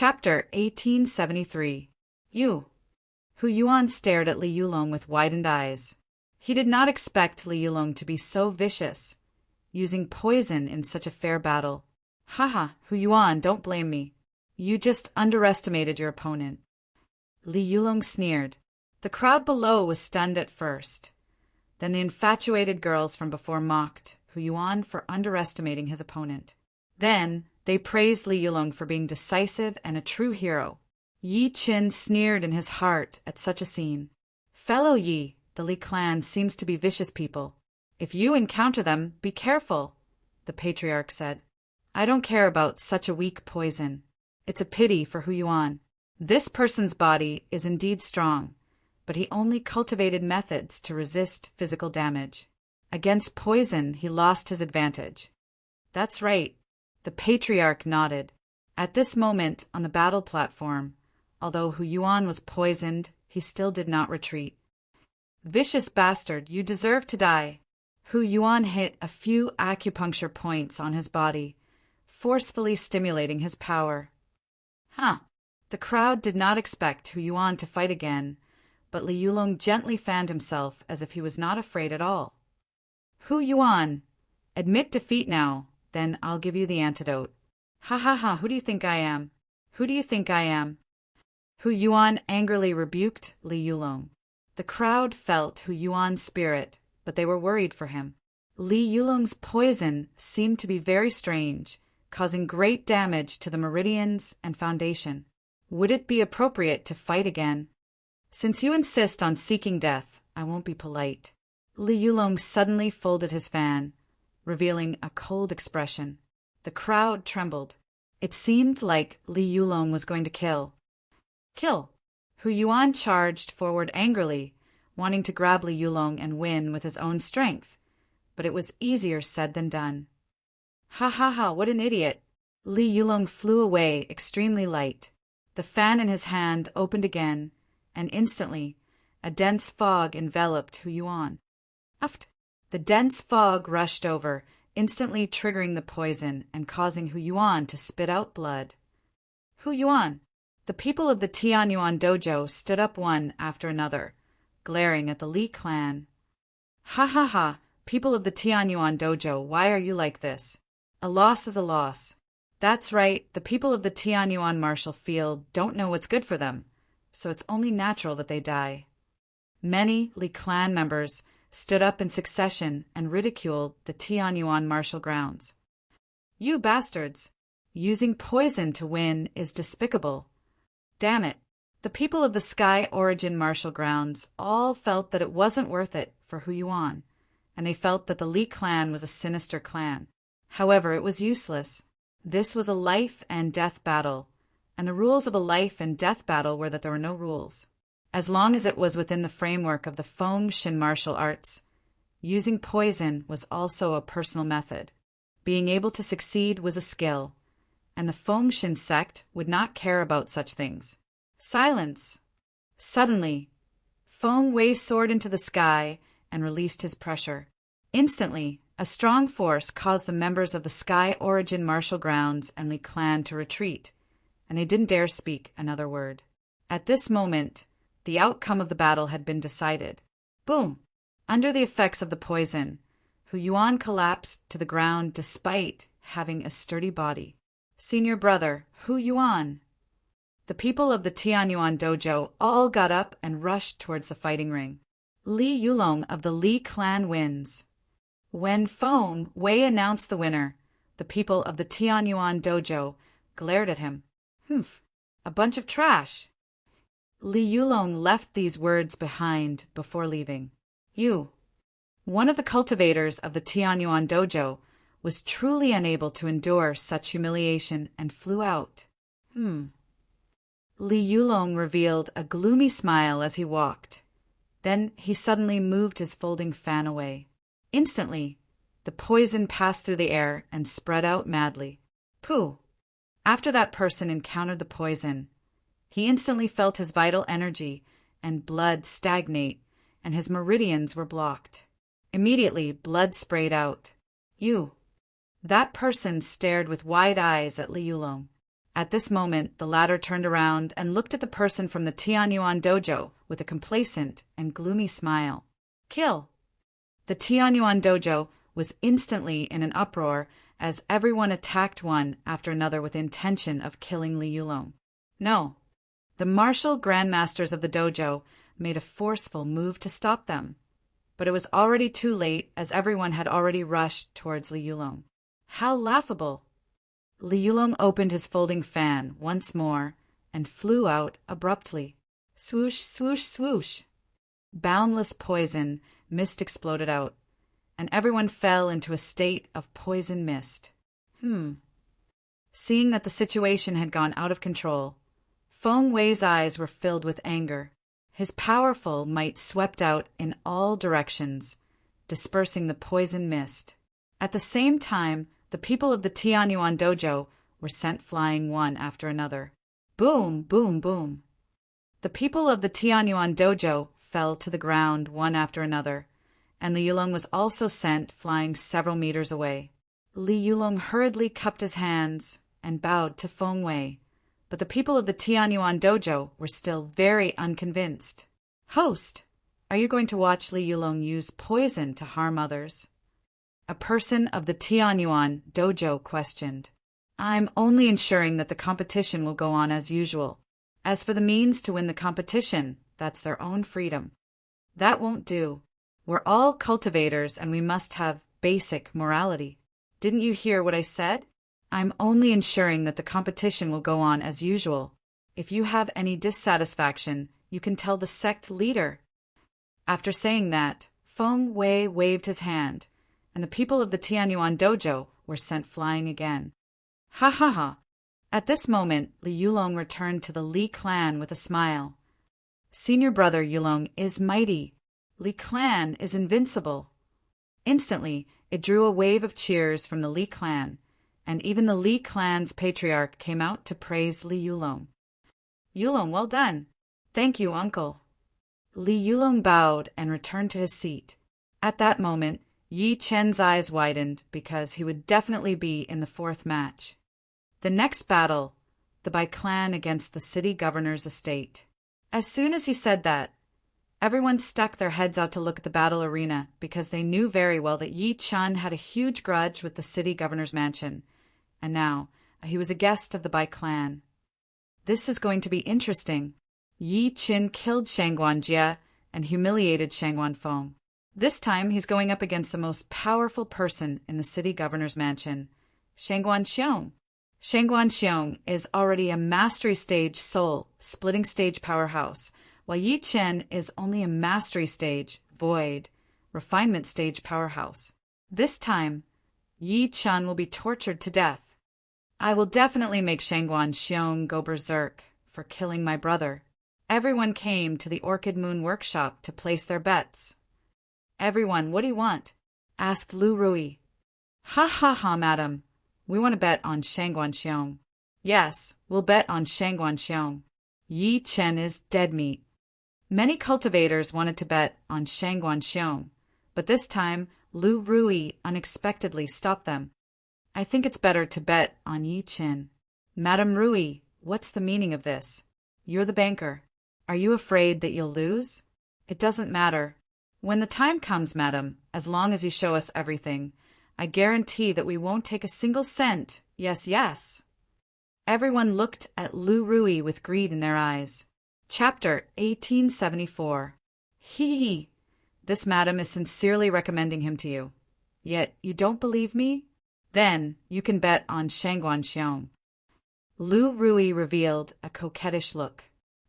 Chapter 1873. Hu Yuan stared at Li Yulong with widened eyes. He did not expect Li Yulong to be so vicious, using poison in such a fair battle. Haha, Hu Yuan, don't blame me. You just underestimated your opponent. Li Yulong sneered. The crowd below was stunned at first. Then the infatuated girls from before mocked Hu Yuan for underestimating his opponent. Then they praised Li Yulong for being decisive and a true hero. Yi Qin sneered in his heart at such a scene. Fellow Yi, the Li clan seems to be vicious people. If you encounter them, be careful, the patriarch said. I don't care about such a weak poison. It's a pity for Hu Yuan. This person's body is indeed strong, but he only cultivated methods to resist physical damage. Against poison, he lost his advantage. That's right, the patriarch nodded. At this moment on the battle platform, although Hu Yuan was poisoned, he still did not retreat. Vicious bastard, you deserve to die. Hu Yuan hit a few acupuncture points on his body, forcefully stimulating his power. The crowd did not expect Hu Yuan to fight again, but Li Yulong gently fanned himself as if he was not afraid at all. Hu Yuan, admit defeat now, then I'll give you the antidote. Ha ha ha, who do you think I am? Who do you think I am? Hu Yuan angrily rebuked Li Yulong. The crowd felt Hu Yuan's spirit, but they were worried for him. Li Yulong's poison seemed to be very strange, causing great damage to the meridians and foundation. Would it be appropriate to fight again? Since you insist on seeking death, I won't be polite. Li Yulong suddenly folded his fan, revealing a cold expression. The crowd trembled. It seemed like Li Yulong was going to kill. Kill! Hu Yuan charged forward angrily, wanting to grab Li Yulong and win with his own strength, but it was easier said than done. Ha ha ha, what an idiot! Li Yulong flew away extremely light. The fan in his hand opened again, and instantly a dense fog enveloped Hu Yuan. Uft! The dense fog rushed over, instantly triggering the poison and causing Hu Yuan to spit out blood. Hu Yuan! The people of the Tianyuan dojo stood up one after another, glaring at the Li clan. Ha ha ha! People of the Tianyuan dojo, why are you like this? A loss is a loss. That's right, the people of the Tianyuan martial field don't know what's good for them, so it's only natural that they die. Many Li clan members stood up in succession and ridiculed the Tianyuan martial grounds. You bastards! Using poison to win is despicable. Damn it! The people of the Sky Origin martial grounds all felt that it wasn't worth it for Hu Yuan, and they felt that the Li clan was a sinister clan. However, it was useless. This was a life and death battle, and the rules of a life and death battle were that there were no rules. As long as it was within the framework of the Feng Shin martial arts, using poison was also a personal method. Being able to succeed was a skill, and the Feng Shin sect would not care about such things. Silence! Suddenly, Feng Wei soared into the sky and released his pressure. Instantly, a strong force caused the members of the Sky Origin martial grounds and Li clan to retreat, and they didn't dare speak another word. At this moment, the outcome of the battle had been decided. Boom! Under the effects of the poison, Hu Yuan collapsed to the ground despite having a sturdy body. Senior brother, Hu Yuan! The people of the Tianyuan dojo all got up and rushed towards the fighting ring. Li Yulong of the Li clan wins. When Feng Wei announced the winner, the people of the Tianyuan dojo glared at him. Humph, a bunch of trash. Li Yulong left these words behind before leaving. One of the cultivators of the Tianyuan dojo, was truly unable to endure such humiliation and flew out. Li Yulong revealed a gloomy smile as he walked. Then he suddenly moved his folding fan away. Instantly, the poison passed through the air and spread out madly. Pooh! After that person encountered the poison, he instantly felt his vital energy and blood stagnate, and his meridians were blocked. Immediately, blood sprayed out. That person stared with wide eyes at Li Yulong. At this moment, the latter turned around and looked at the person from the Tianyuan dojo with a complacent and gloomy smile. Kill! The Tianyuan dojo was instantly in an uproar as everyone attacked one after another with the intention of killing Li Yulong. No. The martial grandmasters of the dojo made a forceful move to stop them, but it was already too late as everyone had already rushed towards Li Yulong. How laughable! Li Yulong opened his folding fan once more and flew out abruptly. Swoosh, swoosh, swoosh! Boundless poison mist exploded out, and everyone fell into a state of poison mist. Seeing that the situation had gone out of control, Feng Wei's eyes were filled with anger. His powerful might swept out in all directions, dispersing the poison mist. At the same time, the people of the Tianyuan dojo were sent flying one after another. Boom, boom, boom. The people of the Tianyuan dojo fell to the ground one after another, and Li Yulong was also sent flying several meters away. Li Yulong hurriedly cupped his hands and bowed to Feng Wei, but the people of the Tianyuan dojo were still very unconvinced. Host, are you going to watch Li Yulong use poison to harm others? A person of the Tianyuan dojo questioned. I'm only ensuring that the competition will go on as usual. As for the means to win the competition, that's their own freedom. That won't do. We're all cultivators and we must have basic morality. Didn't you hear what I said? I'm only ensuring that the competition will go on as usual. If you have any dissatisfaction, you can tell the sect leader. After saying that, Feng Wei waved his hand, and the people of the Tianyuan dojo were sent flying again. Ha ha ha! At this moment, Li Yulong returned to the Li clan with a smile. Senior brother Yulong is mighty. Li clan is invincible. Instantly, it drew a wave of cheers from the Li clan, and even the Li clan's patriarch came out to praise Li Yulong. Yulong, well done. Thank you, uncle. Li Yulong bowed and returned to his seat. At that moment, Yi Chen's eyes widened because he would definitely be in the fourth match. The next battle, the Bai clan against the city governor's estate. As soon as he said that, everyone stuck their heads out to look at the battle arena because they knew very well that Yi Chen had a huge grudge with the city governor's mansion, and now he was a guest of the Bai clan. This is going to be interesting. Yi Chen killed Shangguan Jie and humiliated Shangguan Feng. This time he's going up against the most powerful person in the city governor's mansion, Shangguan Xiong. Shangguan Xiong is already a mastery stage soul, splitting stage powerhouse, while Yi Chen is only a mastery stage, void, refinement stage powerhouse. This time, Yi Chen will be tortured to death. I will definitely make Shangguan Xiong go berserk for killing my brother. Everyone came to the Orchid Moon workshop to place their bets. Everyone, what do you want? Asked Lu Rui. Ha ha ha, madam. We want to bet on Shangguan Xiong. Yes, we'll bet on Shangguan Xiong. Yi Chen is dead meat. Many cultivators wanted to bet on Shangguan Xiong, but this time Lu Rui unexpectedly stopped them. I think it's better to bet on Yi Chen. Madam Rui, what's the meaning of this? You're the banker. Are you afraid that you'll lose? It doesn't matter. When the time comes, madam, as long as you show us everything, I guarantee that we won't take a single cent. Yes, yes. Everyone looked at Lu Rui with greed in their eyes. Chapter 1874. Hee. This madam is sincerely recommending him to you. Yet you don't believe me? Then you can bet on Shangguan Xiong. Lu Rui revealed a coquettish look.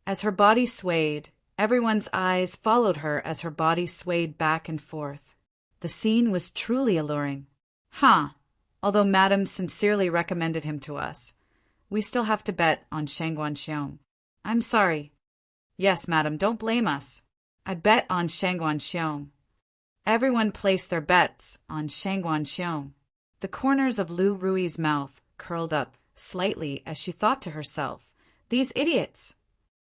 As her body swayed, everyone's eyes followed her as her body swayed back and forth. The scene was truly alluring. Although madam sincerely recommended him to us, we still have to bet on Shangguan Xiong. I'm sorry. Yes, madam, don't blame us. I bet on Shangguan Xiong. Everyone placed their bets on Shangguan Xiong. The corners of Lu Rui's mouth curled up slightly as she thought to herself, these idiots!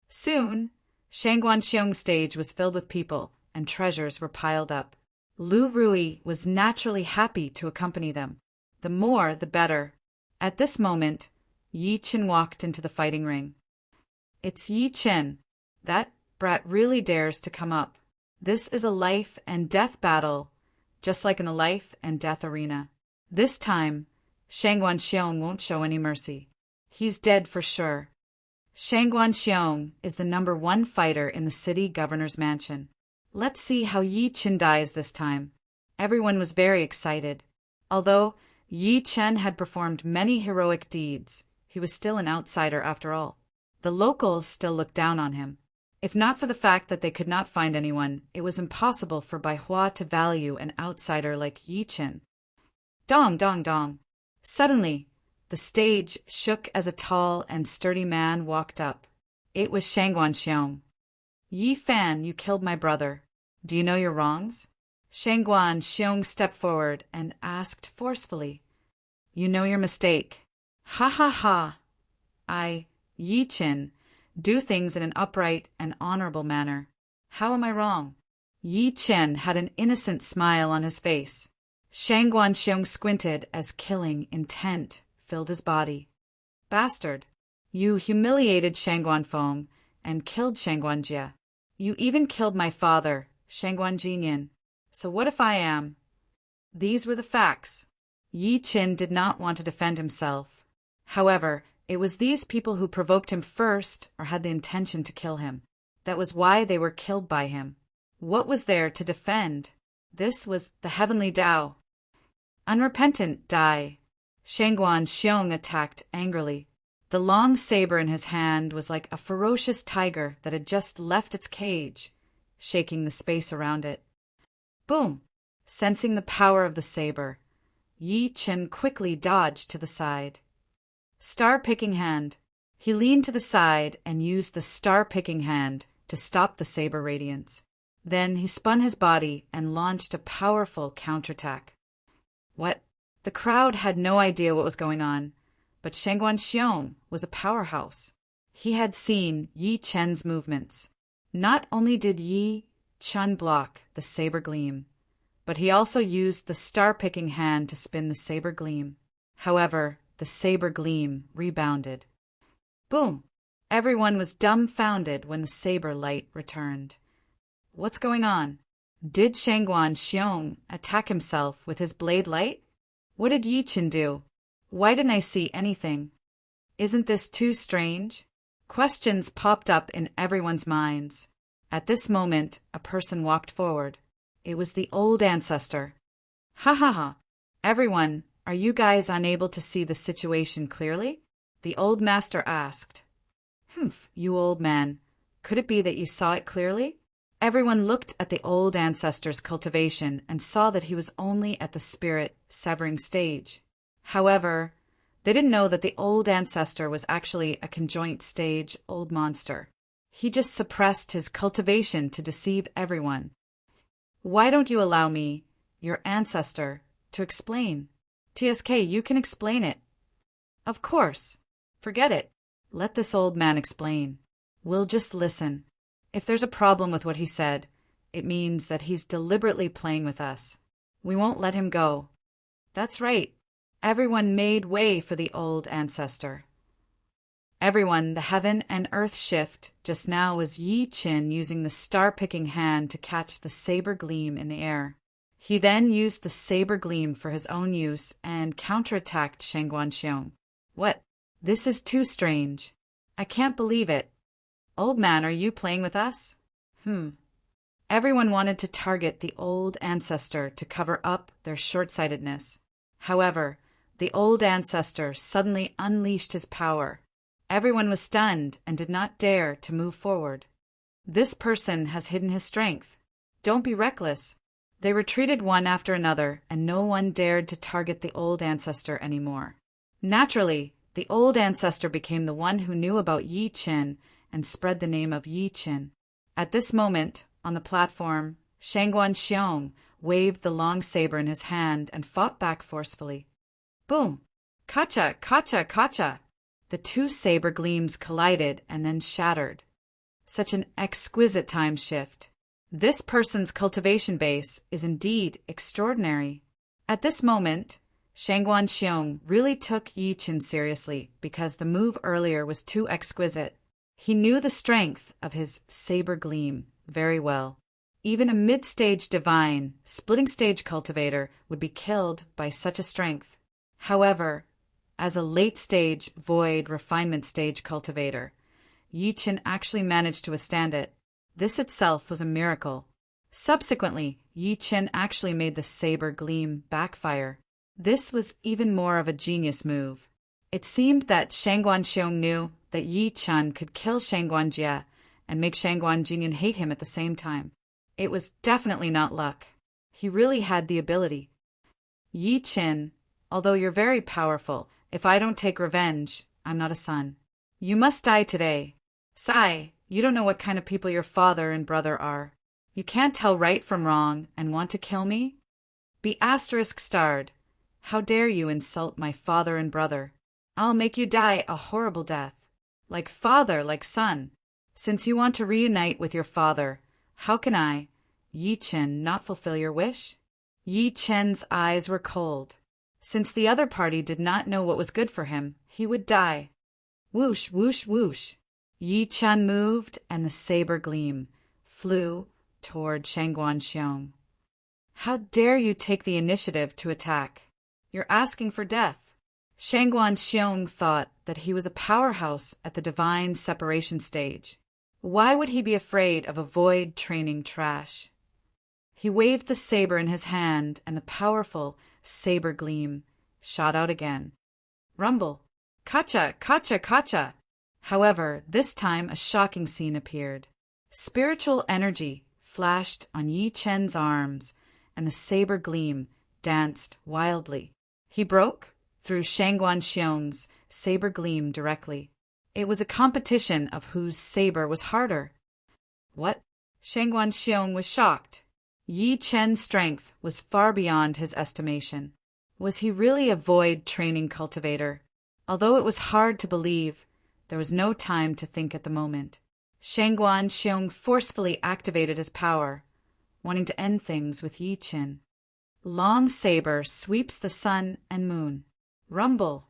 Soon, Shangguan Xiong's stage was filled with people, and treasures were piled up. Lu Rui was naturally happy to accompany them. The more, the better. At this moment, Yi Qin walked into the fighting ring. It's Yi Qin. That brat really dares to come up. This is a life and death battle, just like in a life and death arena. This time, Shangguan Xiong won't show any mercy. He's dead for sure. Shangguan Xiong is the #1 fighter in the city governor's mansion. Let's see how Yi Qin dies this time. Everyone was very excited. Although Yi Qin had performed many heroic deeds, he was still an outsider after all. The locals still looked down on him. If not for the fact that they could not find anyone, it was impossible for Baihua to value an outsider like Yi Qin. Dong, dong, dong. Suddenly, the stage shook as a tall and sturdy man walked up. It was Shangguan Xiong. Yi Fan, you killed my brother. Do you know your wrongs? Shangguan Xiong stepped forward and asked forcefully. You know your mistake. Ha ha ha. I, Yi Qin, do things in an upright and honorable manner. How am I wrong? Yi Qin had an innocent smile on his face. Shangguan Xiong squinted as killing intent filled his body. Bastard! You humiliated Shangguan Feng and killed Shangguan Jie. You even killed my father, Shangguan Jinyan. So what if I am? These were the facts. Yi Qin did not want to defend himself. However, it was these people who provoked him first or had the intention to kill him. That was why they were killed by him. What was there to defend? This was the heavenly Tao. Unrepentant Dai. Shangguan Xiong attacked angrily. The long saber in his hand was like a ferocious tiger that had just left its cage, shaking the space around it. Boom! Sensing the power of the saber, Yi Qin quickly dodged to the side. Star-picking hand. He leaned to the side and used the star-picking hand to stop the saber radiance. Then he spun his body and launched a powerful counterattack. What? The crowd had no idea what was going on, but Shangguan Xiong was a powerhouse. He had seen Yi Qin's movements. Not only did Yi Qin block the saber gleam, but he also used the star-picking hand to spin the saber gleam. However, the saber gleam rebounded. Boom! Everyone was dumbfounded when the saber light returned. What's going on? Did Shangguan Xiong attack himself with his blade light? What did Yi Qin do? Why didn't I see anything? Isn't this too strange? Questions popped up in everyone's minds. At this moment, a person walked forward. It was the old ancestor. Ha ha ha! Everyone, are you guys unable to see the situation clearly? The old master asked. Humph, you old man. Could it be that you saw it clearly? Everyone looked at the old ancestor's cultivation and saw that he was only at the spirit severing stage. However, they didn't know that the old ancestor was actually a conjoint stage old monster. He just suppressed his cultivation to deceive everyone. Why don't you allow me, your ancestor, to explain? TSK, you can explain it. Of course. Forget it. Let this old man explain. We'll just listen. If there's a problem with what he said, it means that he's deliberately playing with us. We won't let him go. That's right. Everyone made way for the old ancestor. Everyone, the heaven and earth shift just now was Yi Qin using the star-picking hand to catch the saber gleam in the air. He then used the saber gleam for his own use and counterattacked Shangguan Xiong. What? This is too strange. I can't believe it. Old man, are you playing with us? Everyone wanted to target the old ancestor to cover up their short-sightedness. However, the old ancestor suddenly unleashed his power. Everyone was stunned and did not dare to move forward. This person has hidden his strength. Don't be reckless. They retreated one after another, and no one dared to target the old ancestor anymore. Naturally, the old ancestor became the one who knew about Yi Qin and spread the name of Yi Qin. At this moment, on the platform, Shangguan Xiong waved the long saber in his hand and fought back forcefully. Boom! Kacha! Kacha! Kacha! The two saber gleams collided and then shattered. Such an exquisite time shift. This person's cultivation base is indeed extraordinary. At this moment, Shangguan Xiong really took Yi Qin seriously because the move earlier was too exquisite. He knew the strength of his saber gleam very well. Even a mid-stage divine, splitting stage cultivator would be killed by such a strength. However, as a late-stage void refinement stage cultivator, Yi Qin actually managed to withstand it. This itself was a miracle. Subsequently, Yi Qin actually made the saber gleam backfire. This was even more of a genius move. It seemed that Shangguan Xiong knew that Yi Qin could kill Shangguan Jie and make Shangguan Jinian hate him at the same time. It was definitely not luck. He really had the ability. Yi Qin, although you're very powerful, if I don't take revenge, I'm not a son. You must die today. Sai, you don't know what kind of people your father and brother are. You can't tell right from wrong and want to kill me? Be *starred. How dare you insult my father and brother? I'll make you die a horrible death. Like father, like son. Since you want to reunite with your father, how can I, Yi Qin, not fulfill your wish? Yi Qin's eyes were cold. Since the other party did not know what was good for him, he would die. Whoosh, whoosh, whoosh. Yi Qin moved, and the saber gleam flew toward Shangguan Xiong. How dare you take the initiative to attack? You're asking for death. Shangguan Xiong thought that he was a powerhouse at the divine separation stage. Why would he be afraid of a void training trash? He waved the saber in his hand, and the powerful saber gleam shot out again. Rumble. Kacha, kacha, kacha. However, this time a shocking scene appeared. Spiritual energy flashed on Yi Qin's arms, and the saber gleam danced wildly. He broke through Shangguan Xiong's saber gleam directly. It was a competition of whose saber was harder. What? Shangguan Xiong was shocked. Yi Qin's strength was far beyond his estimation. Was he really a void training cultivator? Although it was hard to believe, there was no time to think at the moment. Shangguan Xiong forcefully activated his power, wanting to end things with Yi Qin. Long saber sweeps the sun and moon. Rumble.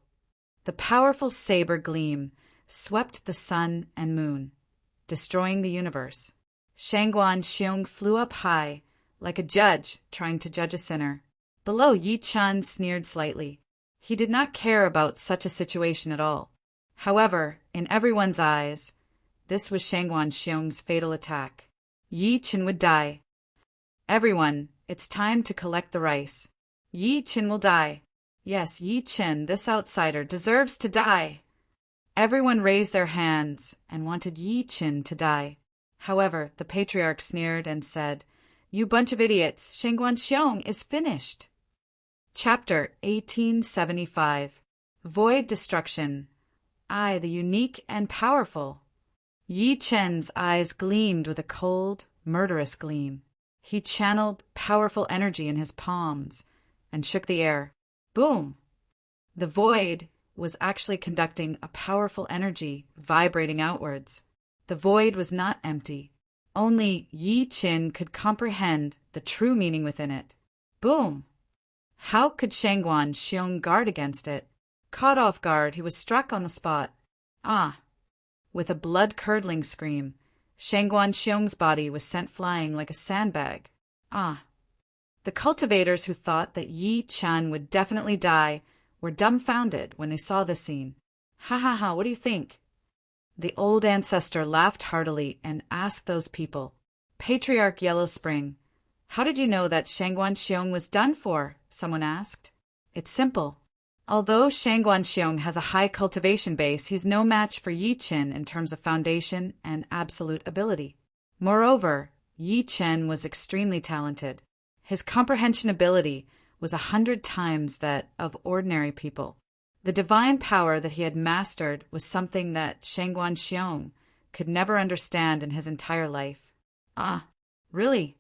The powerful saber gleam swept the sun and moon, destroying the universe. Shangguan Xiong flew up high, like a judge trying to judge a sinner. Below, Yi Qin sneered slightly. He did not care about such a situation at all. However, in everyone's eyes, this was Shangguan Xiong's fatal attack. Yi Qin would die. Everyone, it's time to collect the rice. Yi Qin will die. Yes, Yi Qin, this outsider, deserves to die. Everyone raised their hands and wanted Yi Qin to die. However, the patriarch sneered and said, "You bunch of idiots, Shangguan Xiong is finished." Chapter 1875. Void Destruction. I, the unique and powerful. Yi Qin's eyes gleamed with a cold, murderous gleam. He channeled powerful energy in his palms and shook the air. Boom! The void was actually conducting a powerful energy vibrating outwards. The void was not empty. Only Yi Qin could comprehend the true meaning within it. Boom! How could Shangguan Xiong guard against it? Caught off guard, he was struck on the spot. Ah! With a blood-curdling scream, Shangguan Xiong's body was sent flying like a sandbag. Ah! The cultivators who thought that Yi Qin would definitely die were dumbfounded when they saw this scene. Ha ha ha, what do you think? The old ancestor laughed heartily and asked those people, Patriarch Yellow Spring, how did you know that Shangguan Xiong was done for? Someone asked. It's simple. Although Shangguan Xiong has a high cultivation base, he's no match for Yi Qin in terms of foundation and absolute ability. Moreover, Yi Qin was extremely talented. His comprehension ability was 100 times that of ordinary people. The divine power that he had mastered was something that Shangguan Xiong could never understand in his entire life. Ah, really?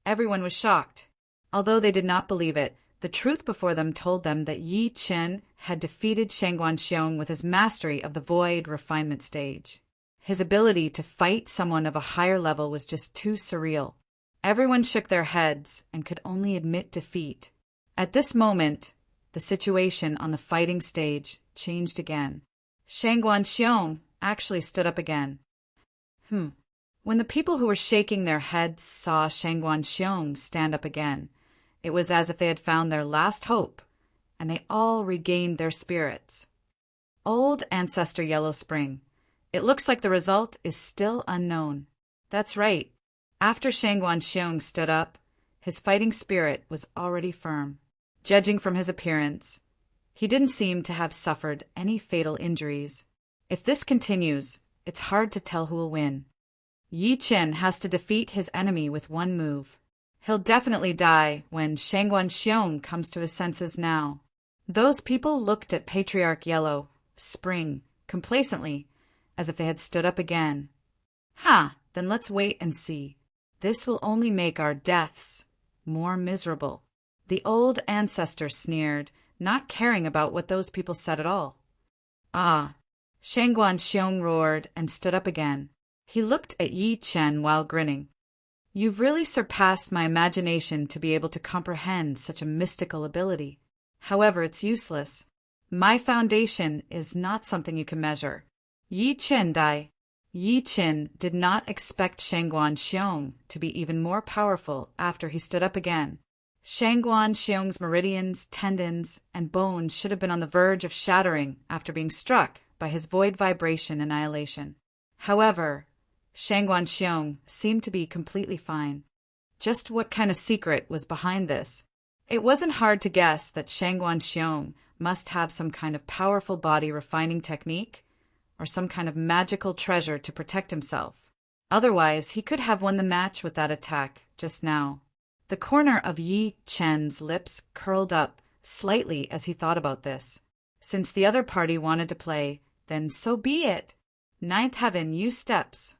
Everyone was shocked. Although they did not believe it, the truth before them told them that Yi Qin had defeated Shangguan Xiong with his mastery of the void refinement stage. His ability to fight someone of a higher level was just too surreal. Everyone shook their heads and could only admit defeat. At this moment, the situation on the fighting stage changed again. Shang Guanxiong actually stood up again. When the people who were shaking their heads saw Shang Guanxiong stand up again, it was as if they had found their last hope, and they all regained their spirits. Old Ancestor Yellow Spring. It looks like the result is still unknown. That's right. After Shang Guanxiong stood up, his fighting spirit was already firm. Judging from his appearance, he didn't seem to have suffered any fatal injuries. If this continues, it's hard to tell who will win. Yi Chen has to defeat his enemy with one move. He'll definitely die when Shang Guanxiong comes to his senses now. Those people looked at Patriarch Yellow Spring complacently, as if they had stood up again. Then let's wait and see. This will only make our deaths more miserable. The old ancestor sneered, not caring about what those people said at all. Shang Guanxiong roared and stood up again. He looked at Yi Chen while grinning. You've really surpassed my imagination to be able to comprehend such a mystical ability. However, it's useless. My foundation is not something you can measure. Yi Chen died. Yi Chen did not expect Shang Guanxiong to be even more powerful after he stood up again. Shang Guanxiong's meridians, tendons, and bones should have been on the verge of shattering after being struck by his void vibration annihilation. However, Shang Guanxiong seemed to be completely fine. Just what kind of secret was behind this? It wasn't hard to guess that Shang Guanxiong must have some kind of powerful body refining technique or some kind of magical treasure to protect himself. Otherwise, he could have won the match with that attack just now. The corner of Yi Chen's lips curled up slightly as he thought about this. Since the other party wanted to play, then so be it. Ninth heaven, use steps.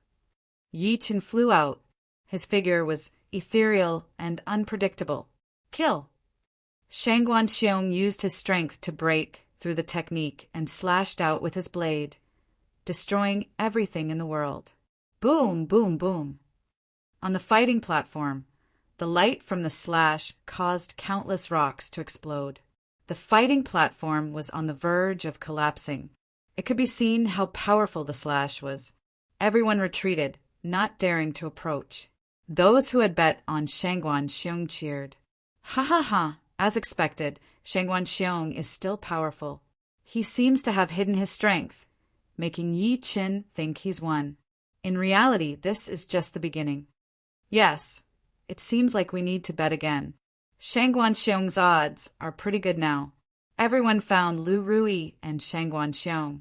Yi Chen flew out. His figure was ethereal and unpredictable. Kill! Shang Guanxiong used his strength to break through the technique and slashed out with his blade, destroying everything in the world. Boom, boom, boom. On the fighting platform, the light from the slash caused countless rocks to explode. The fighting platform was on the verge of collapsing. It could be seen how powerful the slash was. Everyone retreated, not daring to approach. Those who had bet on Shang Guanxiong cheered. Ha! As expected, Shang Guanxiong is still powerful. He seems to have hidden his strength, making Yi Chen think he's won. In reality, this is just the beginning. Yes, it seems like we need to bet again. Shang Guanxiong's odds are pretty good now. Everyone found Lu Rui and Shang Guanxiong.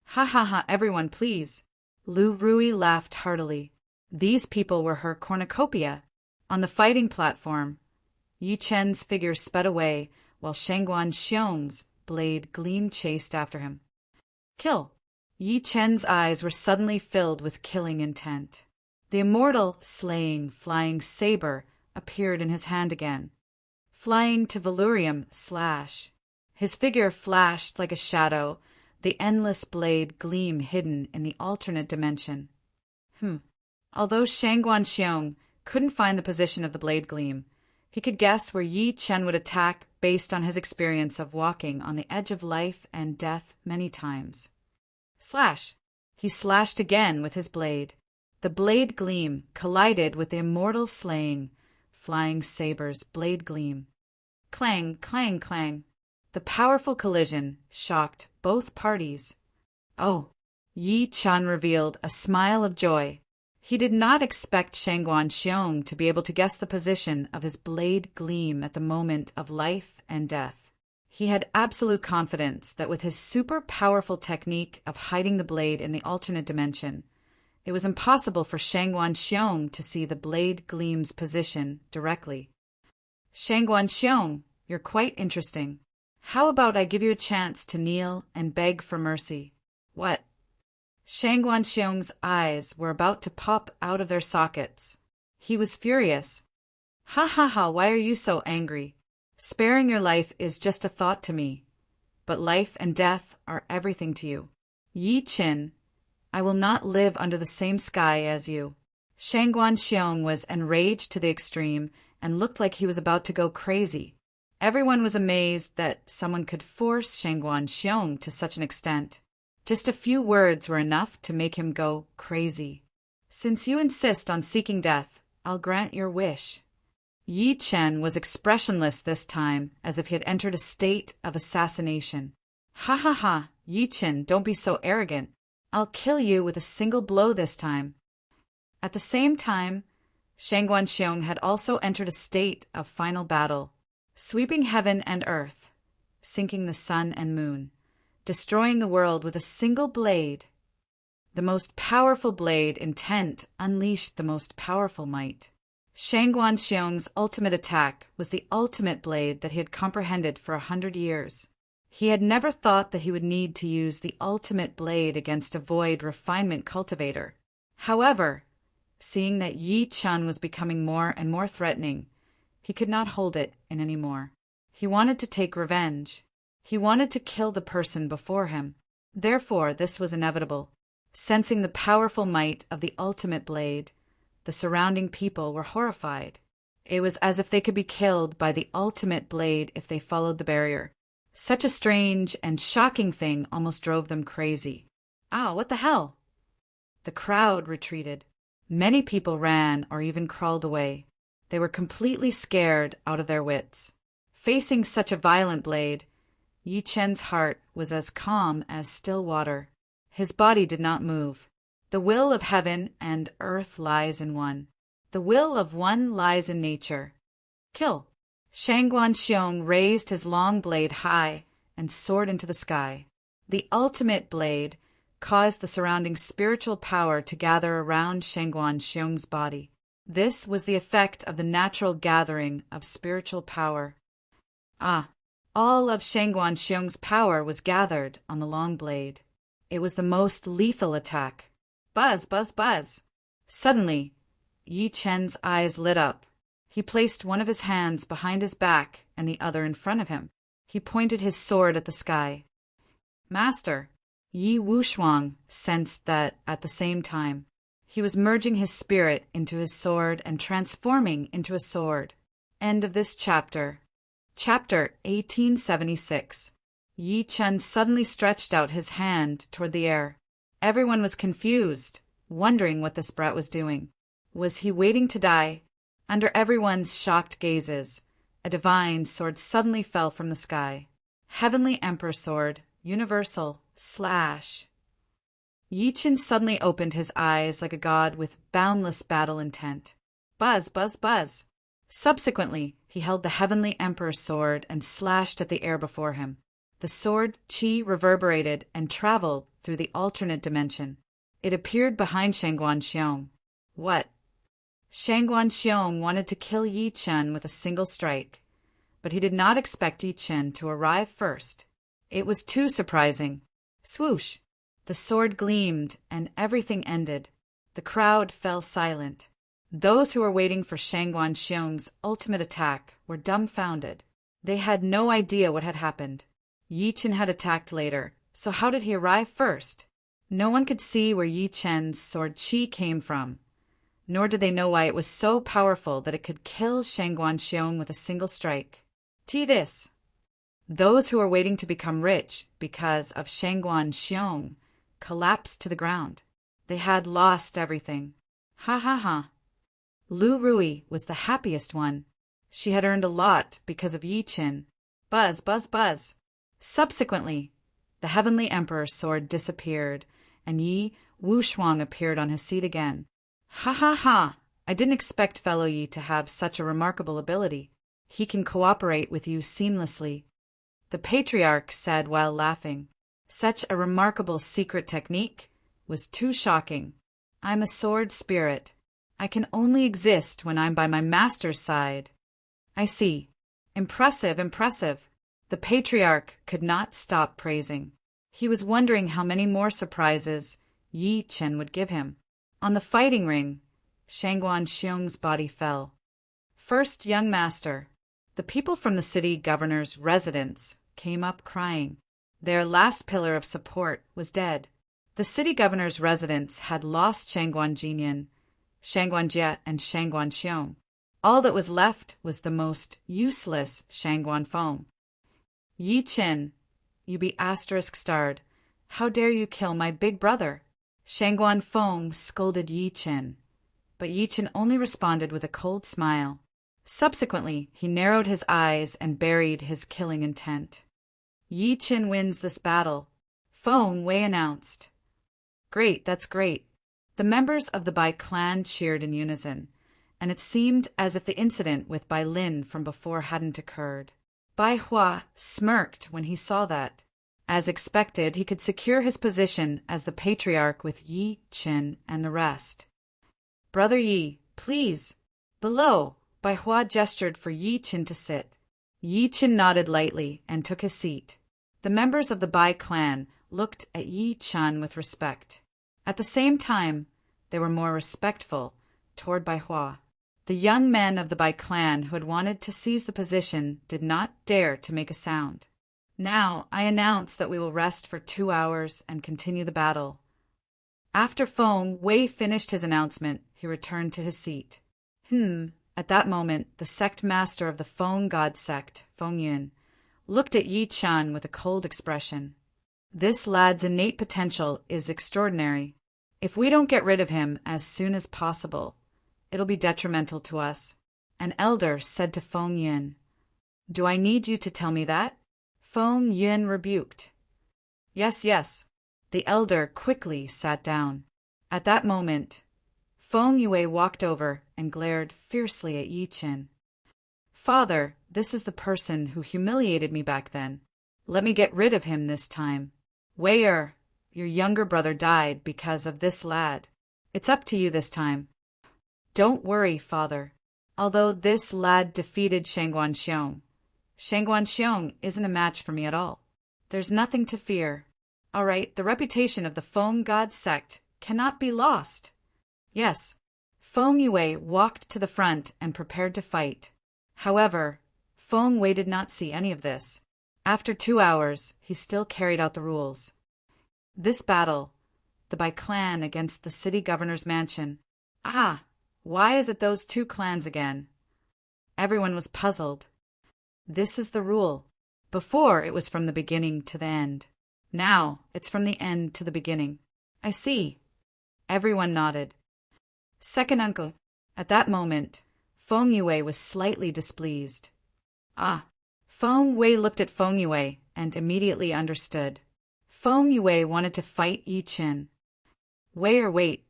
Ha, everyone please. Lu Rui laughed heartily. These people were her cornucopia. On the fighting platform, Yi Chen's figure sped away while Shang Guanxiong's blade gleam chased after him. Kill! Yi Chen's eyes were suddenly filled with killing intent. The immortal slaying flying saber appeared in his hand again. Flying to Velurium slash. His figure flashed like a shadow, the endless blade gleam hidden in the alternate dimension. Although Shang Guanxiong couldn't find the position of the blade gleam, he could guess where Yi Chen would attack based on his experience of walking on the edge of life and death many times. Slash! He slashed again with his blade. The blade gleam collided with the immortal slaying flying saber's blade gleam. Clang, clang, clang. The powerful collision shocked both parties. Oh! Yi Chen revealed a smile of joy. He did not expect Shang Guanxiong to be able to guess the position of his blade gleam at the moment of life and death. He had absolute confidence that with his super powerful technique of hiding the blade in the alternate dimension, it was impossible for Shang Guanxiong to see the blade gleam's position directly. Shang Guanxiong, you're quite interesting. How about I give you a chance to kneel and beg for mercy? What? Shang Guanxiong's eyes were about to pop out of their sockets. He was furious. Ha, why are you so angry? Sparing your life is just a thought to me, but life and death are everything to you. Yi Chen, I will not live under the same sky as you. Shang Guanxiong was enraged to the extreme and looked like he was about to go crazy. Everyone was amazed that someone could force Shangguan Xiong to such an extent. Just a few words were enough to make him go crazy. Since you insist on seeking death, I'll grant your wish. Yi Chen was expressionless this time, as if he had entered a state of assassination. Ha ha ha, Yi Chen, don't be so arrogant. I'll kill you with a single blow this time. At the same time, Shangguan Xiong had also entered a state of final battle, sweeping heaven and earth, sinking the sun and moon, destroying the world with a single blade. The most powerful blade intent unleashed the most powerful might. Shangguan Xiong's ultimate attack was the ultimate blade that he had comprehended for 100 years. He had never thought that he would need to use the ultimate blade against a void refinement cultivator. However, seeing that Yi Chen was becoming more and more threatening, he could not hold it in any more. He wanted to take revenge. He wanted to kill the person before him. Therefore, this was inevitable. Sensing the powerful might of the ultimate blade, the surrounding people were horrified. It was as if they could be killed by the ultimate blade if they followed the barrier. Such a strange and shocking thing almost drove them crazy. Ah, what the hell? The crowd retreated. Many people ran or even crawled away. They were completely scared out of their wits. Facing such a violent blade, Yi Chen's heart was as calm as still water. His body did not move. The will of heaven and earth lies in one. The will of one lies in nature. Kill. Shangguan Xiong raised his long blade high and soared into the sky. The ultimate blade caused the surrounding spiritual power to gather around Shangguan Xiong's body. This was the effect of the natural gathering of spiritual power. Ah, all of Shangguan Xiong's power was gathered on the long blade. It was the most lethal attack. Buzz, buzz, buzz. Suddenly, Yi Chen's eyes lit up. He placed one of his hands behind his back and the other in front of him. He pointed his sword at the sky. Master, Yi Wushuang sensed that at the same time. He was merging his spirit into his sword and transforming into a sword. End of this chapter. Chapter 1876. Yi Chen suddenly stretched out his hand toward the air. Everyone was confused, wondering what this brat was doing. Was he waiting to die? Under everyone's shocked gazes, a divine sword suddenly fell from the sky. Heavenly Emperor Sword, Universal, slash. Yi Chen suddenly opened his eyes like a god with boundless battle intent. Buzz, buzz, buzz. Subsequently, he held the Heavenly Emperor Sword and slashed at the air before him. The sword chi reverberated and traveled through the alternate dimension. It appeared behind Shangguan Xiong. What? Shangguan Xiong wanted to kill Yi Chen with a single strike, but he did not expect Yi Chen to arrive first. It was too surprising. Swoosh! The sword gleamed, and everything ended. The crowd fell silent. Those who were waiting for Shangguan Xiong's ultimate attack were dumbfounded. They had no idea what had happened. Yi Chen had attacked later, so how did he arrive first? No one could see where Yi Chen's sword chi came from, nor did they know why it was so powerful that it could kill Shangguan Xiong with a single strike. This. Those who were waiting to become rich because of Shangguan Xiong collapsed to the ground. They had lost everything. Ha ha ha. Lu Rui was the happiest one. She had earned a lot because of Yi Chen. Buzz, buzz, buzz. Subsequently, the Heavenly Emperor's sword disappeared, and Yi Wushuang appeared on his seat again. Ha ha ha! I didn't expect fellow Yi to have such a remarkable ability. He can cooperate with you seamlessly. The Patriarch said while laughing. Such a remarkable secret technique was too shocking. I'm a sword spirit. I can only exist when I'm by my master's side. I see. Impressive, impressive. The Patriarch could not stop praising. He was wondering how many more surprises Yi Chen would give him. On the fighting ring, Shangguan Xiong's body fell. First young master. The people from the city governor's residence came up crying. Their last pillar of support was dead. The city governor's residence had lost Shangguan Jinyan, Shangguan Jie, and Shangguan Xiong. All that was left was the most useless Shangguan Feng. Yi Qin, you be *starred. How dare you kill my big brother? Shangguan Feng scolded Yi Qin, but Yi Qin only responded with a cold smile. Subsequently, he narrowed his eyes and buried his killing intent. Yi Qin wins this battle, Feng Wei announced. Great, that's great. The members of the Bai clan cheered in unison, and it seemed as if the incident with Bai Lin from before hadn't occurred. Bai Hua smirked when he saw that. As expected, he could secure his position as the patriarch with Yi Qin and the rest. Brother Yi, please. Below, Bai Hua gestured for Yi Qin to sit. Yi Qin nodded lightly and took his seat. The members of the Bai clan looked at Yi Qin with respect. At the same time, they were more respectful toward Bai Hua. The young men of the Bai clan who had wanted to seize the position did not dare to make a sound. Now, I announce that we will rest for 2 hours and continue the battle. After Feng Wei finished his announcement, he returned to his seat. At that moment, the sect master of the Feng God sect, Feng Yun, looked at Yi Qin with a cold expression. This lad's innate potential is extraordinary. If we don't get rid of him as soon as possible, it'll be detrimental to us. An elder said to Feng Yun, Do I need you to tell me that? Feng Yun rebuked. Yes, yes. The elder quickly sat down. At that moment, Feng Yue walked over and glared fiercely at Yi Qin. Father, this is the person who humiliated me back then. Let me get rid of him this time. Wei your younger brother died because of this lad. It's up to you this time. Don't worry, father. Although this lad defeated Shangguan Xiong isn't a match for me at all. There's nothing to fear. All right, the reputation of the Feng God sect cannot be lost. Yes. Feng Yue walked to the front and prepared to fight. However, Feng Wei did not see any of this. After 2 hours, he still carried out the rules. This battle, the Bai clan against the city governor's mansion. Why is it those 2 clans again? Everyone was puzzled. This is the rule. Before, it was from the beginning to the end. Now, it's from the end to the beginning. I see. Everyone nodded. Second uncle. At that moment, Feng Yue was slightly displeased. Feng Wei looked at Feng Yue and immediately understood. Feng Yue wanted to fight Yi Qin. Wait.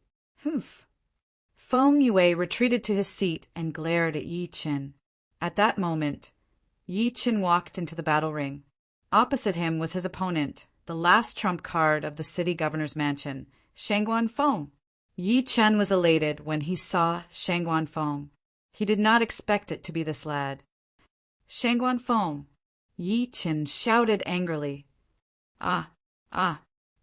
Feng Yue retreated to his seat and glared at Yi Qin. At that moment, Yi Qin walked into the battle ring. Opposite him was his opponent, the last trump card of the city governor's mansion, Shangguan Feng. Yi Qin was elated when he saw Shangguan Feng. He did not expect it to be this lad. Shangguan Feng, Yi Qin shouted angrily.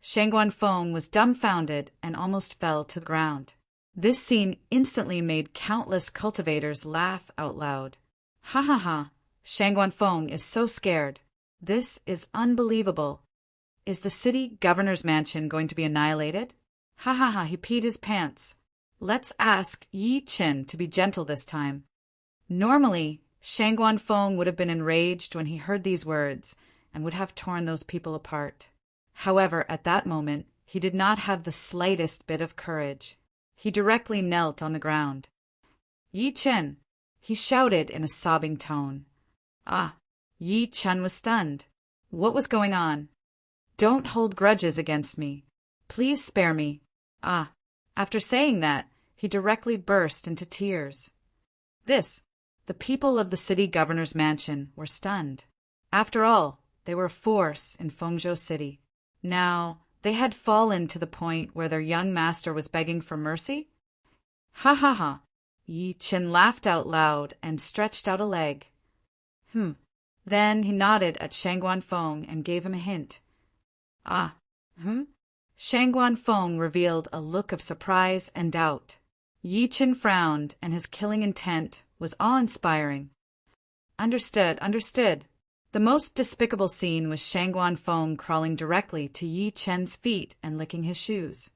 Shangguan Feng was dumbfounded and almost fell to the ground. This scene instantly made countless cultivators laugh out loud. Ha! Shangguan Feng is so scared. This is unbelievable. Is the city governor's mansion going to be annihilated? Ha! He peed his pants. Let's ask Yi Qin to be gentle this time. Normally, Shangguan Feng would have been enraged when he heard these words and would have torn those people apart. However, at that moment, he did not have the slightest bit of courage. He directly knelt on the ground. Yi Qin, he shouted in a sobbing tone. Yi Qin was stunned. What was going on? Don't hold grudges against me. Please spare me. After saying that, he directly burst into tears. The people of the city governor's mansion were stunned. After all, they were a force in Fengzhou City. Now, they had fallen to the point where their young master was begging for mercy? Ha! Yi Qin laughed out loud and stretched out a leg. Then he nodded at Shangguan Feng and gave him a hint. Shangguan Feng revealed a look of surprise and doubt. Yi Qin frowned, and his killing intent was awe-inspiring. Understood. The most despicable scene was Shangguan Feng crawling directly to Yi Qin's feet and licking his shoes.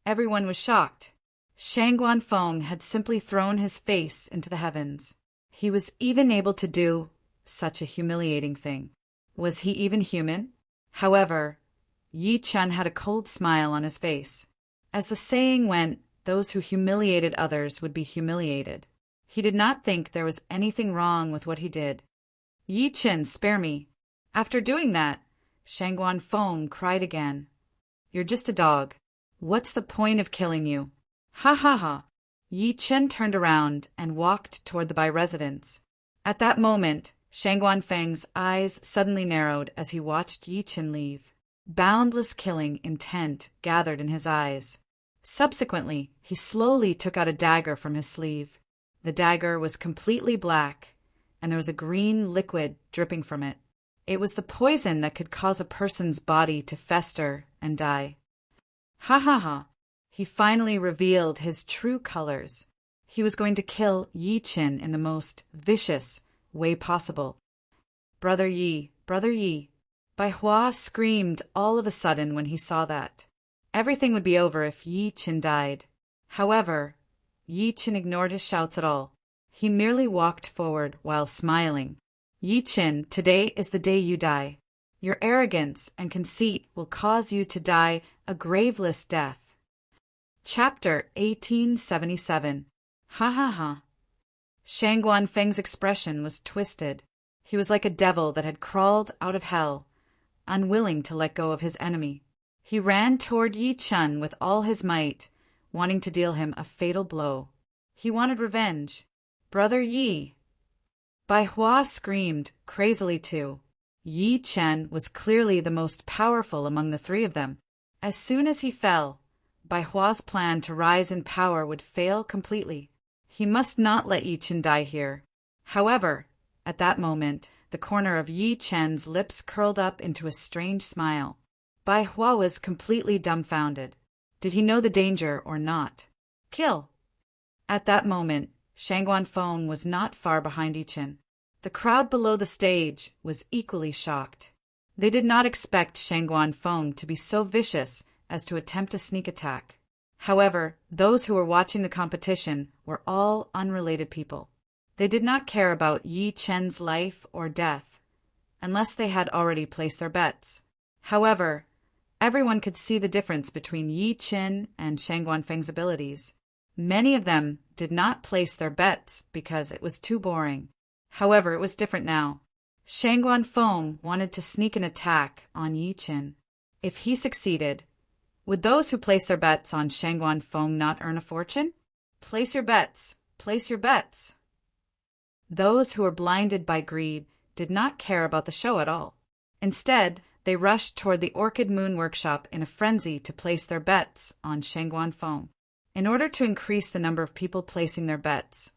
Everyone was shocked. Shang Guanfeng had simply thrown his face into the heavens. He was even able to do such a humiliating thing. Was he even human? However, Yi Chen had a cold smile on his face. As the saying went, those who humiliated others would be humiliated. He did not think there was anything wrong with what he did. Yi Chen, spare me. After doing that, Shang Guanfeng cried again. You're just a dog. What's the point of killing you? Ha ha ha. Yi Chen turned around and walked toward the Bai residence. At that moment, Shang Guanfeng's eyes suddenly narrowed as he watched Yi Chen leave. Boundless killing intent gathered in his eyes. Subsequently, he slowly took out a dagger from his sleeve. The dagger was completely black, and there was a green liquid dripping from it. It was the poison that could cause a person's body to fester and die. Ha ha ha. He finally revealed his true colors. He was going to kill Yi Chen in the most vicious way possible. Brother Yi, Brother Yi. Bai Hua screamed all of a sudden when he saw that. Everything would be over if Yi Chen died. However, Yi Chen ignored his shouts at all. He merely walked forward while smiling. Yi Chen, today is the day you die. Your arrogance and conceit will cause you to die a graveless death. Chapter 1877. Ha ha ha. Shang Guanfeng's expression was twisted. He was like a devil that had crawled out of hell, unwilling to let go of his enemy. He ran toward Yi Chen with all his might, wanting to deal him a fatal blow. He wanted revenge. Brother Yi. Bai Hua screamed crazily too. Yi Chen was clearly the most powerful among the three of them. As soon as he fell, Bai Hua's plan to rise in power would fail completely. He must not let Yi Chen die here. However, at that moment, the corner of Yi Chen's lips curled up into a strange smile. Bai Hua was completely dumbfounded. Did he know the danger or not? Kill! At that moment, Shang Guanfeng was not far behind Yi Chen. The crowd below the stage was equally shocked. They did not expect Shang Guanfeng to be so vicious as to attempt a sneak attack. However, those who were watching the competition were all unrelated people. They did not care about Yi Chen's life or death, unless they had already placed their bets. However, everyone could see the difference between Yi Chen and Shang Guanfeng's abilities. Many of them did not place their bets because it was too boring. However, it was different now. Shang Guanfeng wanted to sneak an attack on Yi Chen. If he succeeded, would those who place their bets on Shang Guanfeng not earn a fortune? Place your bets. Place your bets. Those who were blinded by greed did not care about the show at all. Instead, they rushed toward the Orchid Moon workshop in a frenzy to place their bets on Shang Guanfeng. In order to increase the number of people placing their bets,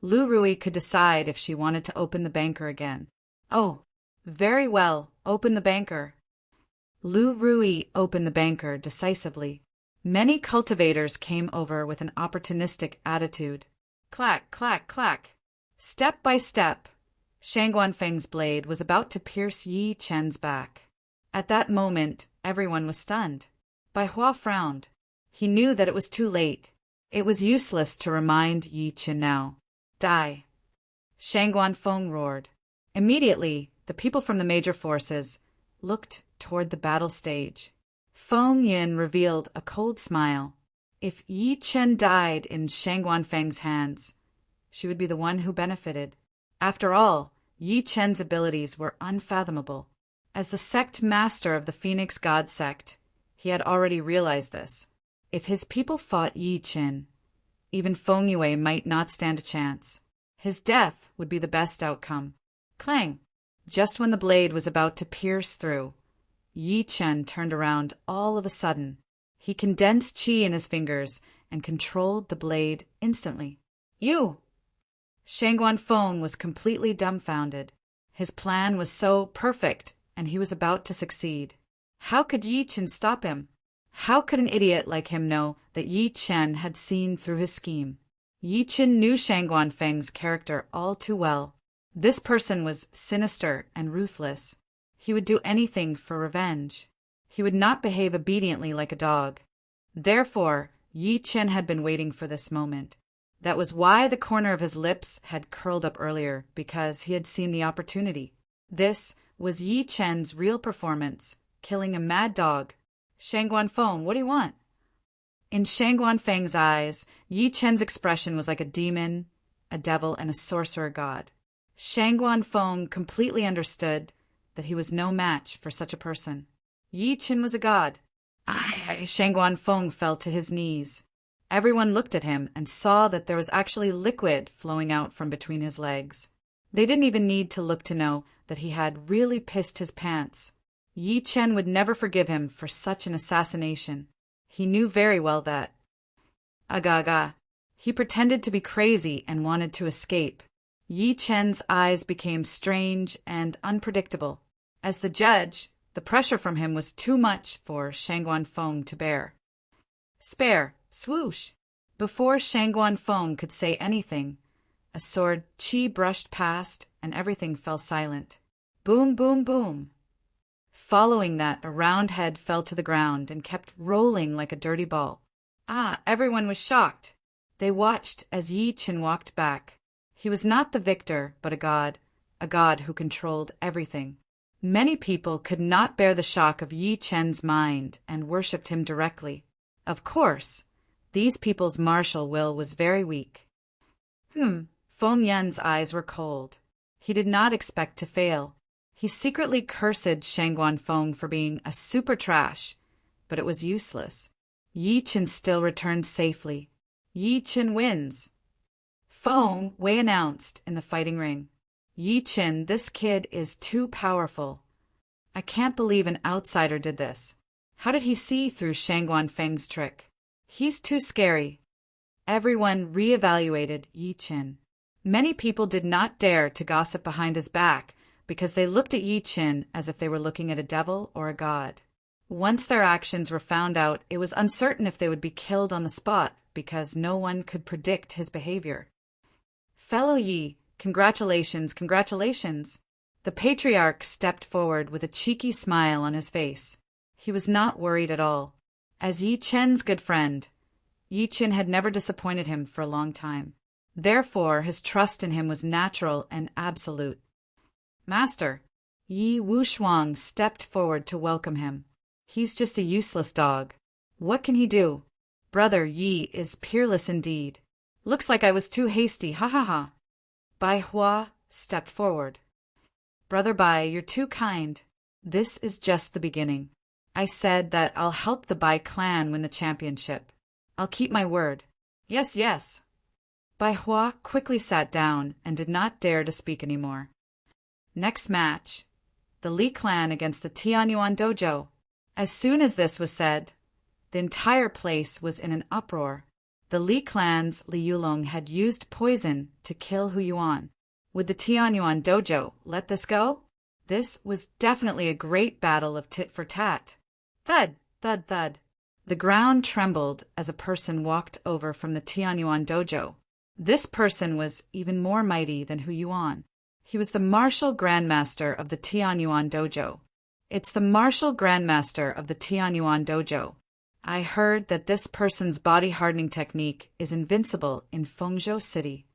Lu Rui could decide if she wanted to open the banker again. Oh, very well, open the banker. Lu Rui opened the banker decisively. Many cultivators came over with an opportunistic attitude. Clack, clack, clack. Step by step, Shang Guanfeng's blade was about to pierce Yi Chen's back. At that moment, everyone was stunned. Bai Hua frowned. He knew that it was too late. It was useless to remind Yi Chen now. Die. Shang Guanfeng roared. Immediately, the people from the major forces looked toward the battle stage. Feng Yin revealed a cold smile. If Yi Chen died in Shang Guanfeng's hands, she would be the one who benefited. After all, Yi Chen's abilities were unfathomable. As the sect master of the Phoenix God sect, he had already realized this. If his people fought Yi Chen, even Feng Yue might not stand a chance. His death would be the best outcome. Clang! Just when the blade was about to pierce through, Yi Chen turned around all of a sudden. He condensed qi in his fingers and controlled the blade instantly. You! Shang Guanfeng was completely dumbfounded. His plan was so perfect, and he was about to succeed. How could Yi Chen stop him? How could an idiot like him know that Yi Chen had seen through his scheme? Yi Chen knew Shang Guanfeng's character all too well. This person was sinister and ruthless. He would do anything for revenge. He would not behave obediently like a dog. Therefore, Yi Chen had been waiting for this moment. That was why the corner of his lips had curled up earlier, because he had seen the opportunity. This was Yi Chen's real performance, killing a mad dog. "Shang Guanfeng, what do you want?" In Shang Guanfeng's eyes, Yi Chen's expression was like a demon, a devil, and a sorcerer god. Shang Guanfeng completely understood that he was no match for such a person. Yi Chen was a god. Shang Guanfeng fell to his knees. Everyone looked at him and saw that there was actually liquid flowing out from between his legs. They didn't even need to look to know that he had really pissed his pants. Yi Chen would never forgive him for such an assassination. He knew very well that. Aga. He pretended to be crazy and wanted to escape. Yi Chen's eyes became strange and unpredictable. As the judge, the pressure from him was too much for Shang Guanfeng to bear. "Spare! Swoosh!" Before Shang Guanfeng could say anything, a sword qi brushed past and everything fell silent. Boom, boom, boom. Following that, a round head fell to the ground and kept rolling like a dirty ball. Everyone was shocked. They watched as Yi Chen walked back. He was not the victor, but a god who controlled everything. Many people could not bear the shock of Yi Chen's mind and worshipped him directly. Of course, these people's martial will was very weak. Feng Yan's eyes were cold. He did not expect to fail. He secretly cursed Shang Guanfeng for being a super trash, but it was useless. Yi Chen still returned safely. Yi Chen wins. Feng Wei announced in the fighting ring. "Yi Chen, this kid is too powerful. I can't believe an outsider did this. How did he see through Shang Guanfeng's trick? He's too scary." Everyone re-evaluated Yi Chen. Many people did not dare to gossip behind his back because they looked at Yi Chen as if they were looking at a devil or a god. Once their actions were found out, it was uncertain if they would be killed on the spot because no one could predict his behavior. "Fellow Yi, congratulations, congratulations." The patriarch stepped forward with a cheeky smile on his face. He was not worried at all. As Yi Chen's good friend, Yi Chen had never disappointed him for a long time. Therefore, his trust in him was natural and absolute. "Master." Yi Wushuang stepped forward to welcome him. "He's just a useless dog. What can he do? Brother Yi is peerless indeed. Looks like I was too hasty, ha ha ha." Bai Hua stepped forward. "Brother Bai, you're too kind. This is just the beginning. I said that I'll help the Bai clan win the championship. I'll keep my word." Yes. Bai Hua quickly sat down and did not dare to speak anymore. Next match, the Li clan against the Tianyuan dojo. As soon as this was said, the entire place was in an uproar. The Li clan's Li Yulong had used poison to kill Hu Yuan. Would the Tianyuan dojo let this go? This was definitely a great battle of tit for tat. Thud, thud, thud. The ground trembled as a person walked over from the Tianyuan dojo. This person was even more mighty than Hu Yuan. He was the martial grandmaster of the Tianyuan dojo. It's the martial grandmaster of the Tianyuan dojo. I heard that this person's body hardening technique is invincible in Fengzhou City.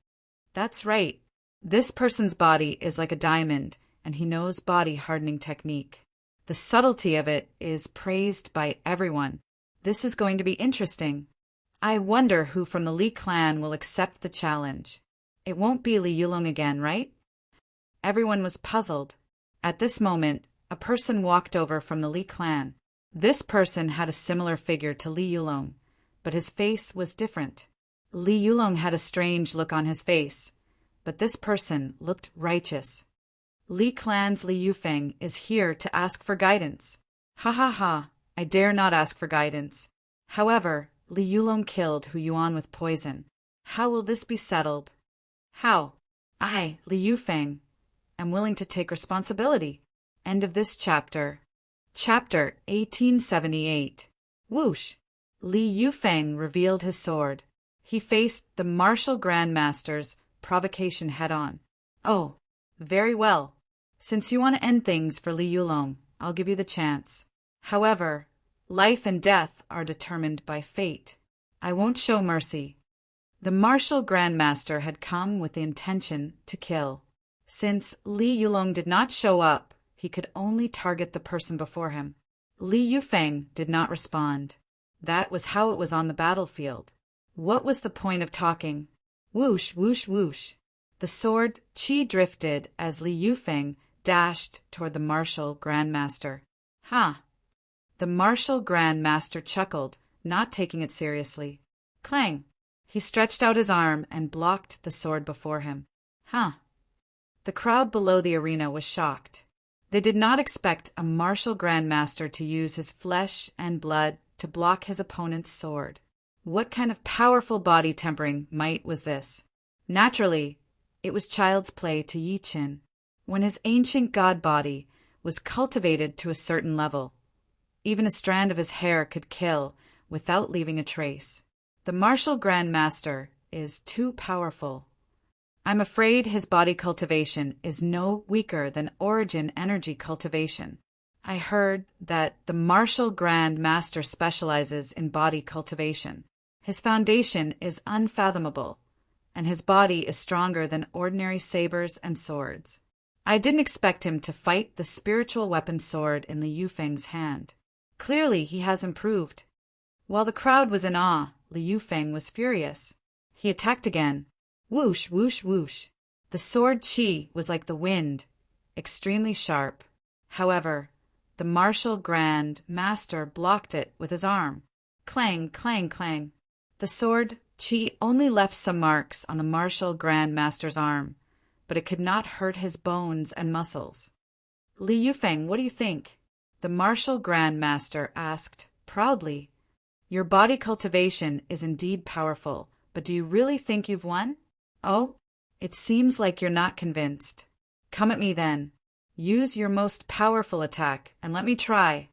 That's right. This person's body is like a diamond, and he knows body hardening technique. The subtlety of it is praised by everyone. This is going to be interesting. I wonder who from the Li clan will accept the challenge. It won't be Li Yulong again, right? Everyone was puzzled. At this moment, a person walked over from the Li clan. This person had a similar figure to Li Yulong, but his face was different. Li Yulong had a strange look on his face, but this person looked righteous. Li clan's Li Yufeng is here to ask for guidance. Ha ha ha, I dare not ask for guidance. However, Li Yulong killed Hu Yuan with poison. How will this be settled? How? I, Li Yufeng, am willing to take responsibility. End of this chapter. Chapter 1878. Whoosh! Li Yufeng revealed his sword. He faced the martial grandmaster's provocation head-on. Oh, very well. Since you want to end things for Li Yulong, I'll give you the chance. However, life and death are determined by fate. I won't show mercy. The martial grandmaster had come with the intention to kill. Since Li Yulong did not show up, he could only target the person before him. Li Yufeng did not respond. That was how it was on the battlefield. What was the point of talking? Whoosh, whoosh, whoosh. The sword Qi drifted as Li Yufeng dashed toward the martial grandmaster. Ha! The martial grandmaster chuckled, not taking it seriously. Clang! He stretched out his arm and blocked the sword before him. Huh! The crowd below the arena was shocked. They did not expect a martial grandmaster to use his flesh and blood to block his opponent's sword. What kind of powerful body tempering might was this? Naturally, it was child's play to Yi Qin. When his ancient god body was cultivated to a certain level, even a strand of his hair could kill without leaving a trace. The martial grandmaster is too powerful. I'm afraid his body cultivation is no weaker than origin energy cultivation. I heard that the martial grand master specializes in body cultivation. His foundation is unfathomable, and his body is stronger than ordinary sabers and swords. I didn't expect him to fight the spiritual weapon sword in Li Yufeng's hand. Clearly he has improved. While the crowd was in awe, Li Yufeng was furious. He attacked again. Whoosh, whoosh, whoosh. The sword Qi was like the wind, extremely sharp. However, the martial grand master blocked it with his arm. Clang, clang, clang. The sword Qi only left some marks on the martial grand master's arm, but it could not hurt his bones and muscles. Li Yufeng, what do you think? The martial grand master asked proudly. Your body cultivation is indeed powerful, but do you really think you've won? Oh, it seems like you're not convinced. Come at me then. Use your most powerful attack, and let me try.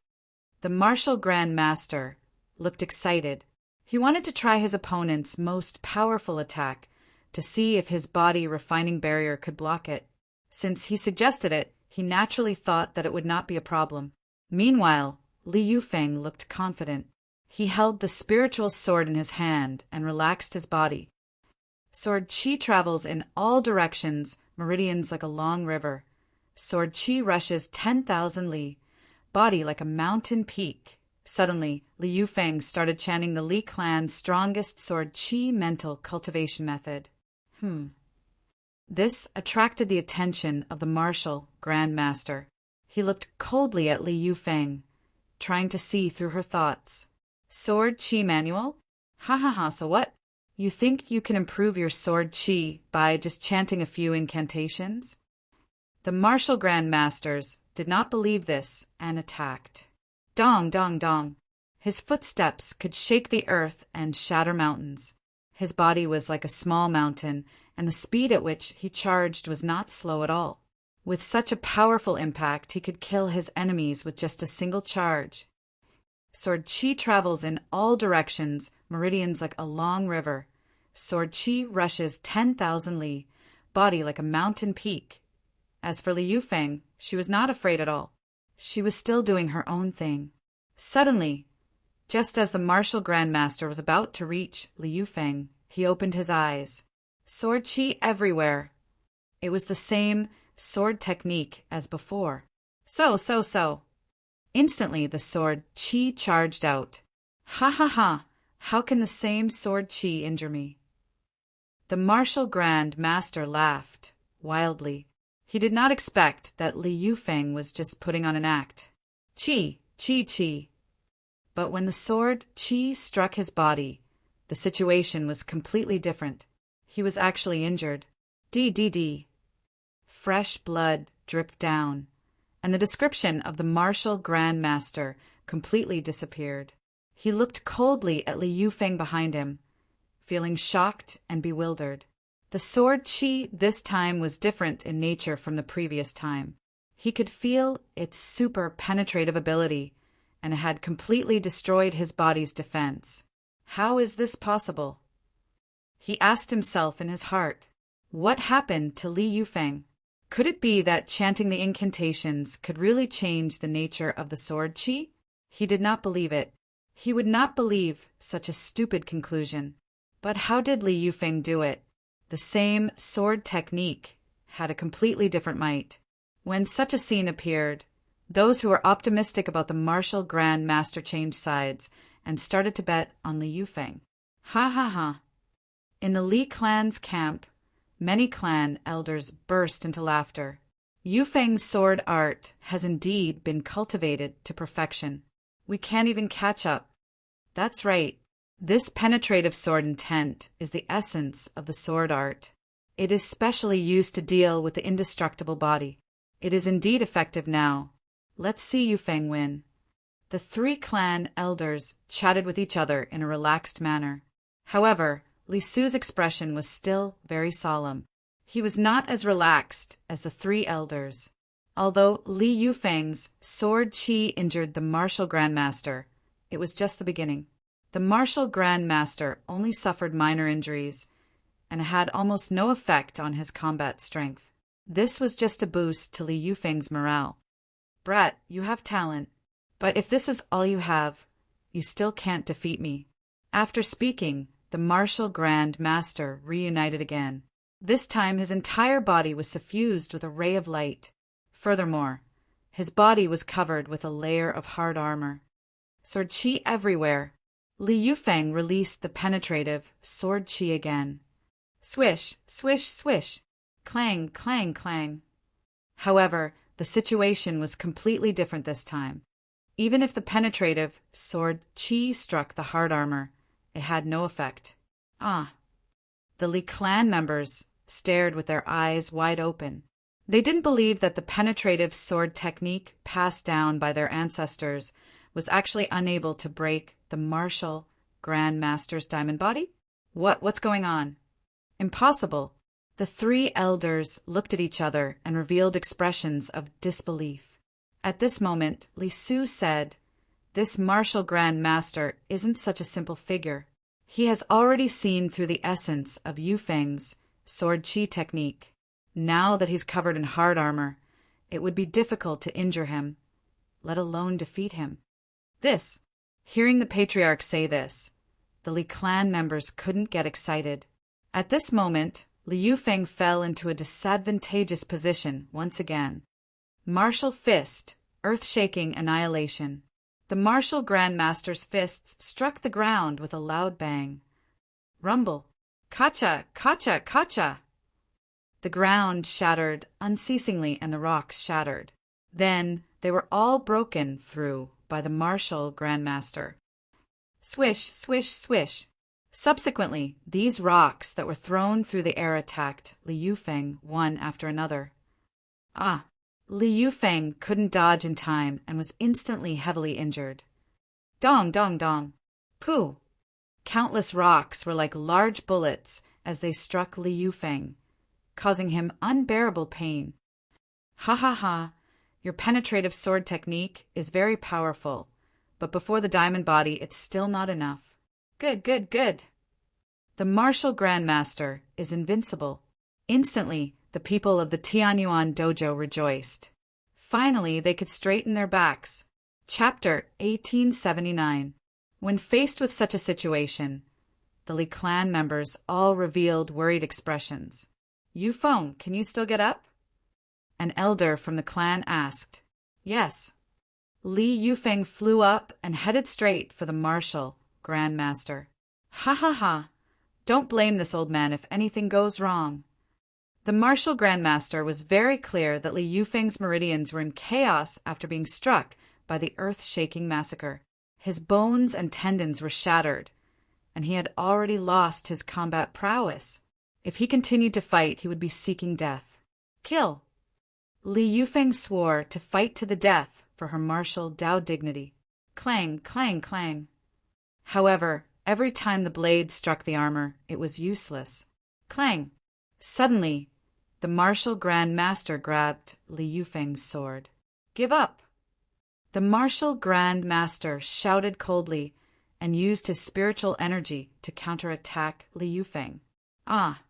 The martial grand master looked excited. He wanted to try his opponent's most powerful attack to see if his body refining barrier could block it. Since he suggested it, he naturally thought that it would not be a problem. Meanwhile, Li Yufeng looked confident. He held the spiritual sword in his hand and relaxed his body. Sword Qi travels in all directions, meridians like a long river. Sword Qi rushes 10,000 li, body like a mountain peak. Suddenly, Li Yufeng started chanting the Li clan's strongest sword Qi mental cultivation method. This attracted the attention of the martial grand master. He looked coldly at Li Yufeng, trying to see through her thoughts. Sword Qi manual? Ha ha ha, so what? You think you can improve your sword Qi by just chanting a few incantations? The martial grand masters did not believe this and attacked. Dong, dong, dong. His footsteps could shake the earth and shatter mountains. His body was like a small mountain, and the speed at which he charged was not slow at all. With such a powerful impact, he could kill his enemies with just a single charge. Sword Qi travels in all directions, meridians like a long river. Sword Qi rushes 10,000 li, body like a mountain peak. As for Li Yufeng, she was not afraid at all. She was still doing her own thing. Suddenly, just as the martial grandmaster was about to reach Li Yufeng, he opened his eyes. Sword Qi everywhere. It was the same sword technique as before. So. Instantly, the sword Qi charged out. Ha ha ha! How can the same sword Qi injure me? The martial grand master laughed wildly. He did not expect that Li Yufeng was just putting on an act. Qi, Qi, Qi. But when the sword Qi struck his body, the situation was completely different. He was actually injured. D. Fresh blood dripped down, and the description of the martial grand master completely disappeared. He looked coldly at Li Yufeng behind him, feeling shocked and bewildered. The sword Qi this time was different in nature from the previous time. He could feel its super penetrative ability, and it had completely destroyed his body's defense. How is this possible? He asked himself in his heart. What happened to Li Yufeng? Could it be that chanting the incantations could really change the nature of the sword Qi? He did not believe it. He would not believe such a stupid conclusion. But how did Li Yufeng do it? The same sword technique had a completely different might. When such a scene appeared, those who were optimistic about the martial Grand Master changed sides and started to bet on Li Yufeng. Ha ha ha. In the Li clan's camp, many clan elders burst into laughter. Yufeng's sword art has indeed been cultivated to perfection. We can't even catch up. That's right. This penetrative sword intent is the essence of the sword art. It is specially used to deal with the indestructible body. It is indeed effective now. Let's see Yufeng win. The three clan elders chatted with each other in a relaxed manner. However, Li Su's expression was still very solemn. He was not as relaxed as the three elders. Although Li Yufeng's sword chi injured the martial grandmaster, it was just the beginning. The martial grandmaster only suffered minor injuries and had almost no effect on his combat strength. This was just a boost to Li Yufeng's morale. Brat, you have talent, but if this is all you have, you still can't defeat me. After speaking, the martial grand master reunited again. This time his entire body was suffused with a ray of light. Furthermore, his body was covered with a layer of hard armor. Sword chi everywhere. Li Yufeng released the penetrative sword chi again. Swish, swish, swish. Clang, clang, clang. However, the situation was completely different this time. Even if the penetrative sword chi struck the hard armor, it had no effect. Ah. The Li clan members stared with their eyes wide open. They didn't believe that the penetrative sword technique passed down by their ancestors was actually unable to break the martial Grand Master's diamond body? What's going on? Impossible. The three elders looked at each other and revealed expressions of disbelief. At this moment, Li Su said, "This martial Grand Master isn't such a simple figure. He has already seen through the essence of Yufeng's sword chi technique. Now that he's covered in hard armor, it would be difficult to injure him, let alone defeat him." Hearing the patriarch say this, the Li clan members couldn't get excited. At this moment, Li Yufeng fell into a disadvantageous position once again. Martial fist, earth-shaking annihilation. The martial grandmaster's fists struck the ground with a loud bang. Rumble. Kacha, kacha, kacha. The ground shattered unceasingly and the rocks shattered. Then they were all broken through by the martial grandmaster. Swish, swish, swish. Subsequently, these rocks that were thrown through the air attacked Li Yufeng one after another. Ah! Li Yufeng couldn't dodge in time and was instantly heavily injured. Dong, dong, dong. Pooh! Countless rocks were like large bullets as they struck Li Yufeng, causing him unbearable pain. Ha ha ha! Your penetrative sword technique is very powerful, but before the diamond body it's still not enough. Good, good, good. The martial grandmaster is invincible. Instantly, the people of the Tianyuan dojo rejoiced. Finally, they could straighten their backs. Chapter 1879. When faced with such a situation, the Li clan members all revealed worried expressions. Yufeng, can you still get up? An elder from the clan asked. Yes. Li Yufeng flew up and headed straight for the martial grandmaster. Ha ha ha! Don't blame this old man if anything goes wrong. The martial grandmaster was very clear that Li Yufeng's meridians were in chaos after being struck by the earth-shaking massacre. His bones and tendons were shattered, and he had already lost his combat prowess. If he continued to fight, he would be seeking death. Kill! Li Yufeng swore to fight to the death for her martial Dao dignity. Clang, clang, clang. However, every time the blade struck the armor, it was useless. Clang! Suddenly, the martial Grand Master grabbed Li Yufeng's sword. Give up! The martial Grand Master shouted coldly and used his spiritual energy to counterattack Li Yufeng. Ah!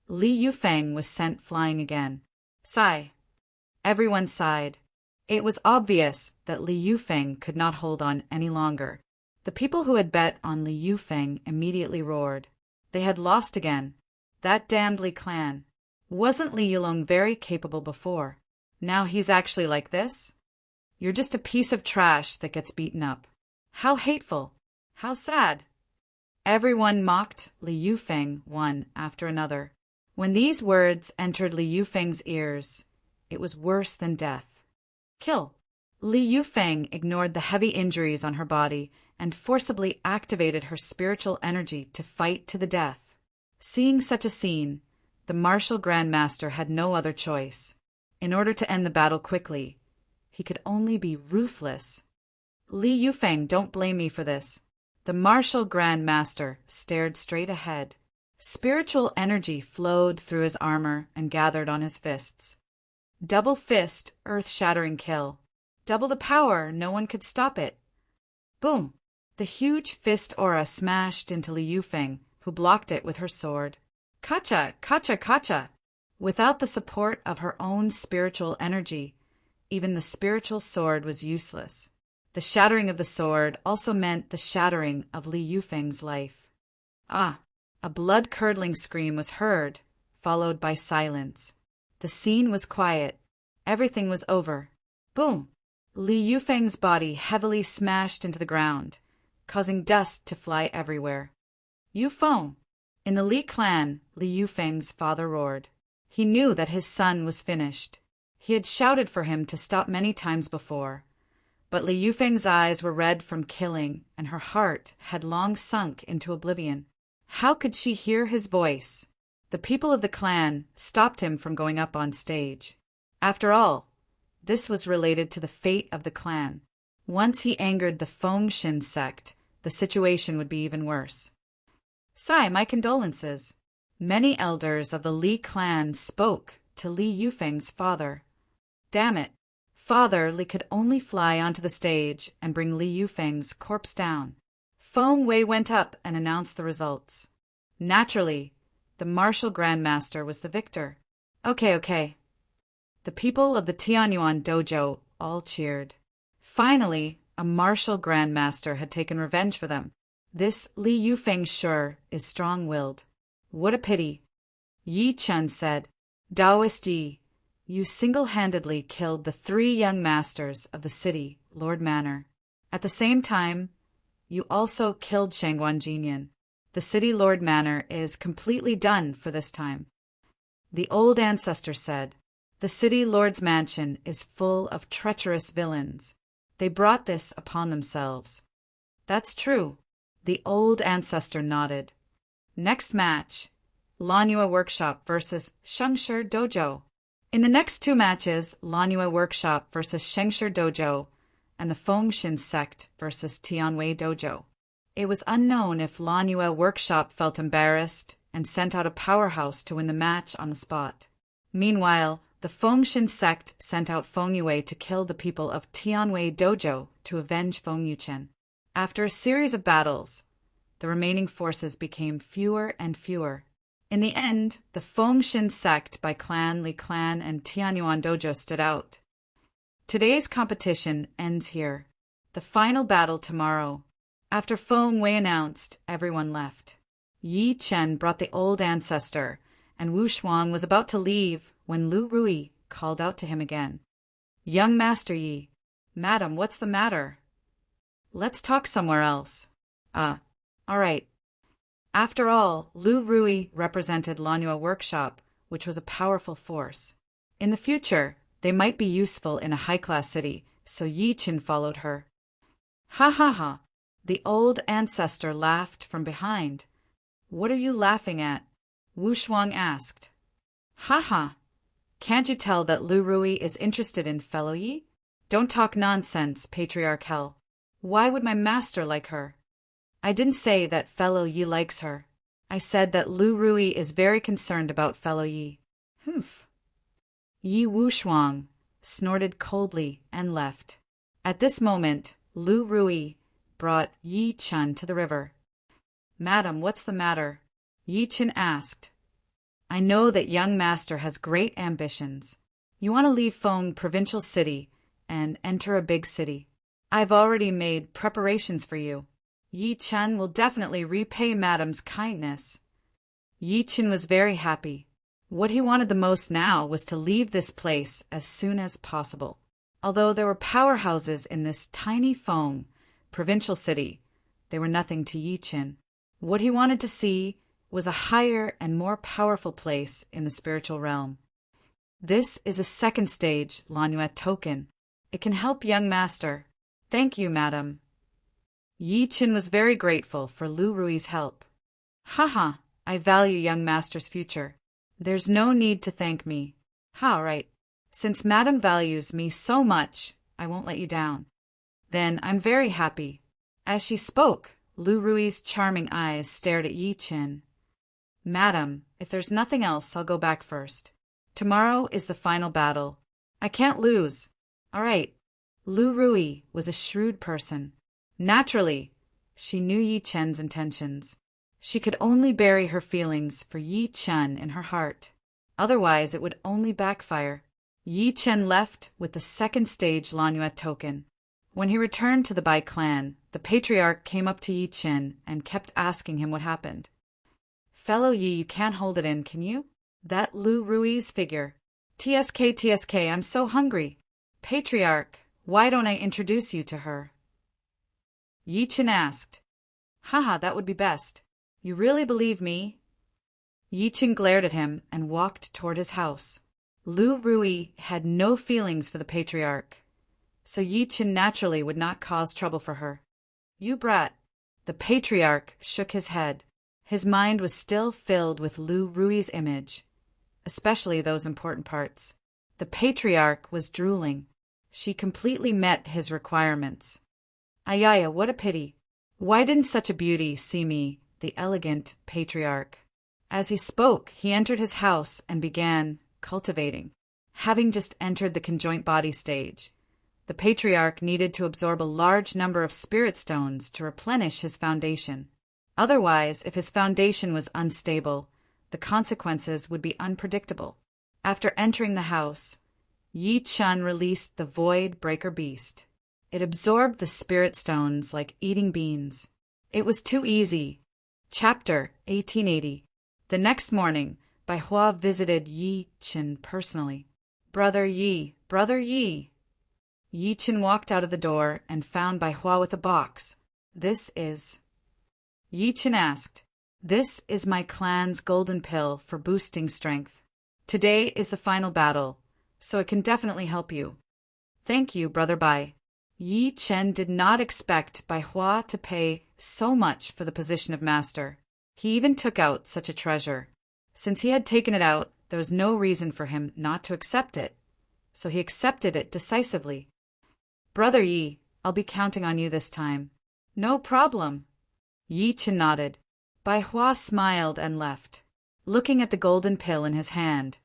Li Yufeng was sent flying again. Sigh. Everyone sighed. It was obvious that Li Yufeng could not hold on any longer. The people who had bet on Li Yufeng immediately roared. They had lost again. That damned Li clan. Wasn't Li Yulong very capable before? Now he's actually like this? You're just a piece of trash that gets beaten up. How hateful. How sad. Everyone mocked Li Yufeng one after another. When these words entered Li Yufeng's ears, it was worse than death. Kill. Li Yufeng ignored the heavy injuries on her body and forcibly activated her spiritual energy to fight to the death. Seeing such a scene, the martial grandmaster had no other choice. In order to end the battle quickly, he could only be ruthless. Li Yufeng, don't blame me for this. The martial grandmaster stared straight ahead. Spiritual energy flowed through his armor and gathered on his fists. Double fist, earth-shattering kill. Double the power, no one could stop it. Boom! The huge fist aura smashed into Li Yufeng, who blocked it with her sword. Kacha! Kacha! Kacha! Without the support of her own spiritual energy, even the spiritual sword was useless. The shattering of the sword also meant the shattering of Li Yufeng's life. Ah! A blood-curdling scream was heard, followed by silence. The scene was quiet. Everything was over. Boom! Li Yufeng's body heavily smashed into the ground, causing dust to fly everywhere. Yufeng! In the Li clan, Li Yufeng's father roared. He knew that his son was finished. He had shouted for him to stop many times before. But Li Yufeng's eyes were red from killing, and her heart had long sunk into oblivion. How could she hear his voice? The people of the clan stopped him from going up on stage. After all, this was related to the fate of the clan. Once he angered the Fengshin sect, the situation would be even worse. Sai, my condolences. Many elders of the Li clan spoke to Li Yufeng's father. Damn it. Father Li could only fly onto the stage and bring Li Yufeng's corpse down. Feng Wei went up and announced the results. Naturally, the martial grandmaster was the victor. Okay. The people of the Tianyuan dojo all cheered. Finally, a martial grandmaster had taken revenge for them. This Li Yufeng sure is strong-willed. What a pity. Yi Chen said, Taoist Yi, you single-handedly killed the 3 young masters of the city, Lord Manor. At the same time, you also killed Shangguan Jinyan. The city Lord Manor is completely done for this time. The old ancestor said, the city Lord's mansion is full of treacherous villains. They brought this upon themselves. That's true. The old ancestor nodded. Next match, Lanyue Workshop versus Shengshi Dojo. In the next 2 matches, Lanyue Workshop versus Shengshi Dojo and the Fengshin sect versus Tianwei Dojo. It was unknown if Lanyue Workshop felt embarrassed and sent out a powerhouse to win the match on the spot. Meanwhile, the Fengshin sect sent out Feng Yue to kill the people of Tianwei Dojo to avenge Feng Yuchen. After a series of battles, the remaining forces became fewer and fewer. In the end, the Fengshin sect by Clan Li Clan and Tianyuan Dojo stood out. Today's competition ends here. The final battle tomorrow. After Feng Wei announced, everyone left. Yi Chen brought the old ancestor, and Wu Shuang was about to leave when Lu Rui called out to him again. Young Master Yi, Madam, what's the matter? Let's talk somewhere else. All right. After all, Lu Rui represented Lanyue Workshop, which was a powerful force. In the future, they might be useful in a high-class city, so Yi Chen followed her. Ha ha ha! The old ancestor laughed from behind. What are you laughing at? Wu Shuang asked. Ha ha! Can't you tell that Lu Rui is interested in Fellow Yi? Don't talk nonsense, Patriarch Hell. Why would my master like her? I didn't say that Fellow Yi likes her. I said that Lu Rui is very concerned about Fellow Yi. Humph. Yi Wu Shuang snorted coldly and left. At this moment, Lu Rui brought Yi Chen to the river. Madam, what's the matter? Yi Chen asked. I know that young master has great ambitions. You want to leave Feng provincial city and enter a big city. I've already made preparations for you. Yi Chen will definitely repay Madam's kindness. Yi Chen was very happy. What he wanted the most now was to leave this place as soon as possible. Although there were powerhouses in this tiny Feng provincial city, they were nothing to Yi Chen. What he wanted to see was a higher and more powerful place in the spiritual realm. This is a second stage Lanyuet token. It can help young master. Thank you, madam. Yi Chen was very grateful for Lu Rui's help. Haha, I value young master's future. There's no need to thank me. Ha, right. Since madam values me so much, I won't let you down. Then I'm very happy. As she spoke, Lu Rui's charming eyes stared at Yi Chen. Madam, if there's nothing else, I'll go back first. Tomorrow is the final battle. I can't lose. All right. Lu Rui was a shrewd person. Naturally, she knew Yi Chen's intentions. She could only bury her feelings for Yi Chen in her heart. Otherwise, it would only backfire. Yi Chen left with the second stage Lanyuet token. When he returned to the Bai clan, the patriarch came up to Yi Chen and kept asking him what happened. Fellow Yi, you can't hold it in, can you? That Lu Rui's figure. TSK, I'm so hungry. Patriarch, why don't I introduce you to her? Yi Chen asked. Haha, that would be best. You really believe me? Yi Chen glared at him and walked toward his house. Lu Rui had no feelings for the patriarch, so Yi Chen naturally would not cause trouble for her. You brat. The patriarch shook his head. His mind was still filled with Lu Rui's image, especially those important parts. The patriarch was drooling. She completely met his requirements. Ayaya, what a pity. Why didn't such a beauty see me, the elegant patriarch? As he spoke, he entered his house and began cultivating. Having just entered the conjoint body stage, the patriarch needed to absorb a large number of spirit stones to replenish his foundation. Otherwise, if his foundation was unstable, the consequences would be unpredictable. After entering the house, Yi Chen released the Void Breaker Beast. It absorbed the spirit stones like eating beans. It was too easy. Chapter 1880. The next morning, Bai Hua visited Yi Chen personally. Brother Yi, Brother Yi. Yi Chen walked out of the door and found Bai Hua with a box. This is... Yi Chen asked. This is my clan's golden pill for boosting strength. Today is the final battle, so it can definitely help you. Thank you, Brother Bai. Yi Chen did not expect Bai Hua to pay so much for the position of master. He even took out such a treasure. Since he had taken it out, there was no reason for him not to accept it, so he accepted it decisively. Brother Yi, I'll be counting on you this time. No problem. Yi Chen nodded. Bai Hua smiled and left. Looking at the golden pill in his hand,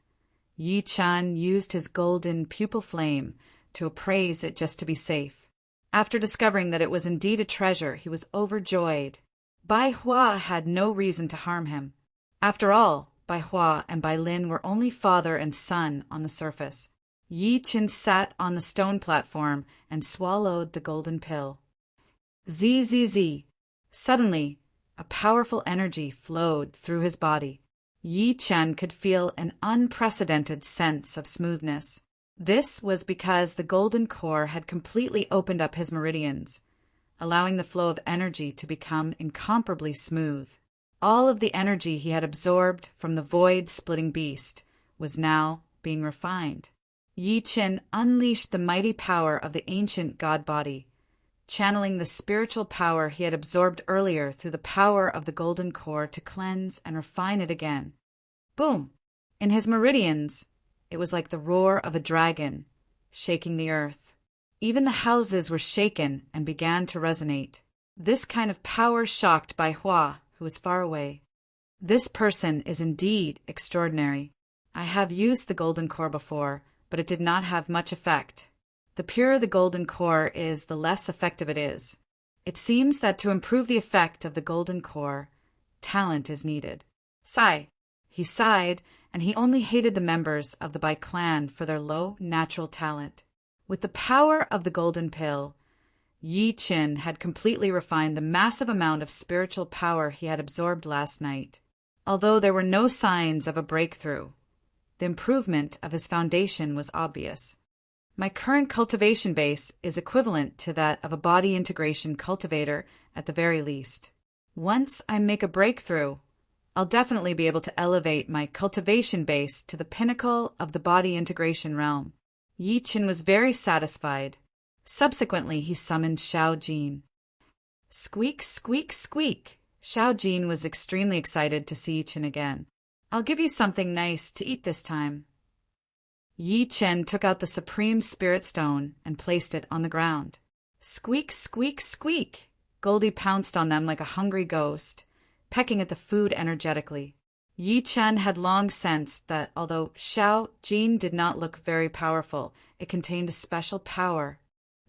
Yi Chen used his golden pupil flame to appraise it just to be safe. After discovering that it was indeed a treasure, he was overjoyed. Bai Hua had no reason to harm him. After all, Bai Hua and Bai Lin were only father and son on the surface. Yi Chen sat on the stone platform and swallowed the golden pill. Zzz. Suddenly, a powerful energy flowed through his body. Yi Chen could feel an unprecedented sense of smoothness. This was because the golden core had completely opened up his meridians, allowing the flow of energy to become incomparably smooth. All of the energy he had absorbed from the void-splitting beast was now being refined. Yi Chen unleashed the mighty power of the ancient god body, channeling the spiritual power he had absorbed earlier through the power of the golden core to cleanse and refine it again. Boom! In his meridians, it was like the roar of a dragon, shaking the earth. Even the houses were shaken and began to resonate. This kind of power shocked Bai Hua, who was far away. This person is indeed extraordinary. I have used the golden core before, but it did not have much effect. The purer the golden core is, the less effective it is. It seems that to improve the effect of the golden core, talent is needed. Sigh. He sighed, and he only hated the members of the Bai clan for their low natural talent. With the power of the golden pill, Yi Qin had completely refined the massive amount of spiritual power he had absorbed last night. Although there were no signs of a breakthrough, the improvement of his foundation was obvious. My current cultivation base is equivalent to that of a body integration cultivator at the very least. Once I make a breakthrough, I'll definitely be able to elevate my cultivation base to the pinnacle of the body integration realm. Yi Qin was very satisfied. Subsequently, he summoned Xiao Jin. Squeak, squeak, squeak! Xiao Jin was extremely excited to see Yi Qin again. I'll give you something nice to eat this time. Yi Qin took out the supreme spirit stone and placed it on the ground. Squeak, squeak, squeak! Goldie pounced on them like a hungry ghost, pecking at the food energetically. Yi Qin had long sensed that although Xiao Jin did not look very powerful, it contained a special power.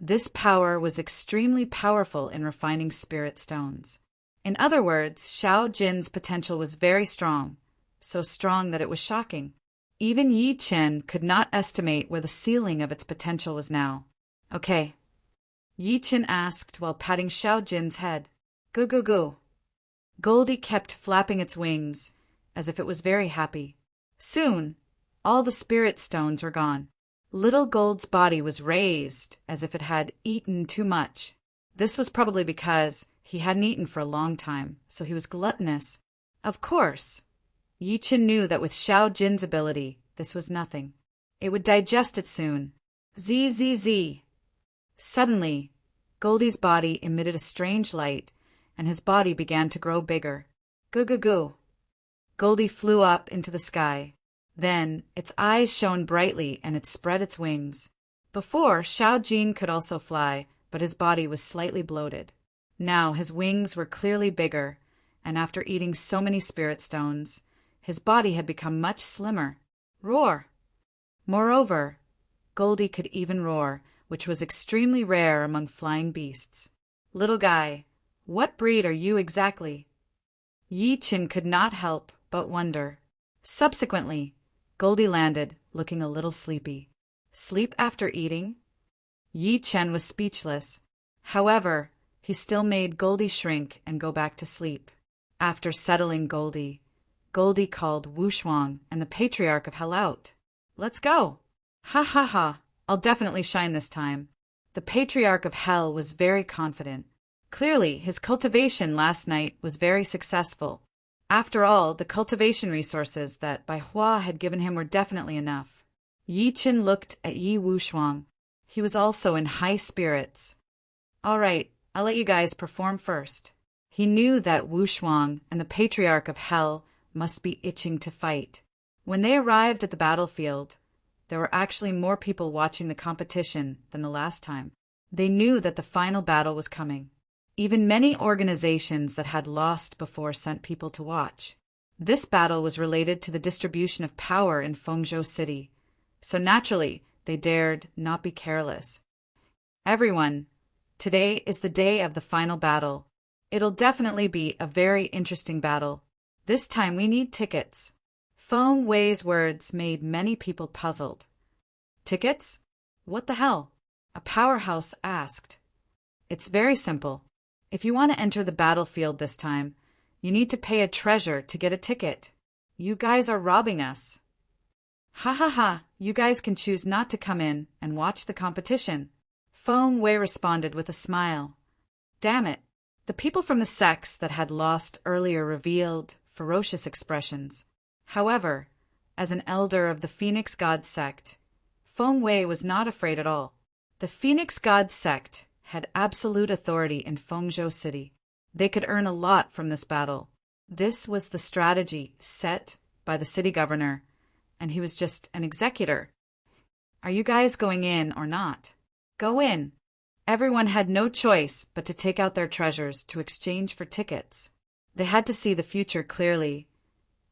This power was extremely powerful in refining spirit stones. In other words, Xiao Jin's potential was very strong, so strong that it was shocking. Even Yi Qin could not estimate where the ceiling of its potential was now. Okay, Yi Qin asked while patting Xiao Jin's head. Goo goo goo. Goldie kept flapping its wings, as if it was very happy. Soon, all the spirit stones were gone. Little Gold's body was raised, as if it had eaten too much. This was probably because he hadn't eaten for a long time, so he was gluttonous. Of course, Yi Qin knew that with Xiao Jin's ability, this was nothing. It would digest it soon. Zzz. Suddenly, Goldie's body emitted a strange light, and his body began to grow bigger. Goo goo goo. Goldie flew up into the sky. Then, its eyes shone brightly and it spread its wings. Before, Xiao Jin could also fly, but his body was slightly bloated. Now his wings were clearly bigger, and after eating so many spirit stones, his body had become much slimmer. Roar! Moreover, Goldie could even roar, which was extremely rare among flying beasts. Little guy, what breed are you exactly? Yi Qin could not help but wonder. Subsequently, Goldie landed, looking a little sleepy. Sleep after eating? Yi Qin was speechless. However, he still made Goldie shrink and go back to sleep. After settling Goldie, Goldie called Wu Shuang and the Patriarch of Hell out. Let's go! Ha ha ha! I'll definitely shine this time. The Patriarch of Hell was very confident. Clearly, his cultivation last night was very successful. After all, the cultivation resources that Bai Hua had given him were definitely enough. Yi Qin looked at Yi Wu Shuang. He was also in high spirits. All right, I'll let you guys perform first. He knew that Wu Shuang and the Patriarch of Hell must be itching to fight. When they arrived at the battlefield, there were actually more people watching the competition than the last time. They knew that the final battle was coming. Even many organizations that had lost before sent people to watch. This battle was related to the distribution of power in Fengzhou City, so naturally they dared not be careless. Everyone, today is the day of the final battle. It'll definitely be a very interesting battle. This time we need tickets. Feng Wei's words made many people puzzled. Tickets? What the hell? A powerhouse asked. It's very simple. If you want to enter the battlefield this time, you need to pay a treasure to get a ticket. You guys are robbing us. Ha ha ha, you guys can choose not to come in and watch the competition. Feng Wei responded with a smile. Damn it. The people from the sects that had lost earlier revealed ferocious expressions. However, as an elder of the Phoenix God sect, Feng Wei was not afraid at all. The Phoenix God sect had absolute authority in Fengzhou City. They could earn a lot from this battle. This was the strategy set by the city governor, and he was just an executor. Are you guys going in or not? Go in. Everyone had no choice but to take out their treasures to exchange for tickets. They had to see the future clearly,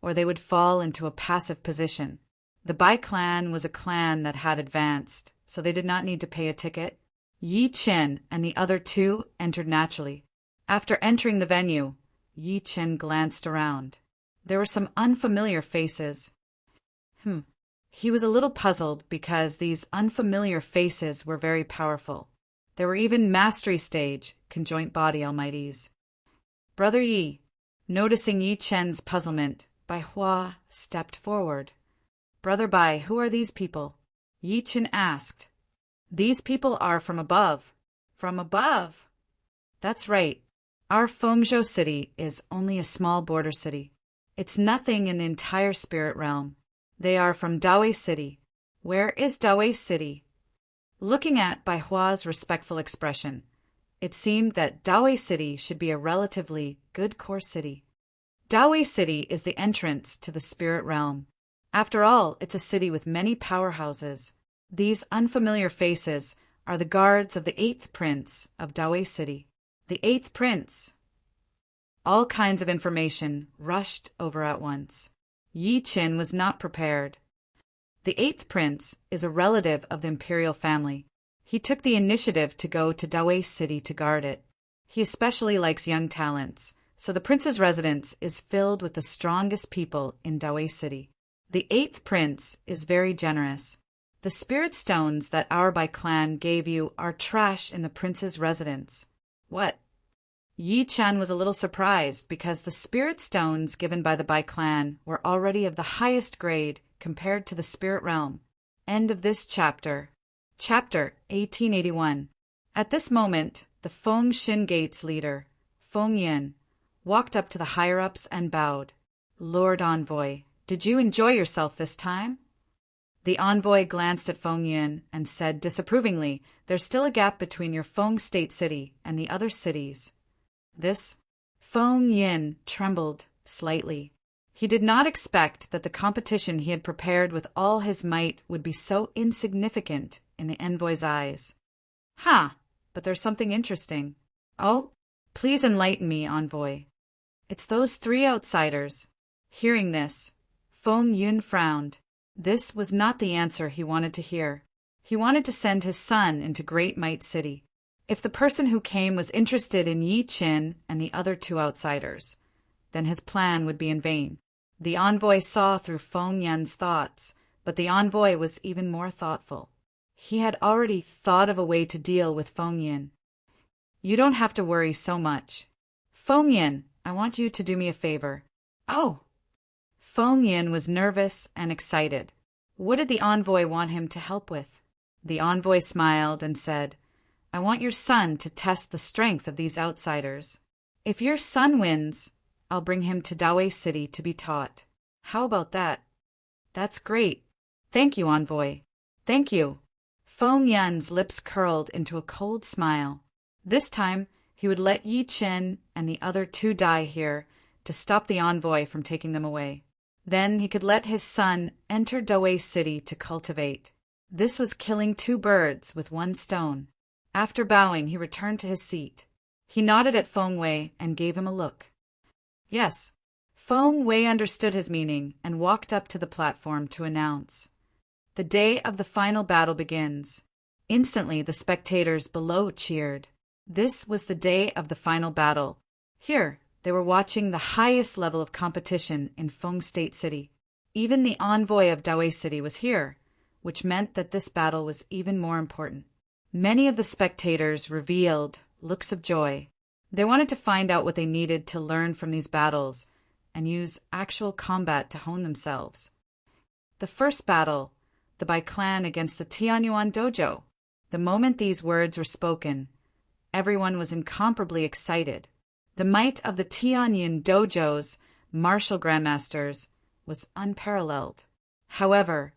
or they would fall into a passive position. The Bai clan was a clan that had advanced, so they did not need to pay a ticket. Yi Qin and the other two entered naturally. After entering the venue, Yi Qin glanced around. There were some unfamiliar faces. He was a little puzzled because these unfamiliar faces were very powerful. There were even mastery stage, conjoint body almighties. Brother Yi, noticing Yi Chen's puzzlement, Bai Hua stepped forward. Brother Bai, who are these people? Yi Chen asked. These people are from above. From above? That's right. Our Fengzhou city is only a small border city. It's nothing in the entire spirit realm. They are from Dawei City. Where is Dawei City? Looking at Bai Hua's respectful expression, it seemed that Dawei City should be a relatively good core city. Dawei City is the entrance to the spirit realm. After all, it's a city with many powerhouses. These unfamiliar faces are the guards of the 8th Prince of Dawei City. The 8th Prince. All kinds of information rushed over at once. Yi Chen was not prepared. The 8th Prince is a relative of the imperial family. He took the initiative to go to Dawei City to guard it. He especially likes young talents, so the prince's residence is filled with the strongest people in Dawei City. The 8th Prince is very generous. The spirit stones that our Bai clan gave you are trash in the prince's residence. What? Yi Chen was a little surprised because the spirit stones given by the Bai clan were already of the highest grade compared to the spirit realm. End of this chapter. Chapter 1881. At this moment, the Feng Xin Gates leader, Feng Yin, walked up to the higher-ups and bowed. Lord Envoy, did you enjoy yourself this time? The envoy glanced at Feng Yin and said disapprovingly, there's still a gap between your Feng State City and the other cities. This? Feng Yin trembled slightly. He did not expect that the competition he had prepared with all his might would be so insignificant in the envoy's eyes. But there's something interesting. Oh, please enlighten me, envoy. It's those 3 outsiders. Hearing this, Feng Yin frowned. This was not the answer he wanted to hear. He wanted to send his son into Great Might City. If the person who came was interested in Yi Chen and the other 2 outsiders, then his plan would be in vain. The envoy saw through Feng Yin's thoughts, but the envoy was even more thoughtful. He had already thought of a way to deal with Feng Yin. You don't have to worry so much. Feng Yin, I want you to do me a favor. Oh! Feng Yin was nervous and excited. What did the envoy want him to help with? The envoy smiled and said, I want your son to test the strength of these outsiders. If your son wins, I'll bring him to Dawei City to be taught. How about that? That's great. Thank you, envoy. Thank you. Feng Yin's lips curled into a cold smile. This time, he would let Yi Chen and the other 2 die here to stop the envoy from taking them away. Then he could let his son enter Dawei City to cultivate. This was killing 2 birds with 1 stone. After bowing, he returned to his seat. He nodded at Feng Wei and gave him a look. Yes, Feng Wei understood his meaning and walked up to the platform to announce. The day of the final battle begins. Instantly, the spectators below cheered. This was the day of the final battle. Here, they were watching the highest level of competition in Feng State City. Even the envoy of Dawei City was here, which meant that this battle was even more important. Many of the spectators revealed looks of joy. They wanted to find out what they needed to learn from these battles and use actual combat to hone themselves. The first battle, the Bai clan against the Tianyuan dojo. The moment these words were spoken, everyone was incomparably excited. The might of the Tianyuan dojo's martial grandmasters was unparalleled. However,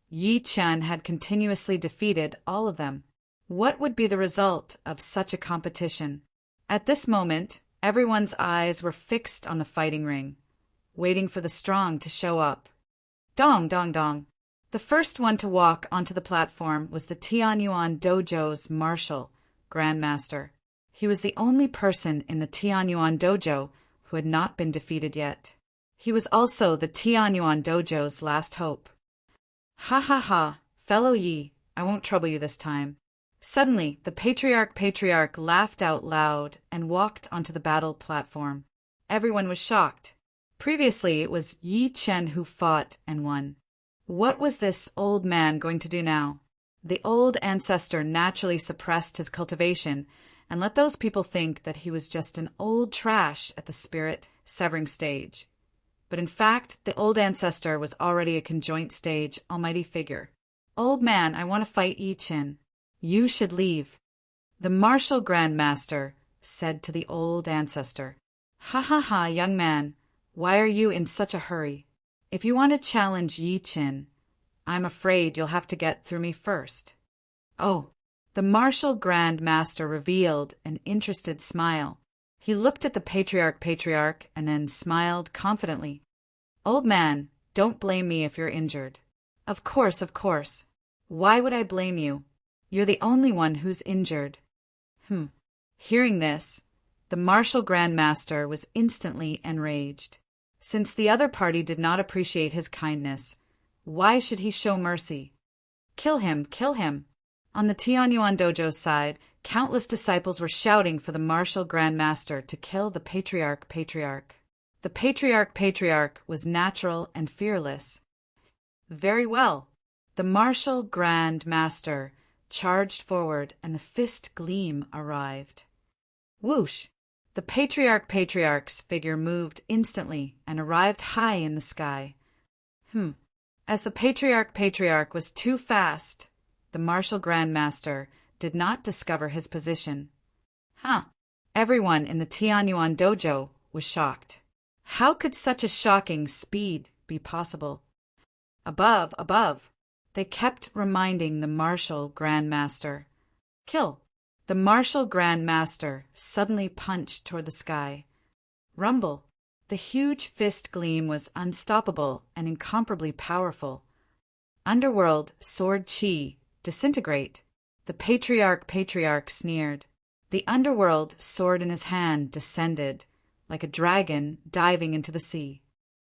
Yi Chen had continuously defeated all of them. What would be the result of such a competition? At this moment, everyone's eyes were fixed on the fighting ring, waiting for the strong to show up. Dong, dong, dong. The first one to walk onto the platform was the Tianyuan dojo's martial grandmaster. He was the only person in the Tianyuan dojo who had not been defeated yet. He was also the Tianyuan dojo's last hope. Ha ha ha, fellow Yi, I won't trouble you this time. Suddenly, the patriarch laughed out loud and walked onto the battle platform. Everyone was shocked. Previously, it was Yi Chen who fought and won. What was this old man going to do now? The old ancestor naturally suppressed his cultivation and let those people think that he was just an old trash at the spirit severing stage. But in fact, the old ancestor was already a conjoint stage almighty figure. Old man, I want to fight Yi Qin. You should leave. The martial Grand Master said to the old ancestor. Ha ha ha, young man, why are you in such a hurry? If you want to challenge Yi Qin, I'm afraid you'll have to get through me first. Oh, the martial Grand Master revealed an interested smile. He looked at the patriarch and then smiled confidently. Old man, don't blame me if you're injured. Of course, of course. Why would I blame you? You're the only one who's injured. Hearing this, the martial Grand Master was instantly enraged. Since the other party did not appreciate his kindness, why should he show mercy? Kill him, kill him. On the Tianyuan dojo's side, countless disciples were shouting for the martial Grand Master to kill the patriarch. The patriarch was natural and fearless. Very well. The martial Grand Master charged forward and the fist gleam arrived. Whoosh! The patriarch's figure moved instantly and arrived high in the sky. As the patriarch was too fast, the martial Grand Master did not discover his position. Everyone in the Tianyuan dojo was shocked. How could such a shocking speed be possible? Above, they kept reminding the martial Grand Master. Kill! The martial Grand Master suddenly punched toward the sky. Rumble! The huge fist gleam was unstoppable and incomparably powerful. Underworld sword chi, disintegrate. The patriarch sneered. The underworld sword in his hand descended, like a dragon diving into the sea.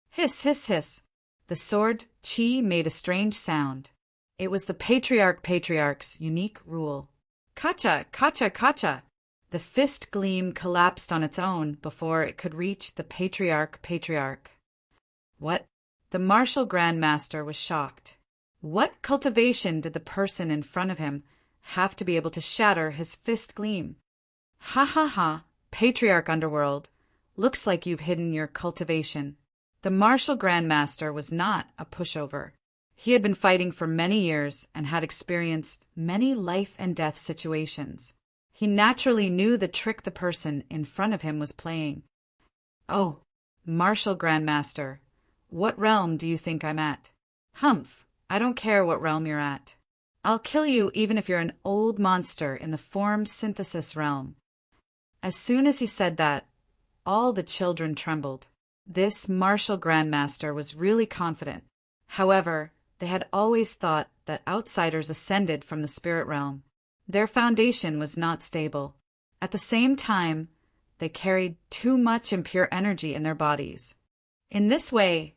Hiss, hiss, hiss. The sword chi made a strange sound. It was the patriarch's unique rule. Kacha, kacha, kacha! The fist gleam collapsed on its own before it could reach the patriarch. What? The martial Grand Master was shocked. What cultivation did the person in front of him have to be able to shatter his fist gleam? Ha ha ha, Patriarch Underworld, looks like you've hidden your cultivation. The martial Grand Master was not a pushover. He had been fighting for many years and had experienced many life and death situations. He naturally knew the trick the person in front of him was playing. Oh, martial Grand Master, what realm do you think I'm at? Humph, I don't care what realm you're at. I'll kill you even if you're an old monster in the form synthesis realm. As soon as he said that, all the children trembled. This martial Grand Master was really confident. However, they had always thought that outsiders ascended from the spirit realm. Their foundation was not stable. At the same time, they carried too much impure energy in their bodies. In this way,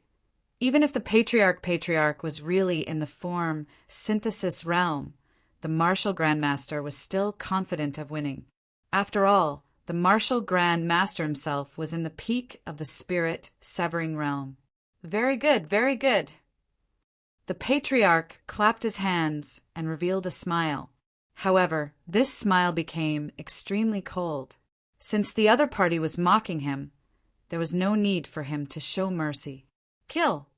even if the patriarch was really in the form synthesis realm, the martial Grand Master was still confident of winning. After all, the martial Grand Master himself was in the peak of the spirit severing realm. Very good, very good. The patriarch clapped his hands and revealed a smile. However, this smile became extremely cold. Since the other party was mocking him, there was no need for him to show mercy. Kill!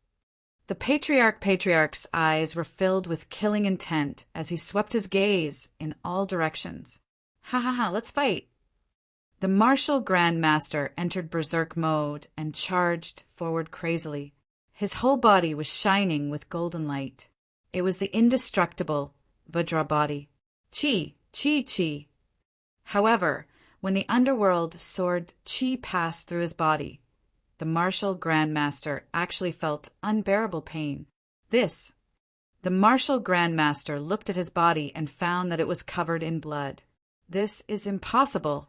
The patriarch's eyes were filled with killing intent as he swept his gaze in all directions. Ha ha ha, let's fight! The martial Grand Master entered berserk mode and charged forward crazily. His whole body was shining with golden light. It was the indestructible Vajra body. Chi, chi, chi. However, when the underworld sword chi passed through his body, the martial Grand Master actually felt unbearable pain. The martial Grand Master looked at his body and found that it was covered in blood. This is impossible.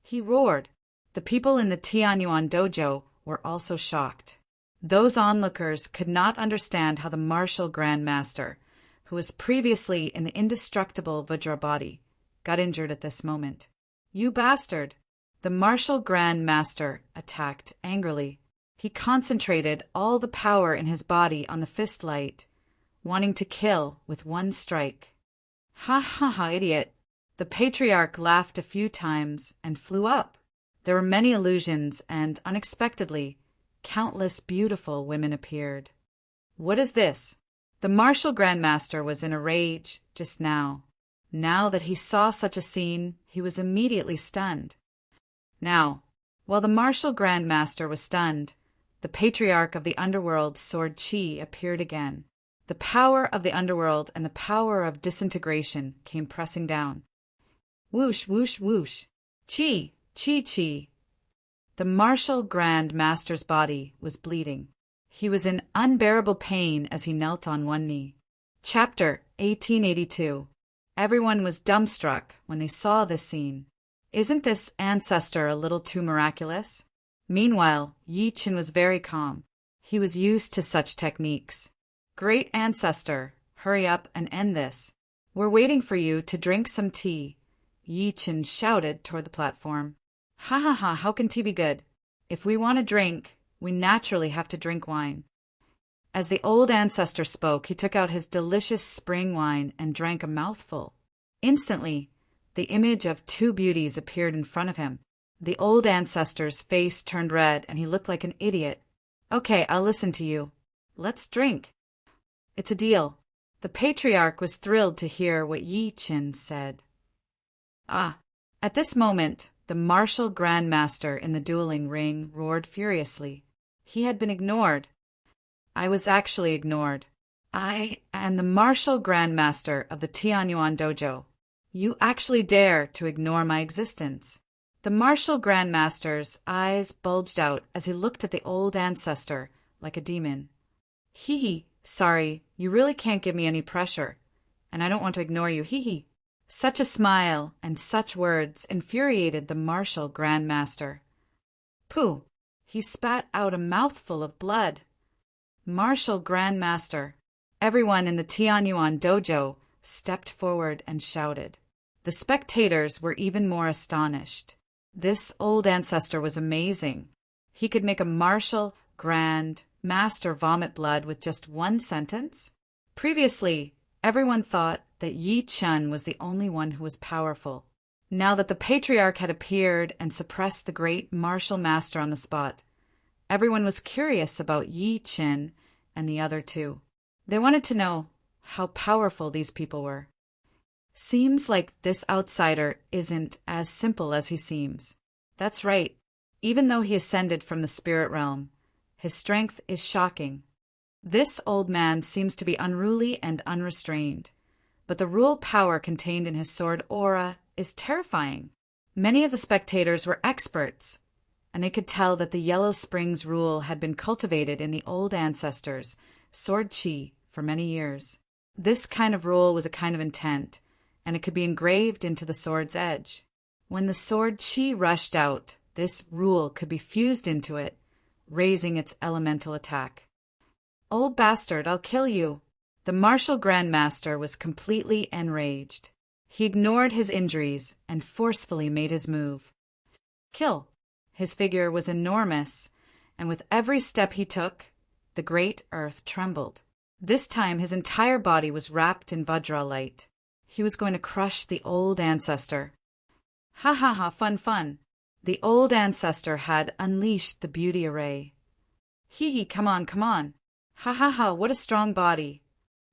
He roared. The people in the Tianyuan dojo were also shocked. Those onlookers could not understand how the martial Grand Master, who was previously in the indestructible Vajra body, got injured at this moment. You bastard! The martial Grand Master attacked angrily. He concentrated all the power in his body on the fist light, wanting to kill with one strike. Ha ha ha, idiot. The patriarch laughed a few times and flew up. There were many illusions, and unexpectedly, countless beautiful women appeared. What is this? The martial grandmaster was in a rage just now. Now that he saw such a scene, he was immediately stunned. Now, while the martial grandmaster was stunned, the patriarch of the underworld, Sword Chi, appeared again. The power of the underworld and the power of disintegration came pressing down. Whoosh, whoosh, whoosh. Chi, chi, chi. The martial grand master's body was bleeding. He was in unbearable pain as he knelt on one knee. Chapter 1882. Everyone was dumbstruck when they saw this scene. Isn't this ancestor a little too miraculous? Meanwhile, Yi Qin was very calm. He was used to such techniques. Great ancestor, hurry up and end this. We're waiting for you to drink some tea. Yi Qin shouted toward the platform. Ha ha ha, how can tea be good? If we want a drink, we naturally have to drink wine. As the old ancestor spoke, he took out his delicious spring wine and drank a mouthful. Instantly, the image of two beauties appeared in front of him. The old ancestor's face turned red and he looked like an idiot. Okay, I'll listen to you. Let's drink. It's a deal. The patriarch was thrilled to hear what Yi Qin said. Ah! At this moment, the martial grandmaster in the dueling ring roared furiously. He had been ignored. I was actually ignored. I am the martial grandmaster of the Tianyuan dojo. You actually dare to ignore my existence. The martial grandmaster's eyes bulged out as he looked at the old ancestor like a demon. Hee hee, sorry, you really can't give me any pressure, and I don't want to ignore you, hee hee. Such a smile and such words infuriated the martial grandmaster. Pooh! He spat out a mouthful of blood. Martial grandmaster. Everyone in the Tianyuan dojo stepped forward and shouted. The spectators were even more astonished. This old ancestor was amazing. He could make a martial grand master vomit blood with just one sentence. Previously, everyone thought that Yi Qin was the only one who was powerful. Now that the patriarch had appeared and suppressed the great martial master on the spot, everyone was curious about Yi Qin and the other two. They wanted to know how powerful these people were. Seems like this outsider isn't as simple as he seems. That's right. Even though he ascended from the spirit realm, his strength is shocking. This old man seems to be unruly and unrestrained, but the rule power contained in his sword aura is terrifying. Many of the spectators were experts, and they could tell that the Yellow Springs rule had been cultivated in the old ancestors, Sword Chi, for many years. This kind of rule was a kind of intent, and it could be engraved into the sword's edge. When the sword Chi rushed out, this rule could be fused into it, raising its elemental attack. Old bastard, I'll kill you! The martial grandmaster was completely enraged. He ignored his injuries and forcefully made his move. Kill! His figure was enormous, and with every step he took, the great earth trembled. This time his entire body was wrapped in Vajra light. He was going to crush the old ancestor. Ha ha ha, fun fun. The old ancestor had unleashed the beauty array. Hee hee, come on, come on. Ha ha ha, what a strong body.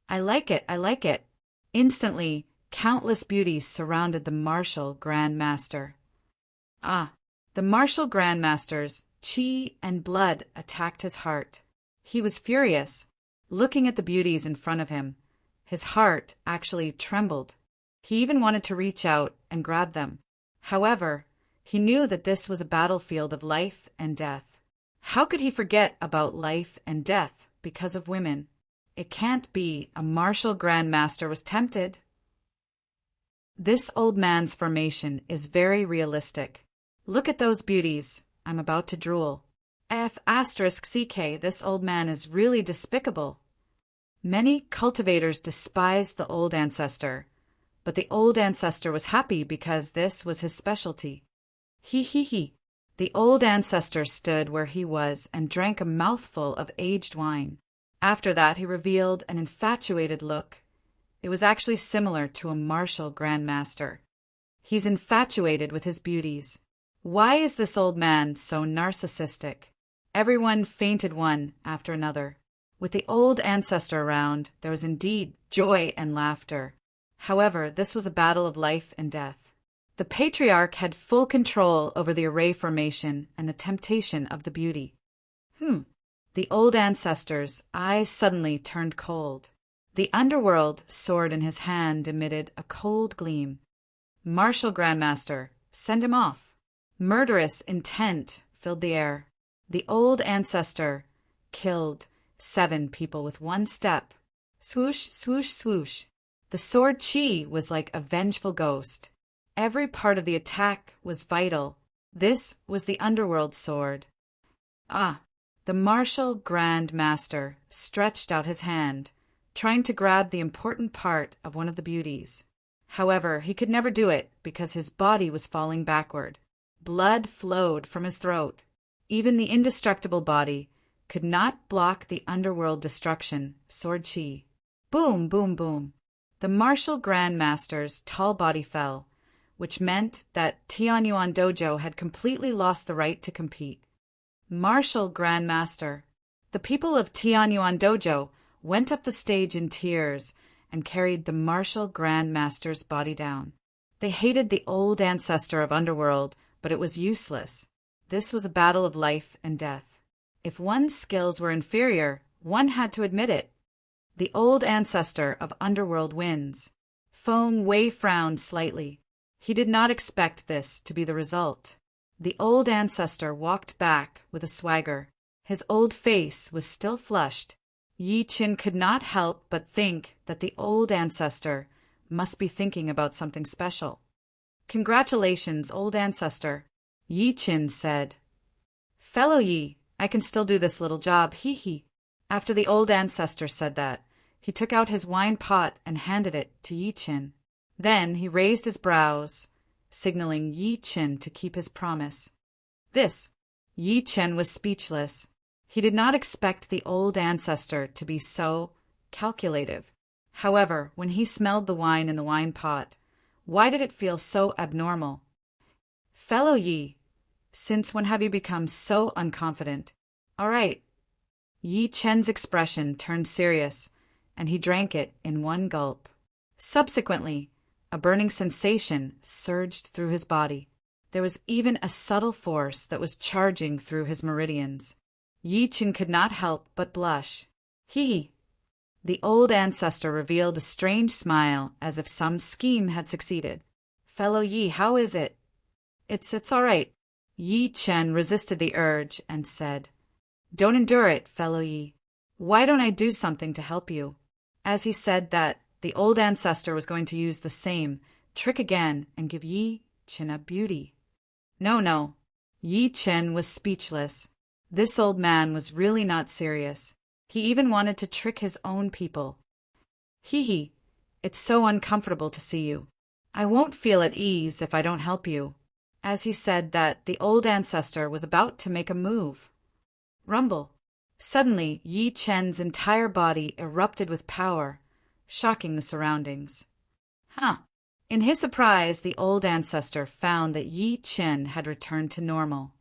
I like it, I like it. Instantly, countless beauties surrounded the martial grandmaster. Ah, the martial grandmaster's chi and blood attacked his heart. He was furious, looking at the beauties in front of him. His heart actually trembled. He even wanted to reach out and grab them. However, he knew that this was a battlefield of life and death. How could he forget about life and death because of women? It can't be. A martial grandmaster was tempted. This old man's formation is very realistic. Look at those beauties. I'm about to drool. F***ck, this old man is really despicable. Many cultivators despised the old ancestor, but the old ancestor was happy because this was his specialty. Hee hee hee. The old ancestor stood where he was and drank a mouthful of aged wine. After that he revealed an infatuated look. It was actually similar to a martial grandmaster. He's infatuated with his beauties. Why is this old man so narcissistic? Everyone fainted one after another. With the old ancestor around, there was indeed joy and laughter. However, this was a battle of life and death. The patriarch had full control over the array formation and the temptation of the beauty. The old ancestor's eyes suddenly turned cold. The underworld sword in his hand emitted a cold gleam. Martial Grandmaster, send him off. Murderous intent filled the air. The old ancestor killed 7 people with one step. Swoosh, swoosh, swoosh. The sword chi was like a vengeful ghost. Every part of the attack was vital. This was the underworld sword. The martial Grand Master stretched out his hand, trying to grab the important part of one of the beauties. However, he could never do it because his body was falling backward. Blood flowed from his throat. Even the indestructible body could not block the underworld destruction, sword chi. Boom, boom, boom. The martial Grand Master's tall body fell, which meant that Tianyuan Dojo had completely lost the right to compete. Martial Grand Master. The people of Tianyuan Dojo went up the stage in tears and carried the martial Grand Master's body down. They hated the old ancestor of Underworld, but it was useless. This was a battle of life and death. If one's skills were inferior, one had to admit it. The old ancestor of Underworld wins. Feng Wei frowned slightly. He did not expect this to be the result. The old ancestor walked back with a swagger. His old face was still flushed. Yi Qin could not help but think that the old ancestor must be thinking about something special. Congratulations, old ancestor, Yi Qin said. Fellow Yi, I can still do this little job, hee hee. After the old ancestor said that, he took out his wine pot and handed it to Yi Qin. Then he raised his brows, signaling Yi Qin to keep his promise. Yi Qin was speechless. He did not expect the old ancestor to be so calculative. However, when he smelled the wine in the wine pot, why did it feel so abnormal? Fellow Yi, since when have you become so unconfident? All right. Yi Qin's expression turned serious, and he drank it in one gulp. Subsequently, a burning sensation surged through his body. There was even a subtle force that was charging through his meridians. Yi Qin could not help but blush. Hee. The old ancestor revealed a strange smile as if some scheme had succeeded. Fellow Yi, how is it? It's all right. Yi Qin resisted the urge and said, Don't endure it, fellow Yi. Why don't I do something to help you? As he said that, the old ancestor was going to use the same trick again and give Yi Qin a beauty. No. Yi Qin was speechless. This old man was really not serious. He even wanted to trick his own people. Hee, it's so uncomfortable to see you. I won't feel at ease if I don't help you. As he said that, the old ancestor was about to make a move. Rumble. Suddenly, Yi Qin's entire body erupted with power, shocking the surroundings. In his surprise, the old ancestor found that Yi Qin had returned to normal.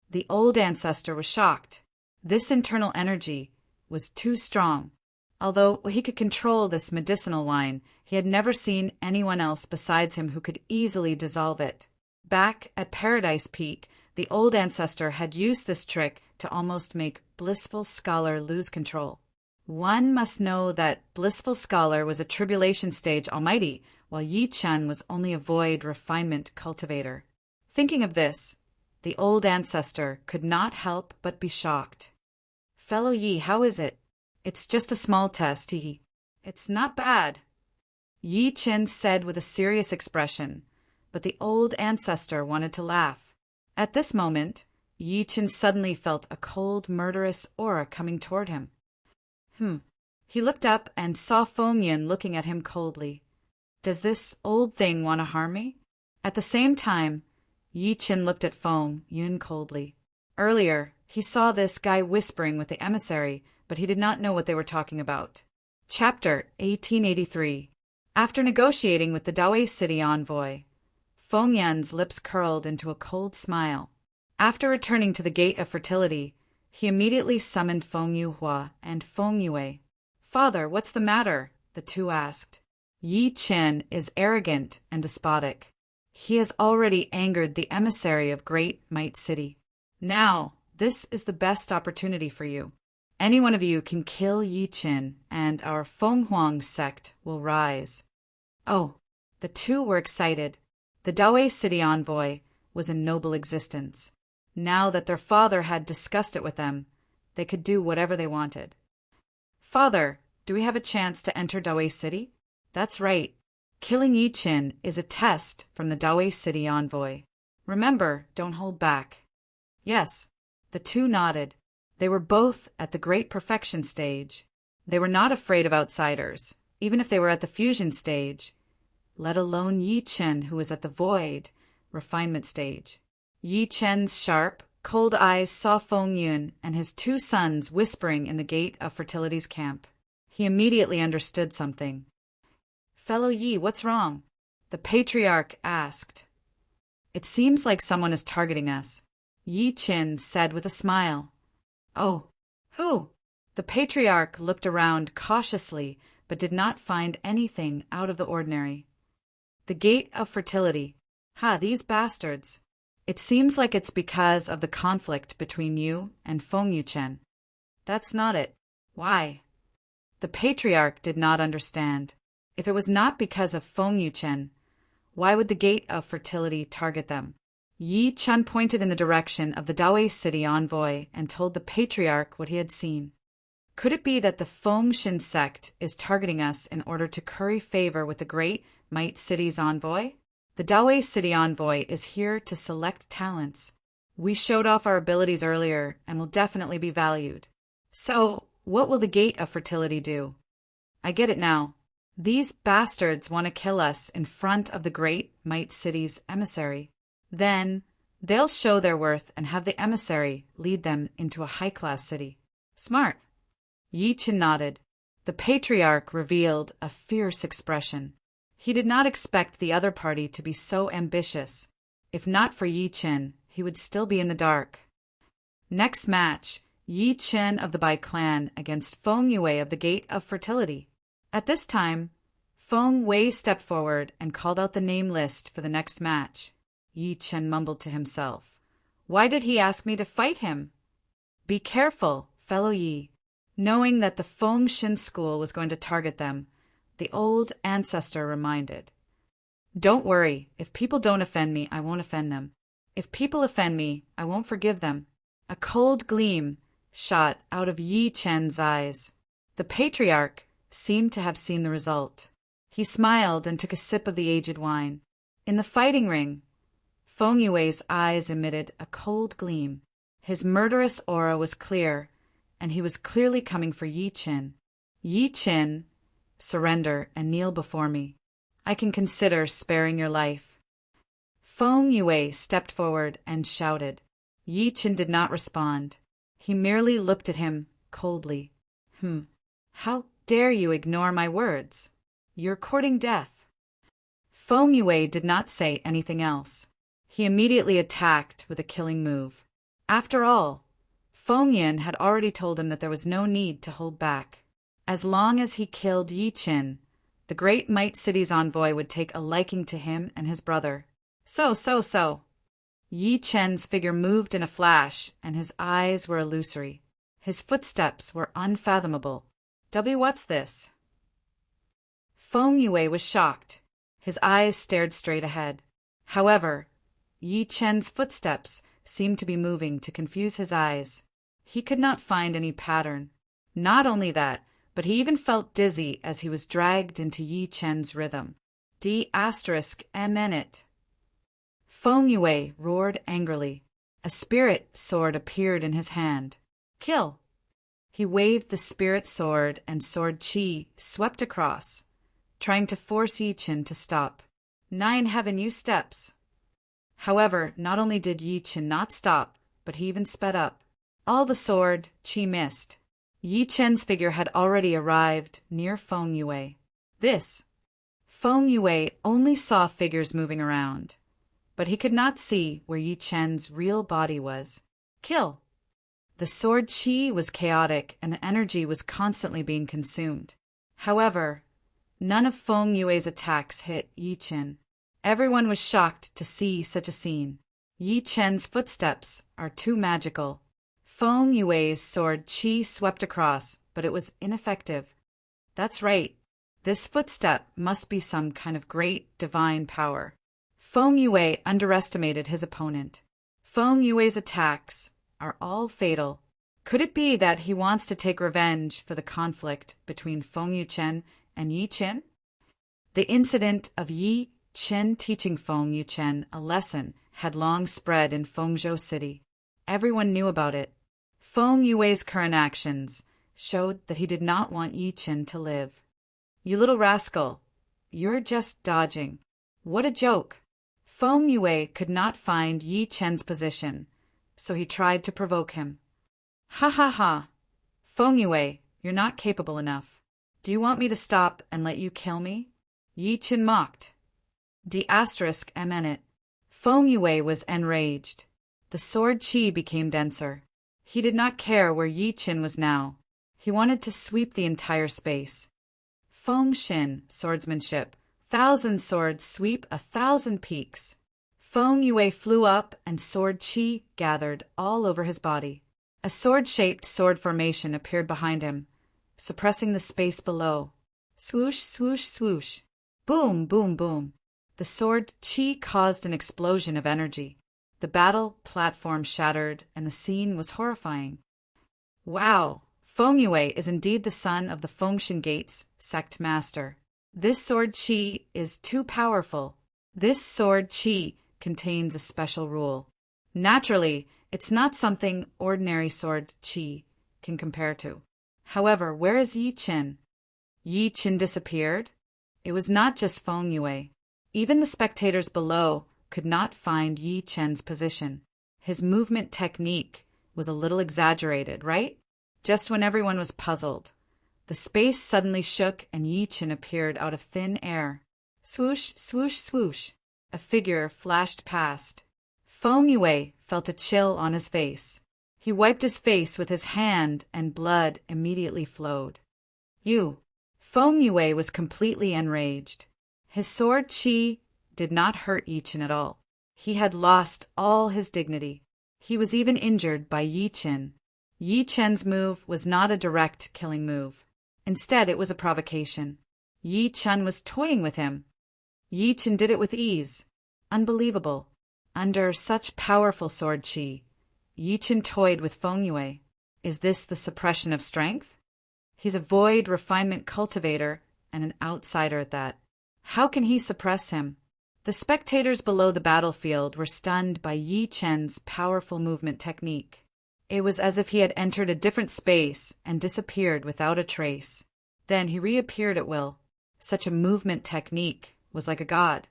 The old ancestor was shocked. This internal energy was too strong. Although he could control this medicinal wine, he had never seen anyone else besides him who could easily dissolve it. Back at Paradise Peak, the old ancestor had used this trick to almost make Blissful Scholar lose control. One must know that Blissful Scholar was a tribulation stage almighty, while Yi Qin was only a void refinement cultivator. Thinking of this, the old ancestor could not help but be shocked. Fellow Yi, how is it? It's just a small test, hee. It's not bad, Yi Qin said with a serious expression, but the old ancestor wanted to laugh. At this moment, Yi Qin suddenly felt a cold, murderous aura coming toward him. He looked up and saw Feng Yin looking at him coldly. Does this old thing want to harm me? At the same time, Yi Qin looked at Feng Yin coldly. Earlier, he saw this guy whispering with the emissary, but he did not know what they were talking about. Chapter 1883. After negotiating with the Dawei city envoy, Feng Yan's lips curled into a cold smile. After returning to the Gate of Fertility, he immediately summoned Feng Yuhua and Feng Yue. "Father, what's the matter?" the two asked. "Yi Chen is arrogant and despotic. He has already angered the emissary of Great Might City. Now, this is the best opportunity for you. Any one of you can kill Yi Chen, and our Feng Huang sect will rise." Oh, the two were excited. The Dawei city envoy was a noble existence. Now that their father had discussed it with them, they could do whatever they wanted. "Father, do we have a chance to enter Dawei City?" "That's right. Killing Yi Chen is a test from the Dawei city envoy. Remember, don't hold back." Yes, the two nodded. They were both at the great perfection stage. They were not afraid of outsiders, even if they were at the fusion stage, let alone Yi Chen, who was at the void refinement stage. Yi Chen's sharp, cold eyes saw Feng Yun and his two sons whispering in the Gate of Fertility's camp. He immediately understood something. "Fellow Yi, what's wrong?" the patriarch asked. "It seems like someone is targeting us," Yi Chen said with a smile. "Oh, who?" The patriarch looked around cautiously but did not find anything out of the ordinary. "The Gate of Fertility. Ha, these bastards. It seems like it's because of the conflict between you and Feng Yuchen." "That's not it. Why?" The patriarch did not understand. If it was not because of Feng Yuchen, why would the Gate of Fertility target them? Yi Chen pointed in the direction of the Dawei city envoy and told the patriarch what he had seen. "Could it be that the Feng Shin sect is targeting us in order to curry favor with the Great Might City's envoy? The Dawei city envoy is here to select talents. We showed off our abilities earlier and will definitely be valued. So, what will the Gate of Fertility do? I get it now. These bastards want to kill us in front of the Great Might City's emissary. Then, they'll show their worth and have the emissary lead them into a high-class city. Smart." Yi Chen nodded. The patriarch revealed a fierce expression. He did not expect the other party to be so ambitious. If not for Yi Chen, he would still be in the dark. Next match, Yi Chen of the Bai clan against Feng Yue of the Gate of Fertility. At this time, Feng Wei stepped forward and called out the name list for the next match. Yi Chen mumbled to himself. "Why did he ask me to fight him?" "Be careful, fellow Yi." Knowing that the Feng Shin school was going to target them, the old ancestor reminded. "Don't worry. If people don't offend me, I won't offend them. If people offend me, I won't forgive them." A cold gleam shot out of Yi Chen's eyes. The patriarch seemed to have seen the result. He smiled and took a sip of the aged wine. In the fighting ring, Feng Yue's eyes emitted a cold gleam. His murderous aura was clear, and he was clearly coming for Yi Chen. "Yi Chen, surrender and kneel before me. I can consider sparing your life." Feng Yue stepped forward and shouted. Yi Chen did not respond. He merely looked at him coldly. How dare you ignore my words? You're courting death." Feng Yue did not say anything else. He immediately attacked with a killing move. After all, Feng Yin had already told him that there was no need to hold back. As long as he killed Yi Chen, the Great Might City's envoy would take a liking to him and his brother. So. Yi Chen's figure moved in a flash, and his eyes were illusory. His footsteps were unfathomable. What's this?" Feng Yue was shocked. His eyes stared straight ahead. However, Yi Chen's footsteps seemed to be moving to confuse his eyes. He could not find any pattern. Not only that, but he even felt dizzy as he was dragged into Yi Chen's rhythm. D****. Feng Yue roared angrily. A spirit sword appeared in his hand. "Kill!" He waved the spirit sword, and sword chi swept across, trying to force Yi Chen to stop. 9 heaven you steps. However, not only did Yi Chen not stop, but he even sped up. All the sword chi missed. Yi Chen's figure had already arrived near Feng Yue. Feng Yue only saw figures moving around, but he could not see where Yi Chen's real body was. Kill! The sword qi was chaotic and the energy was constantly being consumed. However, none of Feng Yue's attacks hit Yi Chen. Everyone was shocked to see such a scene. Yi Chen's footsteps are too magical. Feng Yue's sword qi swept across, but it was ineffective. That's right. This footstep must be some kind of great divine power. Feng Yue underestimated his opponent. Feng Yue's attacks are all fatal. Could it be that he wants to take revenge for the conflict between Feng Yuchen and Yi Chen? The incident of Yi Chen teaching Feng Yuchen a lesson had long spread in Fengzhou City. Everyone knew about it. Feng Yue's current actions showed that he did not want Yi Chen to live. You little rascal, you're just dodging. What a joke! Feng Yue could not find Yi Chen's position, so he tried to provoke him. Ha ha ha! Feng Yue, you're not capable enough. Do you want me to stop and let you kill me? Yi Chen mocked. D****. Feng Yue was enraged. The sword qi became denser. He did not care where Yi Chen was now. He wanted to sweep the entire space. Feng Xin, swordsmanship. 1,000 swords sweep 1,000 peaks. Feng Yue flew up and sword qi gathered all over his body. A sword-shaped sword formation appeared behind him, suppressing the space below. Swoosh, swoosh, swoosh. Boom, boom, boom. The sword qi caused an explosion of energy. The battle platform shattered and the scene was horrifying. Wow! Feng Yue is indeed the son of the Fengshan Gates sect master. This sword qi is too powerful. This sword qi contains a special rule. Naturally, it's not something ordinary sword qi can compare to. However, where is Yi Chen? Yi Chen disappeared? It was not just Feng Yue. Even the spectators below could not find Yi Chen's position. His movement technique was a little exaggerated, right? Just when everyone was puzzled, the space suddenly shook and Yi Chen appeared out of thin air. Swoosh, swoosh, swoosh. A figure flashed past. Feng Yue felt a chill on his face. He wiped his face with his hand and blood immediately flowed. Feng Yue was completely enraged. His sword qi did not hurt Yi Chen at all. He had lost all his dignity. He was even injured by Yi Chen. Yi Chen's move was not a direct killing move. Instead, it was a provocation. Yi Chen was toying with him. Yi Chen did it with ease. Unbelievable. Under such powerful sword qi, Yi Chen toyed with Feng Yue. Is this the suppression of strength? He's a void refinement cultivator and an outsider at that. How can he suppress him? The spectators below the battlefield were stunned by Yi Chen's powerful movement technique. It was as if he had entered a different space and disappeared without a trace. Then he reappeared at will. Such a movement technique was like a god.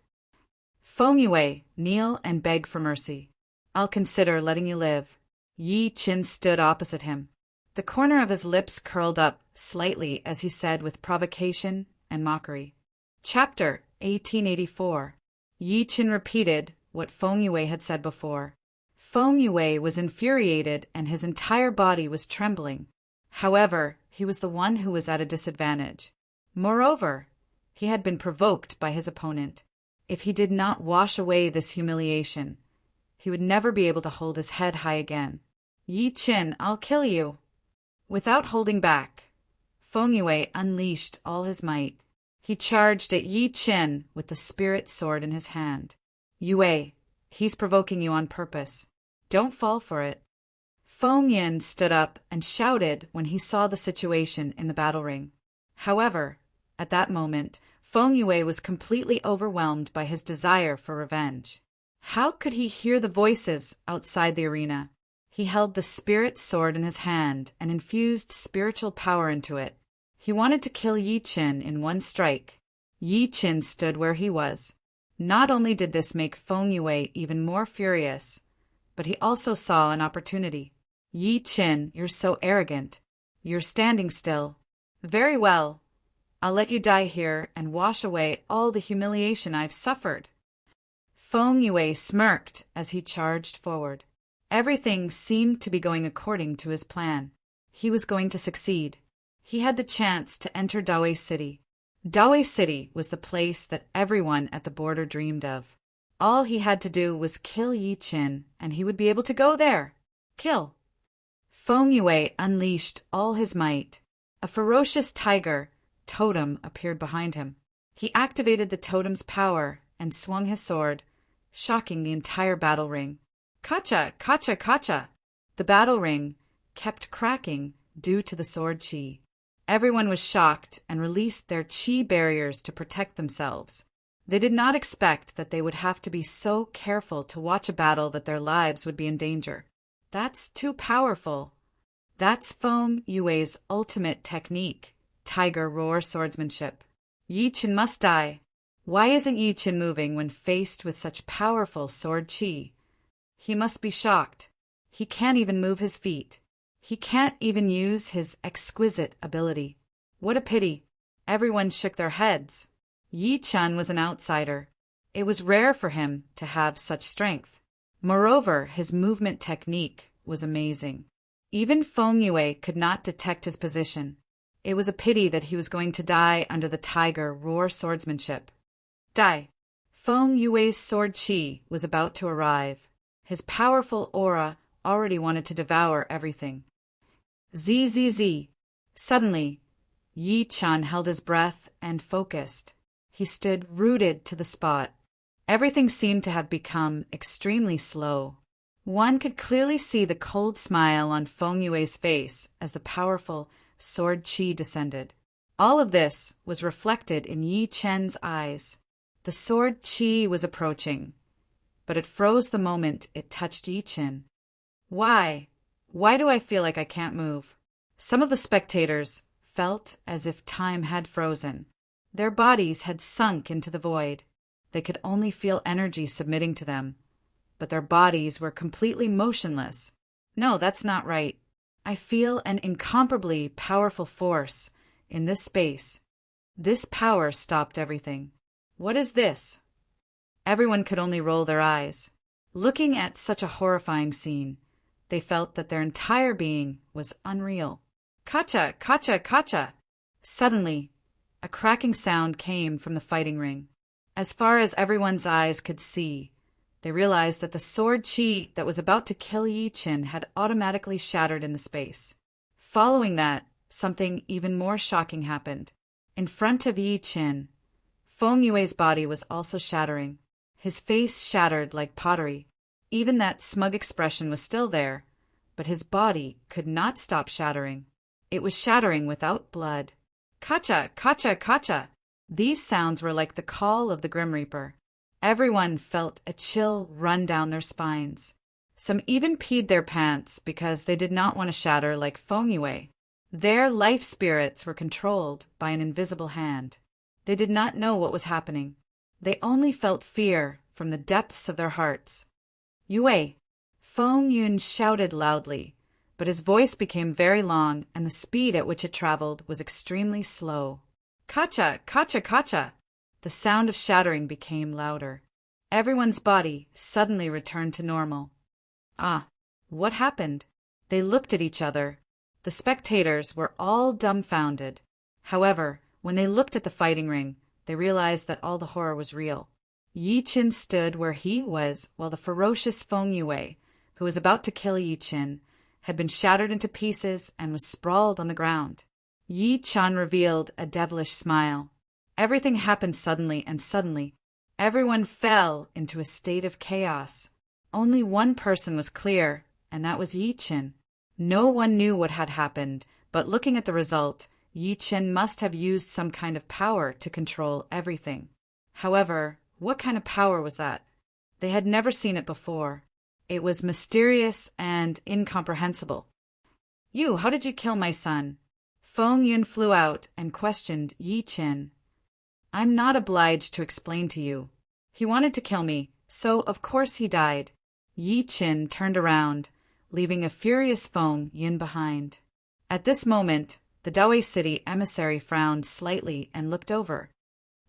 Feng Yue, kneel and beg for mercy. I'll consider letting you live. Yi Chen stood opposite him. The corner of his lips curled up slightly as he said with provocation and mockery. Chapter 1884. Yi Chen repeated what Feng Yue had said before. Feng Yue was infuriated and his entire body was trembling. However, he was the one who was at a disadvantage. Moreover, he had been provoked by his opponent. If he did not wash away this humiliation, he would never be able to hold his head high again. Yi Chen, I'll kill you. Without holding back, Feng Yue unleashed all his might. He charged at Yi Chen with the spirit sword in his hand. Yue, he's provoking you on purpose. Don't fall for it. Feng Yin stood up and shouted when he saw the situation in the battle ring. However, at that moment, Feng Yue was completely overwhelmed by his desire for revenge. How could he hear the voices outside the arena? He held the spirit sword in his hand and infused spiritual power into it. He wanted to kill Yi Chen in one strike. Yi Chen stood where he was. Not only did this make Feng Yue even more furious, but he also saw an opportunity. Yi Chen, you're so arrogant. You're standing still. Very well. I'll let you die here and wash away all the humiliation I've suffered. Feng Yue smirked as he charged forward. Everything seemed to be going according to his plan. He was going to succeed. He had the chance to enter Dawei City. Dawei City was the place that everyone at the border dreamed of. All he had to do was kill Yi Qin, and he would be able to go there. Kill. Feng Yue unleashed all his might. A ferocious tiger totem appeared behind him. He activated the totem's power and swung his sword, shocking the entire battle ring. Kacha! Kacha! Kacha! The battle ring kept cracking due to the sword chi. Everyone was shocked and released their chi barriers to protect themselves. They did not expect that they would have to be so careful to watch a battle that their lives would be in danger. That's too powerful. That's Feng Yue's ultimate technique, tiger roar swordsmanship. Yi Qin must die. Why isn't Yi Qin moving when faced with such powerful sword chi? He must be shocked. He can't even move his feet. He can't even use his exquisite ability. What a pity. Everyone shook their heads. Yi Qin was an outsider. It was rare for him to have such strength. Moreover, his movement technique was amazing. Even Feng Yue could not detect his position. It was a pity that he was going to die under the tiger roar swordsmanship. Die. Feng Yue's sword chi was about to arrive. His powerful aura already wanted to devour everything. Zzz. Suddenly, Yi Qin held his breath and focused. He stood rooted to the spot. Everything seemed to have become extremely slow. One could clearly see the cold smile on Feng Yue's face as the powerful sword chi descended. All of this was reflected in Yi Qin's eyes. The sword chi was approaching, but it froze the moment it touched Yi Qin. Why? Why do I feel like I can't move? Some of the spectators felt as if time had frozen. Their bodies had sunk into the void. They could only feel energy submitting to them, but their bodies were completely motionless. No, that's not right. I feel an incomparably powerful force in this space. This power stopped everything. What is this? Everyone could only roll their eyes. Looking at such a horrifying scene, they felt that their entire being was unreal. Kacha! Kacha! Kacha! Suddenly, a cracking sound came from the fighting ring. As far as everyone's eyes could see, they realized that the sword chi that was about to kill Yi Qin had automatically shattered in the space. Following that, something even more shocking happened. In front of Yi Qin, Feng Yue's body was also shattering. His face shattered like pottery. Even that smug expression was still there, but his body could not stop shattering. It was shattering without blood. Kacha! Kacha! Kacha! These sounds were like the call of the Grim Reaper. Everyone felt a chill run down their spines. Some even peed their pants because they did not want to shatter like Feng Yue. Their life spirits were controlled by an invisible hand. They did not know what was happening. They only felt fear from the depths of their hearts. Yue! Feng Yun shouted loudly, but his voice became very long and the speed at which it traveled was extremely slow. Kacha! Kacha! Kacha! The sound of shattering became louder. Everyone's body suddenly returned to normal. Ah, what happened? They looked at each other. The spectators were all dumbfounded. However, when they looked at the fighting ring, they realized that all the horror was real. Yi Qin stood where he was while the ferocious Feng Yue, who was about to kill Yi Qin, had been shattered into pieces and was sprawled on the ground. Yi Qin revealed a devilish smile. Everything happened suddenly, and suddenly, everyone fell into a state of chaos. Only one person was clear, and that was Yi Qin. No one knew what had happened, but looking at the result, Yi Qin must have used some kind of power to control everything. However, what kind of power was that? They had never seen it before. It was mysterious and incomprehensible. You, how did you kill my son? Feng Yun flew out and questioned Yi Qin. I'm not obliged to explain to you. He wanted to kill me, so of course he died. Yi Qin turned around, leaving a furious Feng Yun behind. At this moment, the Dawei City emissary frowned slightly and looked over.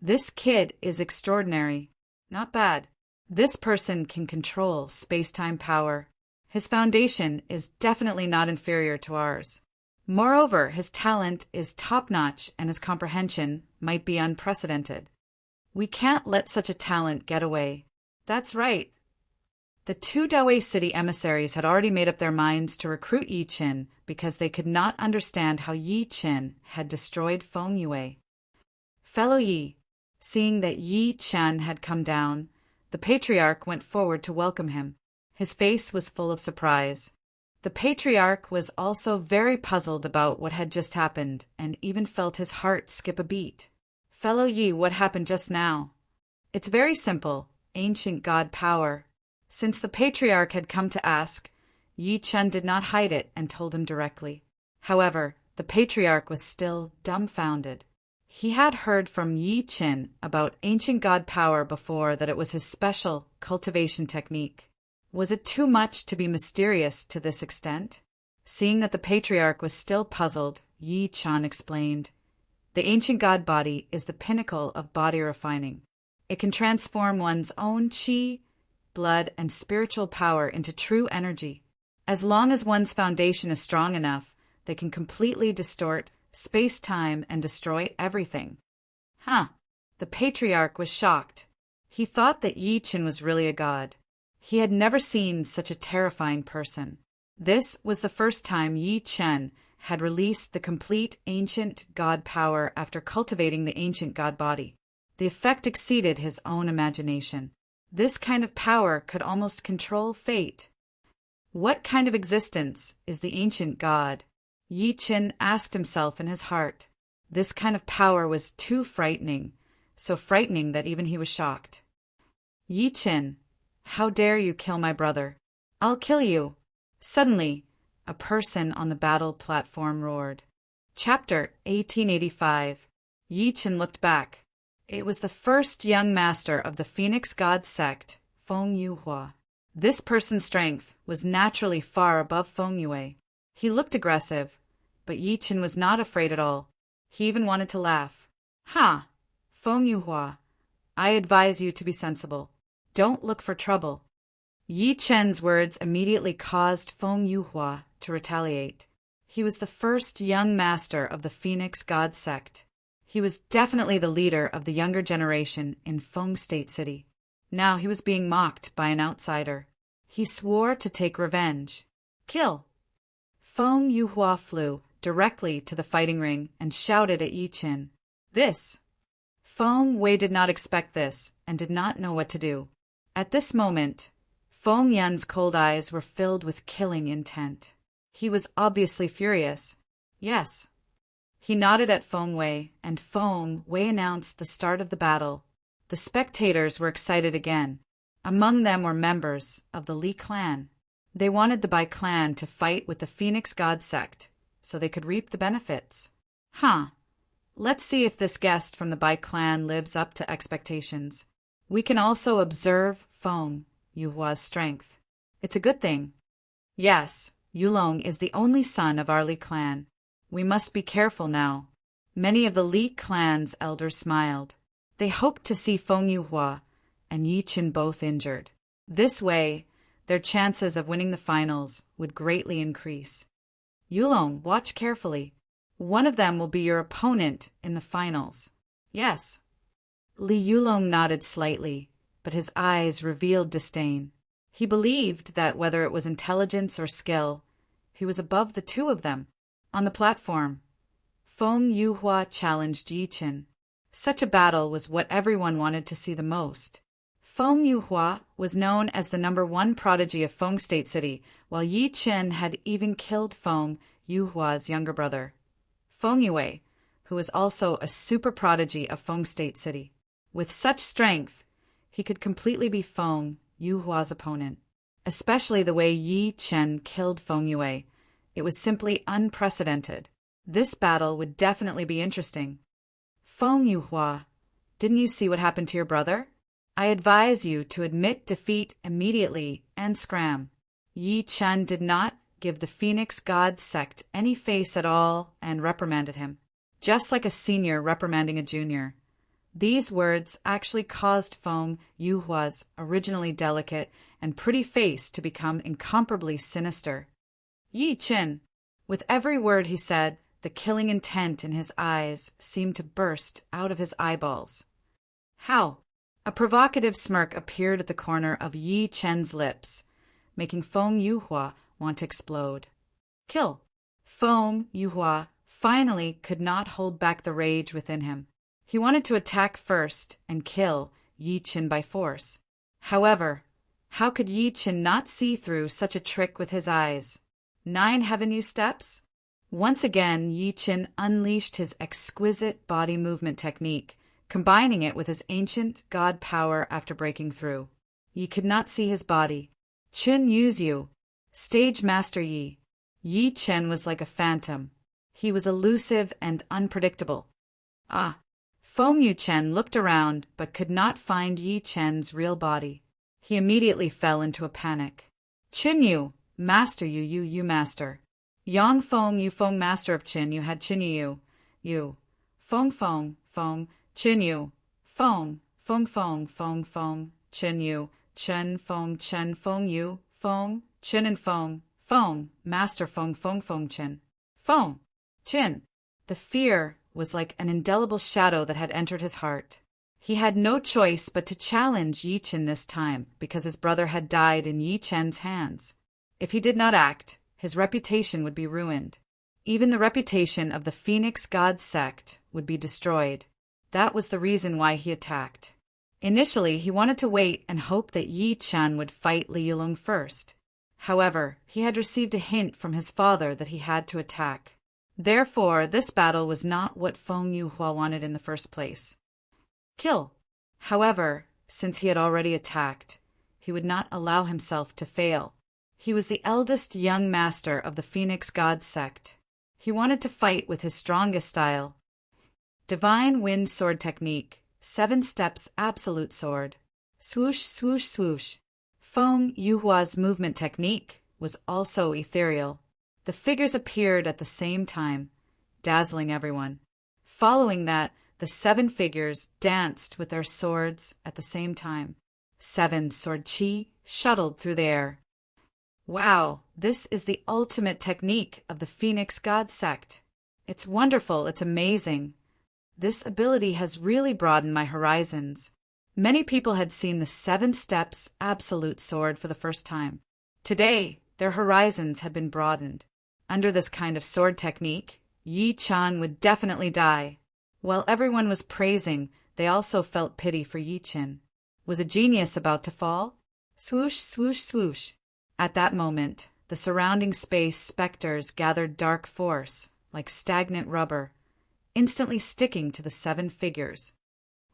This kid is extraordinary. Not bad. This person can control space-time power. His foundation is definitely not inferior to ours. Moreover, his talent is top-notch and his comprehension might be unprecedented. We can't let such a talent get away. That's right. The two Dawei City emissaries had already made up their minds to recruit Yi Qin because they could not understand how Yi Qin had destroyed Feng Yue. Fellow Yi, seeing that Yi Chen had come down, the patriarch went forward to welcome him. His face was full of surprise. The patriarch was also very puzzled about what had just happened and even felt his heart skip a beat. Fellow Yi, what happened just now? It's very simple, ancient god power. Since the patriarch had come to ask, Yi Chen did not hide it and told him directly. However, the patriarch was still dumbfounded. He had heard from Yi Qin about ancient god power before that it was his special cultivation technique. Was it too much to be mysterious to this extent? Seeing that the patriarch was still puzzled, Yi Chen explained, "The ancient god body is the pinnacle of body refining. It can transform one's own qi, blood, and spiritual power into true energy. As long as one's foundation is strong enough, they can completely distort space-time and destroy everything." Huh. The patriarch was shocked. He thought that Yi Qin was really a god. He had never seen such a terrifying person. This was the first time Yi Chen had released the complete ancient god power after cultivating the ancient god body. The effect exceeded his own imagination. This kind of power could almost control fate. What kind of existence is the ancient god? Yi Qin asked himself in his heart. This kind of power was too frightening, so frightening that even he was shocked. Yi Qin, how dare you kill my brother? I'll kill you. Suddenly, a person on the battle platform roared. Chapter 1885. Yi Qin looked back. It was the first young master of the Phoenix God sect, Feng Yuhua. This person's strength was naturally far above Feng Yue. He looked aggressive, but Yi Qin was not afraid at all. He even wanted to laugh. Ha! Feng Yuhua, I advise you to be sensible. Don't look for trouble. Yi Chen's words immediately caused Feng Yuhua to retaliate. He was the first young master of the Phoenix God sect. He was definitely the leader of the younger generation in Feng State City. Now he was being mocked by an outsider. He swore to take revenge. Kill! Feng Yuhua flew directly to the fighting ring and shouted at Yi Qin. This! Feng Wei did not expect this and did not know what to do. At this moment, Feng Yan's cold eyes were filled with killing intent. He was obviously furious. Yes. He nodded at Feng Wei, and Feng Wei announced the start of the battle. The spectators were excited again. Among them were members of the Li clan. They wanted the Bai clan to fight with the Phoenix God sect, so they could reap the benefits. Huh. Let's see if this guest from the Bai clan lives up to expectations. We can also observe Feng Yuhua's strength. It's a good thing. Yes, Yulong is the only son of our Li clan. We must be careful now. Many of the Li clan's elders smiled. They hoped to see Feng Yuhua and Yi Qin both injured. This way, their chances of winning the finals would greatly increase. Yulong, watch carefully. One of them will be your opponent in the finals. Yes. Li Yulong nodded slightly, but his eyes revealed disdain. He believed that whether it was intelligence or skill, he was above the two of them. On the platform, Feng Yuhua challenged Yi Qin. Such a battle was what everyone wanted to see the most. Feng Yuhua was known as the #1 prodigy of Feng State City, while Yi Qin had even killed Feng Yuhua's younger brother, Feng Yue, who was also a super prodigy of Feng State City. With such strength, he could completely be Feng Yuhua's opponent. Especially the way Yi Qin killed Feng Yue. It was simply unprecedented. This battle would definitely be interesting. Feng Yuhua, didn't you see what happened to your brother? I advise you to admit defeat immediately and scram. Yi Chen did not give the Phoenix God sect any face at all and reprimanded him, just like a senior reprimanding a junior. These words actually caused Feng Yuhua's originally delicate and pretty face to become incomparably sinister. Yi Qin! With every word he said, the killing intent in his eyes seemed to burst out of his eyeballs. How? A provocative smirk appeared at the corner of Yi Chen's lips, making Feng Yuhua want to explode. Kill! Feng Yuhua finally could not hold back the rage within him. He wanted to attack first and kill Yi Qin by force. However, how could Yi Qin not see through such a trick with his eyes? 9 heavenly steps? Once again, Yi Qin unleashed his exquisite body movement technique, combining it with his ancient god power after breaking through. Yi could not see his body. Qin Yu's you. Stage Master Yi. Yi Qin was like a phantom. He was elusive and unpredictable. Ah! Feng Yuchen looked around but could not find Yi Chen's real body. He immediately fell into a panic. Qin Yu, Master you Master. Yang Feng Yu Feng Master of Qin Yu had Qin Yu. Feng, Qin Yu. Feng, Qin Yu. Chen Feng Yu. Feng, Qin and Feng, Master Feng Qin. Feng, Qin. The fear was like an indelible shadow that had entered his heart. He had no choice but to challenge Yi Qin this time, because his brother had died in Yi Chen's hands. If he did not act, his reputation would be ruined. Even the reputation of the Phoenix God sect would be destroyed. That was the reason why he attacked. Initially, he wanted to wait and hope that Yi Chen would fight Li Yulong first. However, he had received a hint from his father that he had to attack. Therefore, this battle was not what Feng Yuhua wanted in the first place. Kill. However, since he had already attacked, he would not allow himself to fail. He was the eldest young master of the Phoenix God sect. He wanted to fight with his strongest style. Divine Wind Sword Technique. 7 steps absolute sword. Swoosh, swoosh, swoosh. Feng Yuhua's movement technique was also ethereal. The figures appeared at the same time, dazzling everyone. Following that, the 7 figures danced with their swords at the same time. 7 sword chi shuttled through the air. Wow, this is the ultimate technique of the Phoenix God sect. It's wonderful, it's amazing. This ability has really broadened my horizons. Many people had seen the 7 steps absolute sword for the first time. Today, their horizons had been broadened. Under this kind of sword technique, Yi Chen would definitely die. While everyone was praising, they also felt pity for Yi Qin. Was a genius about to fall? Swoosh, swoosh, swoosh. At that moment, the surrounding space specters gathered dark force, like stagnant rubber, instantly sticking to the 7 figures.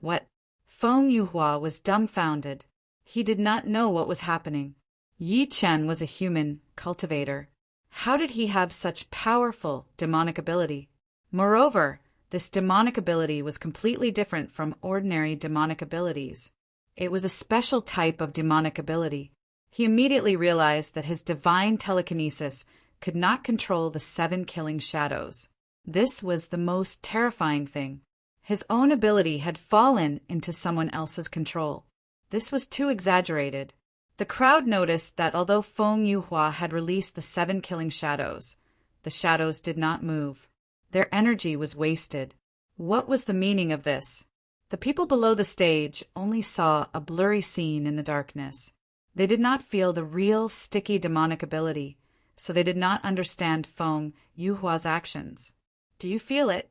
What? Feng Yuhua was dumbfounded. He did not know what was happening. Yi Chen was a human cultivator. How did he have such powerful demonic ability? Moreover, this demonic ability was completely different from ordinary demonic abilities. It was a special type of demonic ability. He immediately realized that his divine telekinesis could not control the 7 killing shadows. This was the most terrifying thing. His own ability had fallen into someone else's control. This was too exaggerated. The crowd noticed that although Feng Yuhua had released the 7 killing shadows, the shadows did not move. Their energy was wasted. What was the meaning of this? The people below the stage only saw a blurry scene in the darkness. They did not feel the real sticky demonic ability, so they did not understand Feng Yuhua's actions. Do you feel it?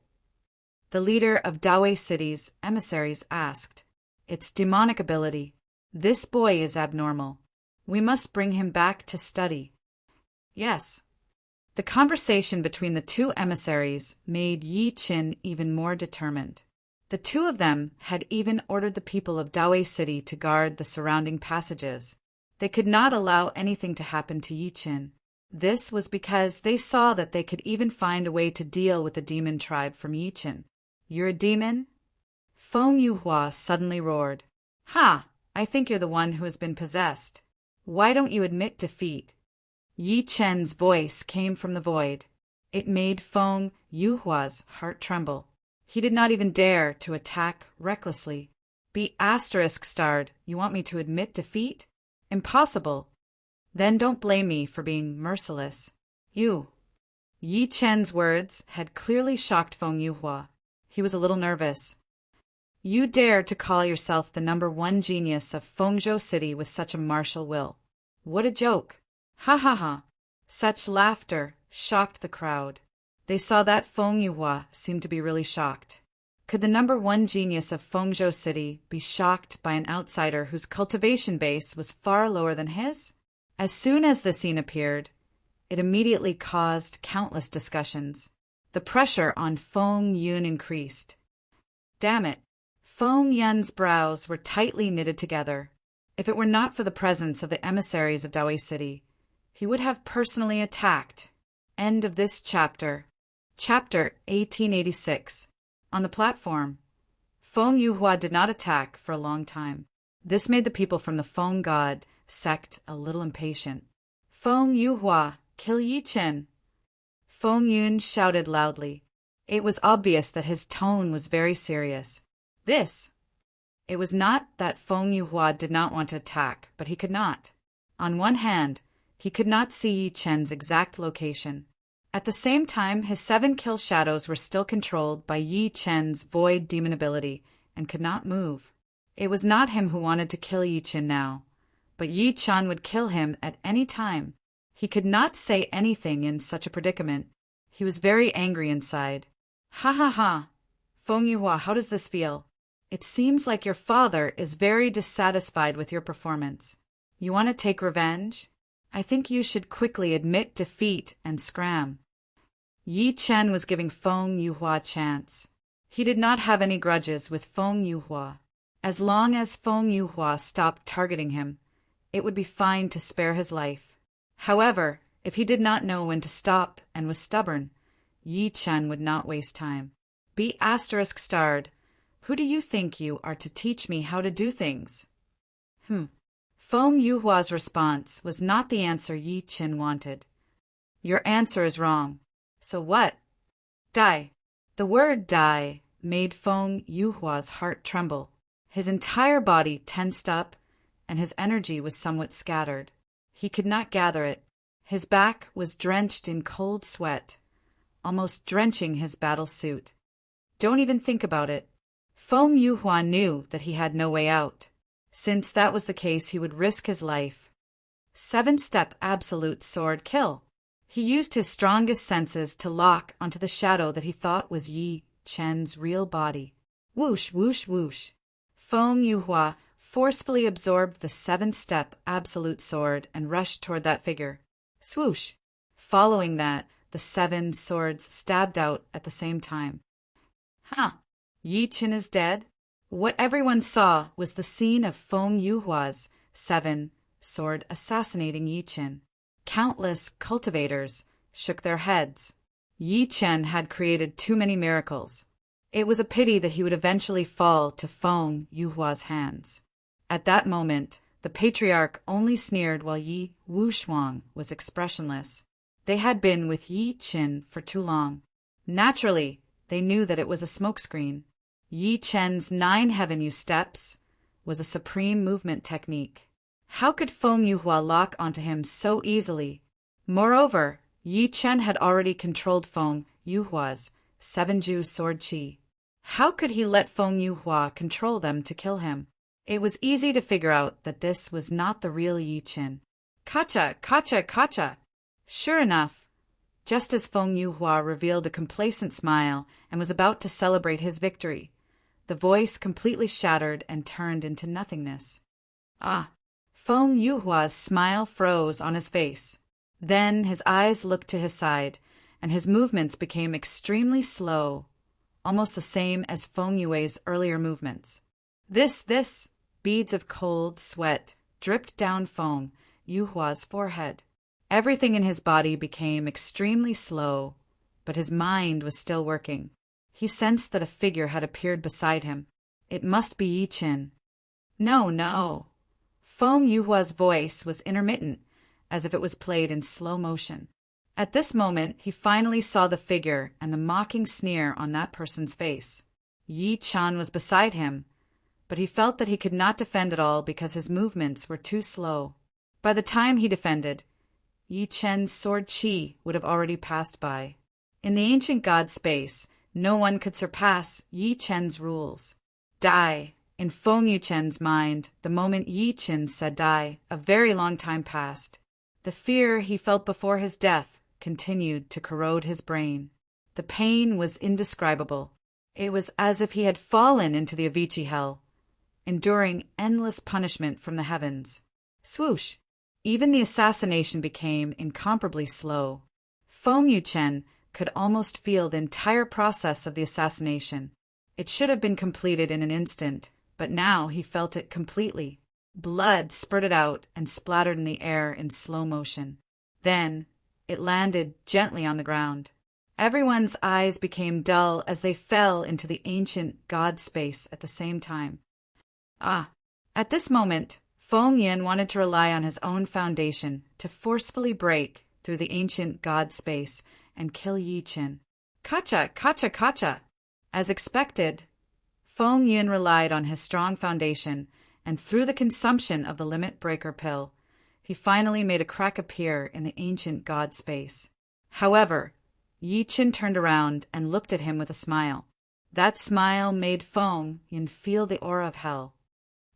The leader of Dawei City's emissaries asked. It's demonic ability. This boy is abnormal. We must bring him back to study. Yes. The conversation between the 2 emissaries made Yi Qin even more determined. The 2 of them had even ordered the people of Dawei City to guard the surrounding passages. They could not allow anything to happen to Yi Qin. This was because they saw that they could even find a way to deal with the demon tribe from Yi Qin. You're a demon? Feng Yuhua suddenly roared. Ha! I think you're the one who has been possessed. Why don't you admit defeat? Yi Chen's voice came from the void. It made Feng Yuhua's heart tremble. He did not even dare to attack recklessly. Be asterisk starred, you want me to admit defeat? Impossible. Then don't blame me for being merciless. You. Yi Chen's words had clearly shocked Feng Yuhua. He was a little nervous. You dare to call yourself the #1 genius of Fengzhou City with such a martial will. What a joke. Ha ha ha. Such laughter shocked the crowd. They saw that Feng Yuhua seemed to be really shocked. Could the #1 genius of Fengzhou City be shocked by an outsider whose cultivation base was far lower than his? As soon as the scene appeared, it immediately caused countless discussions. The pressure on Feng Yun increased. Damn it. Feng Yun's brows were tightly knitted together. If it were not for the presence of the emissaries of Dawei City, he would have personally attacked. End of this chapter. Chapter 1886. On the platform, Feng Yuhua did not attack for a long time. This made the people from the Feng God sect a little impatient. Feng Yuhua, kill Yi Chen! Feng Yun shouted loudly. It was obvious that his tone was very serious. It was not that Feng Yuhua did not want to attack, but he could not. On one hand, he could not see Yi Chen's exact location. At the same time, his 7 kill shadows were still controlled by Yi Chen's void demon ability and could not move. It was not him who wanted to kill Yi Chen now, but Yi Chen would kill him at any time. He could not say anything in such a predicament. He was very angry inside. Ha ha ha! Feng Yuhua, how does this feel? It seems like your father is very dissatisfied with your performance. You want to take revenge? I think you should quickly admit defeat and scram. Yi Chen was giving Feng Yuhua a chance. He did not have any grudges with Feng Yuhua. As long as Feng Yuhua stopped targeting him, it would be fine to spare his life. However, if he did not know when to stop and was stubborn, Yi Chen would not waste time. Be asterisk starred. Who do you think you are to teach me how to do things? Feng Yuhua's response was not the answer Yi Chen wanted. Your answer is wrong. So what? Die. The word die made Feng Yuhua's heart tremble. His entire body tensed up, and his energy was somewhat scattered. He could not gather it. His back was drenched in cold sweat, almost drenching his battle suit. Don't even think about it. Feng Yuhua knew that he had no way out. Since that was the case, he would risk his life. 7-step absolute sword kill. He used his strongest senses to lock onto the shadow that he thought was Yi Chen's real body. Whoosh, whoosh, whoosh. Feng Yuhua forcefully absorbed the 7-step absolute sword and rushed toward that figure. Swoosh. Following that, the 7 swords stabbed out at the same time. Yi Chen is dead? What everyone saw was the scene of Feng Yuhua's 7-sword assassinating Yi Chen. Countless cultivators shook their heads. Yi Chen had created too many miracles. It was a pity that he would eventually fall to Feng Yuhua's hands. At that moment, the patriarch only sneered while Yi Wushuang was expressionless. They had been with Yi Chen for too long. Naturally, they knew that it was a smokescreen. Yi Chen's 9 Heaven You steps was a supreme movement technique. How could Feng Yuhua lock onto him so easily? Moreover, Yi Chen had already controlled Feng Yuhua's 7-Ju sword chi. How could he let Feng Yuhua control them to kill him? It was easy to figure out that this was not the real Yi Chen. Kacha, kacha, kacha! Sure enough, just as Feng Yuhua revealed a complacent smile and was about to celebrate his victory, the voice completely shattered and turned into nothingness. Feng Yuhua's smile froze on his face. Then his eyes looked to his side, and his movements became extremely slow, almost the same as Feng Yue's earlier movements. Beads of cold sweat dripped down Feng Yuhua's forehead. Everything in his body became extremely slow, but his mind was still working. He sensed that a figure had appeared beside him. It must be Yi Chen. No. Feng Yuhua's voice was intermittent, as if it was played in slow motion. At this moment, he finally saw the figure and the mocking sneer on that person's face. Yi Chen was beside him, but he felt that he could not defend at all because his movements were too slow. By the time he defended, Yi Chen's sword qi would have already passed by. In the ancient god space, no one could surpass Yi Chen's rules. Die! In Feng Yuchen's mind, the moment Yi Chen said die, a very long time passed. The fear he felt before his death continued to corrode his brain. The pain was indescribable. It was as if he had fallen into the Avicii hell, enduring endless punishment from the heavens. Swoosh! Even the assassination became incomparably slow. Feng Yuchen could almost feel the entire process of the assassination. It should have been completed in an instant, but now he felt it completely. Blood spurted out and splattered in the air in slow motion. Then it landed gently on the ground. Everyone's eyes became dull as they fell into the ancient god space at the same time. At this moment, Feng Yin wanted to rely on his own foundation to forcefully break through the ancient god space and kill Yi Chen. Kacha, kacha, kacha! As expected, Feng Yin relied on his strong foundation, and through the consumption of the limit breaker pill, he finally made a crack appear in the ancient god space. However, Yi Chen turned around and looked at him with a smile. That smile made Feng Yin feel the aura of hell.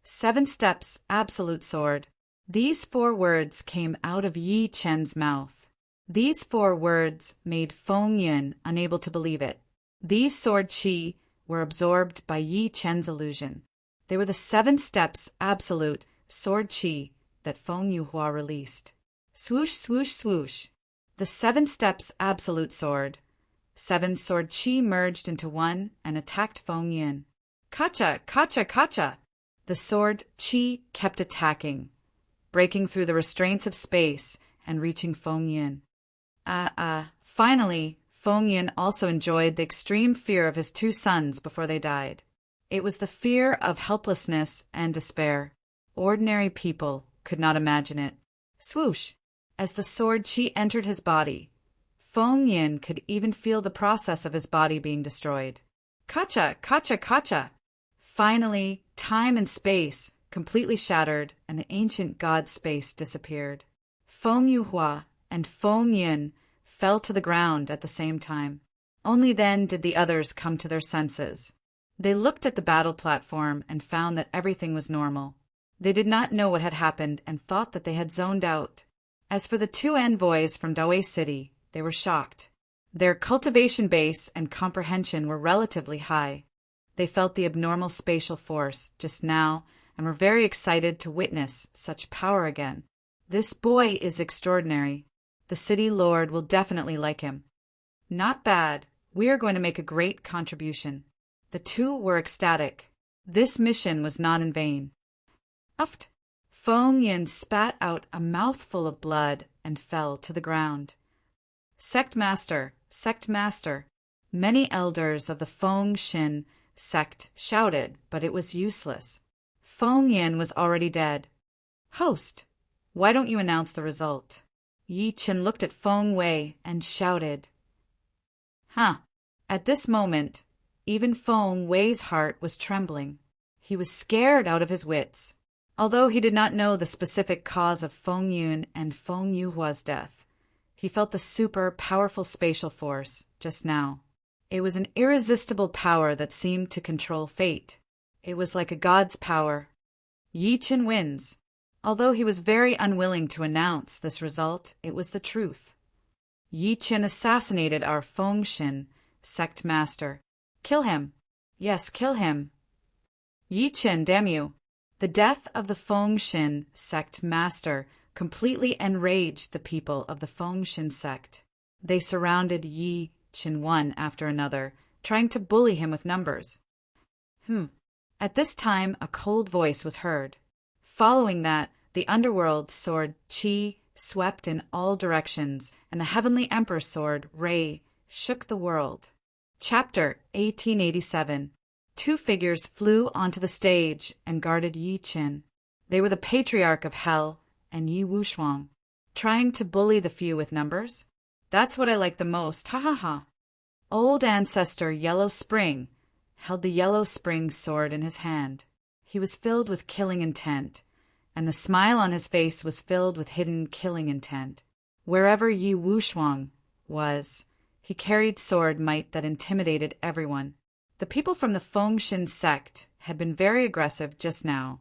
7 steps, absolute sword. These 4 words came out of Yi Chen's mouth. These 4 words made Feng Yin unable to believe it. These sword qi were absorbed by Yi Chen's illusion. They were the 7 steps, absolute, sword qi that Feng Yuhua released. Swoosh, swoosh, swoosh. The 7 steps, absolute sword. 7 sword qi merged into one and attacked Feng Yin. Kacha, kacha, kacha! The sword qi kept attacking, breaking through the restraints of space and reaching Feng Yin. Finally, Feng Yin also enjoyed the extreme fear of his 2 sons before they died. It was the fear of helplessness and despair. Ordinary people could not imagine it. Swoosh! As the sword qi entered his body, Feng Yin could even feel the process of his body being destroyed. Kacha, kacha, kacha! Finally, time and space completely shattered, and the ancient god space disappeared. Feng Yuhua and Feng Yin fell to the ground at the same time. Only then did the others come to their senses. They looked at the battle platform and found that everything was normal. They did not know what had happened and thought that they had zoned out. As for the 2 envoys from Dawei City, they were shocked. Their cultivation base and comprehension were relatively high. They felt the abnormal spatial force just now and were very excited to witness such power again. This boy is extraordinary. The city lord will definitely like him. Not bad. We are going to make a great contribution. The 2 were ecstatic. This mission was not in vain. Uft! Feng Yin spat out a mouthful of blood and fell to the ground. Sect master, sect master. Many elders of the Feng Xin sect shouted, but it was useless. Feng Yin was already dead. Host, why don't you announce the result? Yi Chen looked at Feng Wei and shouted. At this moment, even Feng Wei's heart was trembling. He was scared out of his wits. Although he did not know the specific cause of Feng Yun and Feng Yuhua's death, he felt the super powerful spatial force just now. It was an irresistible power that seemed to control fate. It was like a god's power. Yi Chen wins. Although he was very unwilling to announce this result, it was the truth. Yi Chen assassinated our Feng Xin sect master. Kill him. Yes, kill him. Yi Chen, damn you. The death of the Feng Xin sect master completely enraged the people of the Feng Xin sect. They surrounded Yi Chen one after another, trying to bully him with numbers. At this time, a cold voice was heard. Following that, the underworld sword Qi swept in all directions, and the heavenly emperor sword Rei shook the world. Chapter 1887. 2 figures flew onto the stage and guarded Yi Chen. They were the patriarch of Hell and Yi Wushuang. Trying to bully the few with numbers? That's what I like the most, ha ha ha. Old ancestor Yellow Spring held the Yellow Spring sword in his hand. He was filled with killing intent, and the smile on his face was filled with hidden killing intent. Wherever Yi Wuxuang was, he carried sword might that intimidated everyone. The people from the Fengshen sect had been very aggressive just now,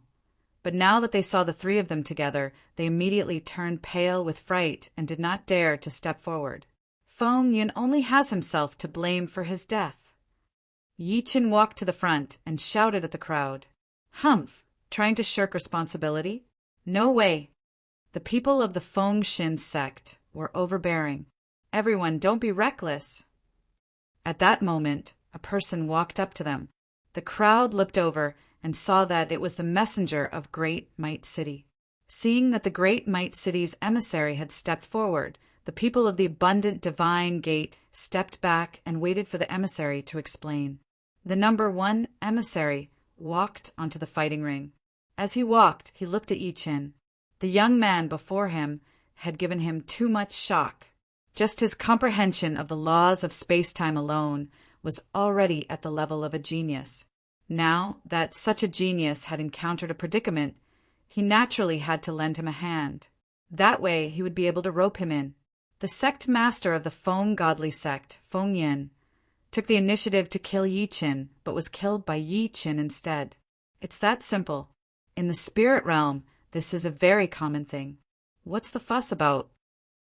but now that they saw the three of them together, they immediately turned pale with fright and did not dare to step forward. Feng Yin only has himself to blame for his death. Yi Qin walked to the front and shouted at the crowd. Humph, trying to shirk responsibility? No way. The people of the Fengshen sect were overbearing. Everyone, don't be reckless. At that moment, a person walked up to them. The crowd looked over and saw that it was the messenger of Great Might City. Seeing that the Great Might City's emissary had stepped forward, the people of the Abundant Divine Gate stepped back and waited for the emissary to explain. The number 1 emissary walked onto the fighting ring. As he walked, he looked at Yi Qin. The young man before him had given him too much shock. Just his comprehension of the laws of space-time alone was already at the level of a genius. Now that such a genius had encountered a predicament, he naturally had to lend him a hand. That way he would be able to rope him in. The sect master of the Feng godly sect, Feng Yin, took the initiative to kill Yi Qin, but was killed by Yi Qin instead. It's that simple. In the spirit realm, this is a very common thing. What's the fuss about?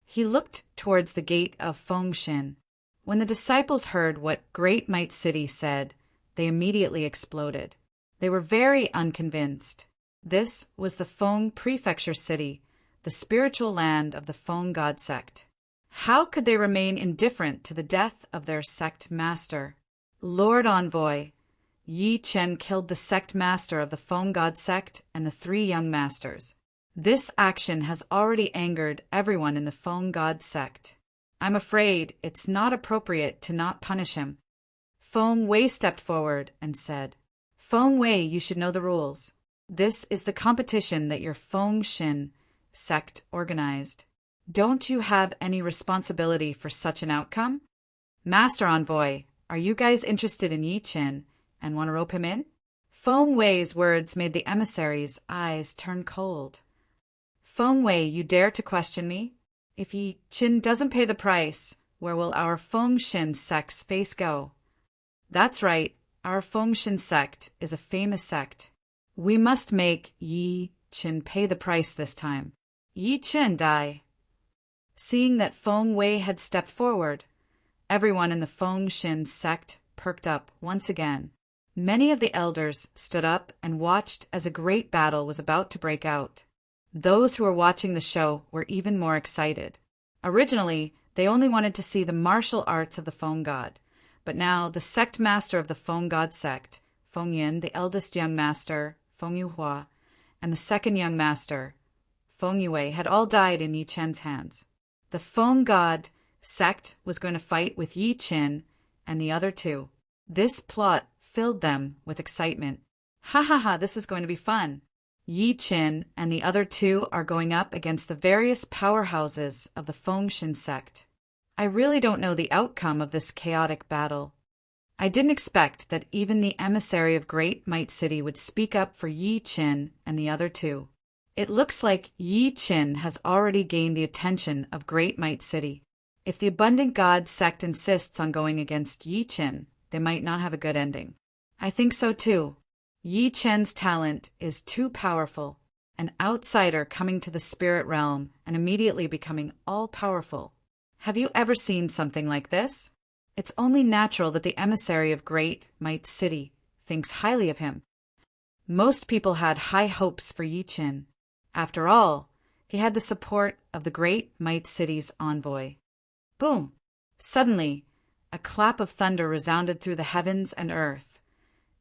He looked towards the gate of Fengshen. When the disciples heard what Great Might City said, they immediately exploded. They were very unconvinced. This was the Feng Prefecture City, the spiritual land of the Feng God sect. How could they remain indifferent to the death of their sect master? Lord Envoy, Yi Chen killed the sect master of the Feng God sect and the 3 young masters. This action has already angered everyone in the Feng God sect. I'm afraid it's not appropriate to not punish him. Feng Wei stepped forward and said, Feng Wei, you should know the rules. This is the competition that your Fengshen sect organized. Don't you have any responsibility for such an outcome? Master Envoy, are you guys interested in Yi Qin and want to rope him in? Feng Wei's words made the emissary's eyes turn cold. Feng Wei, you dare to question me? If Yi Qin doesn't pay the price, where will our Fengshen sect's face go? That's right, our Fengshen sect is a famous sect. We must make Yi Qin pay the price this time. Yi Qin die. Seeing that Feng Wei had stepped forward, everyone in the Fengshen sect perked up once again. Many of the elders stood up and watched as a great battle was about to break out. Those who were watching the show were even more excited. Originally, they only wanted to see the martial arts of the Feng God, but now the sect master of the Feng God sect, Feng Yin, the eldest young master, Feng Yuhua, and the second young master, Feng Yue, had all died in Yi Chen's hands. The Feng God sect was going to fight with Yi Qin and the other 2. This plot filled them with excitement. Ha ha ha, this is going to be fun. Yi Qin and the other 2 are going up against the various powerhouses of the Fengshen sect. I really don't know the outcome of this chaotic battle. I didn't expect that even the emissary of Great Might City would speak up for Yi Qin and the other 2. It looks like Yi Qin has already gained the attention of Great Might City. If the Abundant God sect insists on going against Yi Qin, they might not have a good ending. I think so too. Yi Chen's talent is too powerful, an outsider coming to the spirit realm and immediately becoming all-powerful. Have you ever seen something like this? It's only natural that the emissary of Great Might City thinks highly of him. Most people had high hopes for Yi Qin. After all, he had the support of the Great Might City's envoy. Boom! Suddenly, a clap of thunder resounded through the heavens and earth,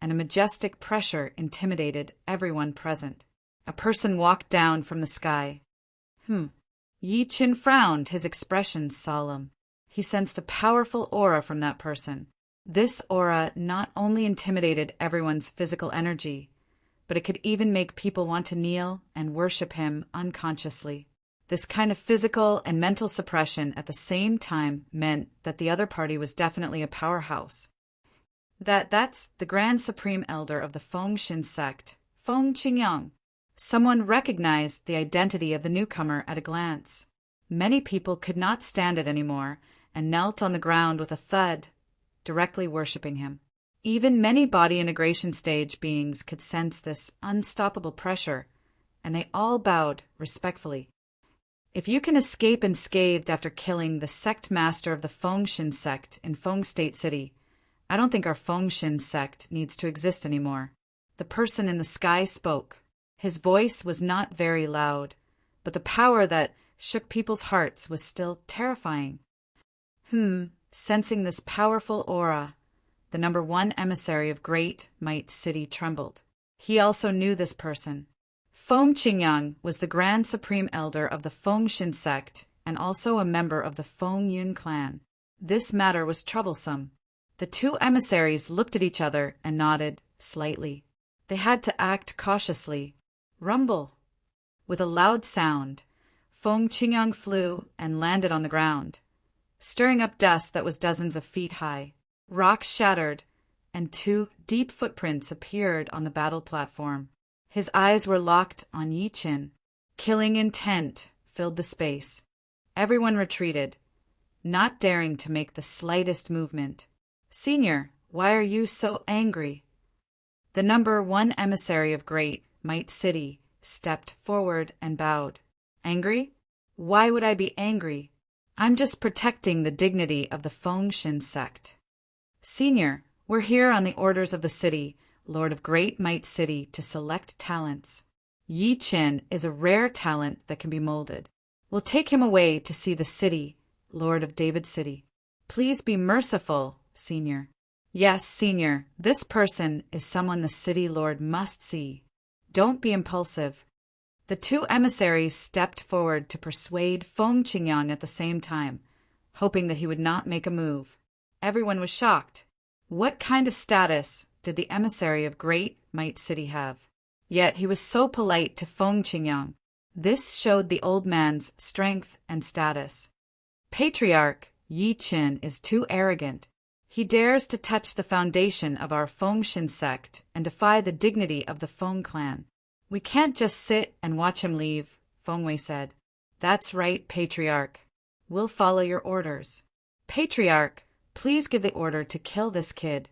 and a majestic pressure intimidated everyone present. A person walked down from the sky. Yi Qin frowned, his expression solemn. He sensed a powerful aura from that person. This aura not only intimidated everyone's physical energy, but it could even make people want to kneel and worship him unconsciously. This kind of physical and mental suppression at the same time meant that the other party was definitely a powerhouse. That's the Grand Supreme Elder of the Fengshin sect, Feng Qingyang. Someone recognized the identity of the newcomer at a glance. Many people could not stand it anymore and knelt on the ground with a thud, directly worshipping him. Even many body integration stage beings could sense this unstoppable pressure, and they all bowed respectfully. If you can escape unscathed after killing the sect master of the Fengshin sect in Feng State City, I don't think our Fengshin sect needs to exist anymore. The person in the sky spoke. His voice was not very loud, but the power that shook people's hearts was still terrifying. Sensing this powerful aura, the number 1 emissary of Great Might City trembled. He also knew this person. Feng Qingyang was the Grand Supreme Elder of the Fengshin sect and also a member of the Feng Yun clan. This matter was troublesome. The 2 emissaries looked at each other and nodded slightly. They had to act cautiously. Rumble! With a loud sound, Feng Qingyang flew and landed on the ground, stirring up dust that was dozens of feet high. Rocks shattered, and 2 deep footprints appeared on the battle platform. His eyes were locked on Yi Qin. Killing intent filled the space. Everyone retreated, not daring to make the slightest movement. "Senior, why are you so angry?" The number 1 emissary of Great Might City stepped forward and bowed. "Angry? Why would I be angry? I'm just protecting the dignity of the Fengshin sect." "Senior, we're here on the orders of the city, Lord of Great Might City, to select talents. Yi Qin is a rare talent that can be molded. We'll take him away to see the city, Lord of David City. Please be merciful, Senior." "Yes, Senior, this person is someone the city lord must see. Don't be impulsive." The 2 emissaries stepped forward to persuade Feng Qingyang at the same time, hoping that he would not make a move. Everyone was shocked. What kind of status did the emissary of Great Might City have? Yet he was so polite to Feng Qingyang. This showed the old man's strength and status. "Patriarch Yi Qin is too arrogant. He dares to touch the foundation of our Fengshin sect and defy the dignity of the Feng clan. We can't just sit and watch him leave," Feng Wei said. "That's right, Patriarch. We'll follow your orders." "Patriarch, please give the order to kill this kid."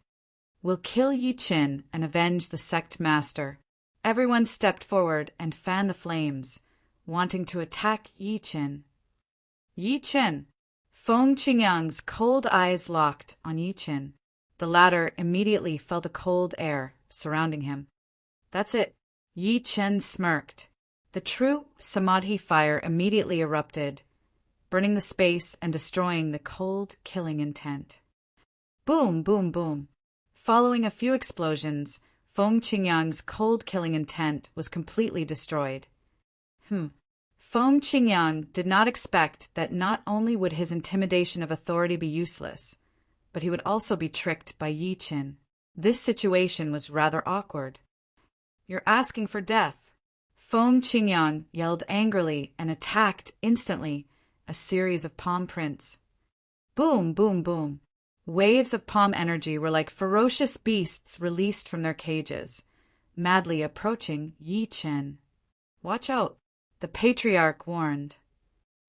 "We'll kill Yi Qin and avenge the sect master." Everyone stepped forward and fanned the flames, wanting to attack Yi Qin. "Yi Qin!" Feng Qingyang's cold eyes locked on Yi Qin. The latter immediately felt a cold air surrounding him. "That's it." Yi Qin smirked. The true Samadhi fire immediately erupted, burning the space and destroying the cold, killing intent. Boom, boom, boom. Following a few explosions, Feng Qingyang's cold killing intent was completely destroyed. Feng Qingyang did not expect that not only would his intimidation of authority be useless, but he would also be tricked by Yi Qin. This situation was rather awkward. "You're asking for death." Feng Qingyang yelled angrily and attacked instantly, a series of palm prints. Boom, boom, boom. Waves of palm energy were like ferocious beasts released from their cages, madly approaching Yi Qin. "Watch out," the patriarch warned.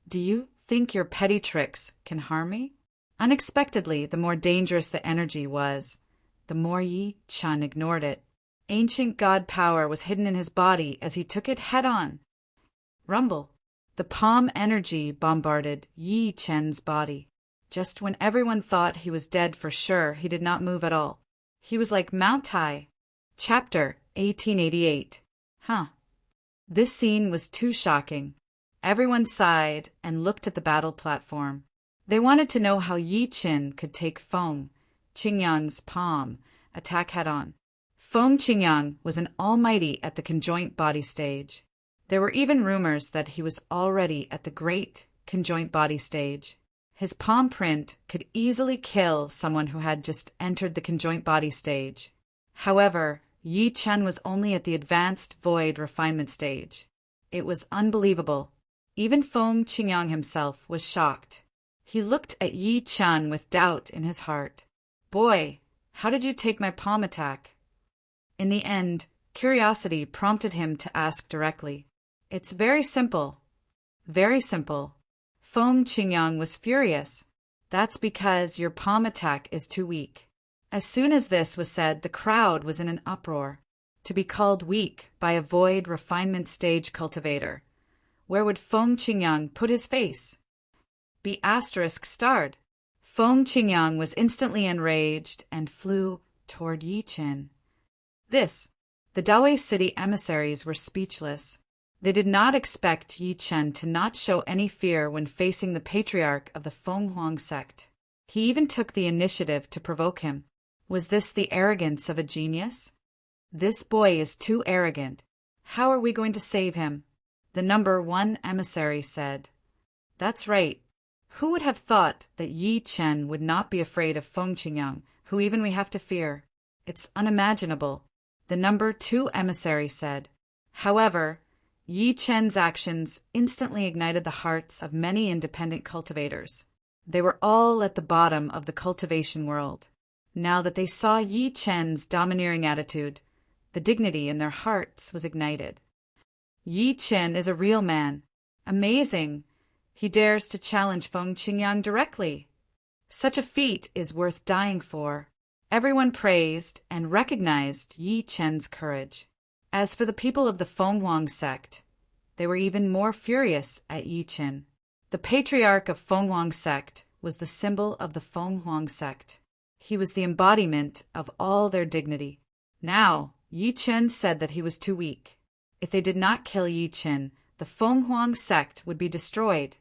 "Do you think your petty tricks can harm me?" Unexpectedly, the more dangerous the energy was, the more Yi Qin ignored it. Ancient god power was hidden in his body as he took it head-on. Rumble. The palm energy bombarded Yi Qin's body. Just when everyone thought he was dead for sure, he did not move at all. He was like Mount Tai. Chapter 1888. This scene was too shocking. Everyone sighed and looked at the battle platform. They wanted to know how Yi Qin could take Feng Qingyang's palm attack head-on. Feng Qingyang was an almighty at the conjoint body stage. There were even rumors that he was already at the great conjoint body stage. His palm print could easily kill someone who had just entered the conjoint body stage. However, Yi Qin was only at the advanced void refinement stage. It was unbelievable. Even Feng Qingyang himself was shocked. He looked at Yi Chen with doubt in his heart. Boy, how did you take my palm attack? In the end, curiosity prompted him to ask directly. It's very simple. Very simple. Feng Qingyang was furious. That's because your palm attack is too weak. As soon as this was said, the crowd was in an uproar. To be called weak by a void refinement stage cultivator. Where would Feng Qingyang put his face? Be ****. Feng Qingyang was instantly enraged and flew toward Yi Chen. The Dawei city emissaries were speechless. They did not expect Yi Chen to not show any fear when facing the patriarch of the Feng Huang sect. He even took the initiative to provoke him. Was this the arrogance of a genius? This boy is too arrogant. How are we going to save him? The number 1 emissary said. That's right. Who would have thought that Yi Chen would not be afraid of Feng Qingyang, who even we have to fear? It's unimaginable. The number 2 emissary said. However, Yi Chen's actions instantly ignited the hearts of many independent cultivators. They were all at the bottom of the cultivation world. Now that they saw Yi Chen's domineering attitude, the dignity in their hearts was ignited. Yi Chen is a real man. Amazing. He dares to challenge Feng Qingyang directly. Such a feat is worth dying for. Everyone praised and recognized Yi Chen's courage. As for the people of the Feng Huang sect, they were even more furious at Yi Chen. The patriarch of Feng Huang sect was the symbol of the Feng Huang sect. He was the embodiment of all their dignity. Now, Yi Chen said that he was too weak. If they did not kill Yi Chen, the Feng Huang sect would be destroyed.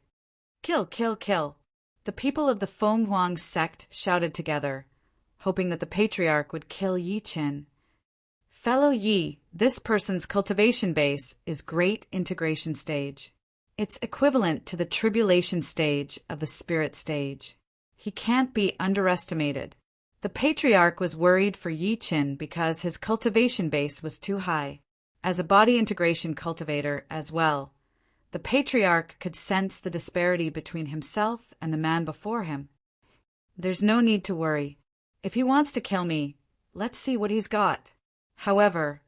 Kill, kill, kill. The people of the Feng Huang sect shouted together, hoping that the patriarch would kill Yi Chen. Fellow Yi, this person's cultivation base is Great Integration Stage. It's equivalent to the tribulation stage of the spirit stage. He can't be underestimated. The patriarch was worried for Yi Chen because his cultivation base was too high. As a body integration cultivator as well, the patriarch could sense the disparity between himself and the man before him. There's no need to worry. If he wants to kill me, let's see what he's got. However,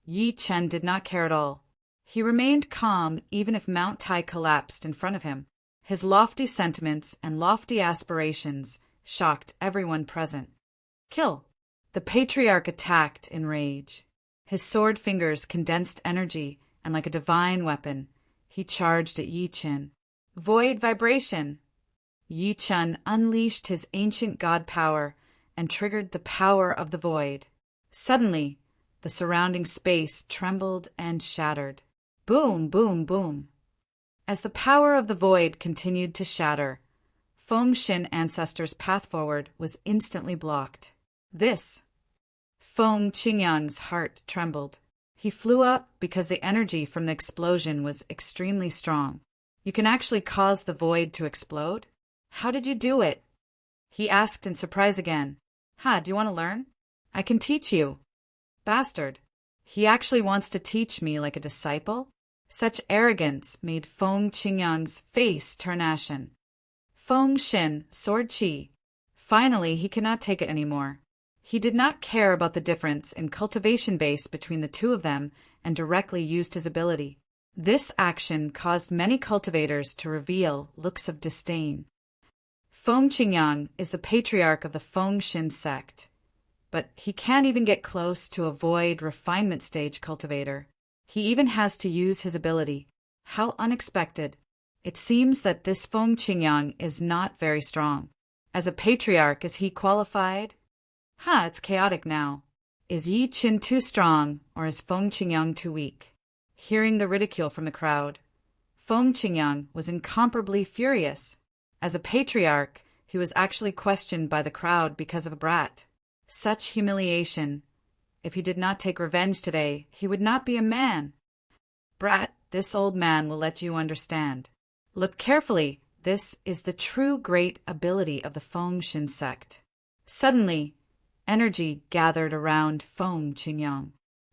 Yi Chen did not care at all. He remained calm even if Mount Tai collapsed in front of him. His lofty sentiments and lofty aspirations shocked everyone present. Kill! The patriarch attacked in rage. His sword fingers condensed energy, and like a divine weapon, he charged at Yi Chen. Void vibration! Yi Chen unleashed his ancient god power and triggered the power of the void. Suddenly, the surrounding space trembled and shattered. Boom, boom, boom. As the power of the void continued to shatter, Feng Xin ancestors' path forward was instantly blocked. Feng Qingyang's heart trembled. He flew up because the energy from the explosion was extremely strong. You can actually cause the void to explode? How did you do it? He asked in surprise again. Do you want to learn? I can teach you. Bastard. He actually wants to teach me like a disciple? Such arrogance made Feng Qingyang's face turn ashen. Feng Xin, sword chi. Finally, he cannot take it anymore. He did not care about the difference in cultivation base between the two of them and directly used his ability. This action caused many cultivators to reveal looks of disdain. Feng Qingyang is the patriarch of the Feng Xin sect, but he can't even get close to a void refinement stage cultivator. He even has to use his ability. How unexpected. It seems that this Feng Qingyang is not very strong. As a patriarch, is he qualified? It's chaotic now. Is Yi Chen too strong, or is Feng Qingyang too weak? Hearing the ridicule from the crowd, Feng Qingyang was incomparably furious. As a patriarch, he was actually questioned by the crowd because of a brat. Such humiliation. If he did not take revenge today, he would not be a man. Brat, this old man will let you understand. Look carefully. This is the true great ability of the Feng Xin sect. Suddenly, energy gathered around Feng Qingyang.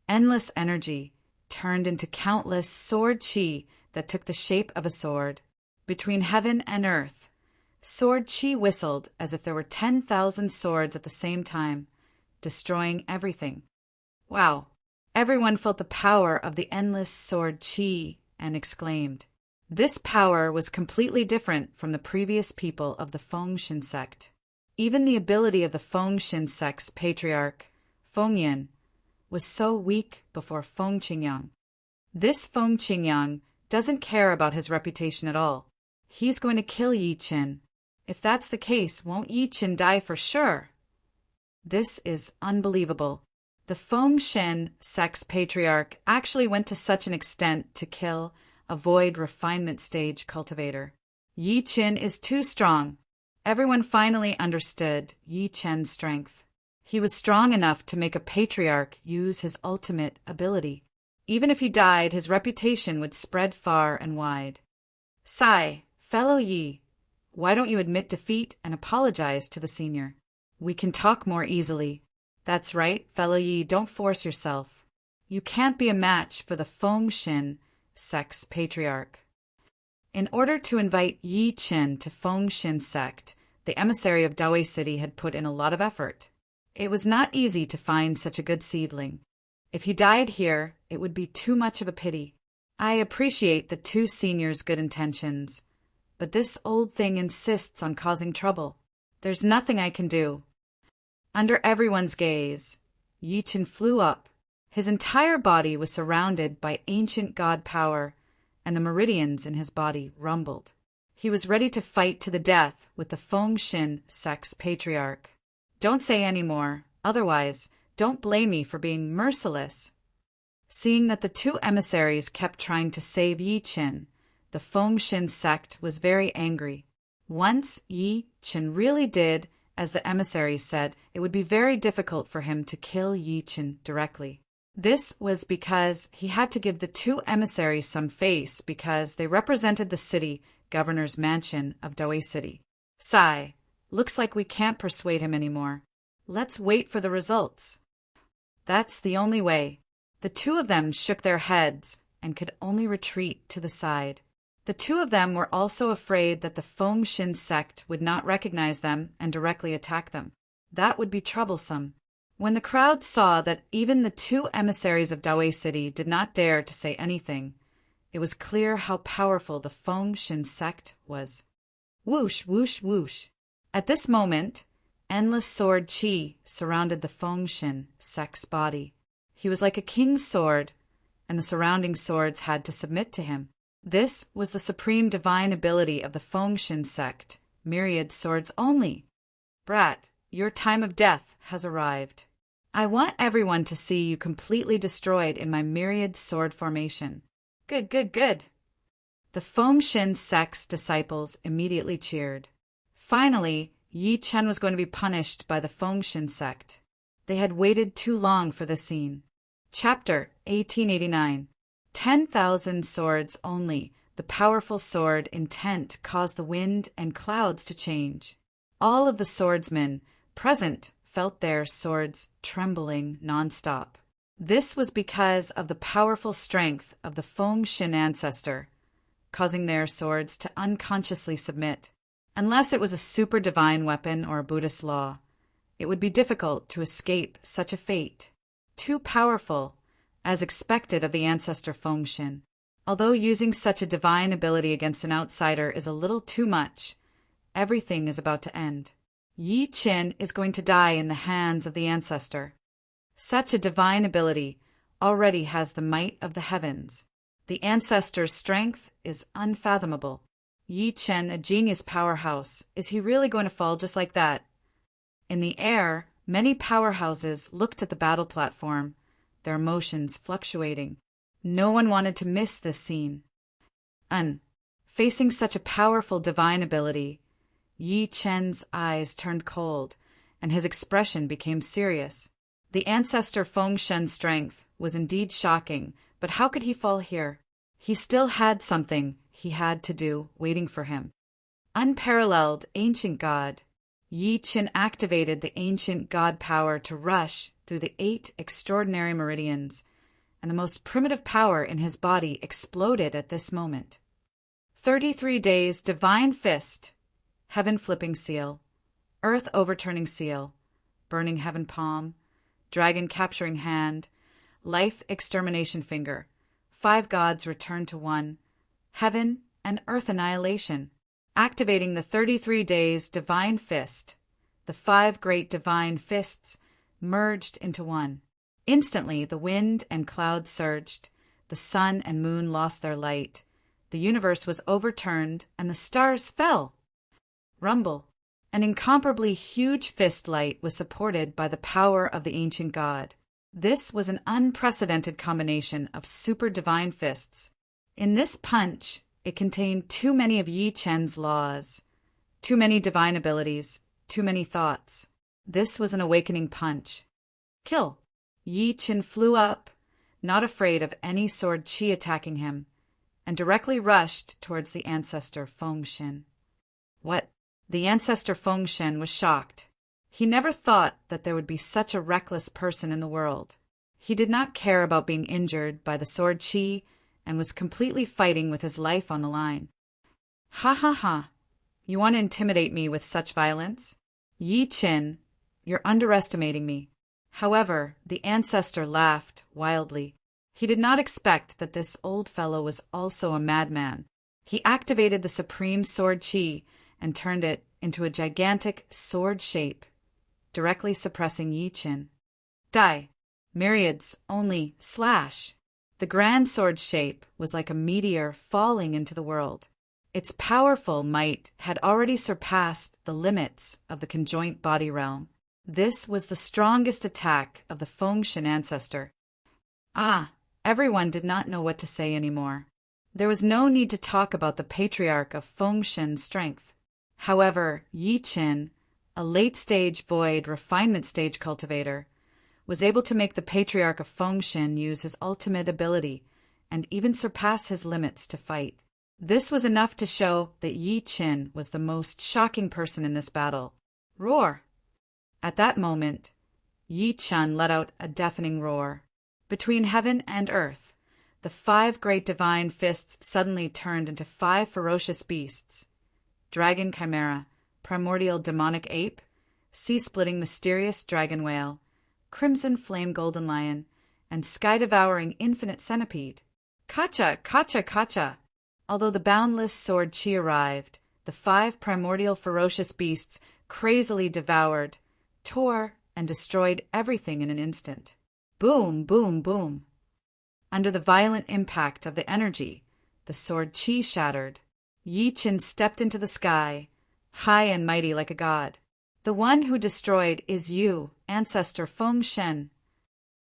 Endless energy, turned into countless sword chi that took the shape of a sword. Between heaven and earth, sword chi whistled as if there were 10,000 swords at the same time, destroying everything. Wow! Everyone felt the power of the endless sword chi and exclaimed. This power was completely different from the previous people of the Fengshen sect. Even the ability of the Fengshen sect's patriarch, Fengyan, was so weak before Feng Qingyang. This Feng Qingyang doesn't care about his reputation at all. He's going to kill Yi Qin. If that's the case, won't Yi Qin die for sure? This is unbelievable. The Fengshen sect's patriarch actually went to such an extent to kill a void refinement stage cultivator. Yi Qin is too strong. Everyone finally understood Yi Qin's strength. He was strong enough to make a patriarch use his ultimate ability. Even if he died, his reputation would spread far and wide. Sigh, fellow Yi, why don't you admit defeat and apologize to the senior? We can talk more easily. That's right, fellow Yi, don't force yourself. You can't be a match for the Fengshen sect's patriarch. In order to invite Yi Qin to Fengshen sect, the emissary of Dawei City had put in a lot of effort. It was not easy to find such a good seedling. If he died here, it would be too much of a pity. I appreciate the two seniors' good intentions, but this old thing insists on causing trouble. There's nothing I can do. Under everyone's gaze, Yi Qin flew up. His entire body was surrounded by ancient god power, and the meridians in his body rumbled. He was ready to fight to the death with the Fengshen sect's patriarch. Don't say any more, otherwise, don't blame me for being merciless. Seeing that the two emissaries kept trying to save Yi Qin, the Fengshen sect was very angry. Once Yi Qin really did, as the emissaries said, it would be very difficult for him to kill Yi Qin directly. This was because he had to give the two emissaries some face because they represented the city governor's mansion of Dawei City. Sigh, looks like we can't persuade him anymore. Let's wait for the results. That's the only way. The two of them shook their heads and could only retreat to the side. The two of them were also afraid that the Fengshen sect would not recognize them and directly attack them. That would be troublesome. When the crowd saw that even the two emissaries of Dawei City did not dare to say anything, it was clear how powerful the Fengshen sect was. Whoosh, whoosh, whoosh. At this moment, endless sword chi surrounded the Fengshen sect's body. He was like a king's sword, and the surrounding swords had to submit to him. This was the supreme divine ability of the Fengshen sect, myriad swords only. Brat, your time of death has arrived. I want everyone to see you completely destroyed in my myriad sword formation. Good, good, good. The Fengshen sect's disciples immediately cheered. Finally, Yi Qin was going to be punished by the Fengshen sect. They had waited too long for this scene. Chapter 1889. 10,000 swords only. The powerful sword intent caused the wind and clouds to change. All of the swordsmen present felt their swords trembling nonstop. This was because of the powerful strength of the Fengshen ancestor, causing their swords to unconsciously submit. Unless it was a super divine weapon or a Buddhist law, it would be difficult to escape such a fate. Too powerful, as expected of the ancestor Fengshen. Although using such a divine ability against an outsider is a little too much, everything is about to end. Yi Qin is going to die in the hands of the ancestor. Such a divine ability already has the might of the heavens. The ancestor's strength is unfathomable. Yi Qin, a genius powerhouse, is he really going to fall just like that? In the air, many powerhouses looked at the battle platform, their emotions fluctuating. No one wanted to miss this scene. Facing such a powerful divine ability, Yi Qin's eyes turned cold, and his expression became serious. The ancestor Fengshen's strength was indeed shocking, but how could he fall here? He still had something he had to do waiting for him. Unparalleled ancient god, Yi Qin activated the ancient god power to rush through the 8 extraordinary meridians, and the most primitive power in his body exploded at this moment. 33 days divine fist, heaven flipping seal, earth overturning seal, burning heaven palm, dragon capturing hand, life extermination finger, 5 gods returned to one, heaven and earth annihilation. Activating the 33 days divine fist, the 5 great divine fists merged into one. Instantly, the wind and clouds surged, the sun and moon lost their light, the universe was overturned, and the stars fell. Rumble. An incomparably huge fist light was supported by the power of the ancient god. This was an unprecedented combination of super divine fists. In this punch, it contained too many of Yi Chen's laws, too many divine abilities, too many thoughts. This was an awakening punch. Kill. Yi Chen flew up, not afraid of any sword chi attacking him, and directly rushed towards the ancestor Feng Shen. What? The ancestor Feng Shen was shocked. He never thought that there would be such a reckless person in the world. He did not care about being injured by the sword chi and was completely fighting with his life on the line. Ha ha ha. You want to intimidate me with such violence? Yi Chen, you're underestimating me. However, the ancestor laughed wildly. He did not expect that this old fellow was also a madman. He activated the supreme sword chi and turned it into a gigantic sword shape, directly suppressing Yi Chen. Die. Myriads only slash. The grand sword shape was like a meteor falling into the world. Its powerful might had already surpassed the limits of the conjoint body realm. This was the strongest attack of the Feng Shen ancestor. Everyone did not know what to say anymore. There was no need to talk about the patriarch of Feng Shen's strength. However, Yi Chen, a late-stage void refinement stage cultivator, was able to make the patriarch of Feng Shen use his ultimate ability and even surpass his limits to fight. This was enough to show that Yi Chen was the most shocking person in this battle. Roar! At that moment, Yi Chen let out a deafening roar. Between heaven and earth, the 5 great divine fists suddenly turned into 5 ferocious beasts. Dragon chimera, primordial demonic ape, sea-splitting mysterious dragon whale, crimson flame golden lion, and sky-devouring infinite centipede. Kacha, kacha, kacha! Although the boundless sword chi arrived, the 5 primordial ferocious beasts crazily devoured, tore, and destroyed everything in an instant. Boom, boom, boom. Under the violent impact of the energy, the sword chi shattered. Yi Chen stepped into the sky, high and mighty like a god. The one who destroyed is you, ancestor Feng Shen.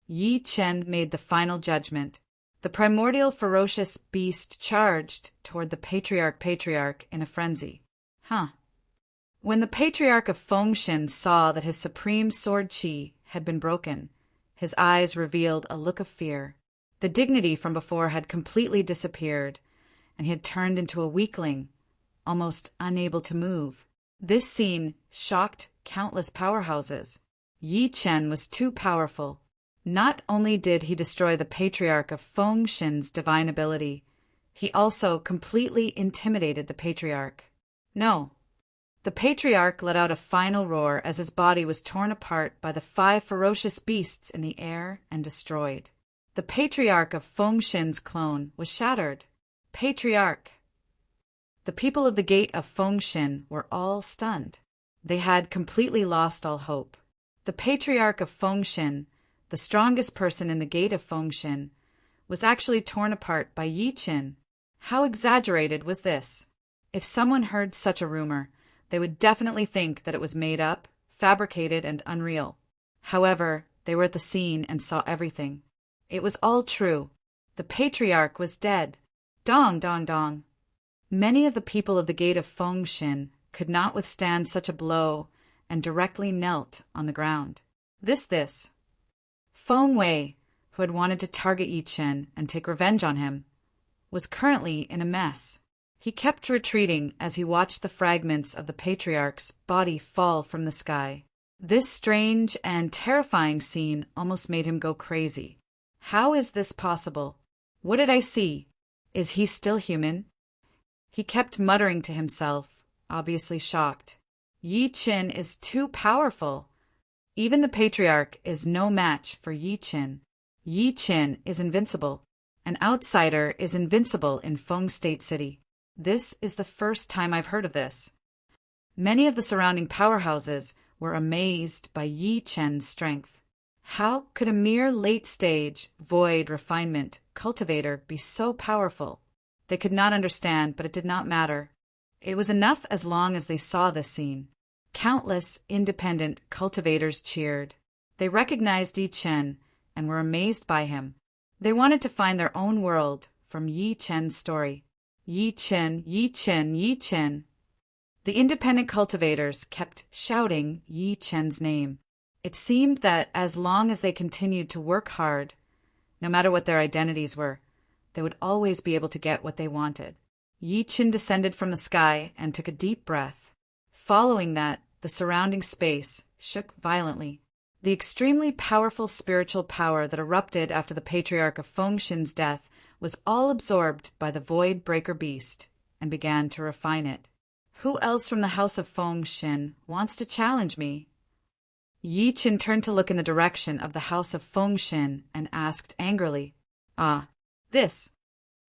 Yi Chen made the final judgment. The primordial ferocious beast charged toward the patriarch in a frenzy. When the patriarch of Feng Shen saw that his supreme sword chi had been broken, his eyes revealed a look of fear. The dignity from before had completely disappeared, and he had turned into a weakling, almost unable to move. This scene shocked countless powerhouses. Yi Chen was too powerful. Not only did he destroy the patriarch of Feng Shen's divine ability, he also completely intimidated the patriarch. No. The patriarch let out a final roar as his body was torn apart by the 5 ferocious beasts in the air and destroyed. The patriarch of Feng Shen's clone was shattered. Patriarch! The people of the gate of Feng Shen were all stunned. They had completely lost all hope. The patriarch of Feng Shen, the strongest person in the gate of Feng Shen, was actually torn apart by Yi Chen. How exaggerated was this? If someone heard such a rumor, they would definitely think that it was made up, fabricated, and unreal. However, they were at the scene and saw everything. It was all true. The patriarch was dead. Dong, dong, dong. Many of the people of the gate of Feng Shen could not withstand such a blow and directly knelt on the ground. This. Feng Wei, who had wanted to target Yi Chen and take revenge on him, was currently in a mess. He kept retreating as he watched the fragments of the patriarch's body fall from the sky. This strange and terrifying scene almost made him go crazy. How is this possible? What did I see? Is he still human? He kept muttering to himself, obviously shocked. Yi Qin is too powerful. Even the patriarch is no match for Yi Qin. Yi Qin is invincible. An outsider is invincible in Feng State City. This is the first time I've heard of this. Many of the surrounding powerhouses were amazed by Yi Qin's strength. How could a mere late-stage, void refinement cultivator be so powerful? They could not understand, but it did not matter. It was enough as long as they saw this scene. Countless independent cultivators cheered. They recognized Yi Qin and were amazed by him. They wanted to find their own world from Yi Qin's story. Yi Qin, Yi Qin, Yi Qin. The independent cultivators kept shouting Yi Qin's name. It seemed that as long as they continued to work hard, no matter what their identities were, they would always be able to get what they wanted. Yi Qin descended from the sky and took a deep breath. Following that, the surrounding space shook violently. The extremely powerful spiritual power that erupted after the patriarch of Fengshin's death was all absorbed by the Void Breaker beast and began to refine it. Who else from the house of Fengshin wants to challenge me? Yi Qin turned to look in the direction of the house of Fengshin and asked angrily, this.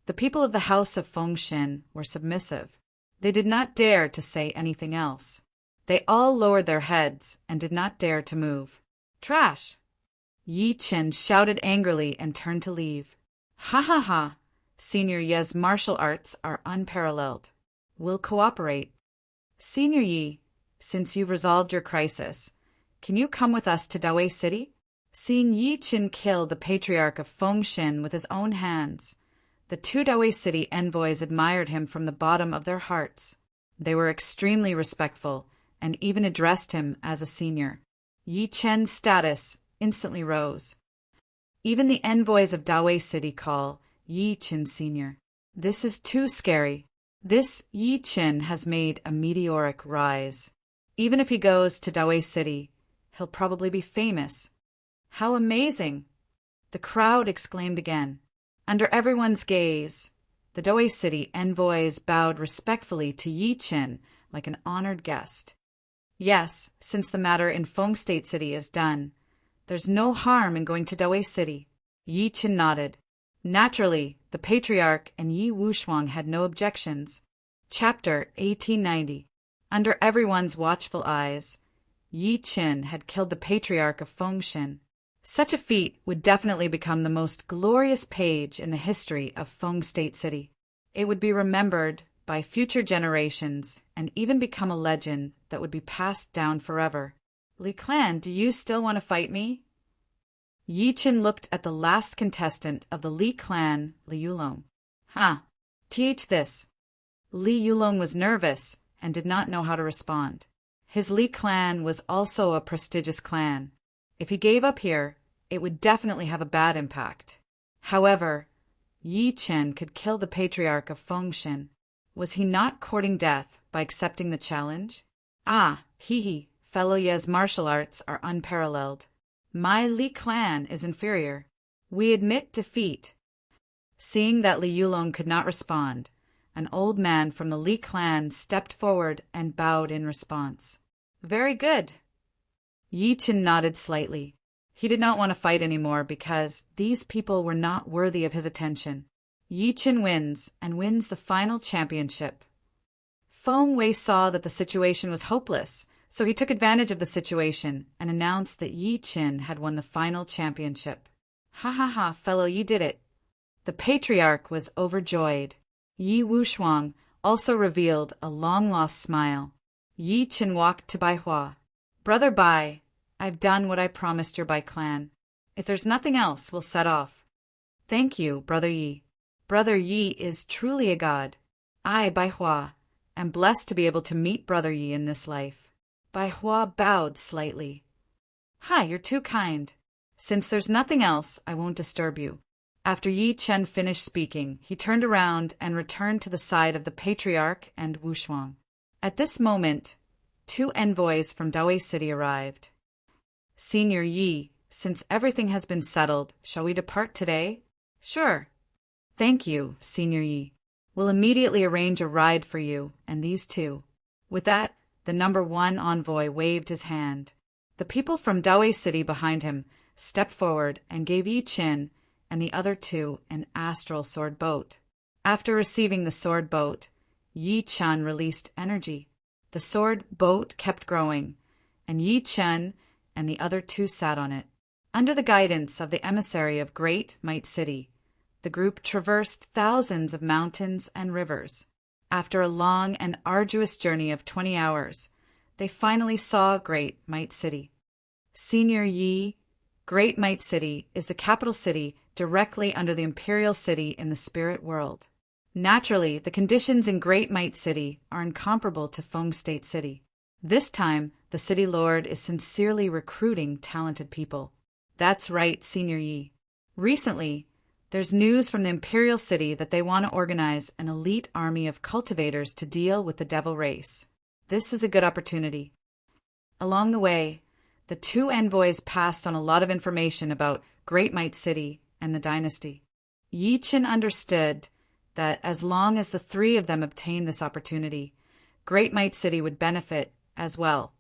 The people of the house of Fengshin were submissive. They did not dare to say anything else. They all lowered their heads and did not dare to move. Trash! Yi Qin shouted angrily and turned to leave. Ha ha ha! Senior Ye's martial arts are unparalleled. We'll cooperate. Senior Yi, since you've resolved your crisis, can you come with us to Dawei City? Seeing Yi Qin kill the patriarch of Fengshin with his own hands, the two Dawei City envoys admired him from the bottom of their hearts. They were extremely respectful and even addressed him as a senior. Yi Qin's status instantly rose. Even the envoys of Dawei City call Yi Qin senior. This is too scary. This Yi Qin has made a meteoric rise. Even if he goes to Dawei City, he'll probably be famous. How amazing! The crowd exclaimed again. Under everyone's gaze, the Dawei City envoys bowed respectfully to Yi Qin like an honored guest. Yes, since the matter in Feng State City is done, there's no harm in going to Dawei City. Yi Qin nodded. Naturally, the patriarch and Yi Wushuang had no objections. Chapter 1890. Under everyone's watchful eyes, Yi Qin had killed the patriarch of Fengshin. Such a feat would definitely become the most glorious page in the history of Feng State City. It would be remembered by future generations and even become a legend that would be passed down forever. Li Clan, do you still want to fight me? Yi Qin looked at the last contestant of the Li clan, Li Yulong. This. Li Yulong was nervous and did not know how to respond. His Li clan was also a prestigious clan. If he gave up here, it would definitely have a bad impact. However, Yi Qin could kill the patriarch of Fengshin. Was he not courting death by accepting the challenge? Fellow Ye's martial arts are unparalleled. My Li clan is inferior. We admit defeat. Seeing that Li Yulong could not respond, an old man from the Li clan stepped forward and bowed in response. Very good. Yi Qin nodded slightly. He did not want to fight anymore because these people were not worthy of his attention. Yi Qin wins and wins the final championship. Feng Wei saw that the situation was hopeless, so he took advantage of the situation and announced that Yi Qin had won the final championship. Fellow Yi did it. The patriarch was overjoyed. Yi Wushuang also revealed a long-lost smile. Yi Qin walked to Bai Hua. Brother Bai, I've done what I promised your Bai clan. If there's nothing else, we'll set off. Thank you, Brother Yi. Brother Yi is truly a god. I, Bai Hua, am blessed to be able to meet Brother Yi in this life. Bai Hua bowed slightly. You're too kind. Since there's nothing else, I won't disturb you. After Yi Qin finished speaking, he turned around and returned to the side of the patriarch and Wushuang. At this moment, two envoys from Dawei City arrived. Senior Yi, since everything has been settled, shall we depart today? Sure. Thank you, Senior Yi. We'll immediately arrange a ride for you and these two. With that, the #1 envoy waved his hand. The people from Dawei City behind him stepped forward and gave Yi Qin and the other two an astral sword boat. After receiving the sword boat, Yi Chen released energy. The sword boat kept growing, and Yi Chen and the other two sat on it. Under the guidance of the emissary of Great Might City, the group traversed thousands of mountains and rivers. After a long and arduous journey of 20 hours, they finally saw Great Might City. Senior Yi, Great Might City is the capital city directly under the Imperial City in the spirit world. Naturally, the conditions in Great Might City are incomparable to Feng State City. This time, the city lord is sincerely recruiting talented people. That's right, Senior Yi. Recently, there's news from the Imperial City that they want to organize an elite army of cultivators to deal with the devil race. This is a good opportunity. Along the way, the two envoys passed on a lot of information about Great Might City and the dynasty. Yi Qin understood that as long as the three of them obtained this opportunity, Great Might City would benefit as well,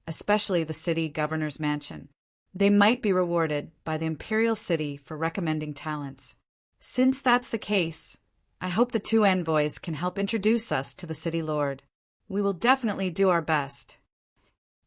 especially the city governor's mansion. They might be rewarded by the Imperial City for recommending talents. Since that's the case, I hope the two envoys can help introduce us to the city lord. We will definitely do our best.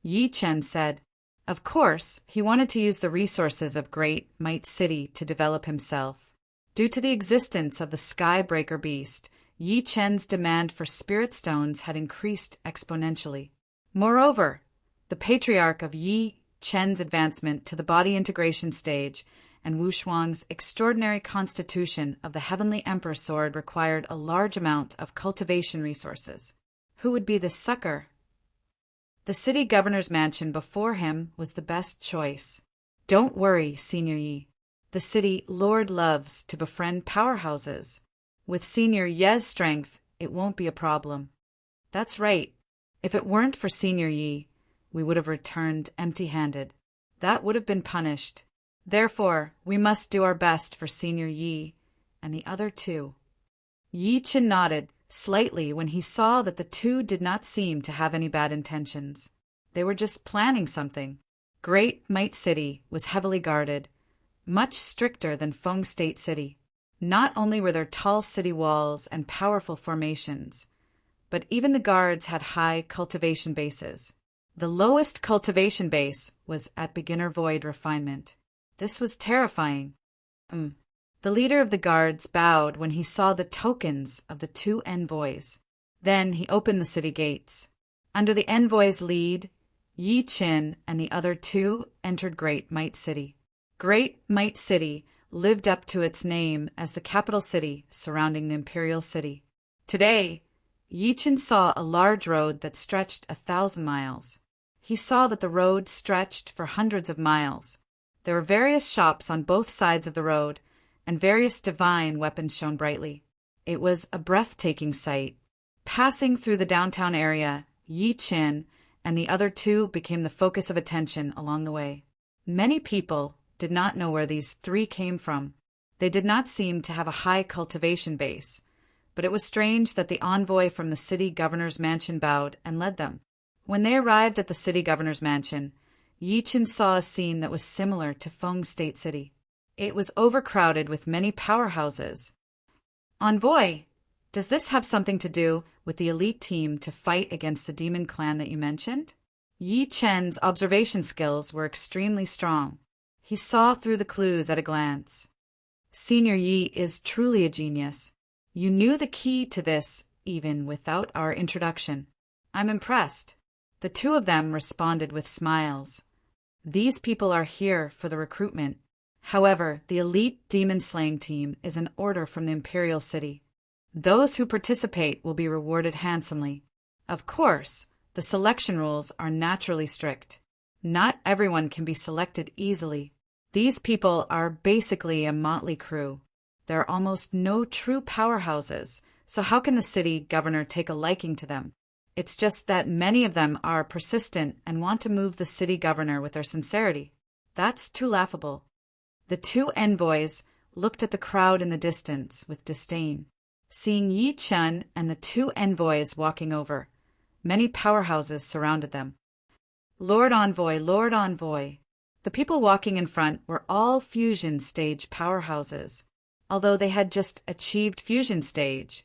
Yi Chen said. Of course, he wanted to use the resources of Great Might City to develop himself. Due to the existence of the Skybreaker beast, Yi Chen's demand for spirit stones had increased exponentially. Moreover, the patriarch of Yi Chen's advancement to the body integration stage and Wu Shuang's extraordinary constitution of the Heavenly Emperor sword required a large amount of cultivation resources. Who would be the sucker? The city governor's mansion before him was the best choice. Don't worry, Senior Yi. The city lord loves to befriend powerhouses. With Senior Ye's strength, it won't be a problem. That's right. If it weren't for Senior Yi, we would have returned empty-handed. That would have been punished. Therefore, we must do our best for Senior Yi and the other two. Yi Qin nodded slightly when he saw that the two did not seem to have any bad intentions. They were just planning something. Great Might City was heavily guarded, much stricter than Feng State City. Not only were there tall city walls and powerful formations, but even the guards had high cultivation bases. The lowest cultivation base was at beginner void refinement. This was terrifying. The leader of the guards bowed when he saw the tokens of the two envoys. Then he opened the city gates. Under the envoy's lead, Yi Qin and the other two entered Great Might City. Great Might City lived up to its name as the capital city surrounding the Imperial City. Today, Yi Qin saw a large road that stretched 1,000 miles. He saw that the road stretched for hundreds of miles. There were various shops on both sides of the road, and various divine weapons shone brightly. It was a breathtaking sight. Passing through the downtown area, Yi Qin and the other two became the focus of attention along the way. Many people did not know where these three came from. They did not seem to have a high cultivation base, but it was strange that the envoy from the city governor's mansion bowed and led them. When they arrived at the city governor's mansion, Yi Qin saw a scene that was similar to Feng State City. It was overcrowded with many powerhouses. Envoy, does this have something to do with the elite team to fight against the demon clan that you mentioned? Yi Chen's observation skills were extremely strong. He saw through the clues at a glance. Senior Yi is truly a genius. You knew the key to this even without our introduction. I'm impressed. The two of them responded with smiles. These people are here for the recruitment. However, the elite demon-slaying team is an order from the Imperial City. Those who participate will be rewarded handsomely. Of course, the selection rules are naturally strict. Not everyone can be selected easily. These people are basically a motley crew. There are almost no true powerhouses, so how can the city governor take a liking to them? It's just that many of them are persistent and want to move the city governor with their sincerity. That's too laughable. The two envoys looked at the crowd in the distance with disdain, seeing Yi Chen and the two envoys walking over. Many powerhouses surrounded them. Lord Envoy, Lord Envoy. The people walking in front were all fusion stage powerhouses. Although they had just achieved fusion stage,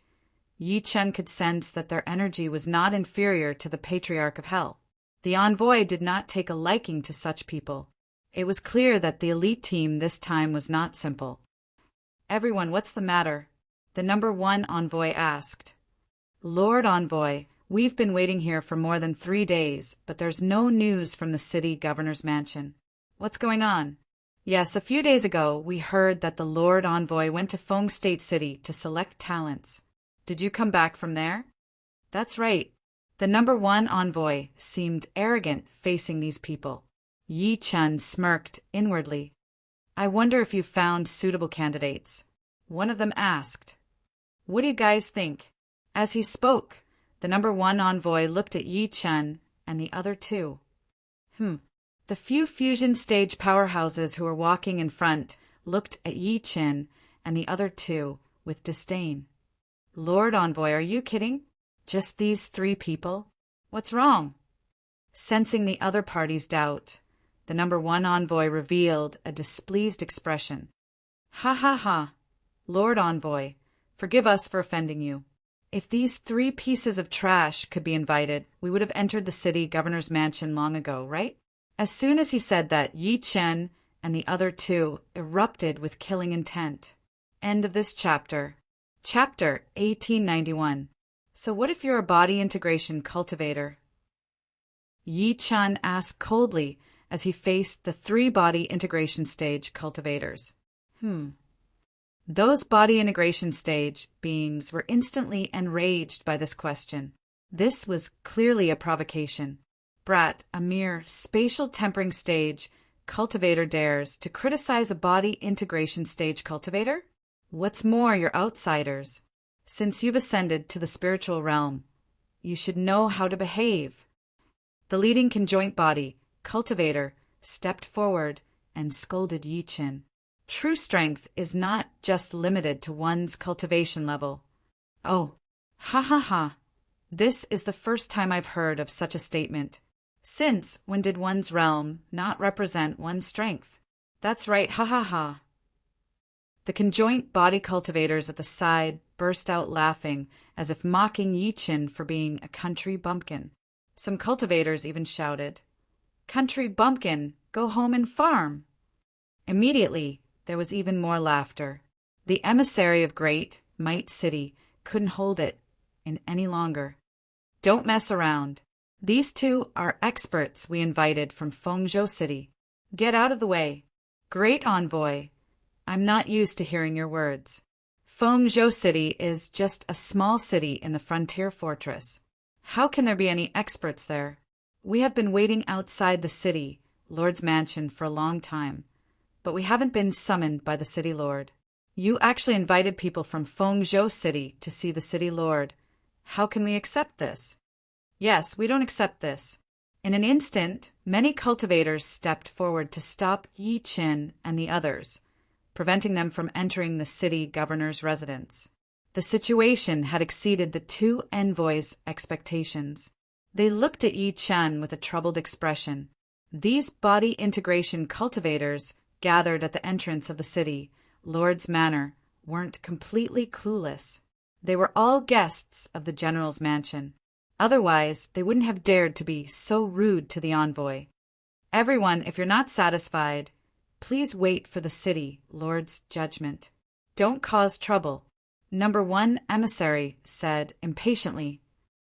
Yi Chen could sense that their energy was not inferior to the Patriarch of Hell. The envoy did not take a liking to such people. It was clear that the elite team this time was not simple. Everyone, what's the matter? The number one envoy asked. Lord Envoy, we've been waiting here for more than 3 days, but there's no news from the city governor's mansion. What's going on? Yes, a few days ago, we heard that the Lord Envoy went to Feng State City to select talents. Did you come back from there? That's right. The number one envoy seemed arrogant facing these people. Yi Chen smirked inwardly. I wonder if you found suitable candidates. One of them asked. What do you guys think? As he spoke, the number one envoy looked at Yi Chen and the other two. The few fusion stage powerhouses who were walking in front looked at Yi Chen and the other two with disdain. Lord Envoy, are you kidding? Just these 3 people? What's wrong? Sensing the other party's doubt, the number one envoy revealed a displeased expression. Ha ha ha. Lord Envoy, forgive us for offending you. If these 3 pieces of trash could be invited, we would have entered the city governor's mansion long ago, right? As soon as he said that, Yi Chen and the other 2 erupted with killing intent. End of this chapter. Chapter 1891. So what if you're a body integration cultivator? Yi Chen asked coldly as he faced the 3 body integration stage cultivators. Those body integration stage beings were instantly enraged by this question. This was clearly a provocation. Brat, a mere spatial tempering stage cultivator, dares to criticize a body integration stage cultivator? What's more, you're outsiders. Since you've ascended to the spiritual realm, you should know how to behave. The leading conjoint body, cultivator, stepped forward and scolded Yi Chen. True strength is not just limited to one's cultivation level. Oh, ha ha ha. This is the first time I've heard of such a statement. Since when did one's realm not represent one's strength? That's right, ha ha ha. The conjoint body cultivators at the side burst out laughing as if mocking Yi Chen for being a country bumpkin. Some cultivators even shouted, Country bumpkin, go home and farm. Immediately, there was even more laughter. The emissary of Great Might City couldn't hold it in any longer. Don't mess around. These 2 are experts we invited from Fengzhou City. Get out of the way. Great Envoy, I'm not used to hearing your words. Fengzhou City is just a small city in the frontier fortress. How can there be any experts there? We have been waiting outside the city, Lord's mansion, for a long time, but we haven't been summoned by the city lord. You actually invited people from Fengzhou City to see the city lord. How can we accept this? Yes, we don't accept this. In an instant, many cultivators stepped forward to stop Yi Chen and the others, preventing them from entering the city governor's residence. The situation had exceeded the 2 envoys' expectations. They looked at Yi Chen with a troubled expression. These body integration cultivators gathered at the entrance of the city, Lord's Manor, weren't completely clueless. They were all guests of the general's mansion. Otherwise, they wouldn't have dared to be so rude to the envoy. Everyone, if you're not satisfied, please wait for the city lord's judgment. Don't cause trouble. Number 1 emissary said impatiently,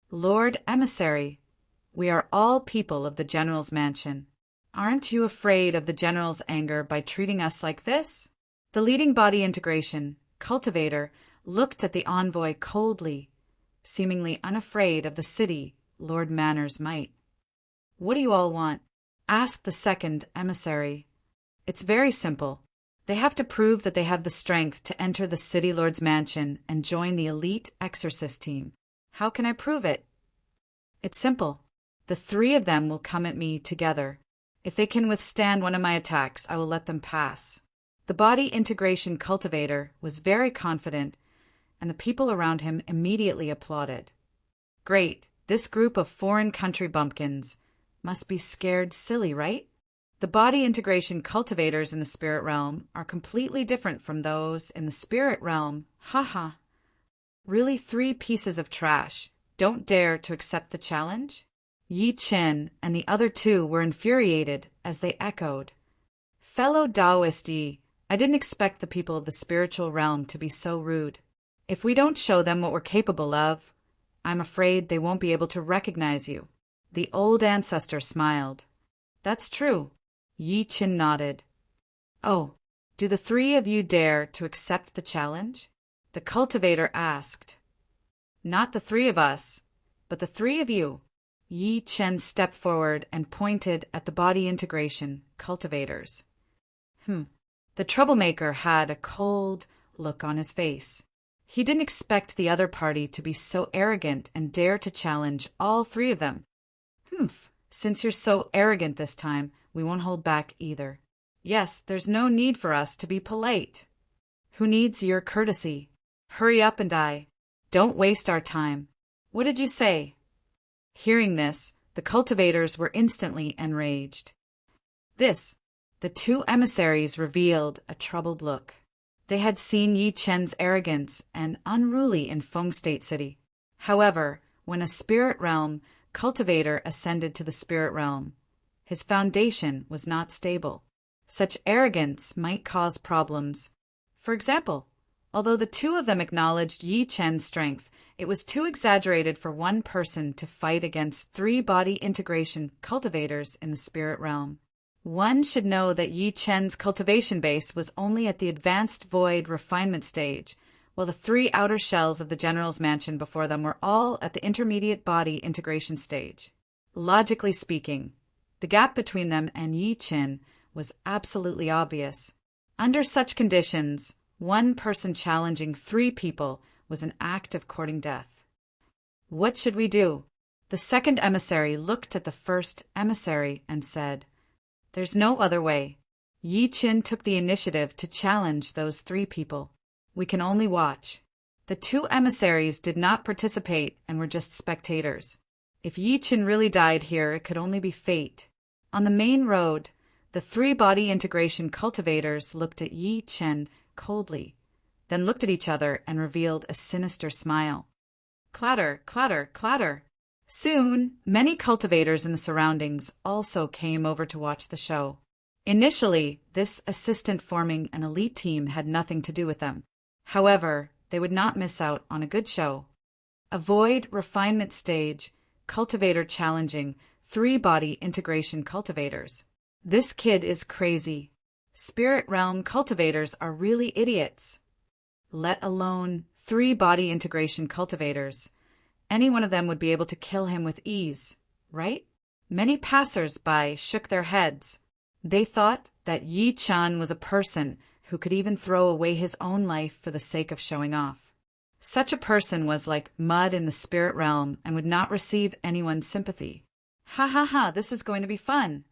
Lord Emissary, we are all people of the general's mansion. Aren't you afraid of the general's anger by treating us like this? The leading body integration, cultivator, looked at the envoy coldly, seemingly unafraid of the city Lord Manor's might. What do you all want? Asked the second emissary. It's very simple. They have to prove that they have the strength to enter the city lord's mansion and join the elite exorcist team. How can I prove it? It's simple. The 3 of them will come at me together. If they can withstand one of my attacks, I will let them pass. The body integration cultivator was very confident, and the people around him immediately applauded. Great, this group of foreign country bumpkins must be scared silly, right? The body integration cultivators in the spirit realm are completely different from those in the spirit realm. Haha. Really 3 pieces of trash. Don't dare to accept the challenge? Yi Chen and the other 2 were infuriated as they echoed. Fellow Taoist Yi, I didn't expect the people of the spiritual realm to be so rude. If we don't show them what we're capable of, I'm afraid they won't be able to recognize you. The old ancestor smiled. That's true. Yi Chen nodded. Oh, do the 3 of you dare to accept the challenge? The cultivator asked. Not the 3 of us, but the 3 of you. Yi Chen stepped forward and pointed at the body integration cultivators. The troublemaker had a cold look on his face. He didn't expect the other party to be so arrogant and dare to challenge all 3 of them. Since you're so arrogant this time, we won't hold back either. Yes, there's no need for us to be polite. Who needs your courtesy? Hurry up and die. Don't waste our time. What did you say? Hearing this, the cultivators were instantly enraged. The 2 emissaries revealed a troubled look. They had seen Yi Chen's arrogance and unruly in Feng State City. However, when a spirit realm cultivator ascended to the spirit realm, his foundation was not stable. Such arrogance might cause problems. For example, although the 2 of them acknowledged Yi Chen's strength, it was too exaggerated for one person to fight against 3 body integration cultivators in the spirit realm. One should know that Yi Chen's cultivation base was only at the advanced void refinement stage, while the 3 outer shells of the general's mansion before them were all at the intermediate body integration stage. Logically speaking, the gap between them and Yi Chen was absolutely obvious. Under such conditions, one person challenging 3 people was an act of courting death. What should we do? The second emissary looked at the first emissary and said, There's no other way. Yi Chen took the initiative to challenge those 3 people. We can only watch. The 2 emissaries did not participate and were just spectators. If Yi Chen really died here, it could only be fate. On the main road, the 3 body integration cultivators looked at Yi Chen coldly, then looked at each other and revealed a sinister smile. Clatter, clatter, clatter. Soon, many cultivators in the surroundings also came over to watch the show. Initially, this assistant forming an elite team had nothing to do with them. However, they would not miss out on a good show. A void refinement stage cultivator challenging 3 body integration cultivators. This kid is crazy. Spirit realm cultivators are really idiots. Let alone 3 body integration cultivators. Any one of them would be able to kill him with ease, right? Many passers-by shook their heads. They thought that Yi Chen was a person who could even throw away his own life for the sake of showing off. Such a person was like mud in the spirit realm and would not receive anyone's sympathy. Ha ha ha, this is going to be fun.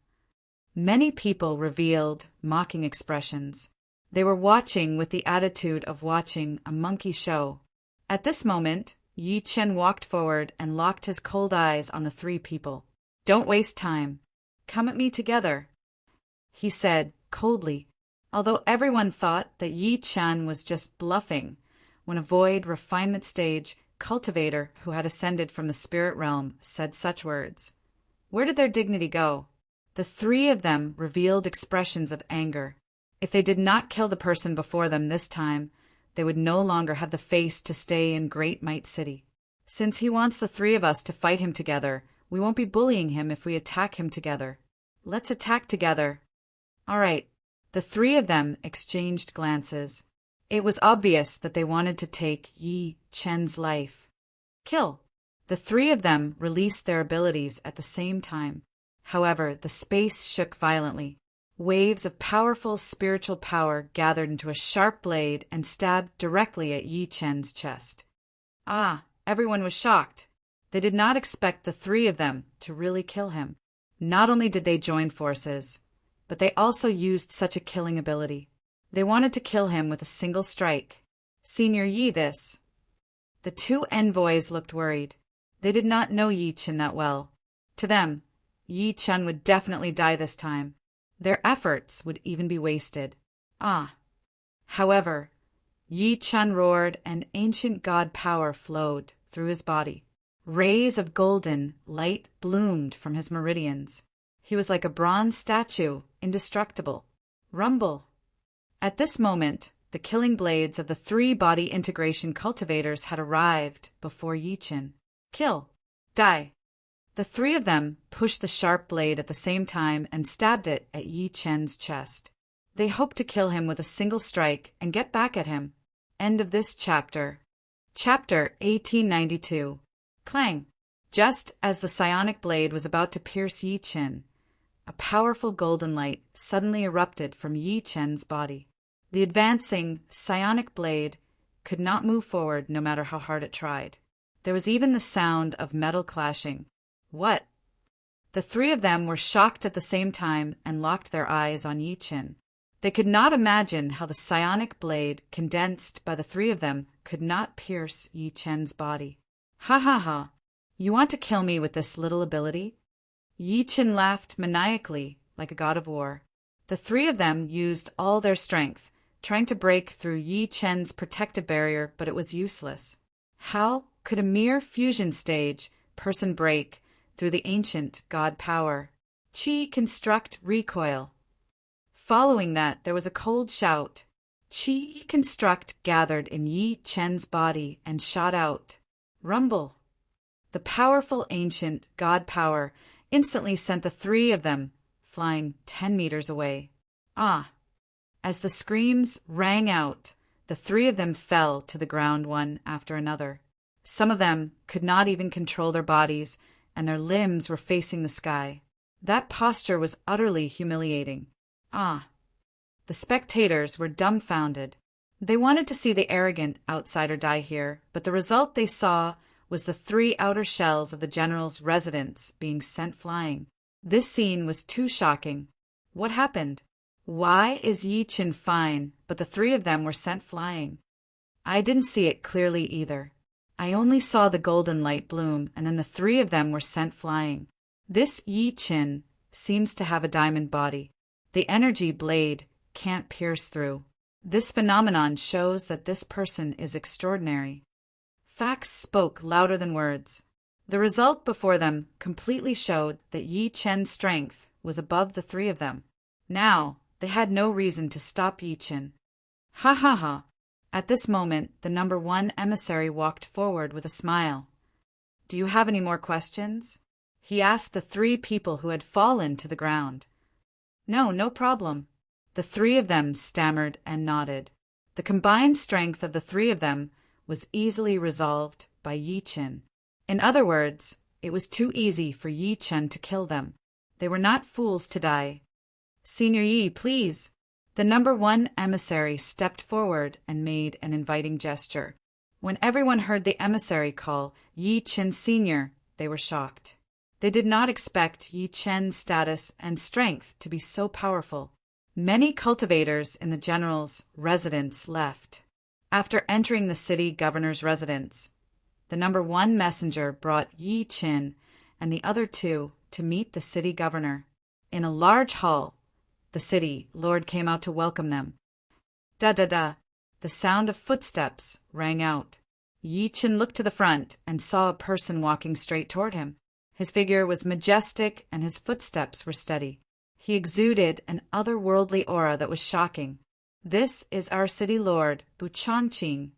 Many people revealed mocking expressions. They were watching with the attitude of watching a monkey show. At this moment, Yi Chen walked forward and locked his cold eyes on the 3 people. Don't waste time. Come at me together, he said coldly, although everyone thought that Yi Chen was just bluffing when a void refinement stage cultivator who had ascended from the spirit realm said such words. Where did their dignity go? The 3 of them revealed expressions of anger. If they did not kill the person before them this time, they would no longer have the face to stay in Great Might City. Since he wants the 3 of us to fight him together, we won't be bullying him if we attack him together. Let's attack together. All right. The 3 of them exchanged glances. It was obvious that they wanted to take Yi Chen's life. Kill. The 3 of them released their abilities at the same time. However, the space shook violently. Waves of powerful spiritual power gathered into a sharp blade and stabbed directly at Yi Chen's chest. Everyone was shocked. They did not expect the 3 of them to really kill him. Not only did they join forces, but they also used such a killing ability. They wanted to kill him with a single strike. Senior Yi this. The two envoys looked worried. They did not know Yi Chen that well. To them, Yi Chen would definitely die this time. Their efforts would even be wasted. However, Yi Chen roared and ancient god power flowed through his body. Rays of golden light bloomed from his meridians. He was like a bronze statue, indestructible. Rumble. At this moment, the killing blades of the 3 body integration cultivators had arrived before Yi Chen. Kill. Die. The 3 of them pushed the sharp blade at the same time and stabbed it at Yi Chen's chest. They hoped to kill him with a single strike and get back at him. End of this chapter. Chapter 1892. Clang! Just as the psionic blade was about to pierce Yi Chen, a powerful golden light suddenly erupted from Yi Chen's body. The advancing psionic blade could not move forward no matter how hard it tried. There was even the sound of metal clashing. What? The 3 of them were shocked at the same time and locked their eyes on Yi Chen. They could not imagine how the psionic blade, condensed by the 3 of them, could not pierce Yi Chen's body. Ha ha ha! You want to kill me with this little ability? Yi Chen laughed maniacally, like a god of war. The 3 of them used all their strength, trying to break through Yi Chen's protective barrier, but it was useless. How could a mere fusion stage person break through the ancient god power? Qi construct recoil. Following that, there was a cold shout. Qi construct gathered in Yi Chen's body and shot out. Rumble. The powerful ancient god power instantly sent the 3 of them flying 10 meters away. As the screams rang out, the 3 of them fell to the ground one after another. Some of them could not even control their bodies, and their limbs were facing the sky. That posture was utterly humiliating. The spectators were dumbfounded. They wanted to see the arrogant outsider die here, but the result they saw was the 3 outer shells of the general's residence being sent flying. This scene was too shocking. What happened? Why is Yi Chen fine, but the 3 of them were sent flying? I didn't see it clearly either. I only saw the golden light bloom, and then the 3 of them were sent flying. This Yi Chen seems to have a diamond body. The energy blade can't pierce through. This phenomenon shows that this person is extraordinary. Facts spoke louder than words. The result before them completely showed that Yi Chen's strength was above the 3 of them. Now, they had no reason to stop Yi Chen. Ha ha ha! At this moment, the number 1 emissary walked forward with a smile. Do you have any more questions? He asked the 3 people who had fallen to the ground. No problem. The 3 of them stammered and nodded. The combined strength of the 3 of them was easily resolved by Yi Chen. In other words, it was too easy for Yi Chen to kill them. They were not fools to die. Senior Yi, please. The number 1 emissary stepped forward and made an inviting gesture. When everyone heard the emissary call Yi Chen Senior, they were shocked. They did not expect Yi Chen's status and strength to be so powerful. Many cultivators in the general's residence left. After entering the city governor's residence, the number 1 messenger brought Yi Chen and the other 2 to meet the city governor. In a large hall, the city lord came out to welcome them. Da-da-da! The sound of footsteps rang out. Yi Chen looked to the front and saw a person walking straight toward him. His figure was majestic and his footsteps were steady. He exuded an otherworldly aura that was shocking. This is our city lord, Bu Changqing.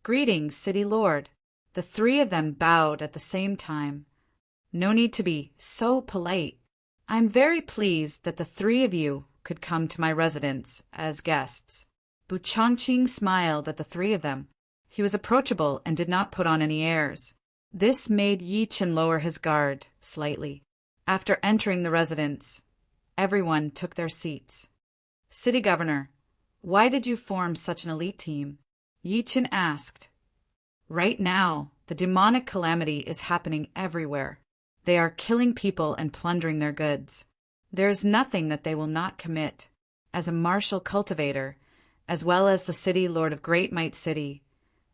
Greetings, city lord. The 3 of them bowed at the same time. No need to be so polite. I'm very pleased that the 3 of you could come to my residence as guests. Bu Changqing smiled at the 3 of them. He was approachable and did not put on any airs. This made Yi Chen lower his guard slightly. After entering the residence, everyone took their seats. City governor, why did you form such an elite team? Yi Chen asked. Right now, the demonic calamity is happening everywhere. They are killing people and plundering their goods. There is nothing that they will not commit. As a martial cultivator, as well as the city lord of Great Might City,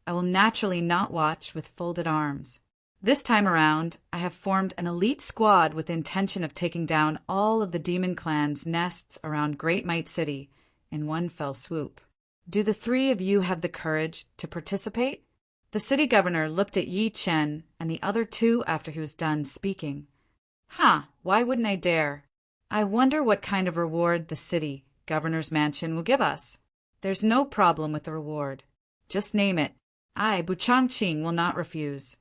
I will naturally not watch with folded arms. This time around, I have formed an elite squad with the intention of taking down all of the demon clan's nests around Great Might City in one fell swoop. Do the three of you have the courage to participate? The city governor looked at Yi Chen and the other two after he was done speaking. Why wouldn't I dare? I wonder what kind of reward the city governor's mansion will give us. There's no problem with the reward. Just name it. I, Bu Changqing, will not refuse.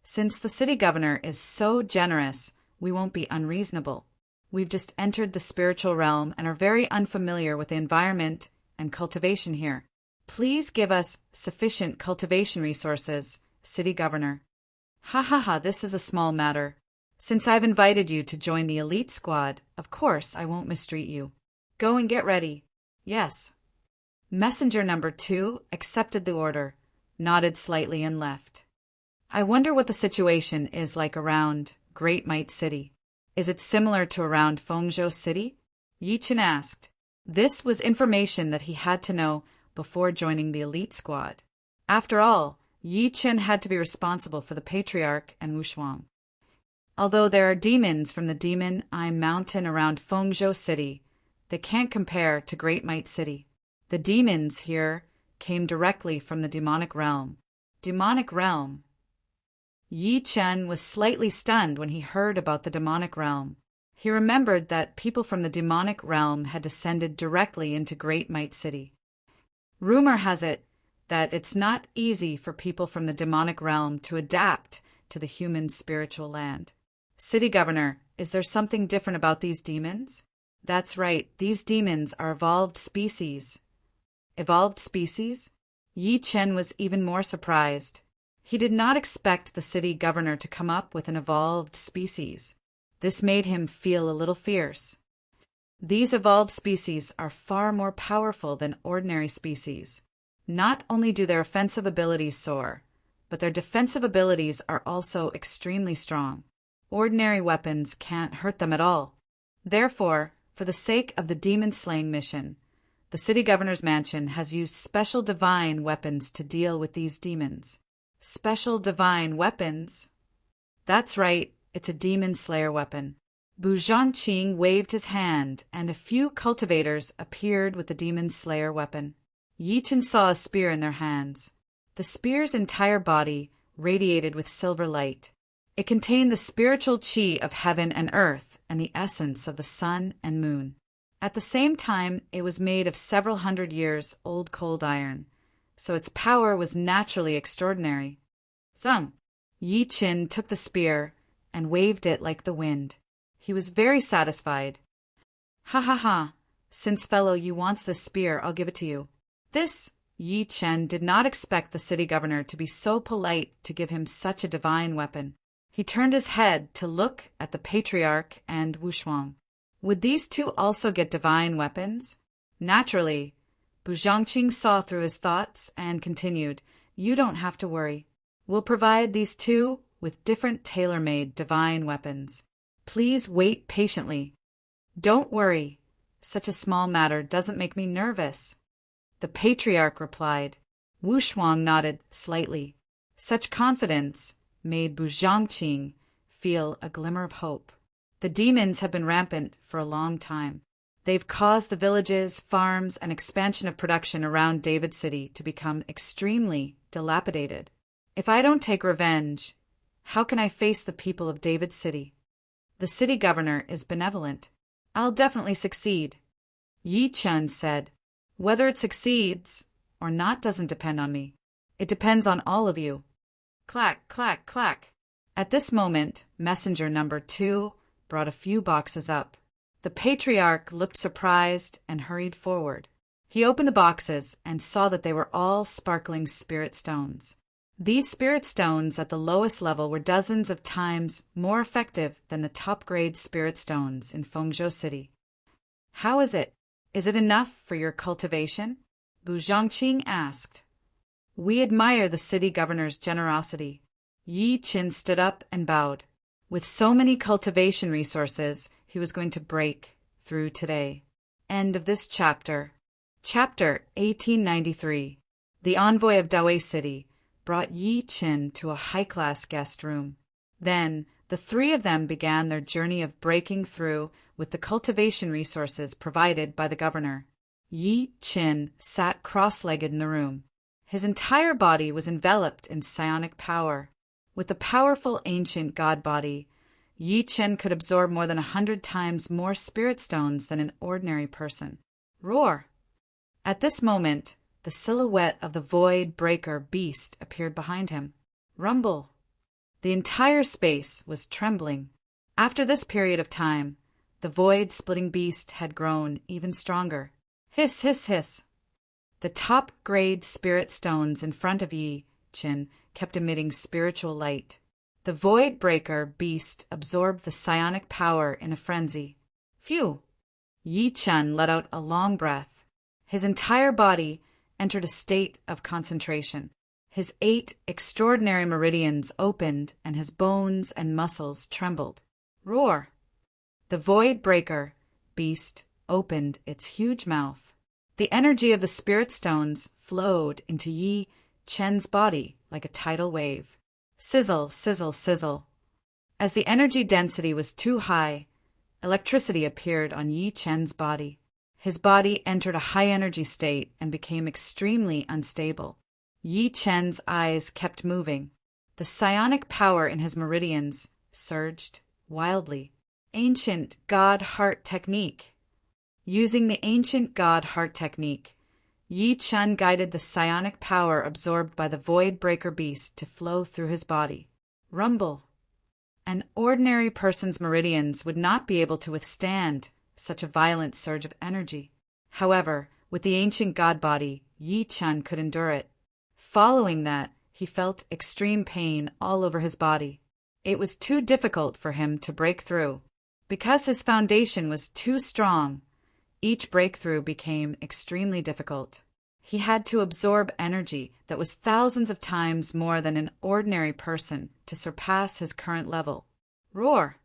Since the city governor is so generous, we won't be unreasonable. We've just entered the spiritual realm and are very unfamiliar with the environment and cultivation here. Please give us sufficient cultivation resources, city governor. This is a small matter. Since I've invited you to join the elite squad, of course I won't mistreat you. Go and get ready. Yes. Messenger number 2 accepted the order, nodded slightly and left. I wonder what the situation is like around Great Might City. Is it similar to around Fengzhou City? Yi Chen asked. This was information that he had to know before joining the elite squad. After all, Yi Chen had to be responsible for the Patriarch and Wushuang. Although there are demons from the Demon Eye Mountain around Fengzhou City, they can't compare to Great Might City. The demons here came directly from the demonic realm. Demonic realm? Yi Chen was slightly stunned when he heard about the demonic realm. He remembered that people from the demonic realm had descended directly into Great Might City. Rumor has it that it's not easy for people from the demonic realm to adapt to the human spiritual land. City Governor, is there something different about these demons? That's right, these demons are evolved species. Evolved species? Yi Chen was even more surprised. He did not expect the city governor to come up with an evolved species. This made him feel a little fierce. These evolved species are far more powerful than ordinary species. Not only do their offensive abilities soar, but their defensive abilities are also extremely strong. Ordinary weapons can't hurt them at all. Therefore, for the sake of the demon-slaying mission, the city governor's mansion has used special divine weapons to deal with these demons. Special divine weapons? That's right, it's a demon slayer weapon. Bu Zhangqing waved his hand, and a few cultivators appeared with the demon slayer weapon. Yi Chen saw a spear in their hands. The spear's entire body radiated with silver light. It contained the spiritual qi of heaven and earth and the essence of the sun and moon. At the same time, it was made of several hundred years old cold iron, so its power was naturally extraordinary. Zeng! Yi Chen took the spear and waved it like the wind. He was very satisfied. Since fellow you wants this spear, I'll give it to you. This, Yi Chen did not expect the city governor to be so polite to give him such a divine weapon. He turned his head to look at the Patriarch and Wushuang. Would these two also get divine weapons? Naturally. Bu Zhangqing saw through his thoughts and continued, You don't have to worry. We'll provide these two with different tailor-made divine weapons. Please wait patiently. Don't worry. Such a small matter doesn't make me nervous. The Patriarch replied. Wushuang nodded slightly. Such confidence made Bu Zhangqing feel a glimmer of hope. The demons have been rampant for a long time. They've caused the villages, farms, and expansion of production around David City to become extremely dilapidated. If I don't take revenge, how can I face the people of David City? The city governor is benevolent. I'll definitely succeed. Yi Chen said. Whether it succeeds or not doesn't depend on me. It depends on all of you. Clack, clack, clack. At this moment, messenger number 2 brought a few boxes up. The Patriarch looked surprised and hurried forward. He opened the boxes and saw that they were all sparkling spirit stones. These spirit stones at the lowest level were dozens of times more effective than the top-grade spirit stones in Fengzhou City. How is it? Is it enough for your cultivation? Bu Zhangqing asked. We admire the city governor's generosity. Yi Chen stood up and bowed. With so many cultivation resources, he was going to break through today. End of this chapter. Chapter 1893. The envoy of Dawei City brought Yi Qin to a high-class guest room. Then, the three of them began their journey of breaking through with the cultivation resources provided by the governor. Yi Qin sat cross-legged in the room. His entire body was enveloped in psionic power. With the powerful ancient god body, Yi Qin could absorb more than 100 times more spirit stones than an ordinary person. Roar! At this moment, the silhouette of the void breaker beast appeared behind him. Rumble! The entire space was trembling. After this period of time, the void-splitting beast had grown even stronger. Hiss, hiss, hiss! The top-grade spirit stones in front of Yi Qin kept emitting spiritual light. The void breaker beast absorbed the psionic power in a frenzy. Phew! Yi Qin let out a long breath. His entire body entered a state of concentration. His 8 extraordinary meridians opened and his bones and muscles trembled. Roar! The void breaker beast opened its huge mouth. The energy of the spirit stones flowed into Yi Qin's body like a tidal wave. Sizzle, sizzle, sizzle. As the energy density was too high, electricity appeared on Yi Qin's body. His body entered a high-energy state and became extremely unstable. Yi Qin's eyes kept moving. The psionic power in his meridians surged wildly. Ancient God Heart Technique. Using the ancient God Heart Technique, Yi Qin guided the psionic power absorbed by the void breaker beast to flow through his body. Rumble! An ordinary person's meridians would not be able to withstand such a violent surge of energy. However, with the ancient god body, Yi Qin could endure it. Following that, he felt extreme pain all over his body. It was too difficult for him to break through. Because his foundation was too strong, each breakthrough became extremely difficult. He had to absorb energy that was thousands of times more than an ordinary person to surpass his current level. Roar!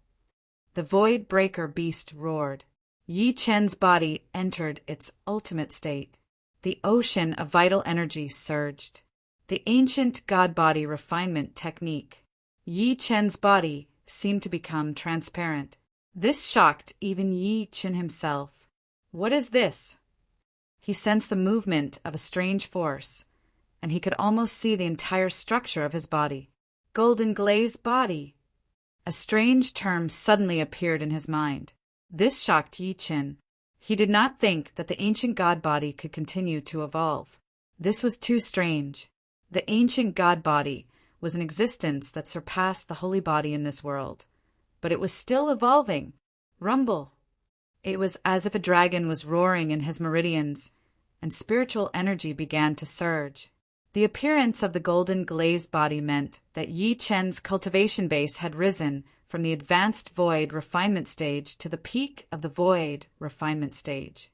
The void breaker beast roared. Yi Qin's body entered its ultimate state. The ocean of vital energy surged. The ancient god body refinement technique. Yi Qin's body seemed to become transparent. This shocked even Yi Qin himself. What is this? He sensed the movement of a strange force, and he could almost see the entire structure of his body. Golden glazed body. A strange term suddenly appeared in his mind. This shocked Yi Qin. He did not think that the ancient god body could continue to evolve. This was too strange. The ancient god body was an existence that surpassed the holy body in this world, but it was still evolving. Rumble! It was as if a dragon was roaring in his meridians, and spiritual energy began to surge. The appearance of the golden glazed body meant that Yi Qin's cultivation base had risen from the advanced void refinement stage to the peak of the void refinement stage.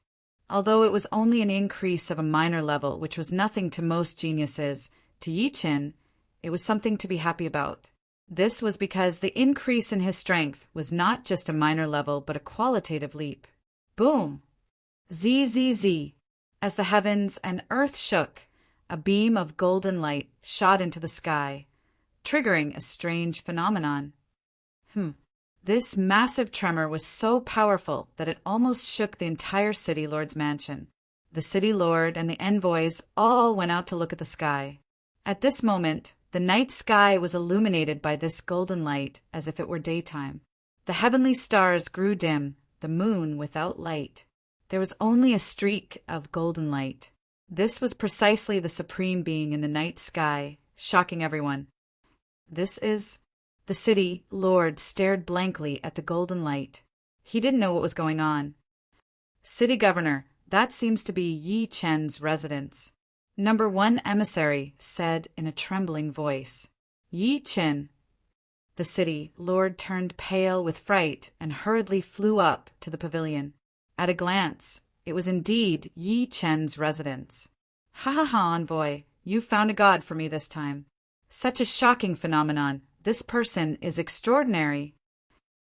Although it was only an increase of a minor level, which was nothing to most geniuses, to Yi Qin, it was something to be happy about. This was because the increase in his strength was not just a minor level, but a qualitative leap. Boom! Z. As the heavens and earth shook, a beam of golden light shot into the sky, triggering a strange phenomenon. This massive tremor was so powerful that it almost shook the entire city lord's mansion. The city lord and the envoys all went out to look at the sky. At this moment, the night sky was illuminated by this golden light as if it were daytime. The heavenly stars grew dim, the moon without light. There was only a streak of golden light. This was precisely the supreme being in the night sky, shocking everyone. The city lord stared blankly at the golden light. He didn't know what was going on. City governor, that seems to be Yi Qin's residence. Number 1 emissary said in a trembling voice. Yi Qin. The city lord turned pale with fright and hurriedly flew up to the pavilion. At a glance, it was indeed Yi Qin's residence. Ha, envoy, you found a god for me this time. Such a shocking phenomenon. This person is extraordinary.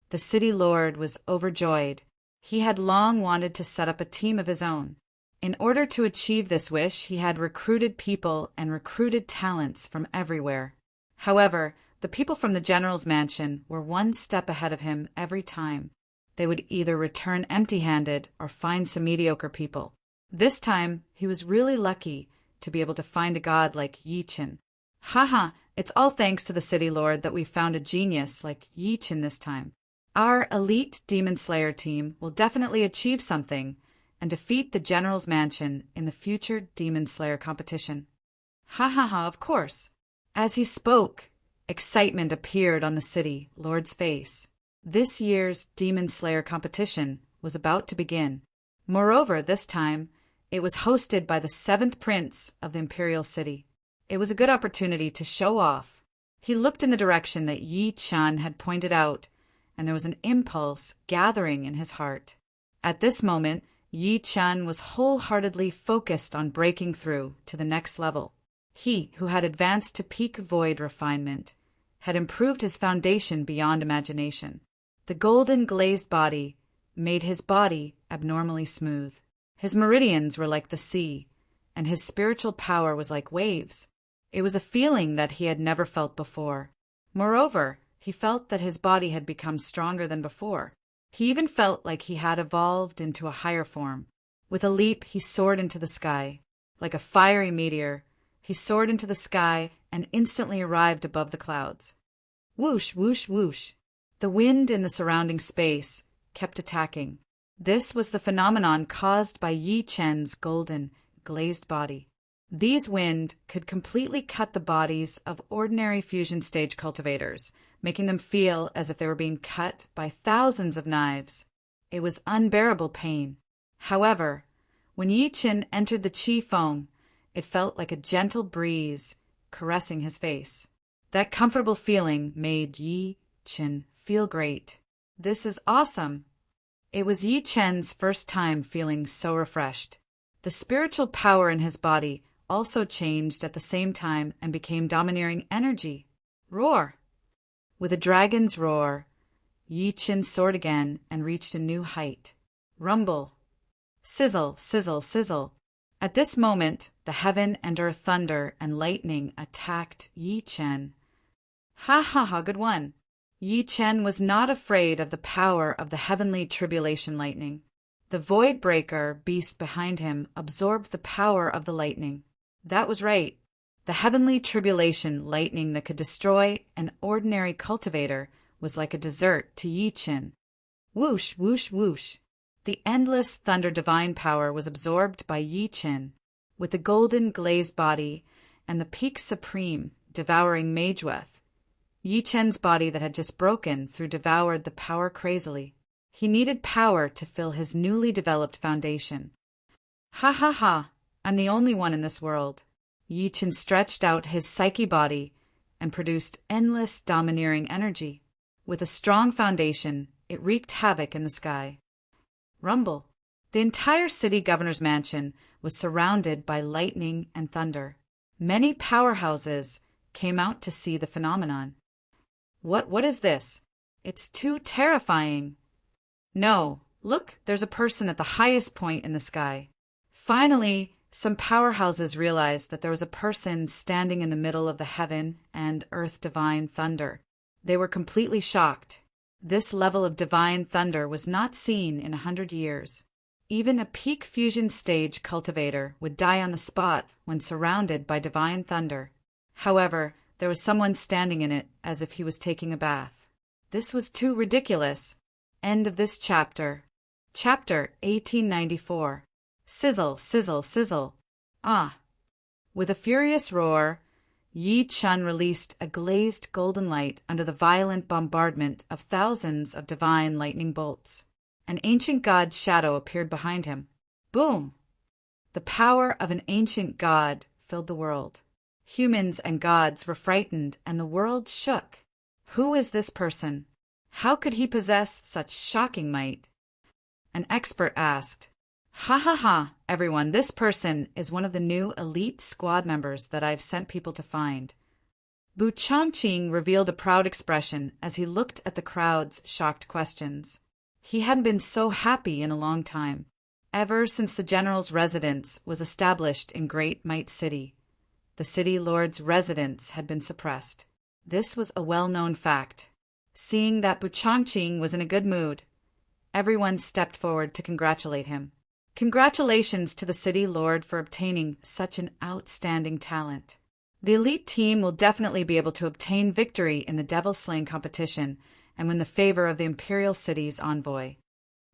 The city lord was overjoyed. He had long wanted to set up a team of his own. In order to achieve this wish, he had recruited people and recruited talents from everywhere. However, the people from the general's mansion were one step ahead of him every time. They would either return empty-handed or find some mediocre people. This time, he was really lucky to be able to find a god like Yi Chen. Haha, it's all thanks to the city lord that we found a genius like Yi Chen this time. Our elite Demon Slayer team will definitely achieve something and defeat the general's mansion in the future Demon Slayer competition. Ha ha ha, of course. As he spoke, excitement appeared on the city lord's face. This year's Demon Slayer competition was about to begin. Moreover, this time, it was hosted by the 7th prince of the imperial city. It was a good opportunity to show off. He looked in the direction that Yi Chen had pointed out, and there was an impulse gathering in his heart. At this moment, Yi Chen was wholeheartedly focused on breaking through to the next level. He, who had advanced to peak void refinement, had improved his foundation beyond imagination. The golden glazed body made his body abnormally smooth. His meridians were like the sea, and his spiritual power was like waves. It was a feeling that he had never felt before. Moreover, he felt that his body had become stronger than before. He even felt like he had evolved into a higher form. With a leap, he soared into the sky. Like a fiery meteor, he soared into the sky and instantly arrived above the clouds. Whoosh, whoosh, whoosh. The wind in the surrounding space kept attacking. This was the phenomenon caused by Yi Chen's golden, glazed body. These wind could completely cut the bodies of ordinary fusion stage cultivators, making them feel as if they were being cut by thousands of knives. It was unbearable pain. However, when Yi Chen entered the Qi Feng, it felt like a gentle breeze caressing his face. That comfortable feeling made Yi Chen feel great. This is awesome. It was Yi Chen's first time feeling so refreshed. The spiritual power in his body also changed at the same time and became domineering energy. Roar! With a dragon's roar, Yi Chen soared again and reached a new height. Rumble! Sizzle, sizzle, sizzle. At this moment, the heaven and earth thunder and lightning attacked Yi Chen. Ha ha ha, good one. Yi Chen was not afraid of the power of the heavenly tribulation lightning. The void breaker beast behind him absorbed the power of the lightning. That was right. The heavenly tribulation lightning that could destroy an ordinary cultivator was like a dessert to Yi Chen. Whoosh, whoosh, whoosh. The endless thunder divine power was absorbed by Yi Chen, with the golden glazed body and the peak supreme devouring Mageweth. Yi Chen's body that had just broken through devoured the power crazily. He needed power to fill his newly developed foundation. Ha ha ha, I'm the only one in this world. Yi Chen stretched out his psyche body and produced endless domineering energy. With a strong foundation, it wreaked havoc in the sky. Rumble. The entire city governor's mansion was surrounded by lightning and thunder. Many powerhouses came out to see the phenomenon. What is this? It's too terrifying. No, look, there's a person at the highest point in the sky. Finally, some powerhouses realized that there was a person standing in the middle of the heaven and earth divine thunder. They were completely shocked. This level of divine thunder was not seen in 100 years. Even a peak fusion stage cultivator would die on the spot when surrounded by divine thunder. However, there was someone standing in it as if he was taking a bath. This was too ridiculous. End of this chapter. Chapter 1894. Sizzle, sizzle, sizzle. Ah! With a furious roar, Yi Chen released a glazed golden light under the violent bombardment of thousands of divine lightning bolts. An ancient god's shadow appeared behind him. Boom! The power of an ancient god filled the world. Humans and gods were frightened, and the world shook. Who is this person? How could he possess such shocking might? An expert asked. Ha ha ha, everyone, this person is one of the new elite squad members that I've sent people to find. Bu Changqing revealed a proud expression as he looked at the crowd's shocked questions. He hadn't been so happy in a long time, ever since the general's residence was established in Great Might City. The city lord's residence had been suppressed. This was a well-known fact. Seeing that Bu Changqing was in a good mood, everyone stepped forward to congratulate him. Congratulations to the city lord for obtaining such an outstanding talent. The elite team will definitely be able to obtain victory in the devil-slaying competition and win the favor of the imperial city's envoy.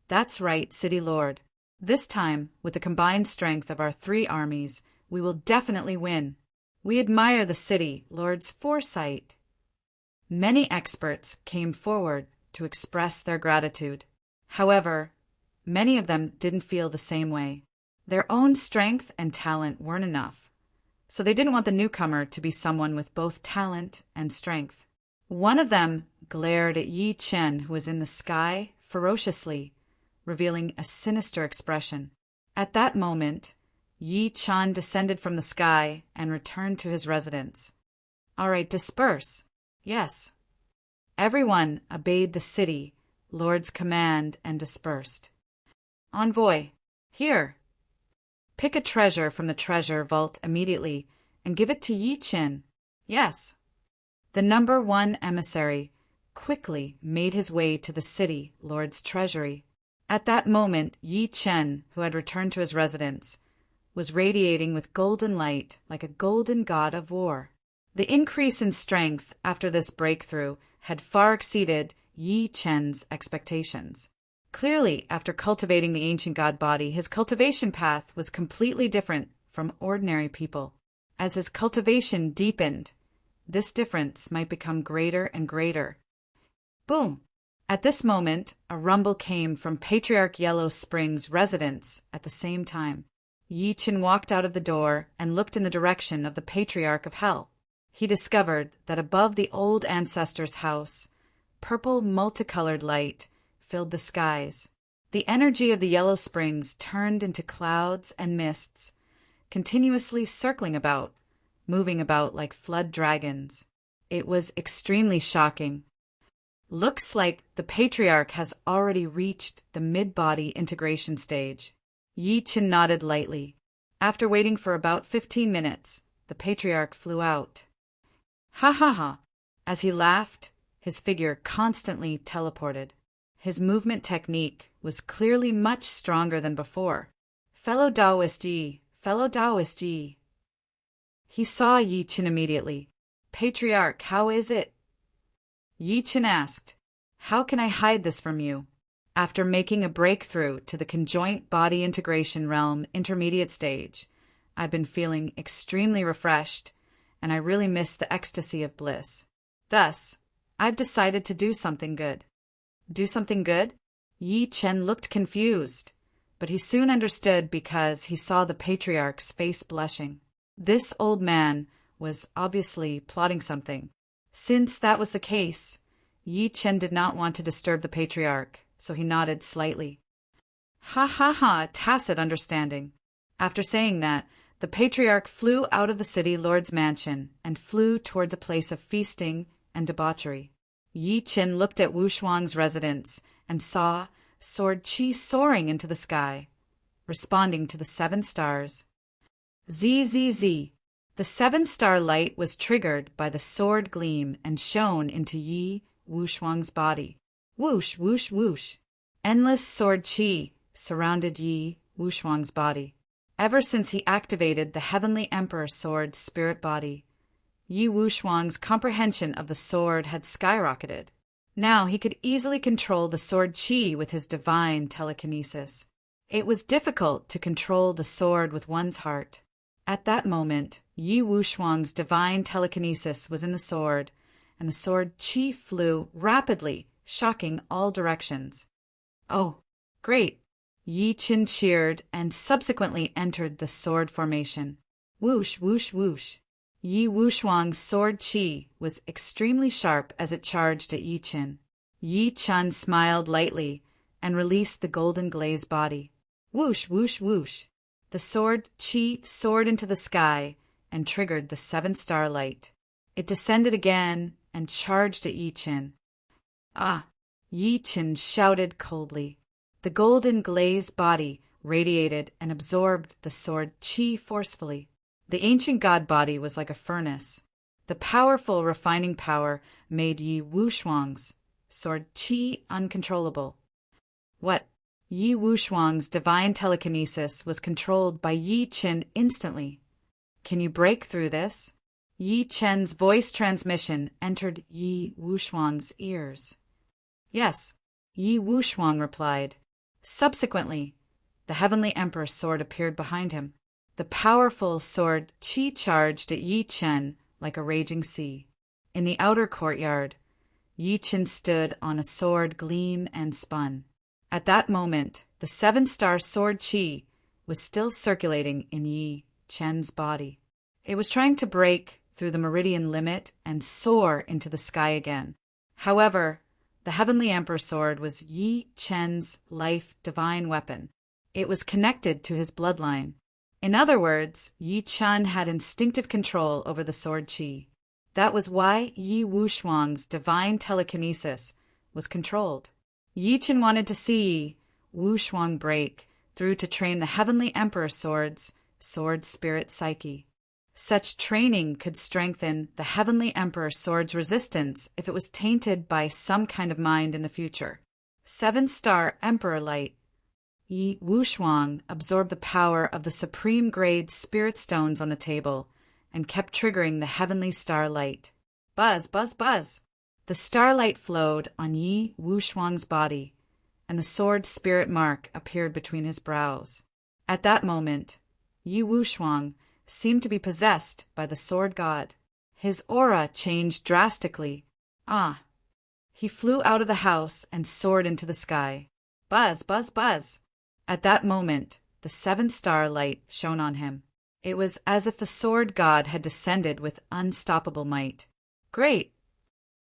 That's right, City Lord. This time, with the combined strength of our 3 armies, we will definitely win. We admire the City Lord's foresight. Many experts came forward to express their gratitude. However, many of them didn't feel the same way. Their own strength and talent weren't enough, so they didn't want the newcomer to be someone with both talent and strength. One of them glared at Yi Chen, who was in the sky, ferociously, revealing a sinister expression. At that moment, Yi Chen descended from the sky and returned to his residence. All right, disperse. Yes. Everyone obeyed the city lord's command and dispersed. Envoy, here. Pick a treasure from the treasure vault immediately and give it to Yi Chen. Yes. The number 1 emissary quickly made his way to the city lord's treasury. At that moment, Yi Chen, who had returned to his residence, was radiating with golden light like a golden god of war. The increase in strength after this breakthrough had far exceeded Yi Chen's expectations. Clearly, after cultivating the ancient god body, his cultivation path was completely different from ordinary people. As his cultivation deepened, this difference might become greater and greater. Boom! At this moment, a rumble came from Patriarch Yellow Spring's residence at the same time. Yi Chen walked out of the door and looked in the direction of the Patriarch of Hell. He discovered that above the old ancestor's house, purple multicolored light filled the skies. The energy of the Yellow Springs turned into clouds and mists, continuously circling about, moving about like flood dragons. It was extremely shocking. Looks like the Patriarch has already reached the mid-body integration stage. Yi Chen nodded lightly. After waiting for about 15 minutes, the Patriarch flew out. Ha ha ha! As he laughed, his figure constantly teleported. His movement technique was clearly much stronger than before. Fellow Taoist Yi, fellow Taoist Yi. He saw Yi Chen immediately. Patriarch, how is it? Yi Chen asked, how can I hide this from you? After making a breakthrough to the conjoint body integration realm intermediate stage, I've been feeling extremely refreshed, and I really miss the ecstasy of bliss. Thus, I've decided to do something good. Do something good? Yi Chen looked confused, but he soon understood because he saw the Patriarch's face blushing. This old man was obviously plotting something. Since that was the case, Yi Chen did not want to disturb the Patriarch, so he nodded slightly. Ha ha ha, tacit understanding. After saying that, the Patriarch flew out of the city lord's mansion and flew towards a place of feasting and debauchery. Yi Chen looked at Wu Shuang's residence and saw Sword Qi soaring into the sky, responding to the 7 stars. ZZZ. The 7-star light was triggered by the sword gleam and shone into Yi Wu Shuang's body. Whoosh, whoosh, whoosh. Endless sword qi surrounded Yi Wu Shuang's body. Ever since he activated the Heavenly Emperor sword spirit body, Yi Wu Shuang's comprehension of the sword had skyrocketed. Now he could easily control the sword qi with his divine telekinesis. It was difficult to control the sword with one's heart. At that moment, Yi Wu Shuang's divine telekinesis was in the sword, and the sword qi flew rapidly, shocking all directions. Oh, great! Yi Chen cheered and subsequently entered the sword formation. Whoosh, whoosh, whoosh. Yi Wu Shuang's sword qi was extremely sharp as it charged at Yi Chen. Yi Chen smiled lightly and released the golden glaze body. Whoosh, whoosh, whoosh. The sword qi soared into the sky and triggered the 7-star light. It descended again and charged at Yi Qin. Ah! Yi Qin shouted coldly. The golden glazed body radiated and absorbed the sword qi forcefully. The ancient god body was like a furnace. The powerful refining power made Yi Wushuang's sword qi uncontrollable. What? Yi Wushuang's divine telekinesis was controlled by Yi Qin instantly. Can you break through this? Yi Chen's voice transmission entered Yi Wushuang's ears. Yes, Yi Wushuang replied. Subsequently, the Heavenly Emperor's sword appeared behind him. The powerful sword qi charged at Yi Chen like a raging sea. In the outer courtyard, Yi Chen stood on a sword gleam and spun. At that moment, the seven-star sword qi was still circulating in Yi Chen's body. It was trying to break through the meridian limit and soar into the sky again. However, the Heavenly Emperor sword was Yi Chen's life divine weapon. It was connected to his bloodline. In other words, Yi Chen had instinctive control over the sword qi. That was why Yi Wushuang's divine telekinesis was controlled. Yi Chen wanted to see Yi Wushuang break through to train the Heavenly Emperor sword's sword spirit psyche. Such training could strengthen the Heavenly Emperor sword's resistance if it was tainted by some kind of mind in the future. Seven-star Emperor light. Yi Wushuang absorbed the power of the supreme-grade spirit stones on the table and kept triggering the heavenly starlight. Buzz, buzz, buzz! The starlight flowed on Yi Wushuang's body, and the sword spirit mark appeared between his brows. At that moment, Yi Wushuang seemed to be possessed by the sword god. His aura changed drastically. Ah! He flew out of the house and soared into the sky. Buzz, buzz, buzz! At that moment, the seven-star light shone on him. It was as if the sword god had descended with unstoppable might. Great!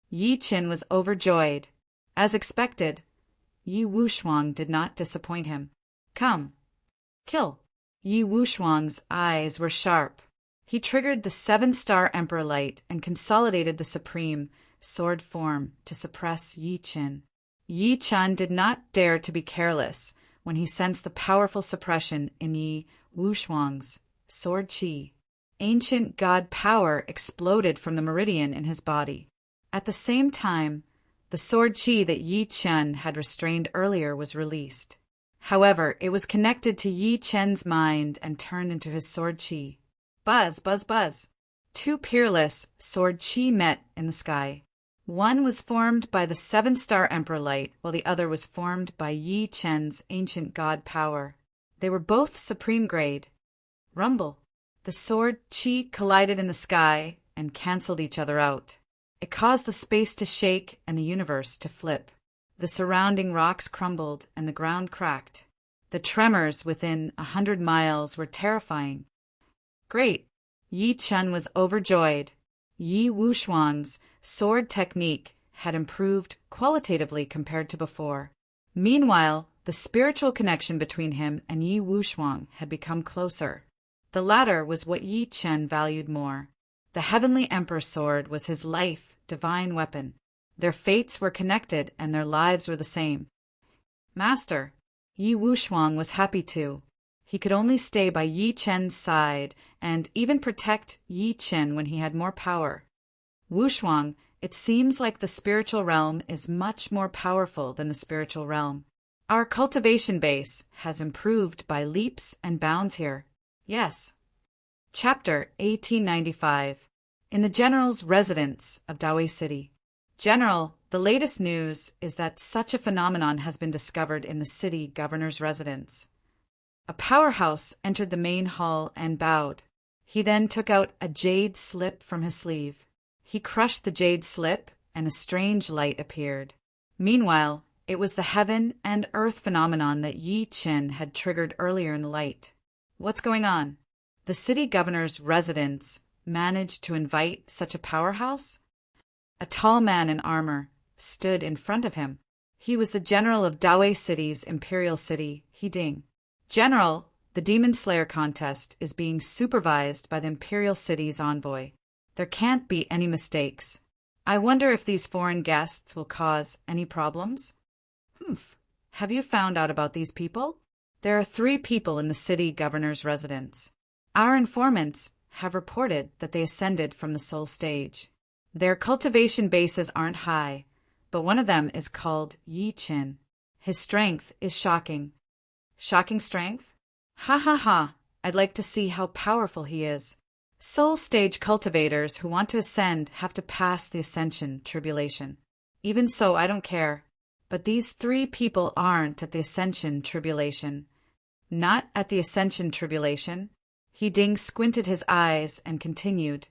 Yi Qin was overjoyed. As expected, Yi Wushuang did not disappoint him. Come, kill! Yi Wushuang's eyes were sharp. He triggered the seven-star Emperor light and consolidated the supreme sword form to suppress Yi Qin. Yi Chen did not dare to be careless when he sensed the powerful suppression in Yi Wushuang's sword qi. Ancient god power exploded from the meridian in his body. At the same time, the sword qi that Yi Chen had restrained earlier was released. However, it was connected to Yi Chen's mind and turned into his sword qi. Buzz, buzz, buzz! Two peerless sword qi met in the sky. One was formed by the seven-star Emperor light, while the other was formed by Yi Chen's ancient god power. They were both supreme grade. Rumble! The sword qi collided in the sky and canceled each other out. It caused the space to shake and the universe to flip. The surrounding rocks crumbled and the ground cracked. The tremors within 100 miles were terrifying. Great! Yi Chen was overjoyed. Yi Wushuang's sword technique had improved qualitatively compared to before. Meanwhile, the spiritual connection between him and Yi Wushuang had become closer. The latter was what Yi Chen valued more. The Heavenly Emperor sword was his life, divine weapon. Their fates were connected and their lives were the same. Master, Yi Wushuang was happy too. He could only stay by Yi Chen's side and even protect Yi Chen when he had more power. Wushuang, it seems like the spiritual realm is much more powerful than the spiritual realm. Our cultivation base has improved by leaps and bounds here. Yes. Chapter 1895. In the General's residence of Dawei City. General, the latest news is that such a phenomenon has been discovered in the city governor's residence. A powerhouse entered the main hall and bowed. He then took out a jade slip from his sleeve. He crushed the jade slip, and a strange light appeared. Meanwhile, it was the heaven and earth phenomenon that Yi Qin had triggered earlier in the light. What's going on? The city governor's residence managed to invite such a powerhouse? A tall man in armor stood in front of him. He was the general of Dawei City's imperial city, Hiding. General, the Demon Slayer contest is being supervised by the imperial city's envoy. There can't be any mistakes. I wonder if these foreign guests will cause any problems? Humph. Have you found out about these people? There are 3 people in the city governor's residence. Our informants have reported that they ascended from the soul stage. Their cultivation bases aren't high, but one of them is called Yi Qin. His strength is shocking. Shocking strength? Ha ha ha! I'd like to see how powerful he is. Soul stage cultivators who want to ascend have to pass the ascension tribulation. Even so, I don't care. But these 3 people aren't at the ascension tribulation. Not at the ascension tribulation. He squinted his eyes and continued.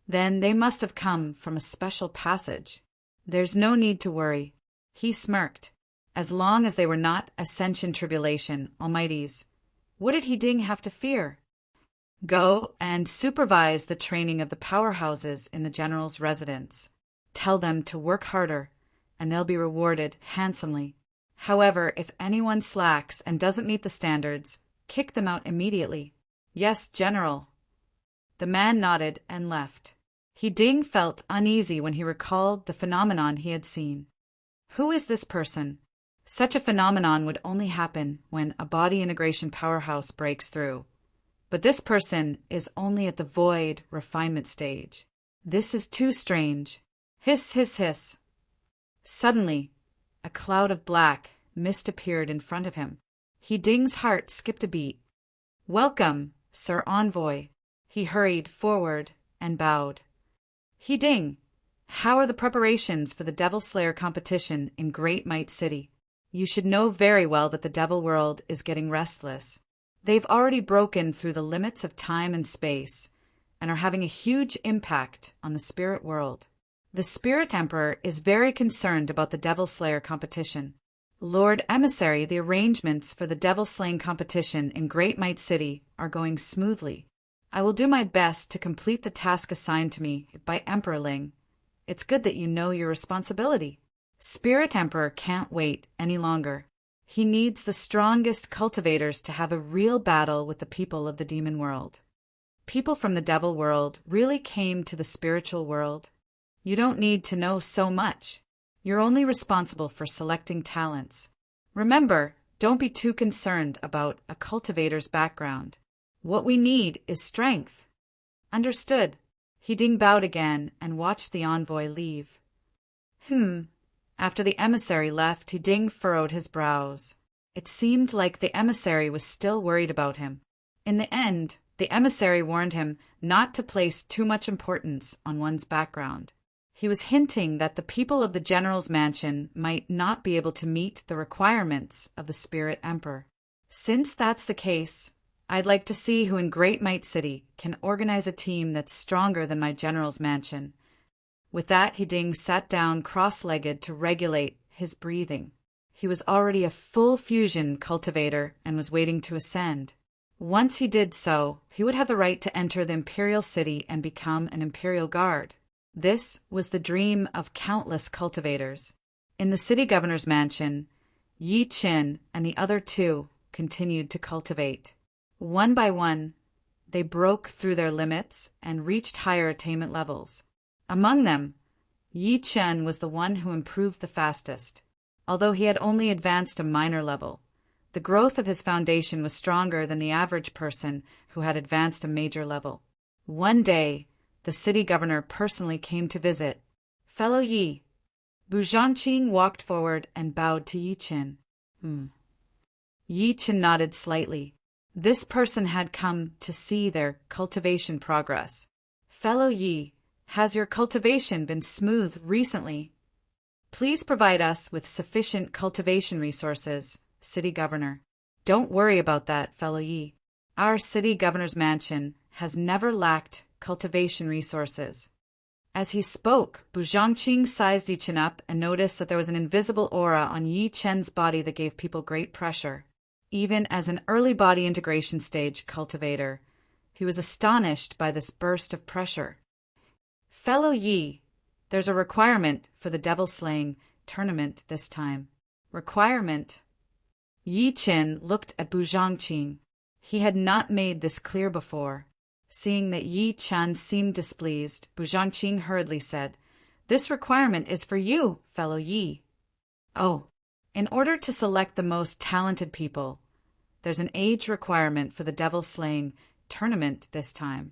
Then they must have come from a special passage. There's no need to worry. He smirked. As long as they were not ascension tribulation almighties, what did he have to fear? Go and supervise the training of the powerhouses in the general's residence. Tell them to work harder, and they'll be rewarded handsomely. However, if anyone slacks and doesn't meet the standards, kick them out immediately. Yes, General. The man nodded and left. He felt uneasy when he recalled the phenomenon he had seen. Who is this person? Such a phenomenon would only happen when a body integration powerhouse breaks through. But this person is only at the void refinement stage. This is too strange. Hiss, hiss, hiss. Suddenly, a cloud of black mist appeared in front of him. Ding's heart skipped a beat. Welcome, Sir Envoy. He hurried forward and bowed. Ding, how are the preparations for the Devil Slayer competition in Great Might City? You should know very well that the Devil World is getting restless. They've already broken through the limits of time and space and are having a huge impact on the spirit world. The Spirit Emperor is very concerned about the Devil Slayer competition. Lord Emissary, the arrangements for the Devil Slaying competition in Great Might City are going smoothly. I will do my best to complete the task assigned to me by Emperor Ling. It's good that you know your responsibility. Spirit Emperor can't wait any longer. He needs the strongest cultivators to have a real battle with the people of the demon world. People from the devil world really came to the spiritual world. You don't need to know so much. You're only responsible for selecting talents. Remember, don't be too concerned about a cultivator's background. What we need is strength. Understood. Ding bowed again and watched the envoy leave. After the emissary left, Ding furrowed his brows. It seemed like the emissary was still worried about him. In the end, the emissary warned him not to place too much importance on one's background. He was hinting that the people of the general's mansion might not be able to meet the requirements of the Spirit Emperor. Since that's the case, I'd like to see who in Great Might City can organize a team that's stronger than my general's mansion. With that, Ding sat down cross-legged to regulate his breathing. He was already a full fusion cultivator and was waiting to ascend. Once he did so, he would have the right to enter the imperial city and become an imperial guard. This was the dream of countless cultivators. In the city governor's mansion, Yi Qin and the other 2 continued to cultivate. One by one, they broke through their limits and reached higher attainment levels. Among them, Yi Chen was the one who improved the fastest. Although he had only advanced a minor level, the growth of his foundation was stronger than the average person who had advanced a major level. One day, the city governor personally came to visit. Fellow Yi. Bu Zhangqing walked forward and bowed to Yi Chen. Yi Chen nodded slightly. This person had come to see their cultivation progress. Fellow Yi, has your cultivation been smooth recently? Please provide us with sufficient cultivation resources, City Governor. Don't worry about that, Fellow Yi. Our City Governor's mansion has never lacked cultivation resources. As he spoke, Bu Zhangqing sized Yi Chen up and noticed that there was an invisible aura on Yi Chen's body that gave people great pressure. Even as an early body integration stage cultivator, he was astonished by this burst of pressure. Fellow Yi, there's a requirement for the devil slaying tournament this time. Requirement? Yi Chen looked at Bu Zhangqing. He had not made this clear before. Seeing that Yi Chen seemed displeased, Bu Zhangqing hurriedly said, "This requirement is for you, fellow Yi." "Oh, in order to select the most talented people, there's an age requirement for the devil-slaying tournament this time."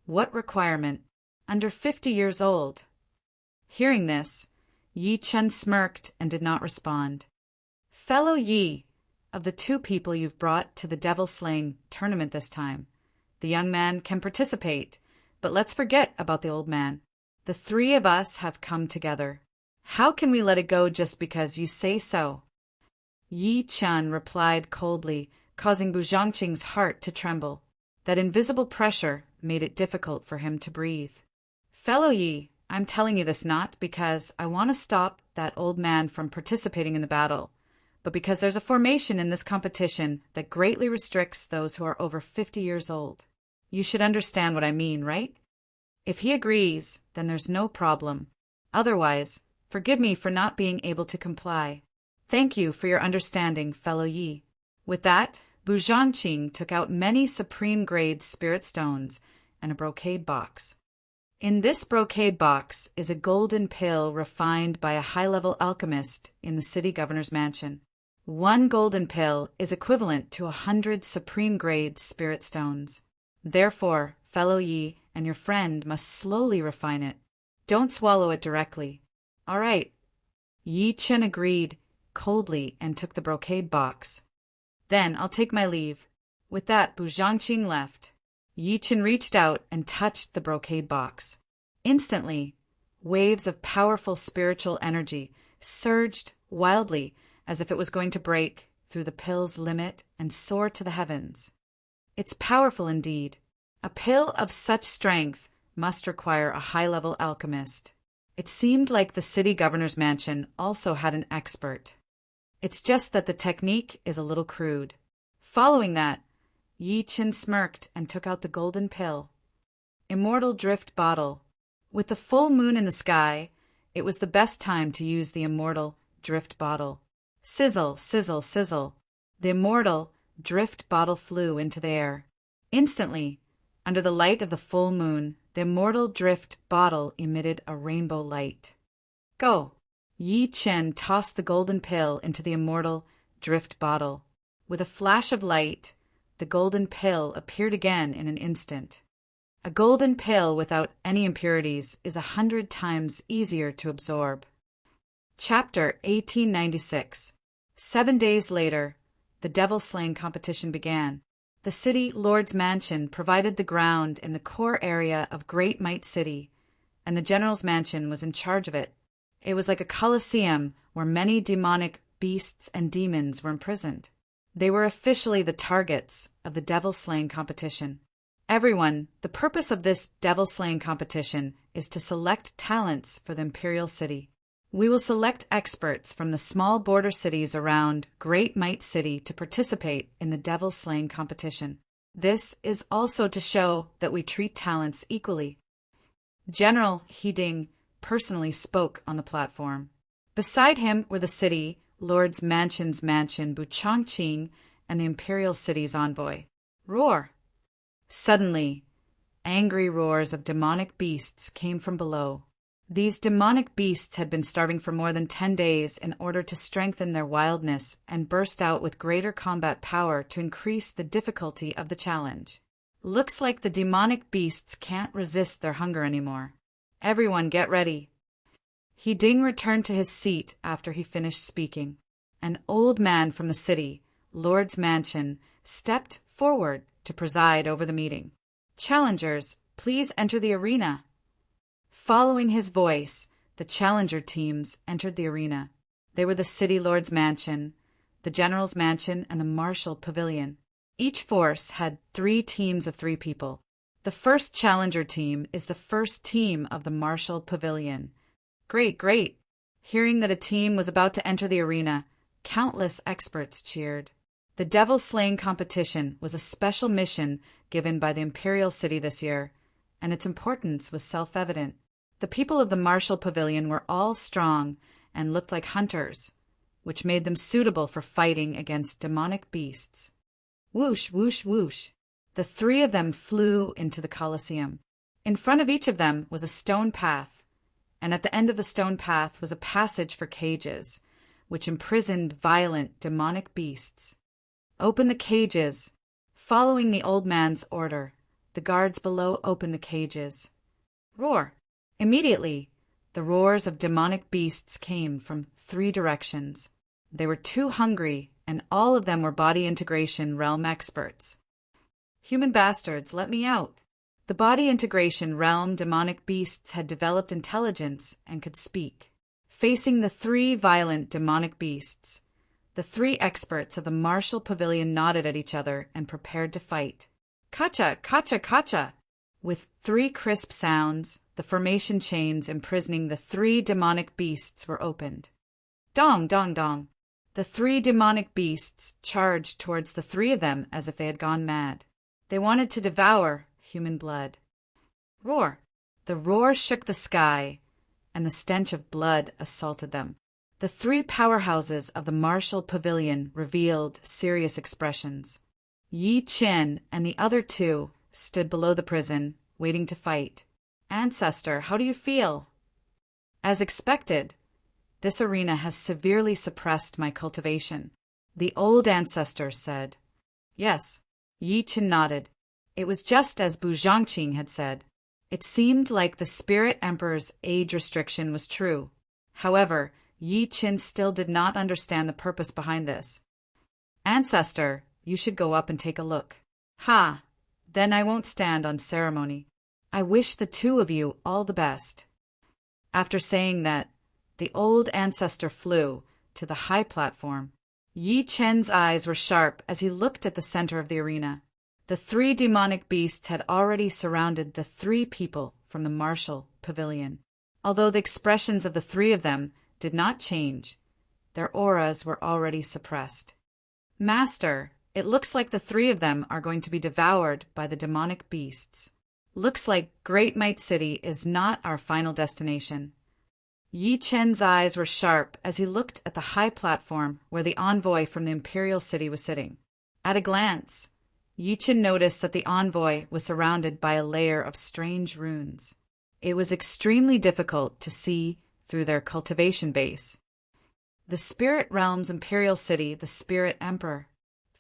"What requirement?" "Under 50 years old." Hearing this, Yi Chen smirked and did not respond. "Fellow Yi, of the 2 people you've brought to the devil-slaying tournament this time, the young man can participate, but let's forget about the old man. The 3 of us have come together. How can we let it go just because you say so?" Yi Chen replied coldly, causing Bu Zhangqing's heart to tremble. That invisible pressure made it difficult for him to breathe. "Fellow Yi, I'm telling you this not because I want to stop that old man from participating in the battle, but because there's a formation in this competition that greatly restricts those who are over 50 years old. You should understand what I mean, right? If he agrees, then there's no problem. Otherwise, forgive me for not being able to comply. Thank you for your understanding, fellow Yi." With that, Bu Zhangqing took out many supreme-grade spirit stones and a brocade box. In this brocade box is a golden pill refined by a high-level alchemist in the city governor's mansion. 1 golden pill is equivalent to 100 supreme-grade spirit stones. Therefore, fellow Yi and your friend must slowly refine it. Don't swallow it directly. "All right." Yi Chen agreed coldly and took the brocade box. "Then I'll take my leave." With that, Bu Zhangqing left. Yi Chen reached out and touched the brocade box. Instantly, waves of powerful spiritual energy surged wildly as if it was going to break through the pill's limit and soar to the heavens. It's powerful indeed. A pill of such strength must require a high-level alchemist. It seemed like the city governor's mansion also had an expert. It's just that the technique is a little crude. Following that, Yi Chen smirked and took out the golden pill. Immortal Drift Bottle. With the full moon in the sky, it was the best time to use the immortal drift bottle. Sizzle, sizzle, sizzle. The immortal drift bottle flew into the air. Instantly, under the light of the full moon, the immortal drift bottle emitted a rainbow light. "Go!" Yi Chen tossed the golden pill into the immortal drift bottle. With a flash of light, the golden pill appeared again in an instant. A golden pill without any impurities is 100 times easier to absorb. Chapter 1896. 7 days later, the devil-slaying competition began. The city lord's mansion provided the ground in the core area of Great Might City, and the general's mansion was in charge of it. It was like a coliseum where many demonic beasts and demons were imprisoned. They were officially the targets of the devil-slaying competition. "Everyone, the purpose of this devil-slaying competition is to select talents for the Imperial City. We will select experts from the small border cities around Great Might City to participate in the devil-slaying competition. This is also to show that we treat talents equally." General Hiding personally spoke on the platform. Beside him were the city lord's mansion's mansion Bu Changqing and the Imperial City's envoy. Roar! Suddenly, angry roars of demonic beasts came from below. These demonic beasts had been starving for more than 10 days in order to strengthen their wildness and burst out with greater combat power to increase the difficulty of the challenge. Looks like the demonic beasts can't resist their hunger anymore. Everyone get ready. Hiding returned to his seat after he finished speaking. An old man from the city, Lord's Mansion, stepped forward to preside over the meeting. "Challengers, please enter the arena." Following his voice, the challenger teams entered the arena. They were the city lord's mansion, the general's mansion, and the martial pavilion. Each force had 3 teams of 3 people. The first challenger team is the first team of the martial pavilion. Great, great! Hearing that a team was about to enter the arena, countless experts cheered. The devil-slaying competition was a special mission given by the Imperial City this year, and its importance was self-evident. The people of the martial pavilion were all strong and looked like hunters, which made them suitable for fighting against demonic beasts. Whoosh, whoosh, whoosh. The three of them flew into the Colosseum. In front of each of them was a stone path, and at the end of the stone path was a passage for cages, which imprisoned violent demonic beasts. Open the cages. Following the old man's order, the guards below opened the cages. Roar! Immediately, the roars of demonic beasts came from 3 directions. They were too hungry, and all of them were body integration realm experts. Human bastards, let me out! The body integration realm demonic beasts had developed intelligence and could speak. Facing the 3 violent demonic beasts, the 3 experts of the martial pavilion nodded at each other and prepared to fight. Kacha, kacha, kacha! With 3 crisp sounds, the formation chains imprisoning the 3 demonic beasts were opened. Dong, dong, dong! The 3 demonic beasts charged towards the 3 of them as if they had gone mad. They wanted to devour human blood. Roar! The roar shook the sky, and the stench of blood assaulted them. The 3 powerhouses of the martial pavilion revealed serious expressions. Yi Chen and the other 2 stood below the prison, waiting to fight. Ancestor, how do you feel? As expected, this arena has severely suppressed my cultivation, the old ancestor said. Yes, Yi Chen nodded. It was just as Bu Zhangqing had said. It seemed like the Spirit Emperor's age restriction was true. However, Yi Chen still did not understand the purpose behind this. Ancestor, you should go up and take a look. Ha! Then I won't stand on ceremony. I wish the 2 of you all the best. After saying that, the old ancestor flew to the high platform. Yi Chen's eyes were sharp as he looked at the center of the arena. The 3 demonic beasts had already surrounded the 3 people from the martial pavilion. Although the expressions of the 3 of them did not change, their auras were already suppressed. Master, it looks like the 3 of them are going to be devoured by the demonic beasts. Looks like Great Might City is not our final destination. Yi Chen's eyes were sharp as he looked at the high platform where the envoy from the imperial city was sitting. At a glance, Yi Chen noticed that the envoy was surrounded by a layer of strange runes. It was extremely difficult to see through their cultivation base. The Spirit Realm's imperial city, the Spirit Emperor.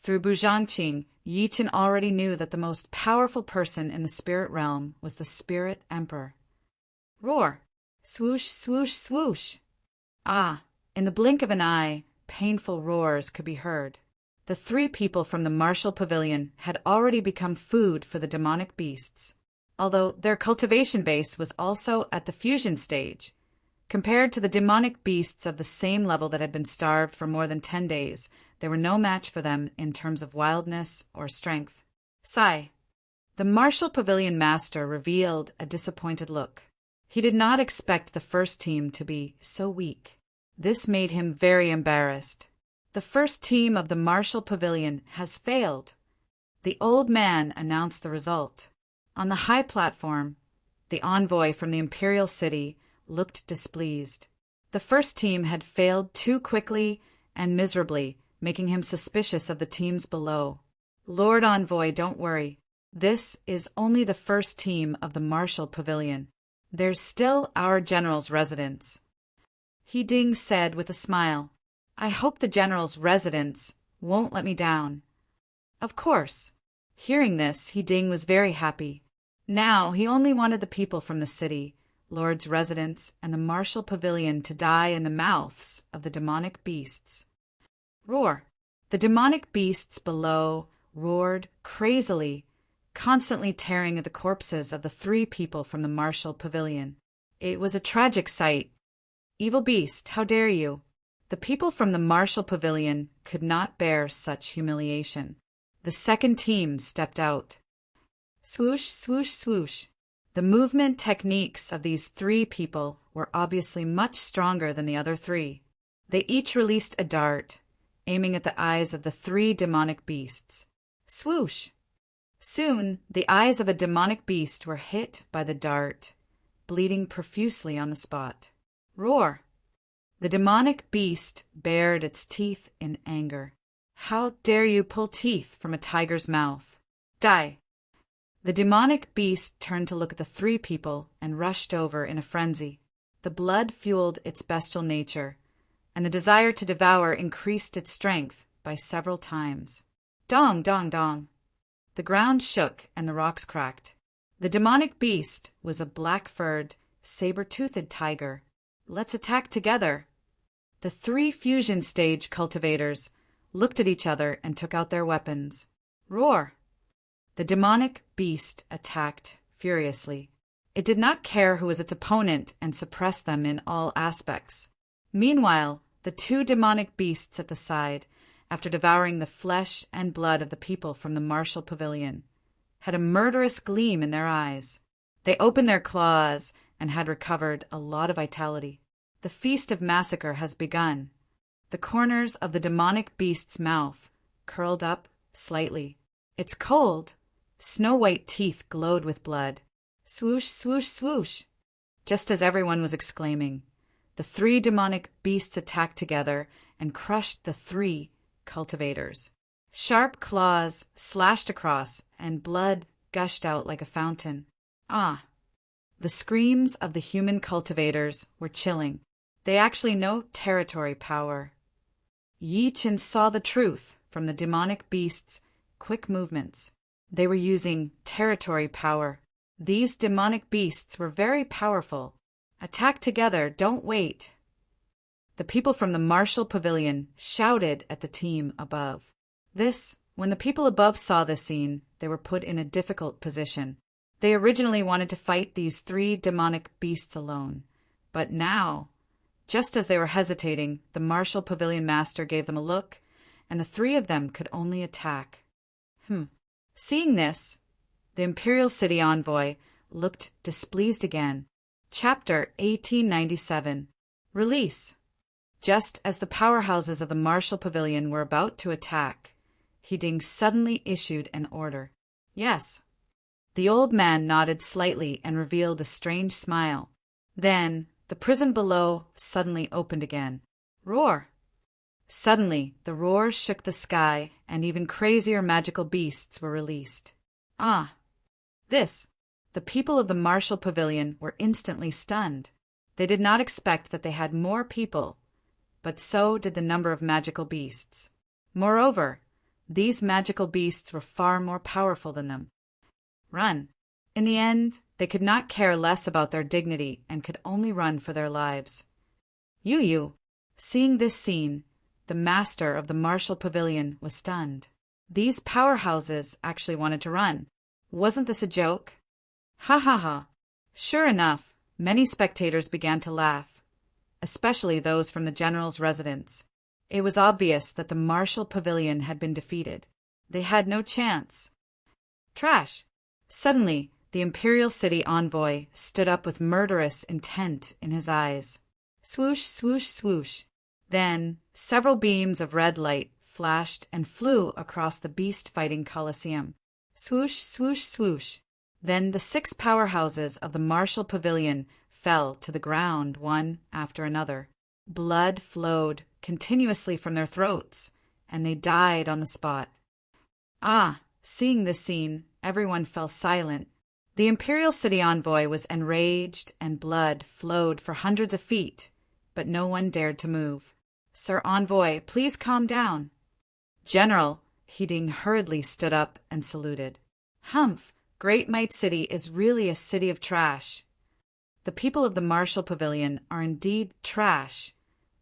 Through Bu Zhangqing, Yi Chen already knew that the most powerful person in the Spirit Realm was the Spirit Emperor. Roar! Swoosh, swoosh, swoosh! Ah, in the blink of an eye, painful roars could be heard. The 3 people from the martial pavilion had already become food for the demonic beasts, although their cultivation base was also at the fusion stage. Compared to the demonic beasts of the same level that had been starved for more than 10 days, there were no match for them in terms of wildness or strength. Sigh. The martial pavilion master revealed a disappointed look. He did not expect the first team to be so weak. This made him very embarrassed. The first team of the martial pavilion has failed. The old man announced the result. On the high platform, the envoy from the imperial city looked displeased. The first team had failed too quickly and miserably, making him suspicious of the teams below. Lord Envoy, don't worry. This is only the first team of the martial pavilion. There's still our general's residence. He Ding said with a smile. I hope the general's residence won't let me down. Of course. Hearing this, He Ding was very happy. Now he only wanted the people from the city, Lord's residence, and the martial pavilion to die in the mouths of the demonic beasts. Roar! The demonic beasts below roared crazily, constantly tearing at the corpses of the 3 people from the martial pavilion. It was a tragic sight. Evil beast, how dare you? The people from the martial pavilion could not bear such humiliation. The second team stepped out. Swoosh, swoosh, swoosh. The movement techniques of these 3 people were obviously much stronger than the other 3. They each released a dart, aiming at the eyes of the 3 demonic beasts. Swoosh! Soon, the eyes of a demonic beast were hit by the dart, bleeding profusely on the spot. Roar! The demonic beast bared its teeth in anger. How dare you pull teeth from a tiger's mouth? Die! The demonic beast turned to look at the three people and rushed over in a frenzy. The blood fueled its bestial nature, and the desire to devour increased its strength by several times. Dong, dong, dong. The ground shook and the rocks cracked. The demonic beast was a black-furred, saber-toothed tiger. Let's attack together. The three fusion stage cultivators looked at each other and took out their weapons. Roar! The demonic beast attacked furiously. It did not care who was its opponent and suppressed them in all aspects. Meanwhile, the two demonic beasts at the side, after devouring the flesh and blood of the people from the martial pavilion, had a murderous gleam in their eyes. They opened their claws and had recovered a lot of vitality. The feast of massacre has begun. The corners of the demonic beast's mouth curled up slightly. Its cold, snow-white teeth glowed with blood. Swoosh, swoosh, swoosh! Just as everyone was exclaiming, the three demonic beasts attacked together and crushed the three cultivators. Sharp claws slashed across, and blood gushed out like a fountain. Ah! The screams of the human cultivators were chilling. They actually know territory power. Yi Chen saw the truth from the demonic beast's quick movements. They were using territory power. These demonic beasts were very powerful. Attack together, don't wait. The people from the martial pavilion shouted at the team above. When the people above saw this scene, they were put in a difficult position. They originally wanted to fight these three demonic beasts alone. But now, just as they were hesitating, the martial pavilion master gave them a look, and the three of them could only attack. Seeing this, the Imperial City envoy looked displeased again. Chapter 1897. Release. Just as the powerhouses of the martial pavilion were about to attack, He Ding suddenly issued an order. Yes. The old man nodded slightly and revealed a strange smile. Then the prison below suddenly opened again. Roar! Suddenly, the roar shook the sky, and even crazier magical beasts were released. Ah! The people of the martial pavilion were instantly stunned. They did not expect that they had more people, but so did the number of magical beasts. Moreover, these magical beasts were far more powerful than them. Run! In the end, they could not care less about their dignity and could only run for their lives. Yu, seeing this scene, the master of the martial pavilion was stunned. These powerhouses actually wanted to run. Wasn't this a joke? Ha ha ha. Sure enough, many spectators began to laugh, especially those from the general's residence. It was obvious that the martial pavilion had been defeated. They had no chance. Trash! Suddenly, the Imperial City envoy stood up with murderous intent in his eyes. Swoosh, swoosh, swoosh. Then, several beams of red light flashed and flew across the beast-fighting coliseum. Swoosh, swoosh, swoosh. Then the 6 powerhouses of the martial pavilion fell to the ground one after another. Blood flowed continuously from their throats, and they died on the spot. Ah! Seeing this scene, everyone fell silent. The Imperial City envoy was enraged, and blood flowed for hundreds of feet, but no one dared to move. Sir Envoy, please calm down. General, He Ding hurriedly stood up and saluted. Humph! Great Might City is really a city of trash. The people of the martial pavilion are indeed trash,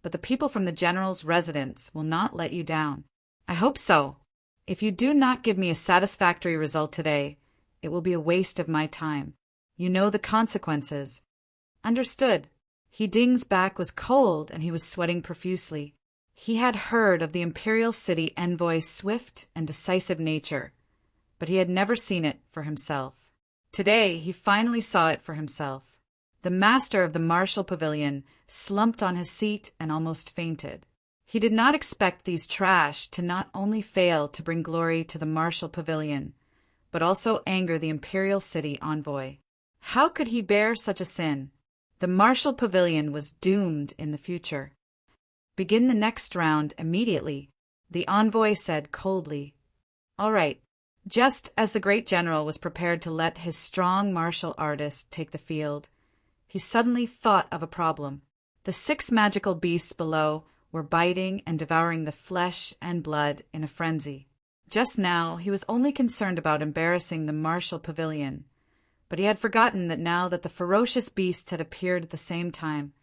but the people from the general's residence will not let you down. I hope so. If you do not give me a satisfactory result today, it will be a waste of my time. You know the consequences. Understood. He Ding's back was cold and he was sweating profusely. He had heard of the Imperial City envoy's swift and decisive nature, but he had never seen it for himself. Today he finally saw it for himself. The master of the martial pavilion slumped on his seat and almost fainted. He did not expect these trash to not only fail to bring glory to the martial pavilion, but also anger the Imperial City envoy. How could he bear such a sin? The martial pavilion was doomed in the future. Begin the next round immediately, the envoy said coldly. All right, Just as the great general was prepared to let his strong martial artist take the field, he suddenly thought of a problem. The 6 magical beasts below were biting and devouring the flesh and blood in a frenzy. Just now, he was only concerned about embarrassing the martial pavilion, but he had forgotten that now that the ferocious beasts had appeared at the same time,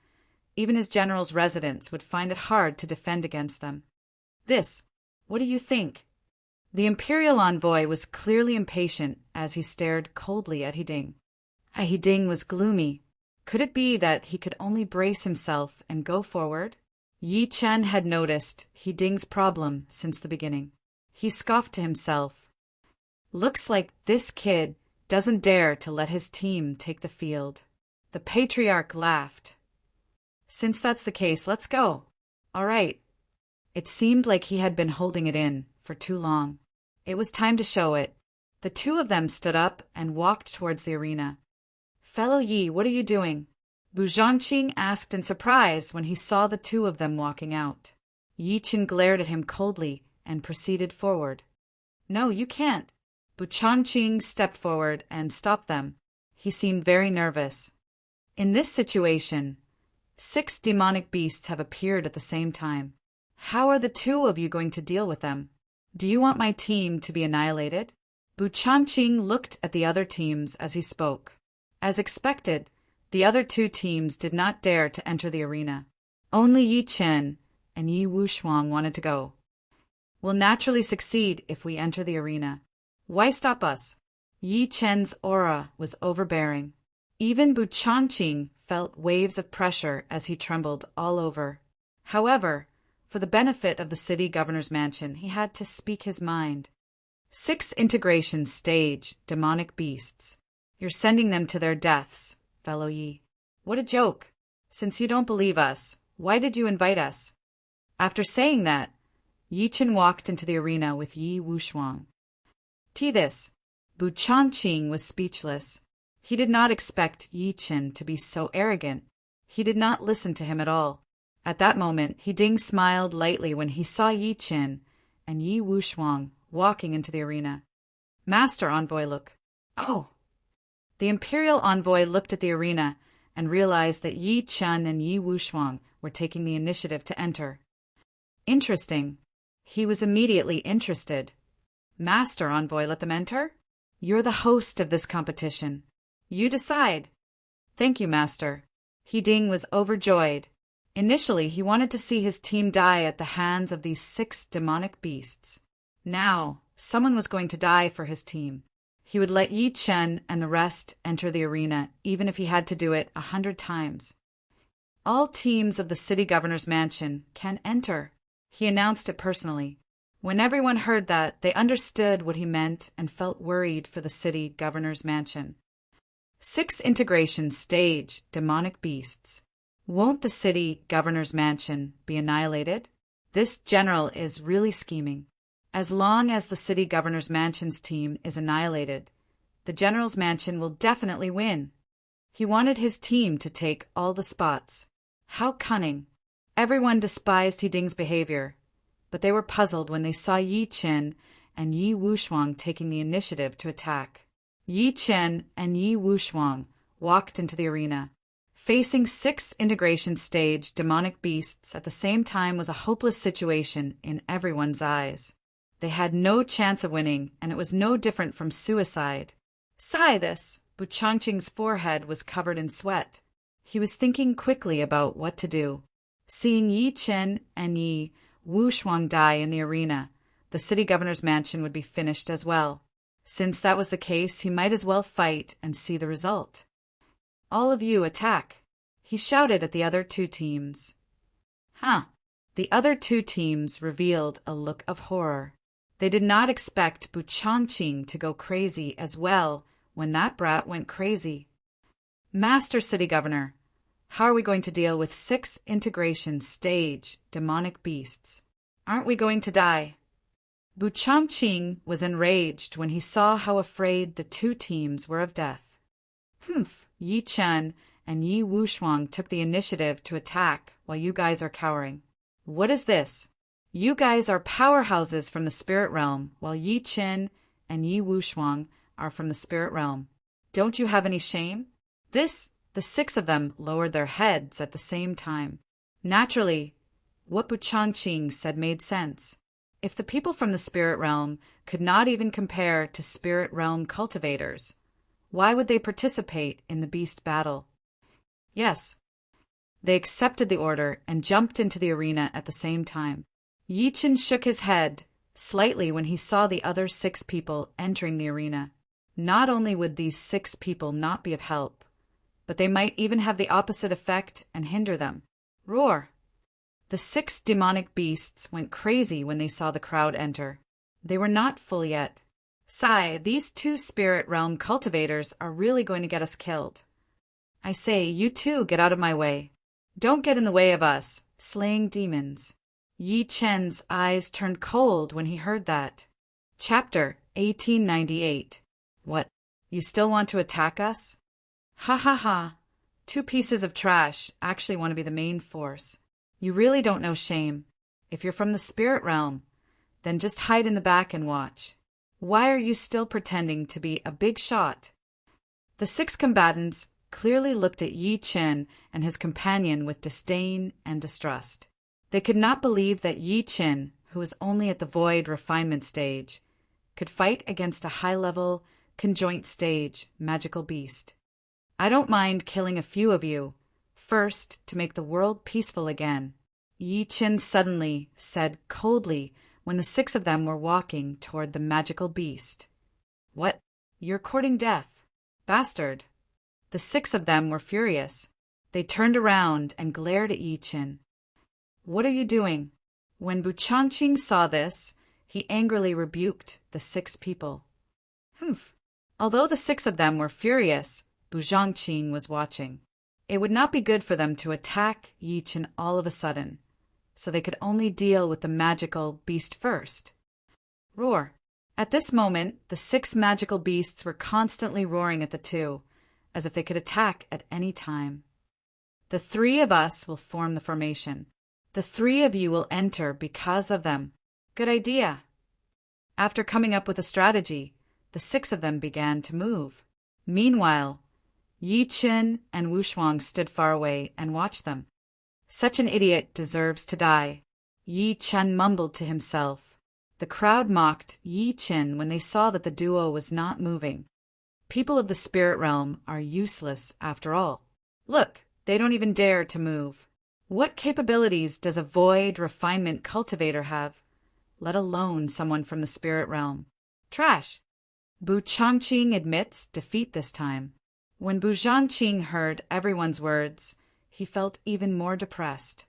even his general's residents would find it hard to defend against them. What do you think? The imperial envoy was clearly impatient as he stared coldly at Hiding. Hiding was gloomy. Could it be that he could only brace himself and go forward? Yi Chen had noticed Hiding's problem since the beginning. He scoffed to himself. Looks like this kid doesn't dare to let his team take the field. The patriarch laughed. Since that's the case, let's go. All right. It seemed like he had been holding it in for too long. It was time to show it. The 2 of them stood up and walked towards the arena. Fellow Yi, what are you doing? Bu Zhangqing asked in surprise when he saw the 2 of them walking out. Yi Chen glared at him coldly and proceeded forward. No, you can't. Bu Changqing stepped forward and stopped them. He seemed very nervous. In this situation, 6 demonic beasts have appeared at the same time. How are the 2 of you going to deal with them? Do you want my team to be annihilated? Bu Changqing looked at the other teams as he spoke. As expected, the other 2 teams did not dare to enter the arena. Only Yi Chen and Yi Wushuang wanted to go. We'll naturally succeed if we enter the arena. Why stop us? Yi Chen's aura was overbearing. Even Bu Changqing felt waves of pressure as he trembled all over. However, for the benefit of the city governor's mansion, he had to speak his mind. 6 integration stage demonic beasts. You're sending them to their deaths, fellow Yi. What a joke. Since you don't believe us, why did you invite us? After saying that, Yi Chen walked into the arena with Yi Wushuang. Bu Changqing was speechless. He did not expect Yi Chen to be so arrogant. He did not listen to him at all. At that moment, Hiding smiled lightly when he saw Yi Chen and Yi Wushuang walking into the arena. Master Envoy, look. Oh! The imperial envoy looked at the arena and realized that Yi Chen and Yi Wushuang were taking the initiative to enter. Interesting. He was immediately interested. Master Envoy, let them enter? You're the host of this competition. You decide. Thank you, Master. Hiding was overjoyed. Initially, he wanted to see his team die at the hands of these 6 demonic beasts. Now, someone was going to die for his team. He would let Yi Chen and the rest enter the arena, even if he had to do it 100 times. All teams of the city governor's mansion can enter. He announced it personally. When everyone heard that, they understood what he meant and felt worried for the city governor's mansion. 6 integration stage demonic beasts. Won't the city governor's mansion be annihilated? This general is really scheming. As long as the city governor's mansion's team is annihilated, the general's mansion will definitely win. He wanted his team to take all the spots. How cunning. Everyone despised Hiding's behavior, but they were puzzled when they saw Yi Chen and Yi Wushuang taking the initiative to attack. Yi Chen and Yi Wushuang walked into the arena. Facing 6 integration stage demonic beasts at the same time was a hopeless situation in everyone's eyes. They had no chance of winning, and it was no different from suicide. Bu Changqing's forehead was covered in sweat. He was thinking quickly about what to do. Seeing Yi Chen and Yi Wushuang die in the arena, the city governor's mansion would be finished as well. Since that was the case, he might as well fight and see the result. All of you attack, he shouted at the other 2 teams. The other 2 teams revealed a look of horror. They did not expect Bu Changqing to go crazy as well when that brat went crazy. Master City Governor, how are we going to deal with 6 integration stage demonic beasts? Aren't we going to die? Bu Changqing was enraged when he saw how afraid the 2 teams were of death. Yi Chen and Yi Wushuang took the initiative to attack while you guys are cowering. What is this? You guys are powerhouses from the spirit realm, while Yi Chen and Yi Wushuang are from the spirit realm. Don't you have any shame?" The 6 of them lowered their heads at the same time. Naturally, what Bu Changqing said made sense. If the people from the spirit realm could not even compare to spirit realm cultivators, why would they participate in the beast battle? Yes, they accepted the order and jumped into the arena at the same time. Yi Chen shook his head slightly when he saw the other 6 people entering the arena. Not only would these 6 people not be of help, but they might even have the opposite effect and hinder them. Roar! The 6 demonic beasts went crazy when they saw the crowd enter. They were not full yet. "Sigh, these 2 spirit realm cultivators are really going to get us killed. I say, you 2 get out of my way. Don't get in the way of us, slaying demons." Yi Chen's eyes turned cold when he heard that. Chapter 1898. What? You still want to attack us? Ha ha ha. 2 pieces of trash actually want to be the main force. You really don't know shame. If you're from the spirit realm, then just hide in the back and watch. Why are you still pretending to be a big shot? The 6 combatants clearly looked at Yi Chen and his companion with disdain and distrust. They could not believe that Yi Chen, who was only at the void refinement stage, could fight against a high-level, conjoint stage magical beast. "I don't mind killing a few of you, first to make the world peaceful again," Yi Chen suddenly said coldly when the 6 of them were walking toward the magical beast. "What? You're courting death, bastard!" The 6 of them were furious. They turned around and glared at Yi Chen. "What are you doing?" When Bu Changqing saw this, he angrily rebuked the 6 people. Humph! Although the 6 of them were furious, Bu Changqing was watching. It would not be good for them to attack Yi Chen all of a sudden, so they could only deal with the magical beast first. Roar! At this moment, the 6 magical beasts were constantly roaring at the 2, as if they could attack at any time. "The 3 of us will form the formation. The 3 of you will enter because of them." Good idea. After coming up with a strategy, the 6 of them began to move. Meanwhile, Yi Chen and Wushuang stood far away and watched them. "Such an idiot deserves to die," Yi Chen mumbled to himself. The crowd mocked Yi Chen when they saw that the duo was not moving. People of the spirit realm are useless after all. Look, they don't even dare to move. What capabilities does a void refinement cultivator have, let alone someone from the spirit realm? Trash! Bu Changqing admits defeat this time. When Bu Changqing heard everyone's words, he felt even more depressed.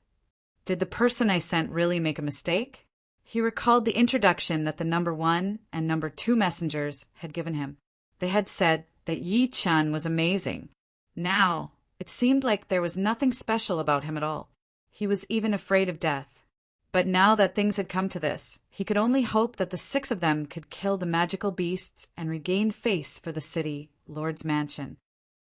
Did the person I sent really make a mistake? He recalled the introduction that the number 1 and number 2 messengers had given him. They had said that Yi Chen was amazing. Now, it seemed like there was nothing special about him at all. He was even afraid of death. But now that things had come to this, he could only hope that the 6 of them could kill the magical beasts and regain face for the city, Lord's mansion.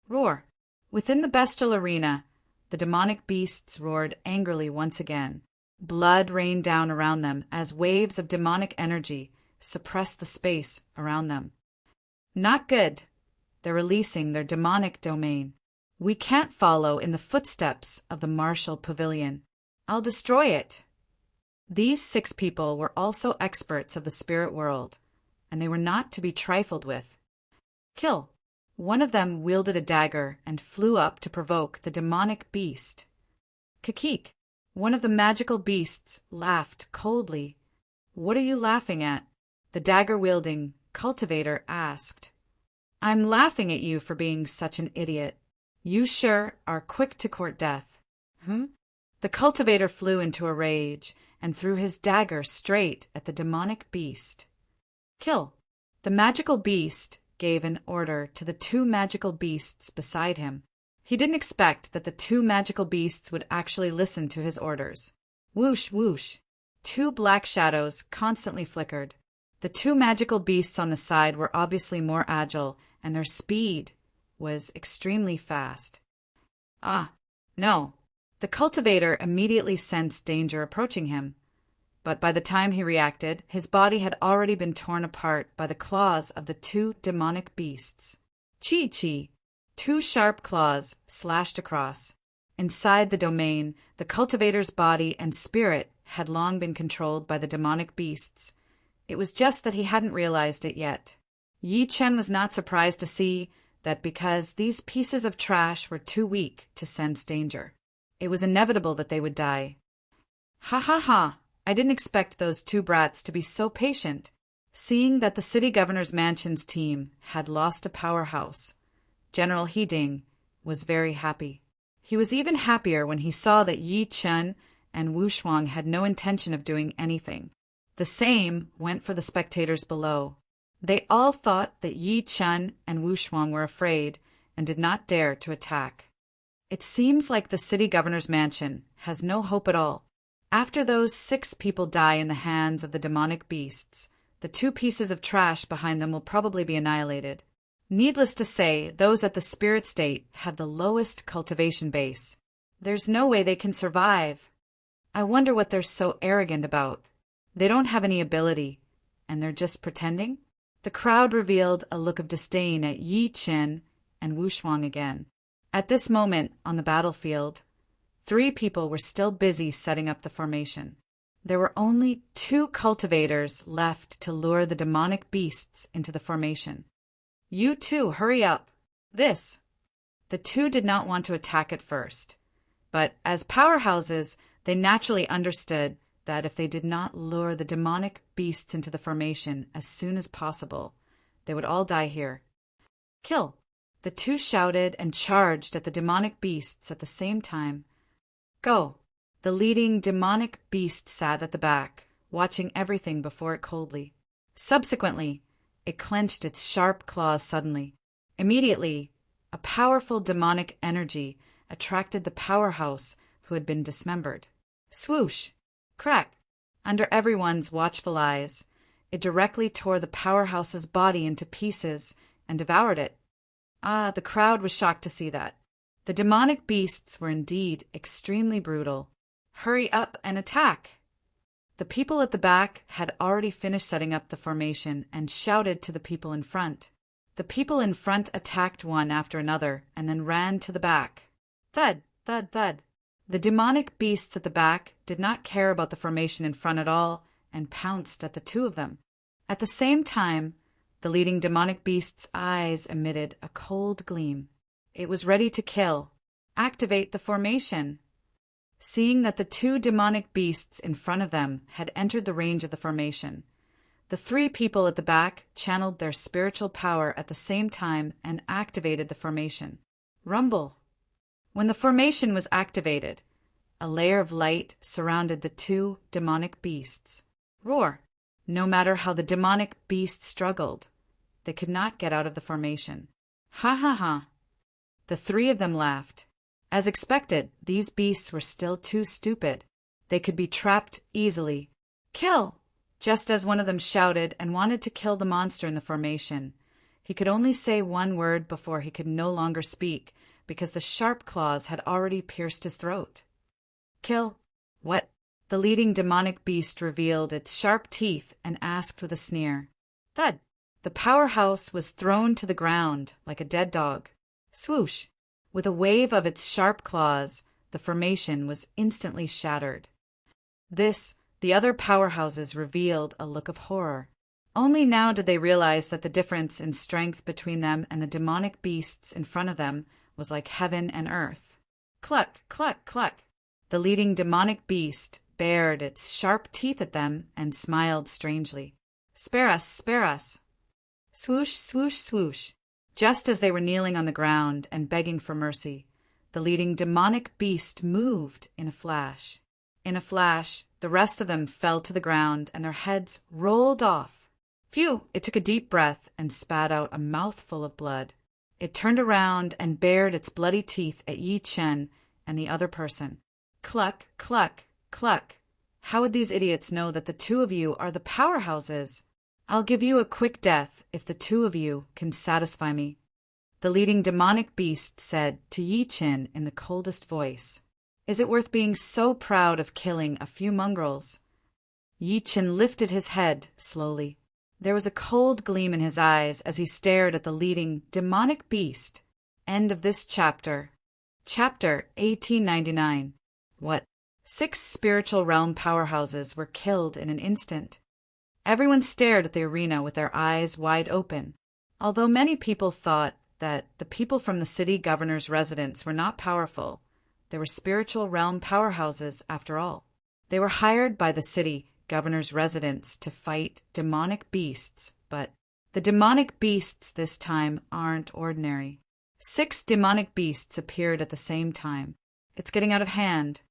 Roar! Within the bestial arena, the demonic beasts roared angrily once again. Blood rained down around them as waves of demonic energy suppressed the space around them. Not good. They're releasing their demonic domain. We can't follow in the footsteps of the martial pavilion. I'll destroy it. These 6 people were also experts of the spirit world, and they were not to be trifled with. Kill. One of them wielded a dagger and flew up to provoke the demonic beast. Kikik. One of the magical beasts laughed coldly. "What are you laughing at?" the dagger-wielding cultivator asked. "I'm laughing at you for being such an idiot. You sure are quick to court death." The cultivator flew into a rage and threw his dagger straight at the demonic beast. Kill. The magical beast gave an order to the 2 magical beasts beside him. He didn't expect that the 2 magical beasts would actually listen to his orders. Whoosh, whoosh. 2 black shadows constantly flickered. The 2 magical beasts on the side were obviously more agile, and their speed was extremely fast. Ah, no. The cultivator immediately sensed danger approaching him, but by the time he reacted, his body had already been torn apart by the claws of the two demonic beasts. Chi-chi! Two sharp claws slashed across. Inside the domain, the cultivator's body and spirit had long been controlled by the demonic beasts. It was just that he hadn't realized it yet. Yi Chen was not surprised to see that because these pieces of trash were too weak to sense danger, it was inevitable that they would die. Ha ha ha! I didn't expect those two brats to be so patient. Seeing that the city governor's mansion's team had lost a powerhouse, General He-Ding was very happy. He was even happier when he saw that Yi Chen and Wu Shuang had no intention of doing anything. The same went for the spectators below. They all thought that Yi Chen and Wu Shuang were afraid and did not dare to attack. It seems like the city governor's mansion has no hope at all. After those 6 people die in the hands of the demonic beasts, the 2 pieces of trash behind them will probably be annihilated. Needless to say, those at the spirit state have the lowest cultivation base. There's no way they can survive. I wonder what they're so arrogant about. They don't have any ability, and they're just pretending? The crowd revealed a look of disdain at Yi Chen and Wu Shuang again. At this moment, on the battlefield, 3 people were still busy setting up the formation. There were only 2 cultivators left to lure the demonic beasts into the formation. You two, hurry up. This. The 2 did not want to attack at first, but as powerhouses, they naturally understood that if they did not lure the demonic beasts into the formation as soon as possible, they would all die here. Kill! The 2 shouted and charged at the demonic beasts at the same time. Go! The leading demonic beast sat at the back, watching everything before it coldly. Subsequently, it clenched its sharp claws suddenly. Immediately, a powerful demonic energy attracted the powerhouse who had been dismembered. Swoosh! Crack! Under everyone's watchful eyes, it directly tore the powerhouse's body into pieces and devoured it. Ah, the crowd was shocked to see that. The demonic beasts were indeed extremely brutal. Hurry up and attack! The people at the back had already finished setting up the formation and shouted to the people in front. The people in front attacked one after another and then ran to the back. Thud, thud, thud. The demonic beasts at the back did not care about the formation in front at all and pounced at the 2 of them. At the same time, the leading demonic beast's eyes emitted a cold gleam. It was ready to kill. Activate the formation. Seeing that the 2 demonic beasts in front of them had entered the range of the formation, the 3 people at the back channeled their spiritual power at the same time and activated the formation. Rumble! When the formation was activated, a layer of light surrounded the 2 demonic beasts. Roar! No matter how the demonic beasts struggled, they could not get out of the formation. Ha ha ha! The 3 of them laughed. As expected, these beasts were still too stupid. They could be trapped easily. Kill! Just as one of them shouted and wanted to kill the monster in the formation, he could only say one word before he could no longer speak, because the sharp claws had already pierced his throat. Kill! What? The leading demonic beast revealed its sharp teeth and asked with a sneer. Thud! The powerhouse was thrown to the ground like a dead dog. Swoosh! With a wave of its sharp claws, the formation was instantly shattered. This, the other powerhouses revealed a look of horror. Only now did they realize that the difference in strength between them and the demonic beasts in front of them was like heaven and earth. Cluck, cluck, cluck! The leading demonic beast bared its sharp teeth at them and smiled strangely. Spare us, spare us! Swoosh, swoosh, swoosh! Just as they were kneeling on the ground and begging for mercy, the leading demonic beast moved in a flash. In a flash, the rest of them fell to the ground and their heads rolled off. Phew! It took a deep breath and spat out a mouthful of blood. It turned around and bared its bloody teeth at Yi Chen and the other person. Cluck, cluck, cluck! How would these idiots know that the 2 of you are the powerhouses? I'll give you a quick death if the 2 of you can satisfy me. The leading demonic beast said to Yi Chen in the coldest voice. Is it worth being so proud of killing a few mongrels? Yi Chen lifted his head slowly. There was a cold gleam in his eyes as he stared at the leading demonic beast. End of this chapter. Chapter 1899. What? 6 spiritual realm powerhouses were killed in an instant. Everyone stared at the arena with their eyes wide open. Although many people thought that the people from the city governor's residence were not powerful, they were spiritual realm powerhouses after all. They were hired by the city governor's residence to fight demonic beasts, but the demonic beasts this time aren't ordinary. 6 demonic beasts appeared at the same time. It's getting out of hand.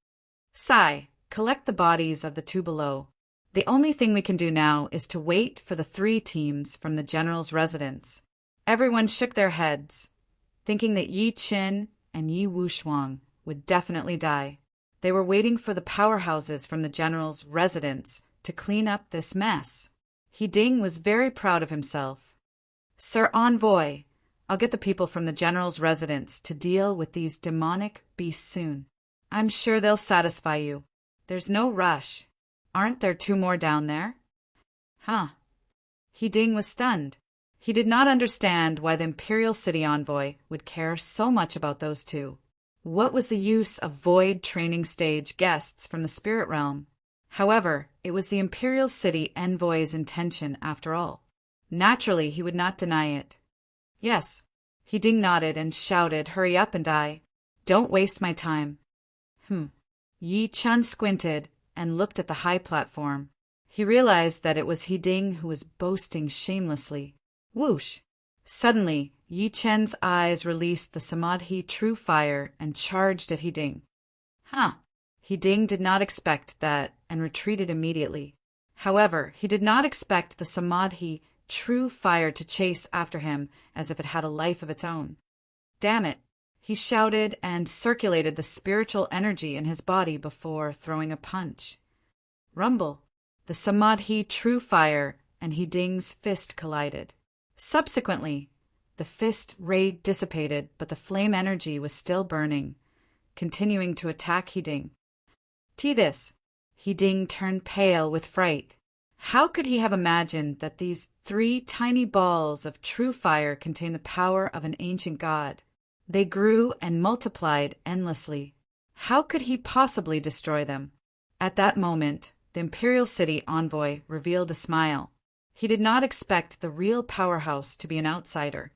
Sai, collect the bodies of the 2 below. The only thing we can do now is to wait for the 3 teams from the general's residence. Everyone shook their heads, thinking that Yi Chen and Yi Wushuang would definitely die. They were waiting for the powerhouses from the general's residence to clean up this mess. He Ding was very proud of himself. Sir Envoy, I'll get the people from the general's residence to deal with these demonic beasts soon. I'm sure they'll satisfy you. There's no rush. Aren't there 2 more down there? Huh. He Ding was stunned. He did not understand why the Imperial City Envoy would care so much about those 2. What was the use of void training stage guests from the spirit realm? However, it was the Imperial City Envoy's intention after all. Naturally, he would not deny it. Yes. He Ding nodded and shouted, "Hurry up and die. Don't waste my time." Yi Chen squinted and looked at the high platform. He realized that it was He Ding who was boasting shamelessly. Whoosh! Suddenly, Yi Chen's eyes released the Samadhi True Fire and charged at He Ding. He Ding did not expect that and retreated immediately. However, he did not expect the Samadhi True Fire to chase after him as if it had a life of its own. Damn it! He shouted and circulated the spiritual energy in his body before throwing a punch. Rumble! The Samadhi True Fire and He Ding's fist collided. Subsequently, the fist ray dissipated, but the flame energy was still burning, continuing to attack He Ding. This! He Ding turned pale with fright. How could he have imagined that these 3 tiny balls of true fire contained the power of an ancient god? They grew and multiplied endlessly. How could he possibly destroy them? At that moment, the Imperial City Envoy revealed a smile. He did not expect the real powerhouse to be an outsider.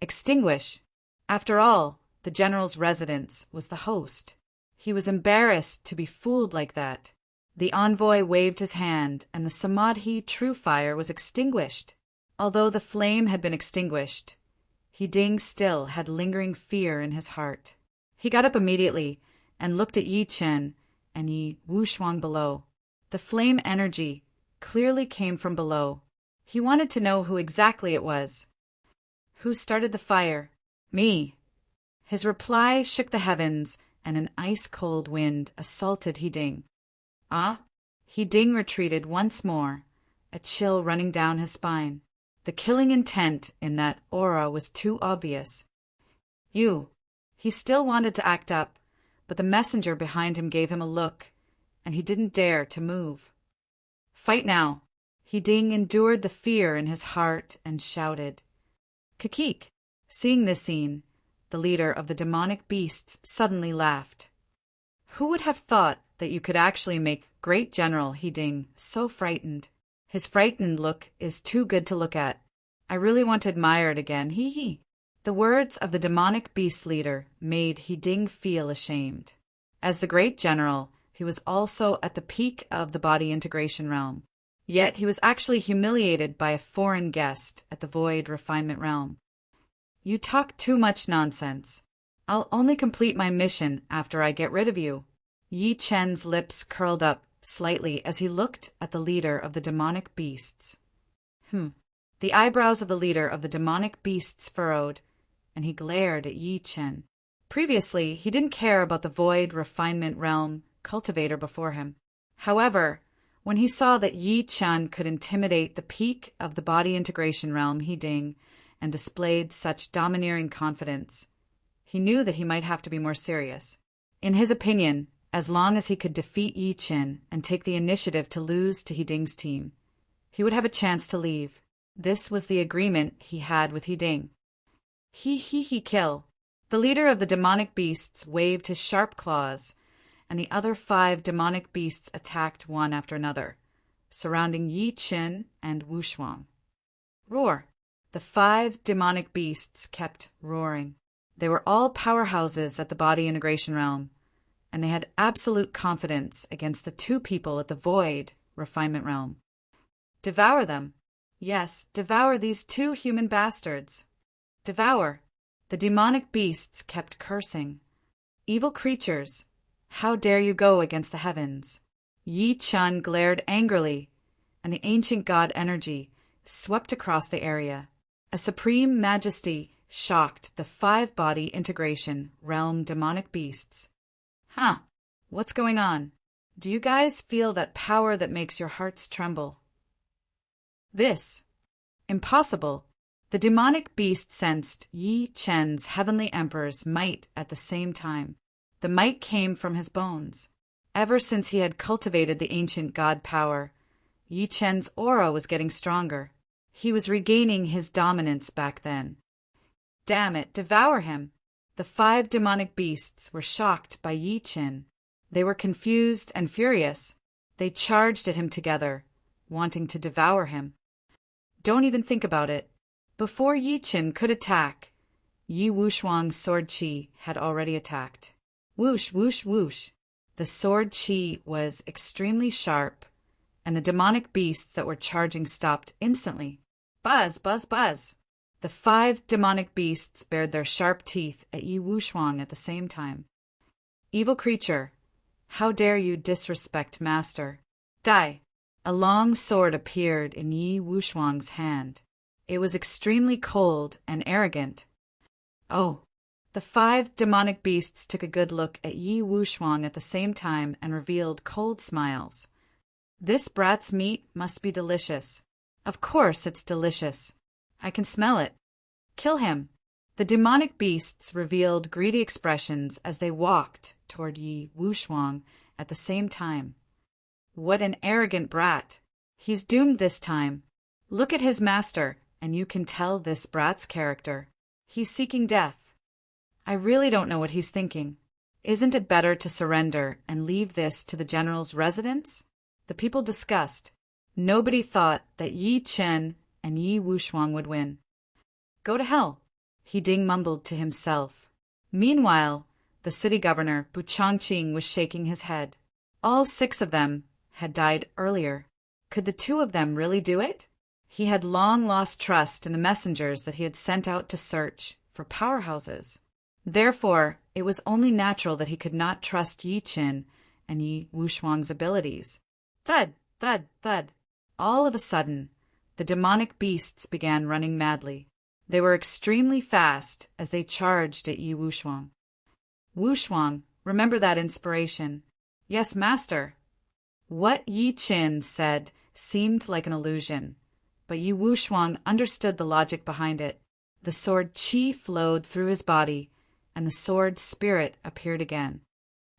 Extinguish! After all, the general's residence was the host. He was embarrassed to be fooled like that. The envoy waved his hand, and the Samadhi True Fire was extinguished. Although the flame had been extinguished, He Ding still had lingering fear in his heart. He got up immediately and looked at Yi Chen and Yi Wushuang below. The flame energy clearly came from below. He wanted to know who exactly it was. Who started the fire? Me. His reply shook the heavens, and an ice-cold wind assaulted He Ding. He Ding retreated once more, a chill running down his spine. The killing intent in that aura was too obvious. He still wanted to act up, but the messenger behind him gave him a look, and he didn't dare to move. Fight now! He Ding endured the fear in his heart and shouted. Kakik! Seeing this scene, the leader of the demonic beasts suddenly laughed. Who would have thought that you could actually make Great General He Ding so frightened? His frightened look is too good to look at. I really want to admire it again, hee. The words of the demonic beast leader made He Ding feel ashamed. As the Great General, he was also at the peak of the body integration realm. Yet he was actually humiliated by a foreign guest at the void refinement realm. You talk too much nonsense. I'll only complete my mission after I get rid of you. Yi Chen's lips curled up slightly as he looked at the leader of the demonic beasts. The eyebrows of the leader of the demonic beasts furrowed, and he glared at Yi Chen. Previously, he didn't care about the void refinement realm cultivator before him. However, when he saw that Yi Chen could intimidate the peak of the body integration realm He Ding and displayed such domineering confidence, he knew that he might have to be more serious. In his opinion, As long as he could defeat Yi Qin and take the initiative to lose to Hiding's team, he would have a chance to leave. This was the agreement he had with Hiding. He kill. The leader of the demonic beasts waved his sharp claws, and the other 5 demonic beasts attacked one after another, surrounding Yi Qin and Wu Shuang. Roar! The 5 demonic beasts kept roaring. They were all powerhouses at the body integration realm, and they had absolute confidence against the 2 people at the void refinement realm. Devour them. Yes, devour these 2 human bastards. Devour. The demonic beasts kept cursing. Evil creatures, how dare you go against the heavens? Yi Qin glared angrily, and the ancient god energy swept across the area. A supreme majesty shocked the 5-body integration realm demonic beasts. What's going on? Do you guys feel that power that makes your hearts tremble? This. Impossible. The demonic beast sensed Yi Qin's heavenly emperor's might at the same time. The might came from his bones. Ever since he had cultivated the ancient god power, Yi Qin's aura was getting stronger. He was regaining his dominance back then. Damn it, devour him! The 5 demonic beasts were shocked by Yi Qin. They were confused and furious. They charged at him together, wanting to devour him. Don't even think about it. Before Yi Qin could attack, Yi Wushuang's sword chi had already attacked. Whoosh, whoosh, whoosh. The sword chi was extremely sharp, and the demonic beasts that were charging stopped instantly. Buzz, buzz, buzz. The 5 demonic beasts bared their sharp teeth at Yi Wushuang at the same time. Evil creature, how dare you disrespect master? Die! A long sword appeared in Yi Wushuang's hand. It was extremely cold and arrogant. Oh! The 5 demonic beasts took a good look at Yi Wushuang at the same time and revealed cold smiles. This brat's meat must be delicious. Of course it's delicious. I can smell it. Kill him. The demonic beasts revealed greedy expressions as they walked toward Yi Wushuang at the same time. What an arrogant brat. He's doomed this time. Look at his master, and you can tell this brat's character. He's seeking death. I really don't know what he's thinking. Isn't it better to surrender and leave this to the general's residence? The people discussed. Nobody thought that Yi Qin and Yi Wushuang would win. Go to hell, Hiding mumbled to himself. Meanwhile, the city governor, Bu Chongqing, was shaking his head. All 6 of them had died earlier. Could the 2 of them really do it? He had long lost trust in the messengers that he had sent out to search for powerhouses. Therefore, it was only natural that he could not trust Yi Qin and Yi Wushuang's abilities. Thud, thud, thud. All of a sudden, the demonic beasts began running madly. They were extremely fast as they charged at Yi Wushuang. Wushuang, remember that inspiration. Yes, master. What Yi Qin said seemed like an illusion, but Yi Wushuang understood the logic behind it. The sword chi flowed through his body, and the sword spirit appeared again.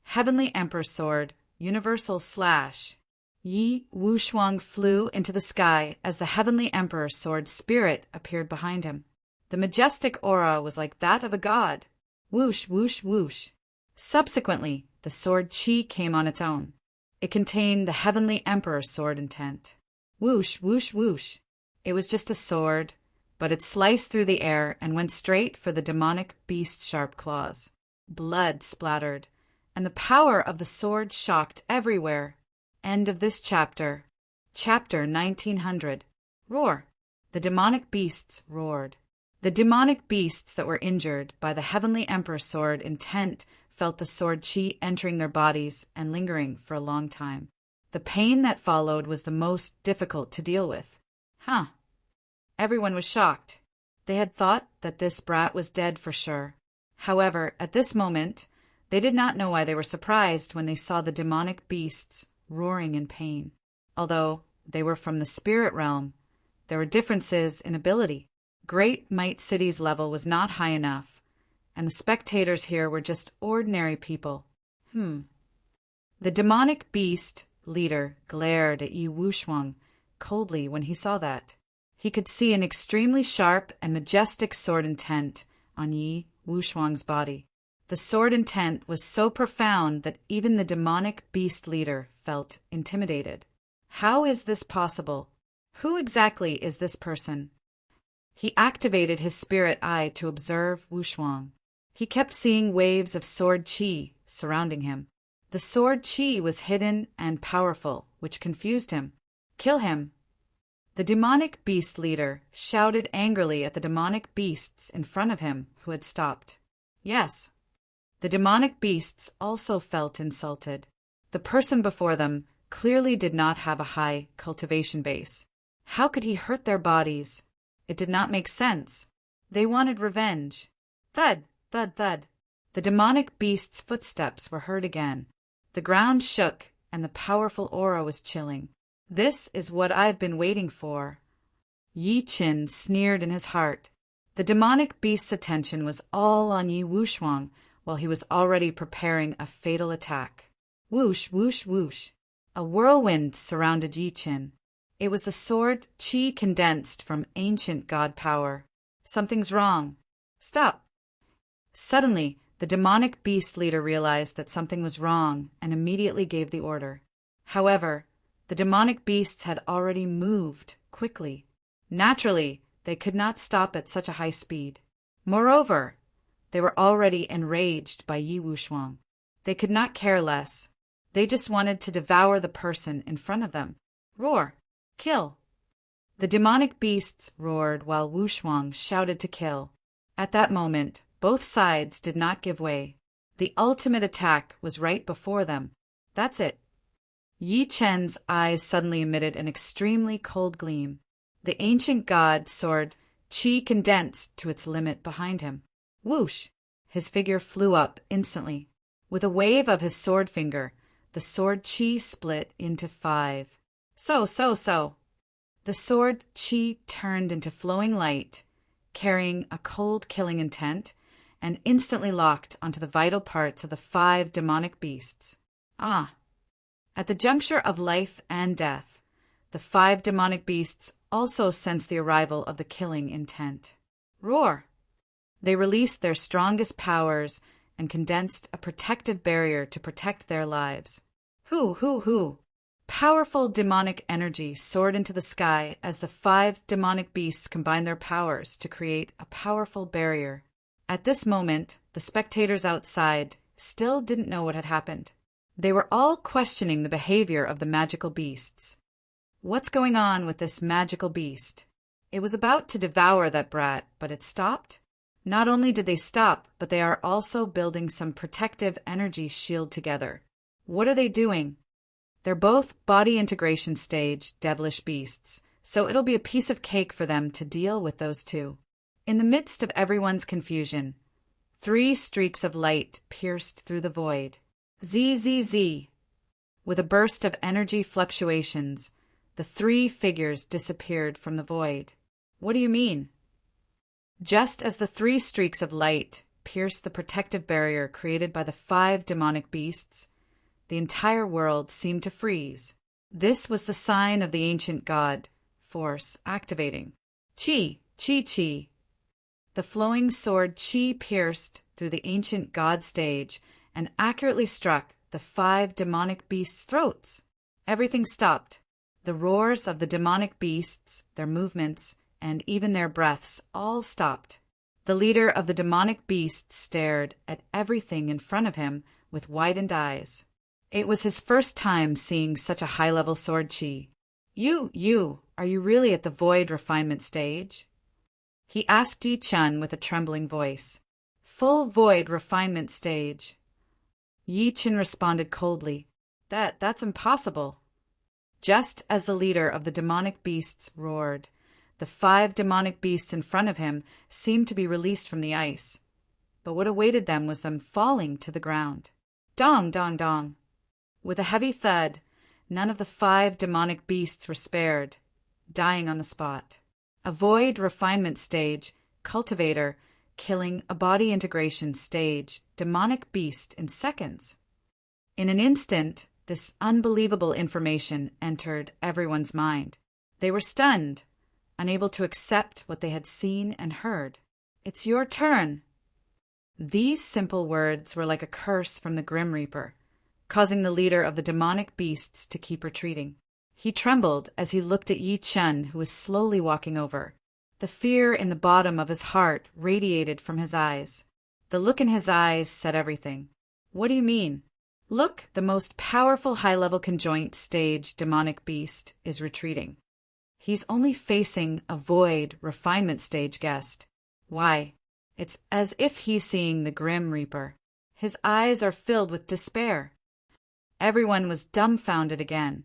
Heavenly Emperor Sword, Universal Slash. Yi Wushuang flew into the sky as the Heavenly Emperor Sword spirit appeared behind him. The majestic aura was like that of a god. Whoosh, whoosh, whoosh. Subsequently, the sword chi came on its own. It contained the Heavenly Emperor Sword intent. Whoosh, whoosh, whoosh. It was just a sword, but it sliced through the air and went straight for the demonic beast's sharp claws. Blood splattered, and the power of the sword shocked everywhere. End of this chapter. Chapter 1900. Roar. The demonic beasts roared. The demonic beasts that were injured by the Heavenly Emperor Sword intent felt the sword chi entering their bodies and lingering for a long time. The pain that followed was the most difficult to deal with. Everyone was shocked. They had thought that this brat was dead for sure. However, at this moment, they did not know why they were surprised when they saw the demonic beasts roaring in pain. Although they were from the spirit realm, there were differences in ability. Great Might City's level was not high enough, and the spectators here were just ordinary people. The demonic beast leader glared at Yi Wuxiang coldly when he saw that. He could see an extremely sharp and majestic sword intent on Yi Wuxiang's body. The sword intent was so profound that even the demonic beast leader felt intimidated. How is this possible? Who exactly is this person? He activated his spirit eye to observe Wuxiang. He kept seeing waves of sword qi surrounding him. The sword qi was hidden and powerful, which confused him. Kill him! The demonic beast leader shouted angrily at the demonic beasts in front of him who had stopped. Yes. The demonic beasts also felt insulted. The person before them clearly did not have a high cultivation base. How could he hurt their bodies? It did not make sense. They wanted revenge. Thud, thud, thud. The demonic beast's footsteps were heard again. The ground shook, and the powerful aura was chilling. This is what I've been waiting for. Yi Qin sneered in his heart. The demonic beast's attention was all on Yi Wuxiang, while he was already preparing a fatal attack. Whoosh, whoosh, whoosh. A whirlwind surrounded Yi Qin. It was the sword qi condensed from ancient god power. Something's wrong. Stop! Suddenly, the demonic beast leader realized that something was wrong and immediately gave the order. However, the demonic beasts had already moved quickly. Naturally, they could not stop at such a high speed. Moreover, they were already enraged by Yi Wuxiang. They could not care less. They just wanted to devour the person in front of them. Roar! Kill! The demonic beasts roared while Wuxiang shouted to kill. At that moment, both sides did not give way. The ultimate attack was right before them. That's it. Yi Chen's eyes suddenly emitted an extremely cold gleam. The ancient god sword qi condensed to its limit behind him. Whoosh! His figure flew up instantly. With a wave of his sword finger, the sword qi split into 5. So. The sword qi turned into flowing light, carrying a cold killing intent, and instantly locked onto the vital parts of the 5 demonic beasts. Ah! At the juncture of life and death, the 5 demonic beasts also sensed the arrival of the killing intent. Roar! They released their strongest powers and condensed a protective barrier to protect their lives. Hoo! Powerful demonic energy soared into the sky as the 5 demonic beasts combined their powers to create a powerful barrier. At this moment, the spectators outside still didn't know what had happened. They were all questioning the behavior of the magical beasts. What's going on with this magical beast? It was about to devour that brat, but it stopped? Not only did they stop, but they are also building some protective energy shield together. What are they doing? They're both body integration stage devilish beasts, so it'll be a piece of cake for them to deal with those two. In the midst of everyone's confusion, 3 streaks of light pierced through the void. Z. With a burst of energy fluctuations, the 3 figures disappeared from the void. What do you mean? Just as the 3 streaks of light pierced the protective barrier created by the 5 demonic beasts, the entire world seemed to freeze. This was the sign of the ancient god force activating. Qi. The flowing sword qi pierced through the ancient god stage and accurately struck the 5 demonic beasts' throats. Everything stopped. The roars of the demonic beasts, their movements, and even their breaths all stopped. The leader of the demonic beasts stared at everything in front of him with widened eyes. It was his first time seeing such a high-level sword qi. Are you really at the void refinement stage? He asked Yi Chun with a trembling voice. Full void refinement stage. Yi Chun responded coldly. That's impossible. Just as the leader of the demonic beasts roared, the 5 demonic beasts in front of him seemed to be released from the ice. But what awaited them was them falling to the ground. Dong, dong, dong. With a heavy thud, none of the 5 demonic beasts were spared, dying on the spot. A void refinement stage, Cultivator, killing a body integration stage, demonic beast in seconds. In an instant, this unbelievable information entered everyone's mind. They were stunned, unable to accept what they had seen and heard. "It's your turn." These simple words were like a curse from the Grim Reaper, causing the leader of the demonic beasts to keep retreating. He trembled as he looked at Yi Chen, who was slowly walking over. The fear in the bottom of his heart radiated from his eyes. The look in his eyes said everything. "What do you mean?" "Look, the most powerful high-level conjoint stage demonic beast is retreating. He's only facing a void refinement stage guest. Why? It's as if he's seeing the Grim Reaper. His eyes are filled with despair." Everyone was dumbfounded again.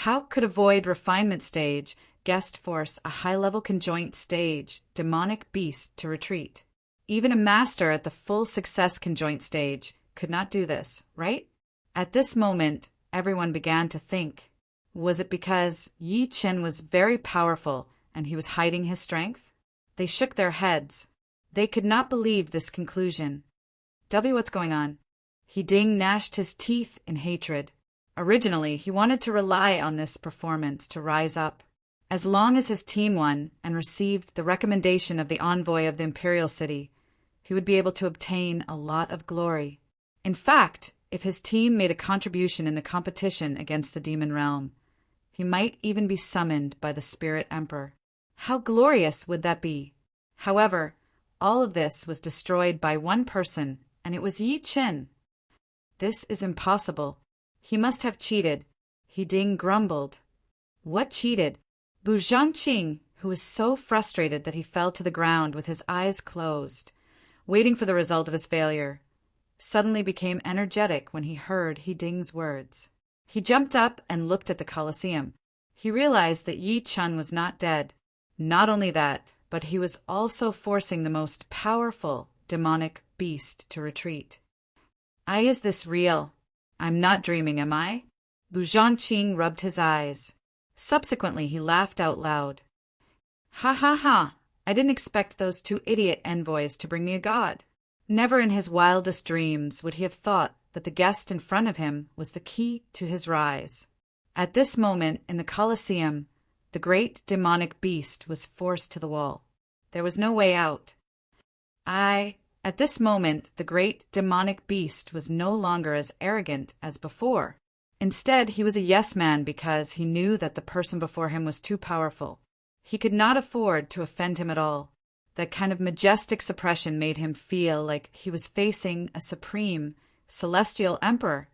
How could a void refinement stage guest force a high-level conjoint stage demonic beast to retreat? Even a master at the full success conjoint stage could not do this, right? At this moment, everyone began to think. Was it because Yi Chen was very powerful and he was hiding his strength? They shook their heads. They could not believe this conclusion. What's going on? He gnashed his teeth in hatred. Originally, he wanted to rely on this performance to rise up. As long as his team won and received the recommendation of the envoy of the Imperial City, he would be able to obtain a lot of glory. In fact, if his team made a contribution in the competition against the Demon Realm, he might even be summoned by the Spirit Emperor. How glorious would that be? However, all of this was destroyed by one person, and it was Yi Chen. "This is impossible. He must have cheated." He grumbled. "What cheated?" Bu Zhangqing, who was so frustrated that he fell to the ground with his eyes closed, waiting for the result of his failure, suddenly became energetic when he heard He Ding's words. He jumped up and looked at the Colosseum. He realized that Yi Chen was not dead. Not only that, but he was also forcing the most powerful demonic beast to retreat. Is this real? I'm not dreaming, am I?" Bu Zhangqing rubbed his eyes. Subsequently, he laughed out loud. "Ha ha ha! I didn't expect those two idiot envoys to bring me a god." Never in his wildest dreams would he have thought that the guest in front of him was the key to his rise. At this moment, in the Colosseum, the great demonic beast was forced to the wall. There was no way out. At this moment, the great demonic beast was no longer as arrogant as before. Instead, he was a yes-man because he knew that the person before him was too powerful. He could not afford to offend him at all. That kind of majestic suppression made him feel like he was facing a supreme, celestial emperor